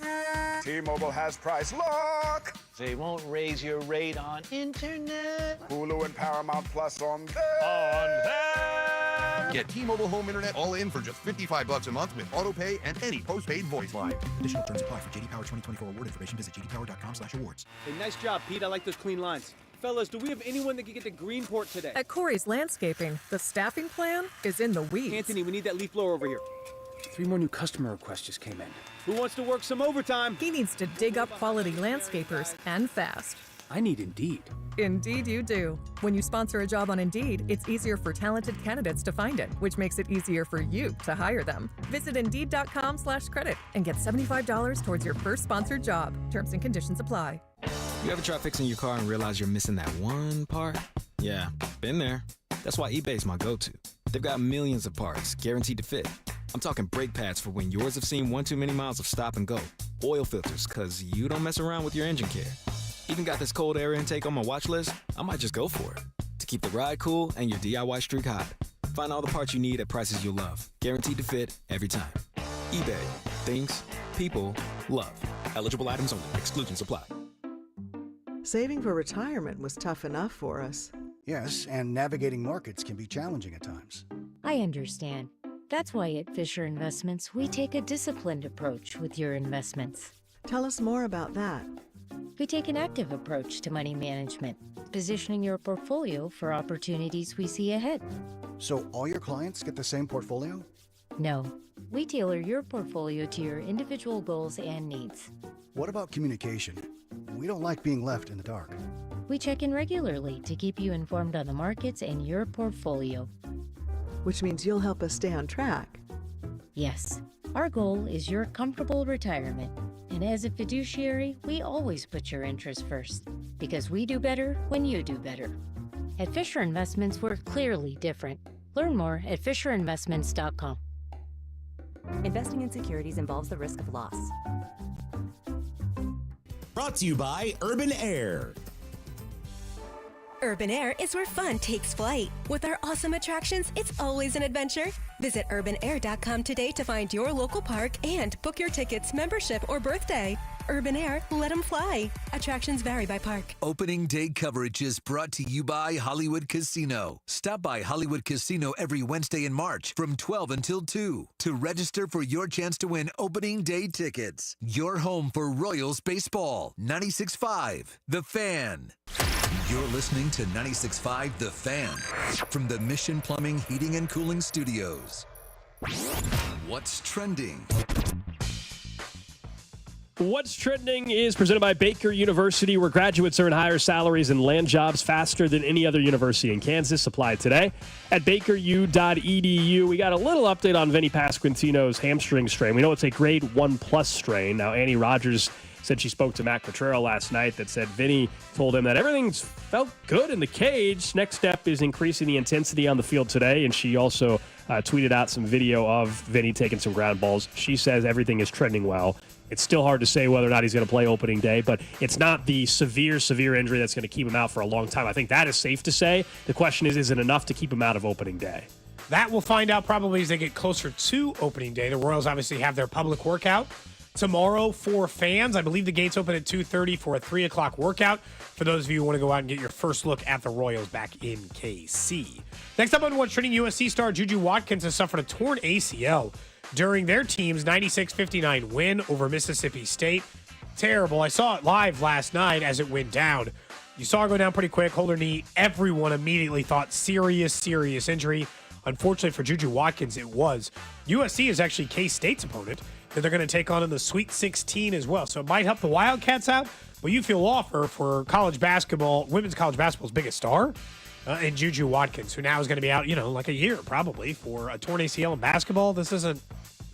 T-Mobile has price lock. They won't raise your rate on internet. Hulu and Paramount Plus on them. Get T-Mobile home internet all in for just $55 a month with auto pay and any postpaid voice line. Additional terms apply. For JD Power 2024 award information, visit jdpower.com/awards. Hey, nice job, Pete. I like those clean lines. Fellas, do we have anyone that can get to Greenport today? At Corey's Landscaping, the staffing plan is in the weeds. Anthony, we need that leaf blower over here. 3 more new customer requests just came in. Who wants to work some overtime? He needs to dig up quality landscapers, and fast. I need Indeed. Indeed you do. When you sponsor a job on Indeed, it's easier for talented candidates to find it, which makes it easier for you to hire them. Visit Indeed.com/credit and get $75 towards your first sponsored job. Terms and conditions apply. You ever try fixing your car and realize you're missing that one part? Yeah, been there. That's why eBay's my go-to. They've got millions of parts, guaranteed to fit. I'm talking brake pads for when yours have seen 1 too many miles of stop and go. Oil filters, cause you don't mess around with your engine care. Even got this cold air intake on my watch list. I might just go for it. To keep the ride cool and your DIY streak hot. Find all the parts you need at prices you'll love. Guaranteed to fit every time. eBay. Things. People. Love. Eligible items only. Exclusions apply. Saving for retirement was tough enough for us. Yes, and navigating markets can be challenging at times. I understand. That's why at Fisher Investments, we take a disciplined approach with your investments. Tell us more about that. We take an active approach to money management, positioning your portfolio for opportunities we see ahead. So all your clients get the same portfolio? No, we tailor your portfolio to your individual goals and needs. What about communication? We don't like being left in the dark. We check in regularly to keep you informed on the markets and your portfolio. Which means you'll help us stay on track. Yes, our goal is your comfortable retirement. And as a fiduciary, we always put your interests first, because we do better when you do better. At Fisher Investments, we're clearly different. Learn more at FisherInvestments.com. Investing in securities involves the risk of loss. Brought to you by Urban Air. Urban Air is where fun takes flight. With our awesome attractions, it's always an adventure. Visit urbanair.com today to find your local park and book your tickets, membership, or birthday. Urban air, let them fly. Attractions vary by park. Opening day coverage is brought to you by Hollywood Casino. Stop by Hollywood Casino every Wednesday in March from 12 until 2 to register for your chance to win opening day tickets. Your home for Royals baseball. 96.5 The Fan. You're listening to 96.5 The Fan from the Mission Plumbing, Heating, and Cooling Studios. What's trending? What's Trending is presented by Baker University, where graduates earn higher salaries and land jobs faster than any other university in Kansas. Apply today at bakeru.edu. We got a little update on Vinny Pasquantino's hamstring strain. We know it's a grade 1+ strain. Now, Annie Rogers said she spoke to Matt Quatrero last night that said Vinny told him that everything's felt good in the cage. Next step is increasing the intensity on the field today, and she also tweeted out some video of Vinny taking some ground balls. She says everything is trending well. It's still hard to say whether or not he's going to play opening day, but it's not the severe injury that's going to keep him out for a long time. I think that is safe to say. The question is it enough to keep him out of opening day? That we'll find out probably as they get closer to opening day. The Royals obviously have their public workout tomorrow for fans. I believe the gates open at 2:30 for a 3 o'clock workout for those of you who want to go out and get your first look at the Royals back in KC. Next up on What's Trending, USC star Juju Watkins has suffered a torn ACL during their team's 96-59 win over Mississippi State. Terrible. I saw it live last night as it went down. You saw it go down pretty quick, hold her knee. Everyone immediately thought serious injury. Unfortunately for Juju Watkins, it was. USC is actually K-State's opponent that they're going to take on in the Sweet 16 as well. So it might help the Wildcats out, but you feel awful for college basketball, women's college basketball's biggest star, and Juju Watkins, who now is going to be out, like a year probably for a torn ACL in basketball. This isn't,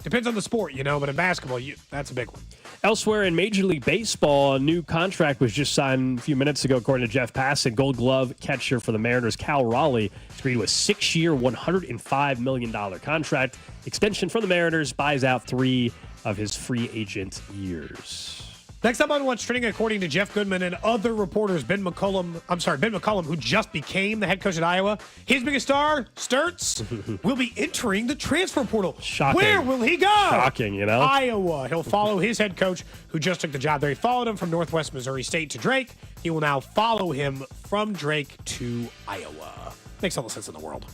depends on the sport, but in basketball, that's a big one. Elsewhere in Major League Baseball, a new contract was just signed a few minutes ago, according to Jeff Passan. Gold Glove catcher for the Mariners, Cal Raleigh, agreed to a 6-year, $105 million contract. Extension from the Mariners buys out 3 of his free agent years. Next up on What's Trending, according to Jeff Goodman and other reporters, Ben McCollum, who just became the head coach at Iowa, his biggest star, Sturts, will be entering the transfer portal. Shocking. Where will he go? Shocking, Iowa. He'll follow his head coach, who just took the job there. He followed him from Northwest Missouri State to Drake. He will now follow him from Drake to Iowa. Makes all the sense in the world.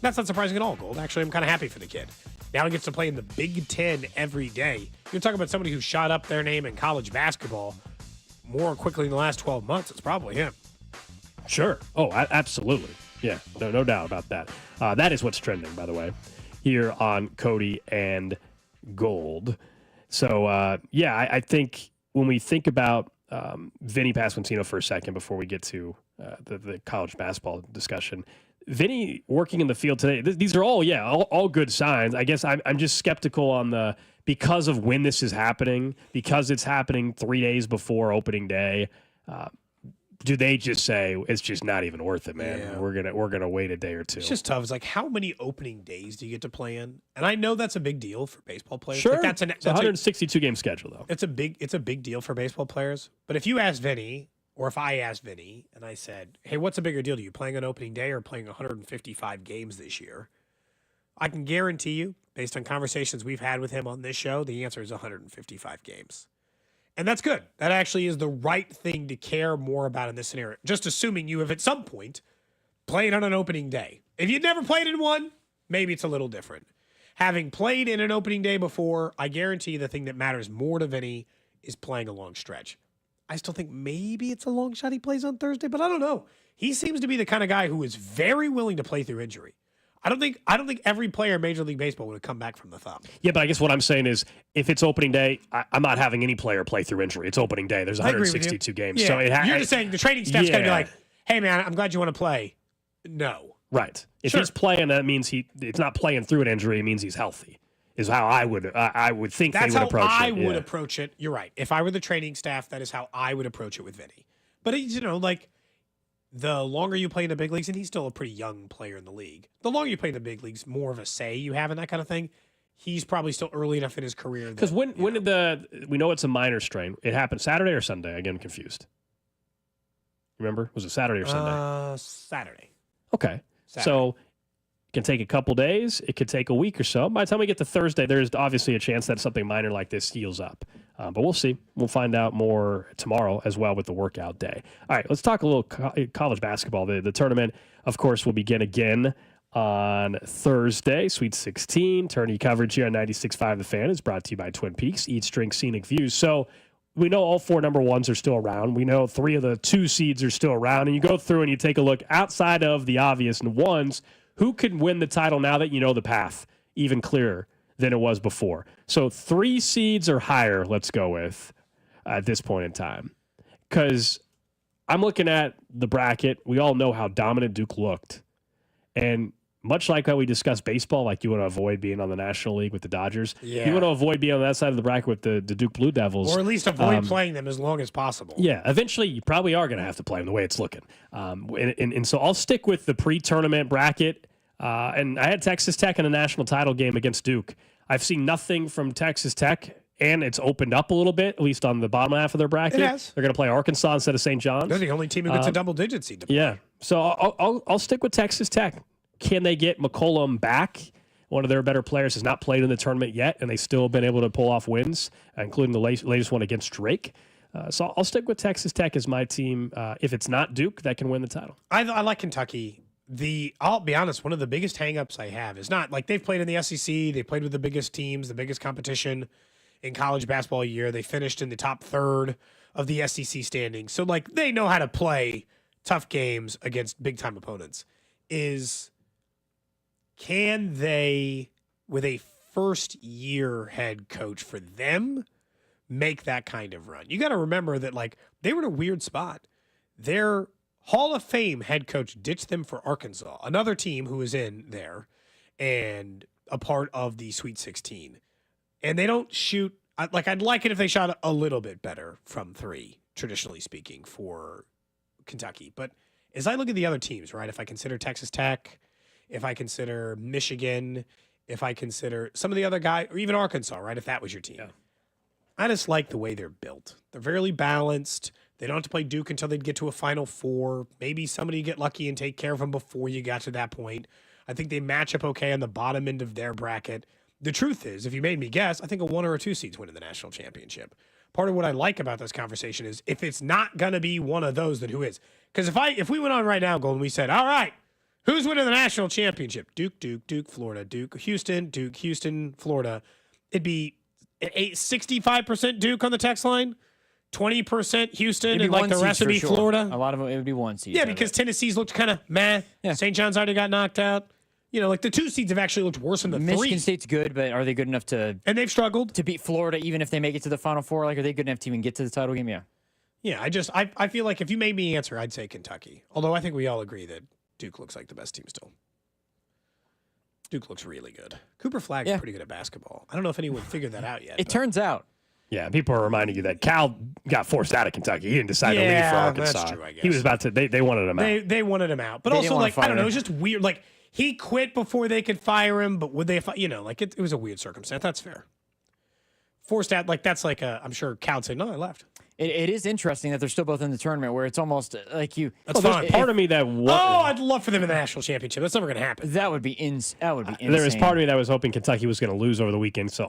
That's not surprising at all, Gold. Actually, I'm kind of happy for the kid. Now he gets to play in the Big Ten every day. You're talking about somebody who shot up their name in college basketball more quickly in the last 12 months. It's probably him. Sure. Oh, absolutely. Yeah, no doubt about that. That is what's trending, by the way, here on Cody and Gold. So, I think when we think about Vinny Pasquantino for a second before we get to the college basketball discussion, Vinny working in the field today, these are all good signs. I guess I'm just skeptical on because of when this is happening, because it's happening 3 days before opening day. Do they just say it's just not even worth it, man? Yeah. We're gonna wait a day or two. It's just tough. It's like, how many opening days do you get to play in? And I know that's a big deal for baseball players. Sure, but that's a 162 game schedule though. It's a big deal for baseball players. But if you ask Vinny, or if I asked Vinny and I said, hey, what's a bigger deal to you, playing on opening day or playing 155 games this year? I can guarantee you, based on conversations we've had with him on this show, the answer is 155 games. And that's good. That actually is the right thing to care more about in this scenario. Just assuming you have at some point played on an opening day. If you'd never played in one, maybe it's a little different. Having played in an opening day before, I guarantee the thing that matters more to Vinny is playing a long stretch. I still think maybe it's a long shot he plays on Thursday, but I don't know. He seems to be the kind of guy who is very willing to play through injury. I don't think every player in Major League Baseball would have come back from the thumb. Yeah, but I guess what I'm saying is if it's opening day, I'm not having any player play through injury. It's opening day. There's 162 games. Yeah. So you're just saying the training staff's going to be like, hey, man, I'm glad you want to play. No. Right. If he's playing, that means it's not playing through an injury. It means he's healthy. Is how I would think That's they would approach it. That's how I would approach it. You're right. If I were the training staff, that is how I would approach it with Vinny. But, the longer you play in the big leagues, and he's still a pretty young player in the league, the longer you play in the big leagues, more of a say you have in that kind of thing. He's probably still early enough in his career. Because when did we know it's a minor strain? It happened Saturday or Sunday? Again, confused. Remember? Was it Saturday or Sunday? Saturday. Okay. Saturday. So It can take a couple days. It could take a week or so. By the time we get to Thursday, there's obviously a chance that something minor like this heals up. But we'll see. We'll find out more tomorrow as well with the workout day. All right, let's talk a little college basketball. The tournament, of course, will begin again on Thursday. Sweet 16. Tourney coverage here on 96.5 The Fan is brought to you by Twin Peaks. Eat, drink, scenic views. So we know all 4 number ones are still around. We know 3 of the 2 seeds are still around. And you go through and you take a look outside of the obvious ones. Who can win the title now that you know the path even clearer than it was before? So 3 seeds or higher, let's go with at this point in time. Because I'm looking at the bracket. We all know how dominant Duke looked. And much like how we discussed baseball, like you want to avoid being on the National League with the Dodgers. Yeah. You want to avoid being on that side of the bracket with the Duke Blue Devils. Or at least avoid playing them as long as possible. Yeah, eventually you probably are going to have to play them the way it's looking. And so I'll stick with the pre-tournament bracket. And I had Texas Tech in a national title game against Duke. I've seen nothing from Texas Tech, and it's opened up a little bit, at least on the bottom half of their bracket. It has. They're going to play Arkansas instead of St. John's. They're the only team who gets a double-digit seed to play. Yeah, so I'll stick with Texas Tech. Can they get McCollum back? One of their better players has not played in the tournament yet, and they've still been able to pull off wins, including the latest one against Drake. So I'll stick with Texas Tech as my team. If it's not Duke, that can win the title. I like Kentucky. I'll be honest, one of the biggest hangups I have is not like they've played in the SEC, they played with the biggest teams, the biggest competition in college basketball a year. They finished in the top third of the SEC standings. So like they know how to play tough games against big time opponents. Can they, with a first year head coach for them, make that kind of run? You got to remember that like they were in a weird spot. Their Hall of Fame head coach ditched them for Arkansas, another team who was in there and a part of the Sweet 16. And they don't shoot, I'd like it if they shot a little bit better from 3, traditionally speaking, for Kentucky. But as I look at the other teams, right, if I consider Texas Tech, if I consider Michigan, if I consider some of the other guys, or even Arkansas, right, if that was your team, I just like the way they're built. They're fairly balanced. They don't have to play Duke until they'd get to a Final Four. Maybe somebody get lucky and take care of them before you got to that point. I think they match up okay on the bottom end of their bracket. The truth is, if you made me guess, I think a 1 or a 2 seeds win in the national championship. Part of what I like about this conversation is if it's not going to be one of those, then who is? Because if we went on right now, Golden, we said, all right, who's winning the national championship? Duke, Florida. Duke, Houston, Florida. It'd be 65% Duke on the text line. 20% Houston, and like the rest would be sure. Florida. A lot of it would be 1 seed. Yeah, because Tennessee's looked kind of meh. Yeah. St. John's already got knocked out. You know, like the 2 seeds have actually looked worse than the 3. Michigan State's good, but are they good enough to... And they've struggled. To beat Florida, even if they make it to the Final Four? Like, are they good enough to even get to the title game? Yeah. Yeah, I feel like if you made me answer, I'd say Kentucky. Although I think we all agree that Duke looks like the best team still. Duke looks really good. Cooper Flagg's pretty good at basketball. I don't know if anyone figured that out yet. It turns out. Yeah, people are reminding you that Cal got forced out of Kentucky. He didn't decide to leave for Arkansas. That's true, I guess. He was about to. They wanted him out. They wanted him out, but also like I don't know. It was just weird. Like he quit before they could fire him, but would they? Like it was a weird circumstance. That's fair. Forced out, like that's like I'm sure Cal would say, no, I left. It is interesting that they're still both in the tournament, where it's almost like you. That's fine. Part of me that. I'd love for them in the national championship. That's never going to happen. That would be insane. There was part of me that was hoping Kentucky was going to lose over the weekend, so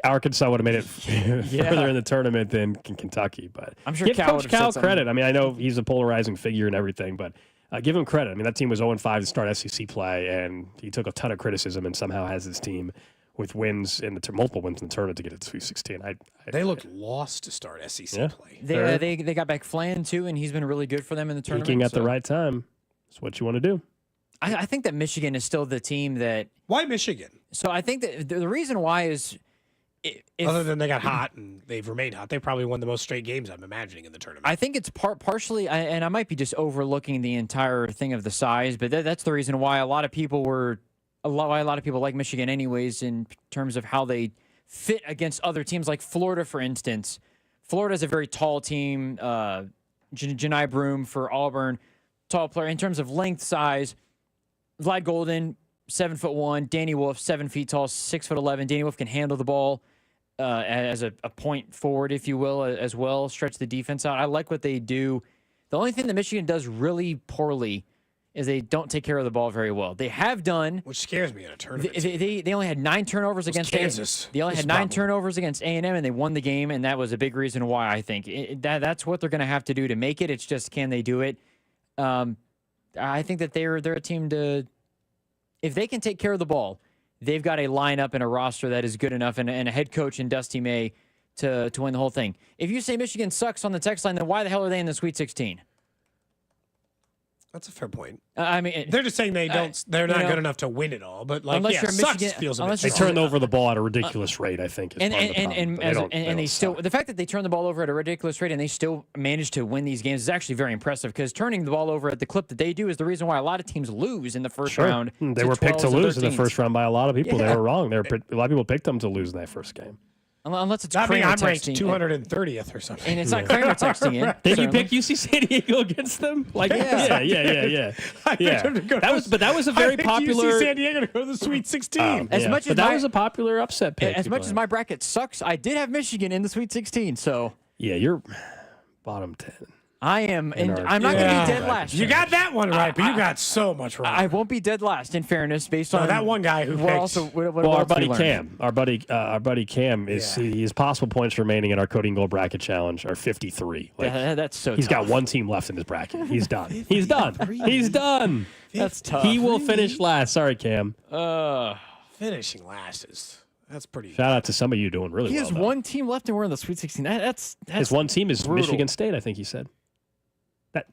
Arkansas would have made it further in the tournament than Kentucky. But I'm sure give Cal Coach Cal credit. I mean, I know he's a polarizing figure and everything, but give him credit. I mean, that team was 0-5 to start SEC play, and he took a ton of criticism and somehow has his team with wins in the multiple wins in the tournament to get it to Sweet 16. They looked lost to start SEC play. They got back Flan too, and he's been really good for them in the tournament. Peaking at the right time. That's what you want to do. I think that Michigan is still the team that. Why Michigan? So I think that the reason why is. Other than they got hot and they've remained hot, they probably won the most straight games I'm imagining in the tournament. I think it's partially, and I might be just overlooking the entire thing of the size, but that's the reason why a lot of people like Michigan anyways in terms of how they fit against other teams like Florida, for instance. Florida's a very tall team. Janai Broom for Auburn, tall player. In terms of length, size, Vlad Golden, 7'1", Danny Wolf, 7 feet tall, 6'11". Danny Wolf can handle the ball as a point forward, if you will, as well, stretch the defense out. I like what they do. The only thing that Michigan does really poorly is they don't take care of the ball very well. They have done, which scares me in a tournament. They only had 9 turnovers against Kansas. They only had 9 turnovers against A&M, and they won the game, and that was a big reason why I think that's what they're going to have to do to make it. It's just, can they do it? I think that they're a team to, if they can take care of the ball, they've got a lineup and a roster that is good enough, and a head coach in Dusty May to win the whole thing. If you say Michigan sucks on the text line, then why the hell are they in the Sweet 16? That's a fair point. I mean, they're just saying they're not good enough to win it all. But like, unless you're sucks Michigan, feels a bit. They turn over the ball at a ridiculous rate, I think. Is And they still, the fact that they turn the ball over at a ridiculous rate and they still manage to win these games is actually very impressive, because turning the ball over at the clip that they do is the reason why a lot of teams lose in the first round. They were picked to lose in the first round by a lot of people. They were wrong. A lot of people picked them to lose in that first game. Unless it's I'm Kramer ranked texting. 230th or something. And it's not Kramer texting in. Did you pick UC San Diego against them? Like, yeah. That was a very popular. UC San Diego to go to the Sweet 16. That was a popular upset pick. As much as my bracket sucks, I did have Michigan in the Sweet 16. So yeah, you're bottom 10. I am, and I'm not going to be dead last. You got that one right, but you got so much wrong. I won't be dead last, in fairness, based on that one guy who picked. Our buddy Cam, our buddy Cam is his possible points remaining in our Cody Gold bracket challenge are 53. That's so. He's got one team left in his bracket. He's done. He's done. He's done. That's tough. He will finish last. Sorry, Cam. Finishing last that's pretty. Shout out to some of you doing really well. He has one team left, and we're in the Sweet 16. That's his one team is brutal. Michigan State, I think he said.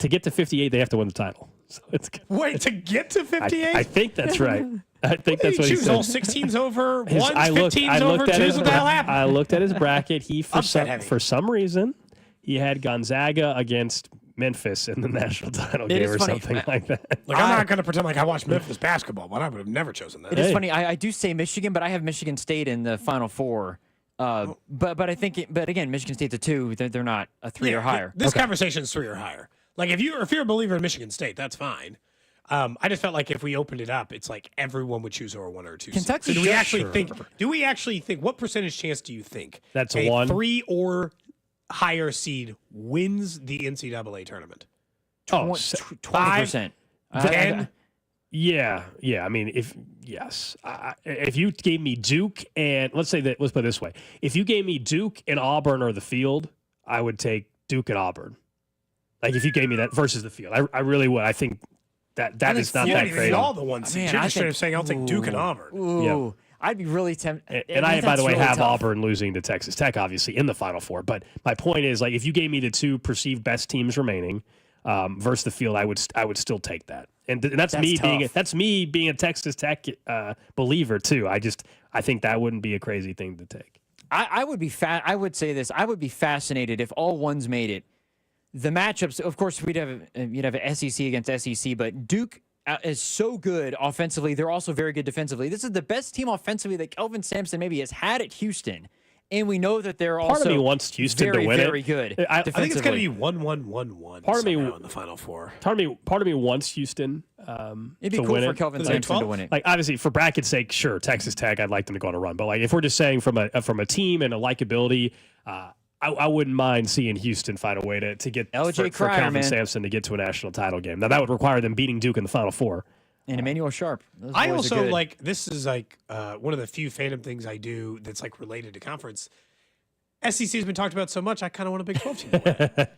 To get to 58, they have to win the title. So it's good. Wait, to get to 58? I think that's right. I think that's what he choose said. All 16s over 1s, 15s over 2s. What the hell happened? I looked at his bracket. He for some reason he had Gonzaga against Memphis in the national title game or something like that. Like, I'm not going to pretend like I watched Memphis basketball, but I would have never chosen that. It is funny. I do say Michigan, but I have Michigan State in the Final Four. But I think, but again, Michigan State's a 2. They're not a 3 or higher. This conversation is 3 or higher. Like, if you're a believer in Michigan State, that's fine. I just felt like if we opened it up, it's like everyone would choose over 1 or 2. Kentucky. So do we actually think? What percentage chance do you think that's a 1 3 or higher seed wins the NCAA tournament? 20%. 10. Yeah. I mean, if you gave me Duke and let's put it this way: if you gave me Duke and Auburn or the field, I would take Duke and Auburn. Like, if you gave me that versus the field, I really would. I think that is not that crazy. All the ones. You're just saying I'll take Duke and Auburn. Ooh. I'd be really tempted. And I, by the way, have Auburn losing to Texas Tech, obviously, in the Final Four. But my point is, like, if you gave me the 2 perceived best teams remaining versus the field, I would still take that. And that's me being a Texas Tech believer too. I think that wouldn't be a crazy thing to take. I would be I would say this. I would be fascinated if all ones made it. The matchups, of course, you'd have an SEC against SEC, but Duke is so good offensively. They're also very good defensively. This is the best team offensively that Kelvin Sampson maybe has had at Houston, and we know that they're also part of me wants Houston to win very good. I think it's going to be 1-1-1-1. Part of me in the Final Four. Part of me wants Houston. It'd be to cool win for Kelvin Sampson to win it. Like, obviously, for bracket's sake, sure, Texas Tech, I'd like them to go on a run. But like, if we're just saying from a team and a likability, I wouldn't mind seeing Houston find a way to get for Kelvin Sampson to get to a national title game. Now, that would require them beating Duke in the Final Four. And Emmanuel Sharp. I also like, this is like one of the few fandom things I do that's like related to conference. SEC has been talked about so much, I kind of want a Big 12 team to win.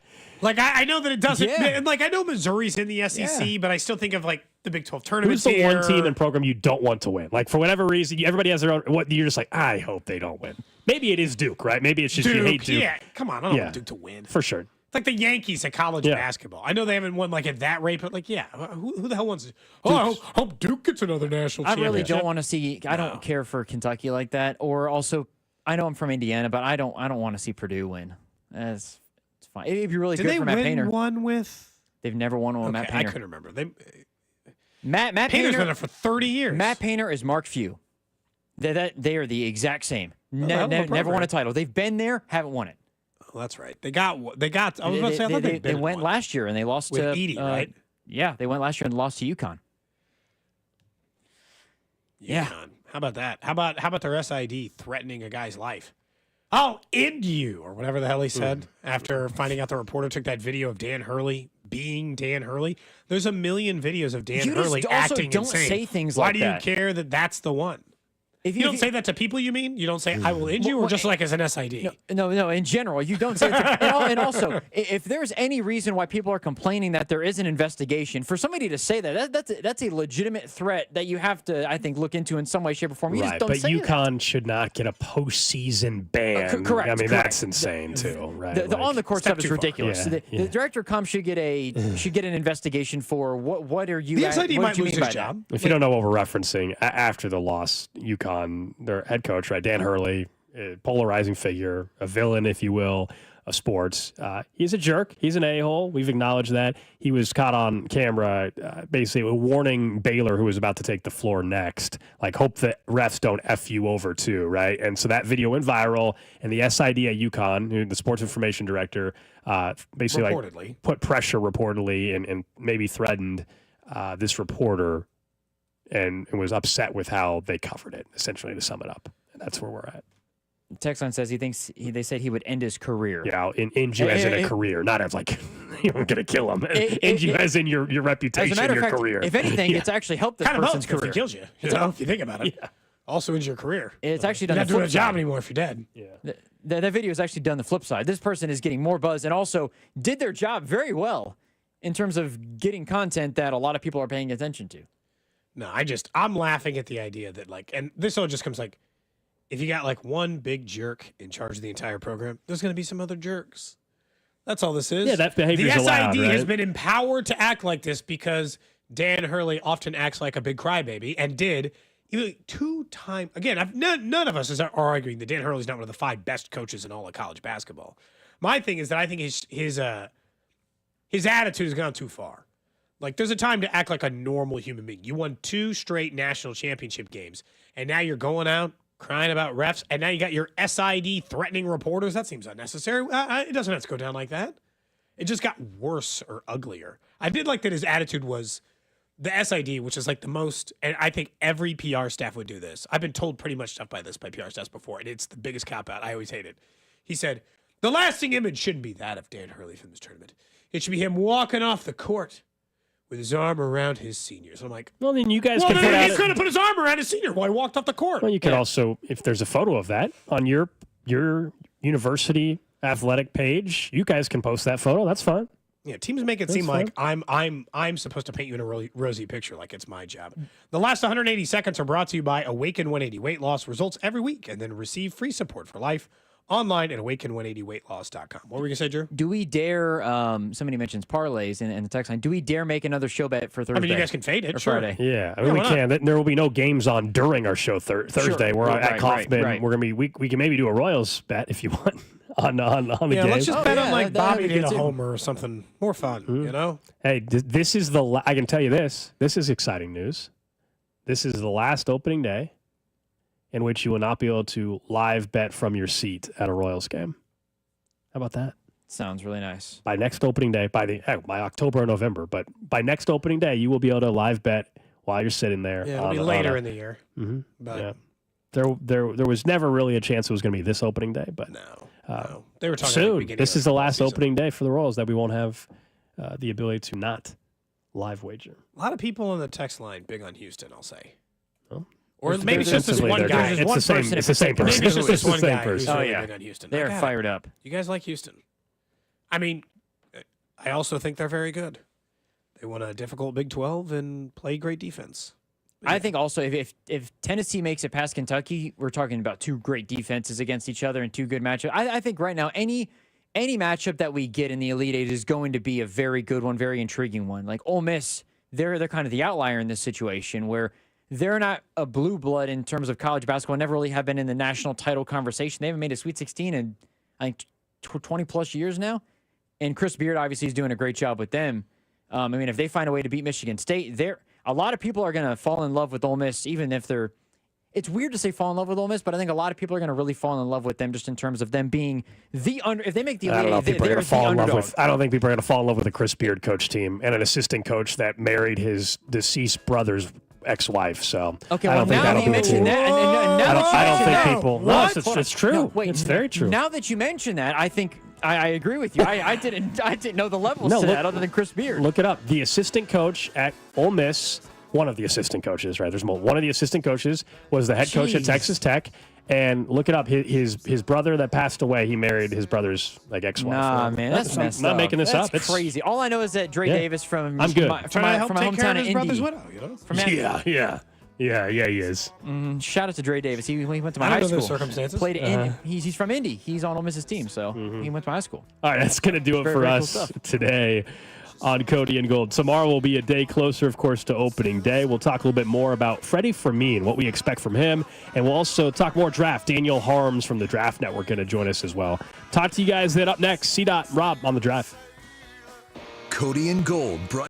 Like, I know that it doesn't. And like, I know Missouri's in the SEC, but I still think of like the Big 12 tournament. Who's the one team and program you don't want to win? Like, for whatever reason, everybody has their own. What you're just like, I hope they don't win. Maybe it is Duke, right? Maybe it's just Duke, you hate Duke. Yeah, come on, I don't want Duke to win for sure. It's like the Yankees at college basketball. I know they haven't won like at that rate, but like, who the hell wants to? I hope Duke gets another national championship. I really don't want to see. I don't care for Kentucky like that. Or also, I know I'm from Indiana, but I don't want to see Purdue win. It's fine. It'd be really good for Matt Painter. Did they win one with? They've never won one with Matt Painter. I couldn't remember. Matt Painter's Painter been there for 30 years. Matt Painter is Mark Few. They are the exact same. Never won a title. They've been there, haven't won it. Well, that's right. They got. I was about to say they went last year and they lost with to Edie, right? Yeah, they went last year and lost to UConn. Yeah. How about that? How about their SID threatening a guy's life? I'll end you, or whatever the hell he said after finding out the reporter took that video of Dan Hurley being Dan Hurley. There's a million videos of Dan You just Hurley also acting don't insane. say things Why like do that. you care that that's the one? If You don't say that to people, you mean? You don't say, I will end you, or just like as an SID? No, in general, you don't say it. And also, if there's any reason why people are complaining that there is an investigation, for somebody to say that's a legitimate threat that you have to, I think, look into in some way, shape, or form. You just Right, don't but say UConn should not get a postseason ban. correct, I mean, correct. that's insane too, right? The on the court step stuff is too far. ridiculous. Yeah, The director of comms should get an investigation for what are you? The SID what might do you lose mean his by that? job. If you don't know what we're referencing, after the loss, UConn, their head coach, right, Dan Hurley, a polarizing figure, a villain, if you will, of sports. He's a jerk. He's an a-hole. We've acknowledged that. He was caught on camera basically warning Baylor, who was about to take the floor next, like, hope that refs don't F you over too, right? And so that video went viral, and the SID at UConn, the sports information director, basically like put pressure reportedly and maybe threatened this reporter and was upset with how they covered it, essentially, to sum it up. And that's where we're at. Text line says they said he would end his career. Yeah, end you as in a career, not as like you're going to kill him. End you as in your reputation, as a matter your of fact, career. If anything, Yeah. it's actually helped this Kind of person's helps if career. he kills you. If you think about it. Yeah. Also ends your career. It's actually You're done not the doing a flip job side. anymore if you're dead. Yeah. That video is actually done the flip side. This person is getting more buzz and also did their job very well in terms of getting content that a lot of people are paying attention to. No, I'm laughing at the idea that, like, and this all just comes like, if you got like one big jerk in charge of the entire program, there's going to be some other jerks. That's all this is. Yeah, that behavior is The allowed, SID has right? been empowered to act like this because Dan Hurley often acts like a big crybaby and did even 2 times. Again, none of us are arguing that Dan Hurley's not one of the 5 best coaches in all of college basketball. My thing is that I think his attitude has gone too far. Like, there's a time to act like a normal human being. You won 2 straight national championship games, and now you're going out crying about refs, and now you got your SID threatening reporters. That seems unnecessary. It doesn't have to go down like that. It just got worse or uglier. I did like that his attitude was the SID, which is like the most, and I think every PR staff would do this. I've been told pretty much stuff by PR staffs before, and it's the biggest cop-out. I always hate it. He said, the lasting image shouldn't be that of Dan Hurley from this tournament. It should be him walking off the court with his arm around his seniors. I'm like, well, then you guys well, can put out he's going to put his arm around his senior while he walked off the court. Well, you could also, if there's a photo of that on your university athletic page, you guys can post that photo. That's fine. Yeah, teams make it seem like I'm supposed to paint you in a rosy picture, like it's my job. The last 180 seconds are brought to you by Awaken 180 Weight Loss. Results every week, and then receive free support for life online at awaken180weightloss.com. What were we going to say, Drew? Do we dare, somebody mentions parlays in the text line, do we dare make another show bet for Thursday? I mean, you guys can fade it, or sure. Friday? Yeah, I mean, we can. There will be no games on during our show Thursday. Sure. We're Right, at Kaufman. right. We're going to be, we can maybe do a Royals bet if you want on the Yeah, game. let's just bet on like Bobby that'd be did a good too. homer or something more fun, you know? Hey, this is I can tell you this. This is exciting news. This is the last opening day in which you will not be able to live bet from your seat at a Royals game. How about that? Sounds really nice. By next opening day, by October or November, but by next opening day, you will be able to live bet while you're sitting there. Yeah, it'll be later in the year. Mm-hmm. But yeah. There was never really a chance it was going to be this opening day, but no. They were talking at the soon. beginning This of is the last season. opening day for the Royals that we won't have the ability to not live wager. A lot of people on the text line big on Houston, I'll say. Well, Or maybe it's just this defensively, one they're guy. good. It's the same. It's the same person. Maybe it's just this It's the one same guy who's person. really big on Houston. They I are got it. fired up. You guys like Houston? I mean, I also think they're very good. They won a difficult Big 12 and play great defense. I think also if Tennessee makes it past Kentucky, we're talking about 2 great defenses against each other and 2 good matchups. I think right now any matchup that we get in the Elite Eight is going to be a very good one, very intriguing one. Like Ole Miss, they're kind of the outlier in this situation where they're not a blue blood in terms of college basketball, never really have been in the national title conversation. They haven't made a Sweet 16 in I think 20 plus years now. And Chris Beard obviously is doing a great job with them. I mean, if they find a way to beat Michigan State, a lot of people are going to fall in love with Ole Miss, even if they're. It's weird to say fall in love with Ole Miss, but I think a lot of people are going to really fall in love with them just in terms of them being the under. If they make the I don't know if Elite Eight, people are they're going to fall the in love underdog. with. I don't think people are going to fall in love with a Chris Beard coach team and an assistant coach that married his deceased brother's ex-wife. So Okay, I well, don't think now that'll that you be mention cool. that, I don't think people. No, What? it's true. No, wait, It's very true. Now that you mention that, I think I agree with you. I didn't know the levels to that other than Chris Beard. Look it up. The assistant coach at Ole Miss, one of the assistant coaches, right? There's more. One of the assistant coaches was the head coach at Texas Tech. And look it up. His brother that passed away, he married his brother's ex-wife. Nah, man, that's messed up. I'm not making this up. That's crazy. All I know is that Dre Davis from I'm good. from my hometown in Indy. Brother's widow, you know? Yeah, he is. Shout out to Dre Davis. He went to my I high don't know school. the circumstances. Played in. He's from Indy. He's on Ole Miss's team, so he went to my high school. All right, that's going to do it for us today on Cody and Gold. Tomorrow will be a day closer, of course, to opening day. We'll talk a little bit more about Freddie Fermin, what we expect from him, and we'll also talk more draft. Daniel Harms from the Draft Network going to join us as well. Talk to you guys then up next. C. Rob on the Drive. Cody and Gold brought